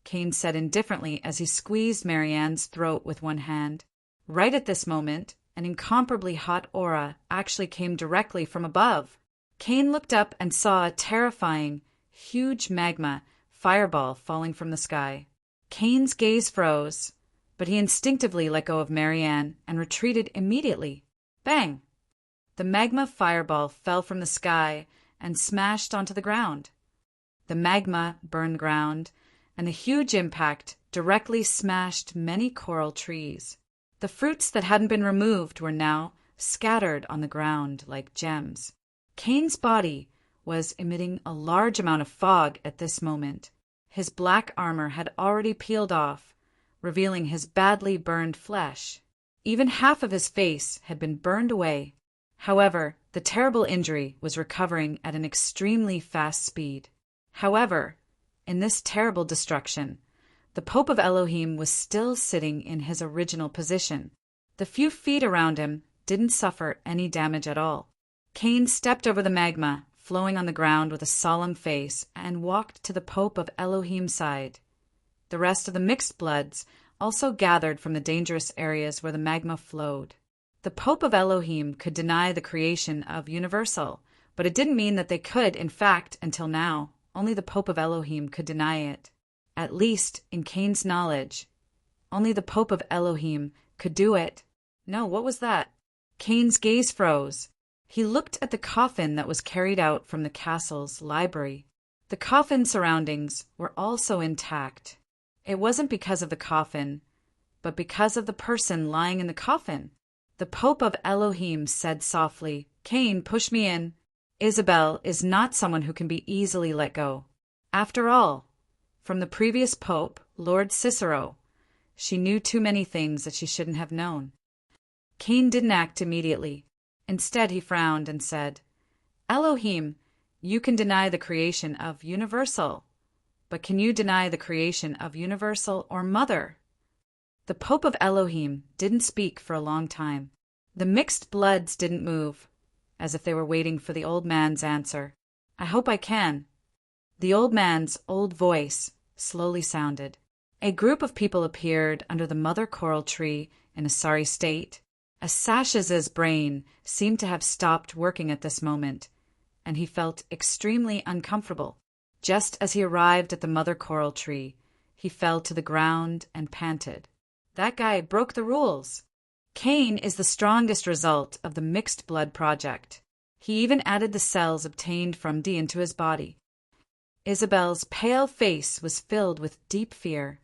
Cain said indifferently as he squeezed Marianne's throat with one hand. Right at this moment, an incomparably hot aura actually came directly from above. Cain looked up and saw a terrifying, huge magma fireball falling from the sky. Cain's gaze froze, but he instinctively let go of Marianne and retreated immediately. Bang! The magma fireball fell from the sky and smashed onto the ground. The magma burned the ground, and the huge impact directly smashed many coral trees. The fruits that hadn't been removed were now scattered on the ground like gems. Cain's body was emitting a large amount of fog at this moment. His black armor had already peeled off, revealing his badly burned flesh. Even half of his face had been burned away. However, the terrible injury was recovering at an extremely fast speed. However, in this terrible destruction, the Pope of Elohim was still sitting in his original position. The few feet around him didn't suffer any damage at all. Cain stepped over the magma, flowing on the ground with a solemn face, and walked to the Pope of Elohim's side. The rest of the mixed bloods also gathered from the dangerous areas where the magma flowed. The Pope of Elohim could deny the creation of Universal, but it didn't mean that they could, in fact, until now. Only the Pope of Elohim could deny it. At least, in Cain's knowledge, only the Pope of Elohim could do it. No, what was that? Cain's gaze froze. He looked at the coffin that was carried out from the castle's library. The coffin surroundings were also intact. It wasn't because of the coffin, but because of the person lying in the coffin. The Pope of Elohim said softly, "Cain, push me in. Isabel is not someone who can be easily let go. After all, from the previous Pope, Lord Cicero, she knew too many things that she shouldn't have known." Cain didn't act immediately. Instead, he frowned and said, Elohim, you can deny the creation of Universal, but can you deny the creation of Universal or Mother? The Pope of Elohim didn't speak for a long time. The mixed bloods didn't move, as if they were waiting for the old man's answer. I hope I can. The old man's old voice slowly sounded. A group of people appeared under the mother coral tree in a sorry state. Asash's brain seemed to have stopped working at this moment, and he felt extremely uncomfortable. Just as he arrived at the mother coral tree, he fell to the ground and panted. That guy broke the rules. Cain is the strongest result of the mixed blood project. He even added the cells obtained from D into his body. Isabel's pale face was filled with deep fear.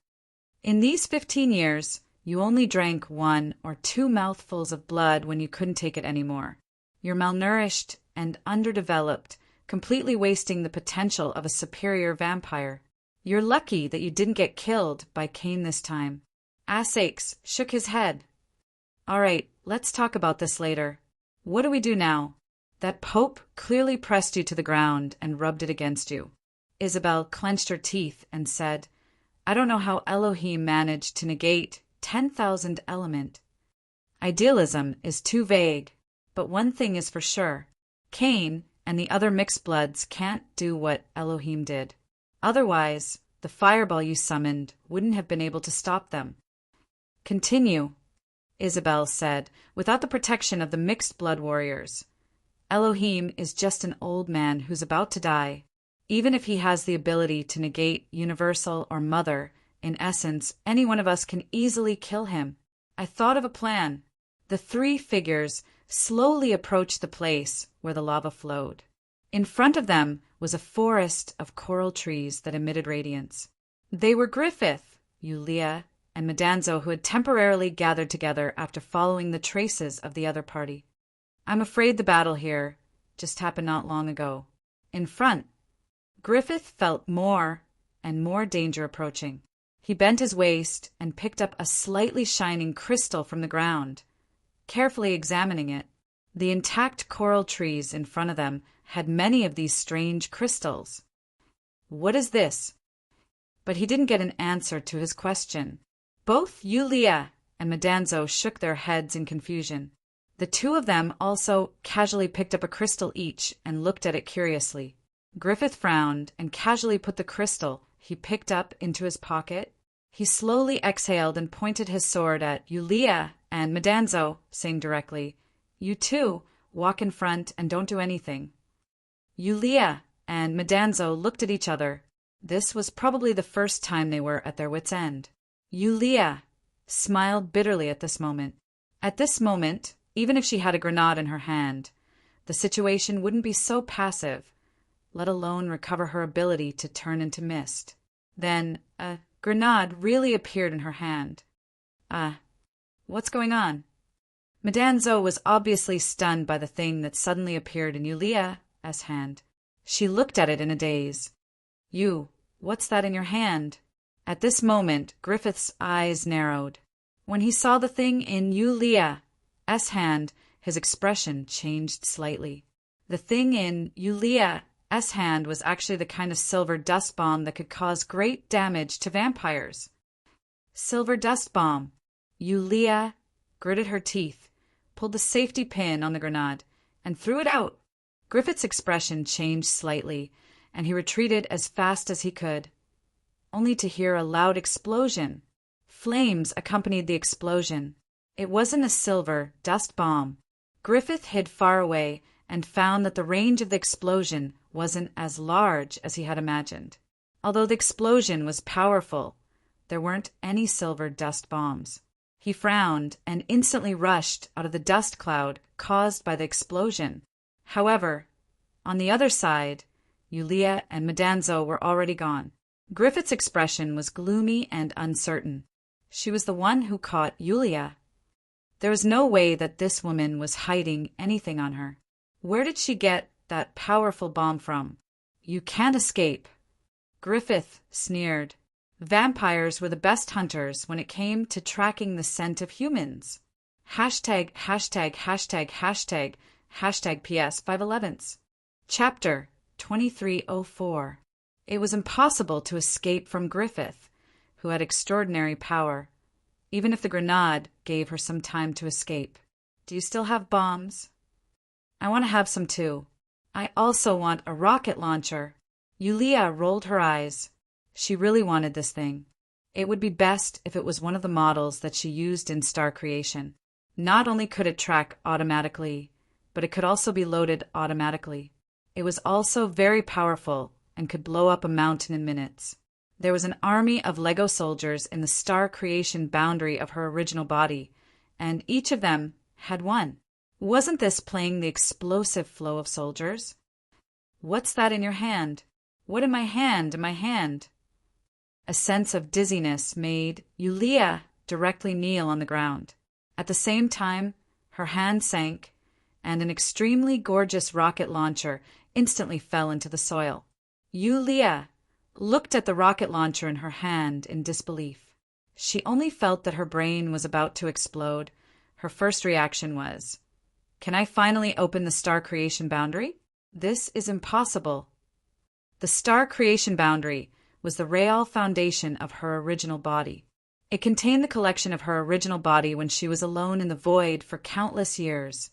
In these 15 years, you only drank 1 or 2 mouthfuls of blood when you couldn't take it anymore. You're malnourished and underdeveloped, completely wasting the potential of a superior vampire. You're lucky that you didn't get killed by Cain this time. Asax shook his head. All right, let's talk about this later. What do we do now? That Pope clearly pressed you to the ground and rubbed it against you. Isabel clenched her teeth and said, I don't know how Elohim managed to negate 10,000 element. Idealism is too vague, but one thing is for sure. Cain and the other mixed bloods can't do what Elohim did. Otherwise, the fireball you summoned wouldn't have been able to stop them. Continue, Isabel said, without the protection of the mixed blood warriors. Elohim is just an old man who's about to die. Even if he has the ability to negate Universal or Mother, in essence, any one of us can easily kill him. I thought of a plan. The 3 figures slowly approached the place where the lava flowed. In front of them was a forest of coral trees that emitted radiance. They were Griffith, Yulia, and Medanzo, who had temporarily gathered together after following the traces of the other party. I'm afraid the battle here just happened not long ago. In front, Griffith felt more and more danger approaching. He bent his waist and picked up a slightly shining crystal from the ground. Carefully examining it, the intact coral trees in front of them had many of these strange crystals. What is this? But he didn't get an answer to his question. Both Yulia and Medanzo shook their heads in confusion. The 2 of them also casually picked up a crystal each and looked at it curiously. Griffith frowned and casually put the crystal he picked up into his pocket. He slowly exhaled and pointed his sword at Yulia and Medanzo, saying directly, You 2, walk in front and don't do anything. Yulia and Medanzo looked at each other. This was probably the first time they were at their wits' end. Yulia smiled bitterly at this moment. At this moment, even if she had a grenade in her hand, the situation wouldn't be so passive, let alone recover her ability to turn into mist. Then a grenade really appeared in her hand. What's going on? Medanzo was obviously stunned by the thing that suddenly appeared in Yulia's hand. She looked at it in a daze. What's that in your hand? At this moment, Griffith's eyes narrowed. When he saw the thing in Yulia's hand, his expression changed slightly. The thing in Yulia's hand was actually the kind of silver dust bomb that could cause great damage to vampires. Silver dust bomb. Yulia gritted her teeth, pulled the safety pin on the grenade, and threw it out. Griffith's expression changed slightly, and he retreated as fast as he could, only to hear a loud explosion. Flames accompanied the explosion. It wasn't a silver dust bomb. Griffith hid far away and found that the range of the explosion wasn't as large as he had imagined. Although the explosion was powerful, there weren't any silver dust bombs. He frowned and instantly rushed out of the dust cloud caused by the explosion. However, on the other side, Yulia and Medanzo were already gone. Griffith's expression was gloomy and uncertain. She was the one who caught Yulia. There was no way that this woman was hiding anything on her. Where did she get that powerful bomb from? You can't escape. Griffith sneered. Vampires were the best hunters when it came to tracking the scent of humans. Hashtag, hashtag, hashtag, hashtag, hashtag PS 511s. Chapter 2304. It was impossible to escape from Griffith, who had extraordinary power, even if the grenade gave her some time to escape. Do you still have bombs? I want to have some too. I also want a rocket launcher. Yulia rolled her eyes. She really wanted this thing. It would be best if it was one of the models that she used in star creation. Not only could it track automatically, but it could also be loaded automatically. It was also very powerful and could blow up a mountain in minutes. There was an army of Lego soldiers in the star creation boundary of her original body, and each of them had one. Wasn't this playing the explosive flow of soldiers? What's that in your hand? What in my hand? In my hand? A sense of dizziness made Yulia directly kneel on the ground. At the same time, her hand sank, and an extremely gorgeous rocket launcher instantly fell into the soil. Yulia looked at the rocket launcher in her hand in disbelief. She only felt that her brain was about to explode. Her first reaction was, "Can I finally open the star creation boundary? This is impossible." The star creation boundary was the real foundation of her original body. It contained the collection of her original body when she was alone in the void for countless years.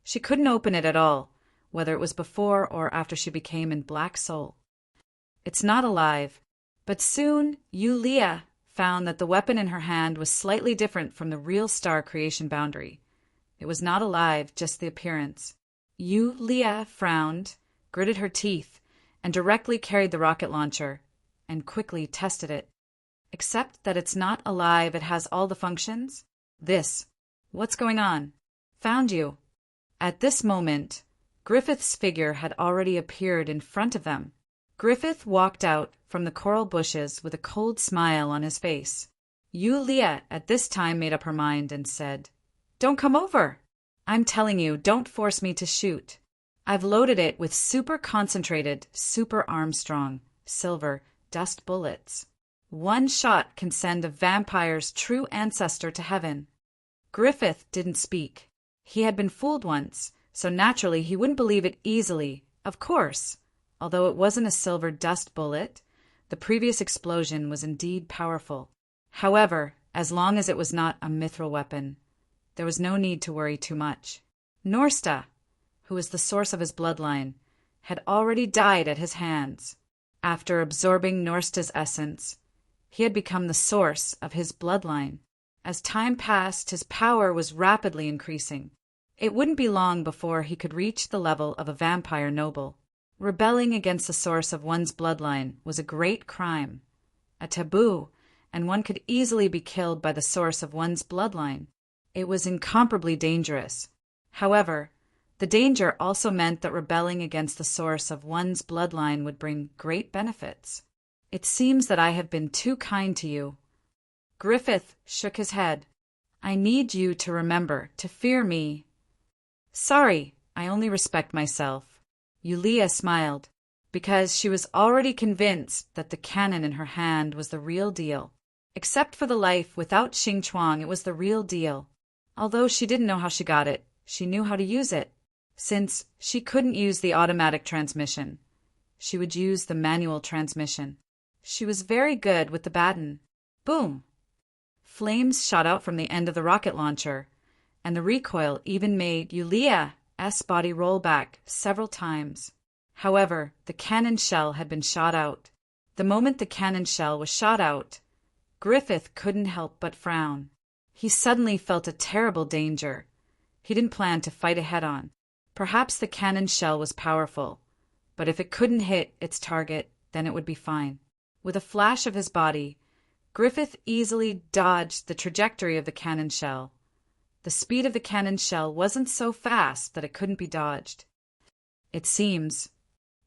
She couldn't open it at all, whether it was before or after she became in Black Soul. It's not alive, but soon Yulia found that the weapon in her hand was slightly different from the real star creation boundary. It was not alive, just the appearance. Yulia frowned, gritted her teeth, and directly carried the rocket launcher, and quickly tested it. Except that it's not alive, it has all the functions? What's going on? Found you. At this moment, Griffith's figure had already appeared in front of them. Griffith walked out from the coral bushes with a cold smile on his face. Yulia at this time made up her mind and said, "Don't come over. I'm telling you, don't force me to shoot. I've loaded it with super concentrated, super Armstrong, silver, dust bullets. One shot can send a vampire's true ancestor to heaven." Griffith didn't speak. He had been fooled once, so naturally he wouldn't believe it easily. Of course, although it wasn't a silver dust bullet, the previous explosion was indeed powerful. However, as long as it was not a mithril weapon, there was no need to worry too much. Norsta, who was the source of his bloodline, had already died at his hands. After absorbing Norsta's essence, he had become the source of his bloodline. As time passed, his power was rapidly increasing. It wouldn't be long before he could reach the level of a vampire noble. Rebelling against the source of one's bloodline was a great crime, a taboo, and one could easily be killed by the source of one's bloodline. It was incomparably dangerous. However, the danger also meant that rebelling against the source of one's bloodline would bring great benefits. "It seems that I have been too kind to you." Griffith shook his head. "I need you to remember to fear me." "Sorry, I only respect myself." Yulia smiled, because she was already convinced that the cannon in her hand was the real deal. Except for the life without Xing Chuang, it was the real deal. Although she didn't know how she got it, she knew how to use it. Since she couldn't use the automatic transmission, she would use the manual transmission. She was very good with the baton. Boom! Flames shot out from the end of the rocket launcher, and the recoil even made Yulia's body roll back several times. However, the cannon shell had been shot out. The moment the cannon shell was shot out, Griffith couldn't help but frown. He suddenly felt a terrible danger. He didn't plan to fight it head-on. Perhaps the cannon shell was powerful, but if it couldn't hit its target, then it would be fine. With a flash of his body, Griffith easily dodged the trajectory of the cannon shell. The speed of the cannon shell wasn't so fast that it couldn't be dodged. It seems.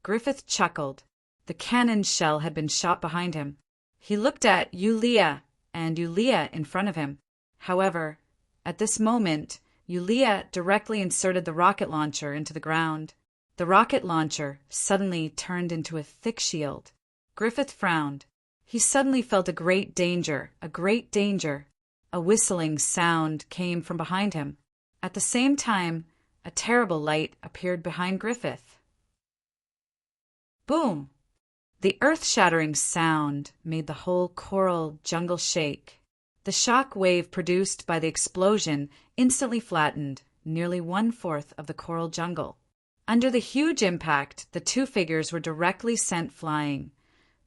Griffith chuckled. The cannon shell had been shot behind him. He looked at Yulia and Yulia in front of him. However, at this moment, Yulia directly inserted the rocket launcher into the ground. The rocket launcher suddenly turned into a thick shield. Griffith frowned. He suddenly felt a great danger, A whistling sound came from behind him. At the same time, a terrible light appeared behind Griffith. Boom! The earth-shattering sound made the whole coral jungle shake. The shock wave produced by the explosion instantly flattened nearly 1/4 of the coral jungle. Under the huge impact, the two figures were directly sent flying,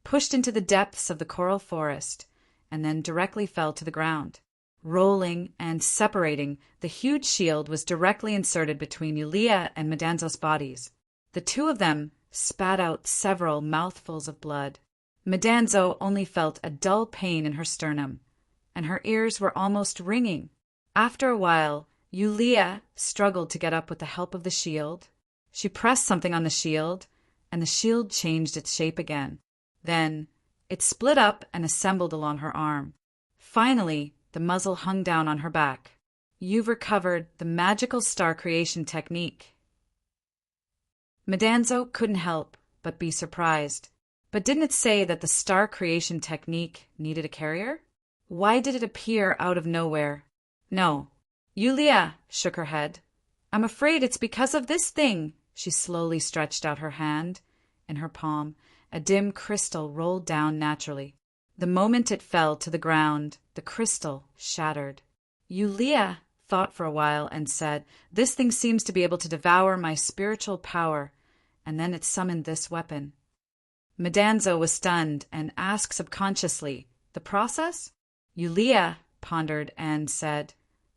pushed into the depths of the coral forest, and then directly fell to the ground. Rolling and separating, the huge shield was directly inserted between Yulia and Madanzo's bodies. The two of them spat out several mouthfuls of blood. Madanzo only felt a dull pain in her sternum, and her ears were almost ringing. After a while, Yulia struggled to get up with the help of the shield. She pressed something on the shield, and the shield changed its shape again. Then it split up and assembled along her arm. Finally, the muzzle hung down on her back. You've recovered the magical star creation technique. Madanzo couldn't help but be surprised. But didn't it say that the star creation technique needed a carrier? Why did it appear out of nowhere? No. Yulia shook her head. I'm afraid it's because of this thing. She slowly stretched out her hand. In her palm, a dim crystal rolled down naturally. The moment it fell to the ground, the crystal shattered. Yulia thought for a while and said, "This thing seems to be able to devour my spiritual power," and then it summoned this weapon. Madanzo was stunned and asked subconsciously, "The process?" Yulia pondered and said,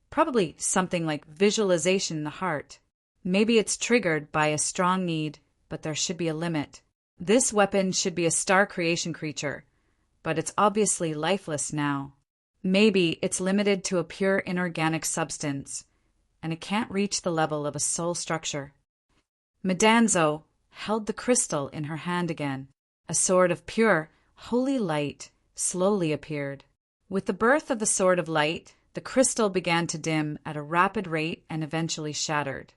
"Probably something like visualization in the heart. Maybe it's triggered by a strong need, but there should be a limit. This weapon should be a star creation creature, but it's obviously lifeless now. Maybe it's limited to a pure inorganic substance, and it can't reach the level of a soul structure." Madanzo held the crystal in her hand again. A sword of pure, holy light slowly appeared. With the birth of the sword of light, the crystal began to dim at a rapid rate and eventually shattered.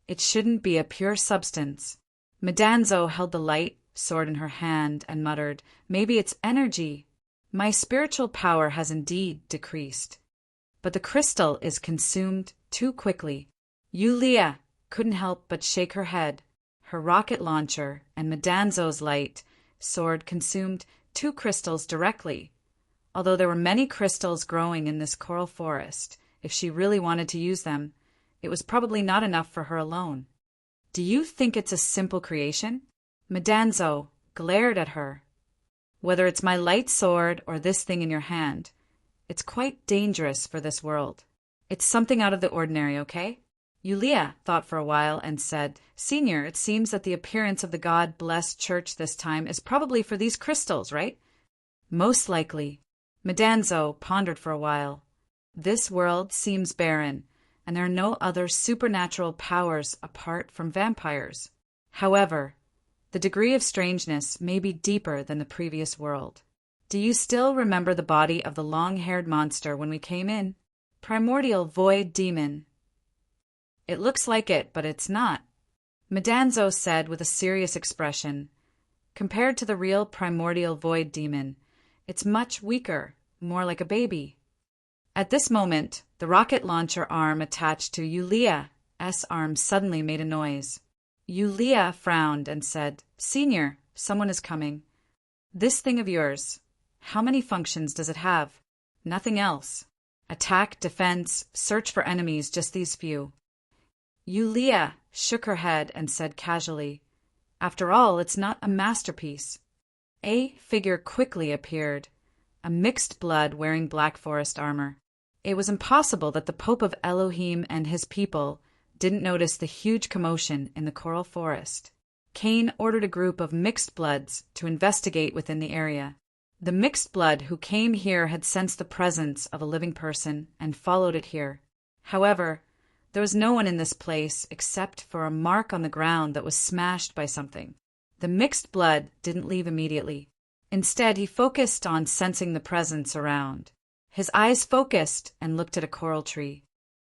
It shouldn't be a pure substance. Madanzo held the light sword in her hand and muttered, "Maybe it's energy. My spiritual power has indeed decreased." But the crystal is consumed too quickly. Yulia couldn't help but shake her head. Her rocket launcher and Madanzo's light sword consumed 2 crystals directly. Although there were many crystals growing in this coral forest, if she really wanted to use them, it was probably not enough for her alone. "Do you think it's a simple creation?" Madanzo glared at her. "Whether it's my light sword or this thing in your hand, it's quite dangerous for this world. It's something out of the ordinary, okay?" Yulia thought for a while and said, "Senior, it seems that the appearance of the God-blessed church this time is probably for these crystals, right?" "Most likely." Madanzo pondered for a while. "This world seems barren, and there are no other supernatural powers apart from vampires. However, the degree of strangeness may be deeper than the previous world. Do you still remember the body of the long-haired monster when we came in? Primordial void demon." "It looks like it, but it's not," Madanzo said with a serious expression. "Compared to the real primordial void demon, it's much weaker, more like a baby." At this moment, the rocket launcher arm attached to Yulia's arm suddenly made a noise. Yulia frowned and said, "Senior, someone is coming. This thing of yours, how many functions does it have?" "Nothing else. Attack, defense, search for enemies, just these few." Yulia shook her head and said casually, "After all, it's not a masterpiece." A figure quickly appeared, a mixed blood wearing Black Forest armor. It was impossible that the Pope of Elohim and his people didn't notice the huge commotion in the coral forest. Cain ordered a group of mixed bloods to investigate within the area. The mixed blood who came here had sensed the presence of a living person and followed it here. However, there was no one in this place except for a mark on the ground that was smashed by something. The mixed blood didn't leave immediately. Instead, he focused on sensing the presence around. His eyes focused and looked at a coral tree.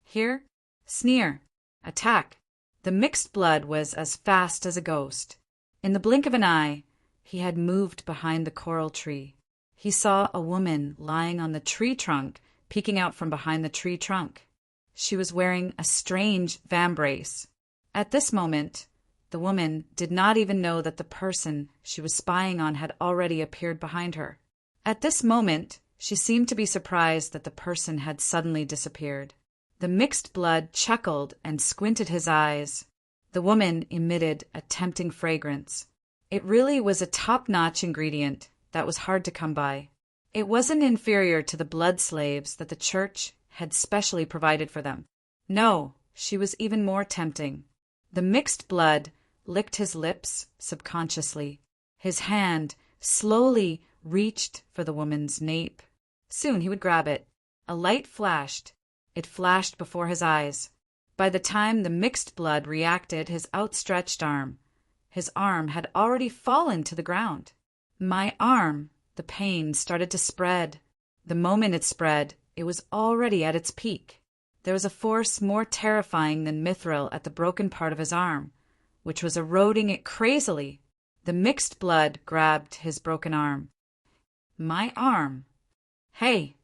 Here, sneer, attack. The mixed blood was as fast as a ghost. In the blink of an eye, he had moved behind the coral tree. He saw a woman lying on the tree trunk, peeking out from behind the tree trunk. She was wearing a strange vambrace. At this moment, the woman did not even know that the person she was spying on had already appeared behind her. At this moment, she seemed to be surprised that the person had suddenly disappeared. The mixed blood chuckled and squinted his eyes. The woman emitted a tempting fragrance. It really was a top-notch ingredient that was hard to come by. It wasn't inferior to the blood slaves that the church had specially provided for them. No, she was even more tempting. The mixed blood licked his lips subconsciously. His hand slowly reached for the woman's nape. Soon he would grab it. A light flashed. It flashed before his eyes. By the time the mixed blood reacted, his outstretched arm. His arm had already fallen to the ground. My arm, the pain started to spread. The moment it spread, it was already at its peak. There was a force more terrifying than mithril at the broken part of his arm, which was eroding it crazily. The mixed blood grabbed his broken arm. My arm. Hey!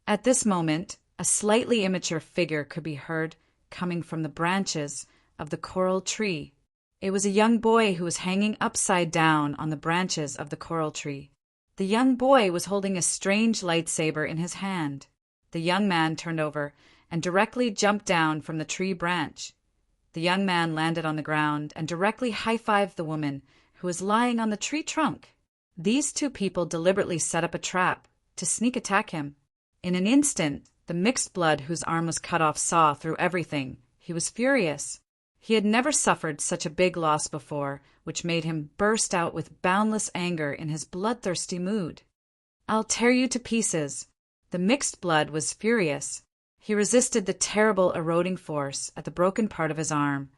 At this moment, a slightly immature figure could be heard coming from the branches of the coral tree. It was a young boy who was hanging upside down on the branches of the coral tree. The young boy was holding a strange lightsaber in his hand. The young man turned over and directly jumped down from the tree branch. The young man landed on the ground and directly high-fived the woman who was lying on the tree trunk. These two people deliberately set up a trap to sneak attack him. In an instant, the mixed blood whose arm was cut off saw through everything. He was furious. He had never suffered such a big loss before, which made him burst out with boundless anger in his bloodthirsty mood. "I'll tear you to pieces." The mixed blood was furious. He resisted the terrible eroding force at the broken part of his arm,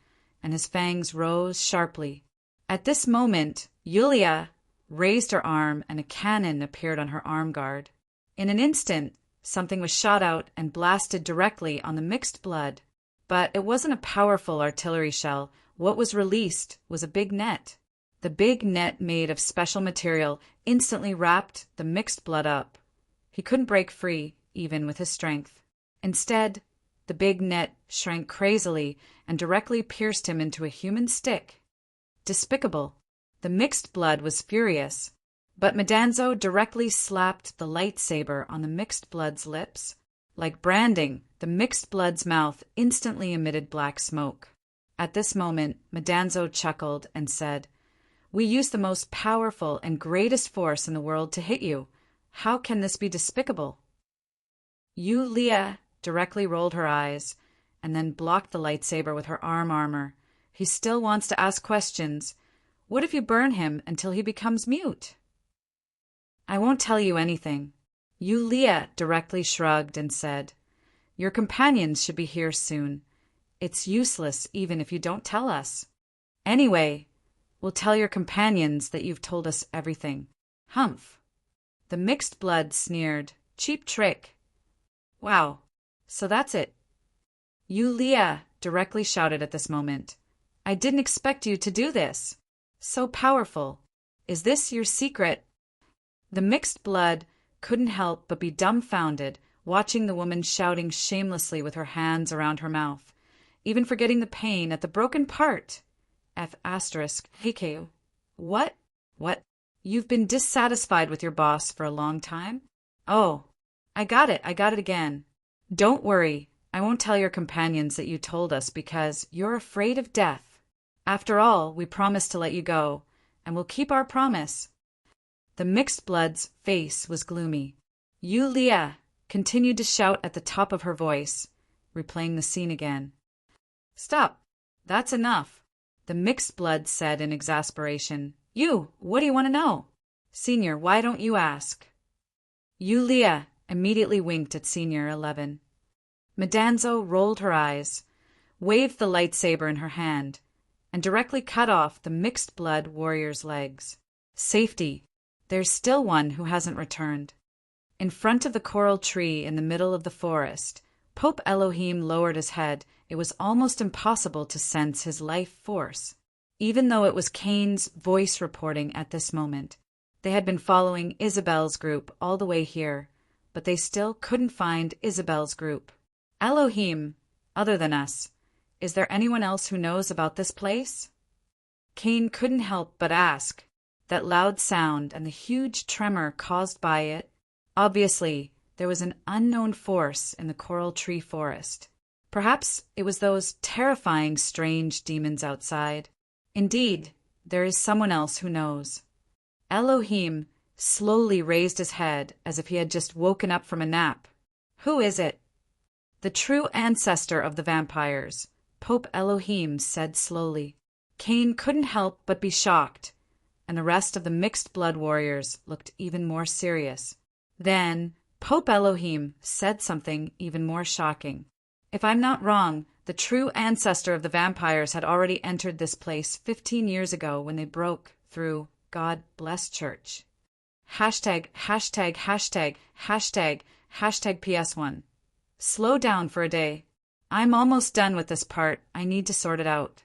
and his fangs rose sharply. At this moment, Yulia raised her arm and a cannon appeared on her arm guard. In an instant, something was shot out and blasted directly on the mixed blood. But it wasn't a powerful artillery shell. What was released was a big net. The big net, made of special material, instantly wrapped the mixed blood up. He couldn't break free, even with his strength. Instead, the big net shrank crazily and directly pierced him into a human stick. Despicable. The mixed blood was furious, but Madanzo directly slapped the lightsaber on the mixed blood's lips. Like branding, the mixed blood's mouth instantly emitted black smoke. At this moment, Madanzo chuckled and said, "We used the most powerful and greatest force in the world to hit you. How can this be despicable?" Yulia directly rolled her eyes and then blocked the lightsaber with her armor. "He still wants to ask questions. What if you burn him until he becomes mute?" "I won't tell you anything." Yulia directly shrugged and said, "Your companions should be here soon. It's useless even if you don't tell us. Anyway, we'll tell your companions that you've told us everything." Humph. The mixed blood sneered. "Cheap trick." "Wow, so that's it." Yulia directly shouted at this moment, "I didn't expect you to do this. So powerful. Is this your secret?" The mixed blood couldn't help but be dumbfounded, watching the woman shouting shamelessly with her hands around her mouth, even forgetting the pain at the broken part. HK. What? You've been dissatisfied with your boss for a long time? Oh, I got it again. Don't worry, I won't tell your companions that you told us because you're afraid of death. After all, we promised to let you go, and we'll keep our promise. The mixed blood's face was gloomy. Yulia continued to shout at the top of her voice, replaying the scene again. "Stop. That's enough," the mixed blood said in exasperation. What do you want to know?" "Senior, why don't you ask?" Yulia immediately winked at Senior 11. Madanzo rolled her eyes, waved the lightsaber in her hand, and directly cut off the mixed blood warrior's legs. Safety. There's still one who hasn't returned. In front of the coral tree in the middle of the forest, Pope Elohim lowered his head. It was almost impossible to sense his life force, even though it was Kane's voice reporting at this moment. They had been following Isabel's group all the way here, but they still couldn't find Isabel's group. Elohim, other than us, is there anyone else who knows about this place? Cain couldn't help but ask. That loud sound and the huge tremor caused by it. Obviously, there was an unknown force in the coral tree forest. Perhaps it was those terrifying, strange demons outside. Indeed, there is someone else who knows. Elohim slowly raised his head as if he had just woken up from a nap. Who is it? The true ancestor of the vampires, Pope Elohim said slowly. Cain couldn't help but be shocked, and the rest of the mixed blood warriors looked even more serious. Then Pope Elohim said something even more shocking. If I'm not wrong, the true ancestor of the vampires had already entered this place 15 years ago when they broke through God Bless Church. ######## PS1. Slow down for a day. I'm almost done with this part. I need to sort it out.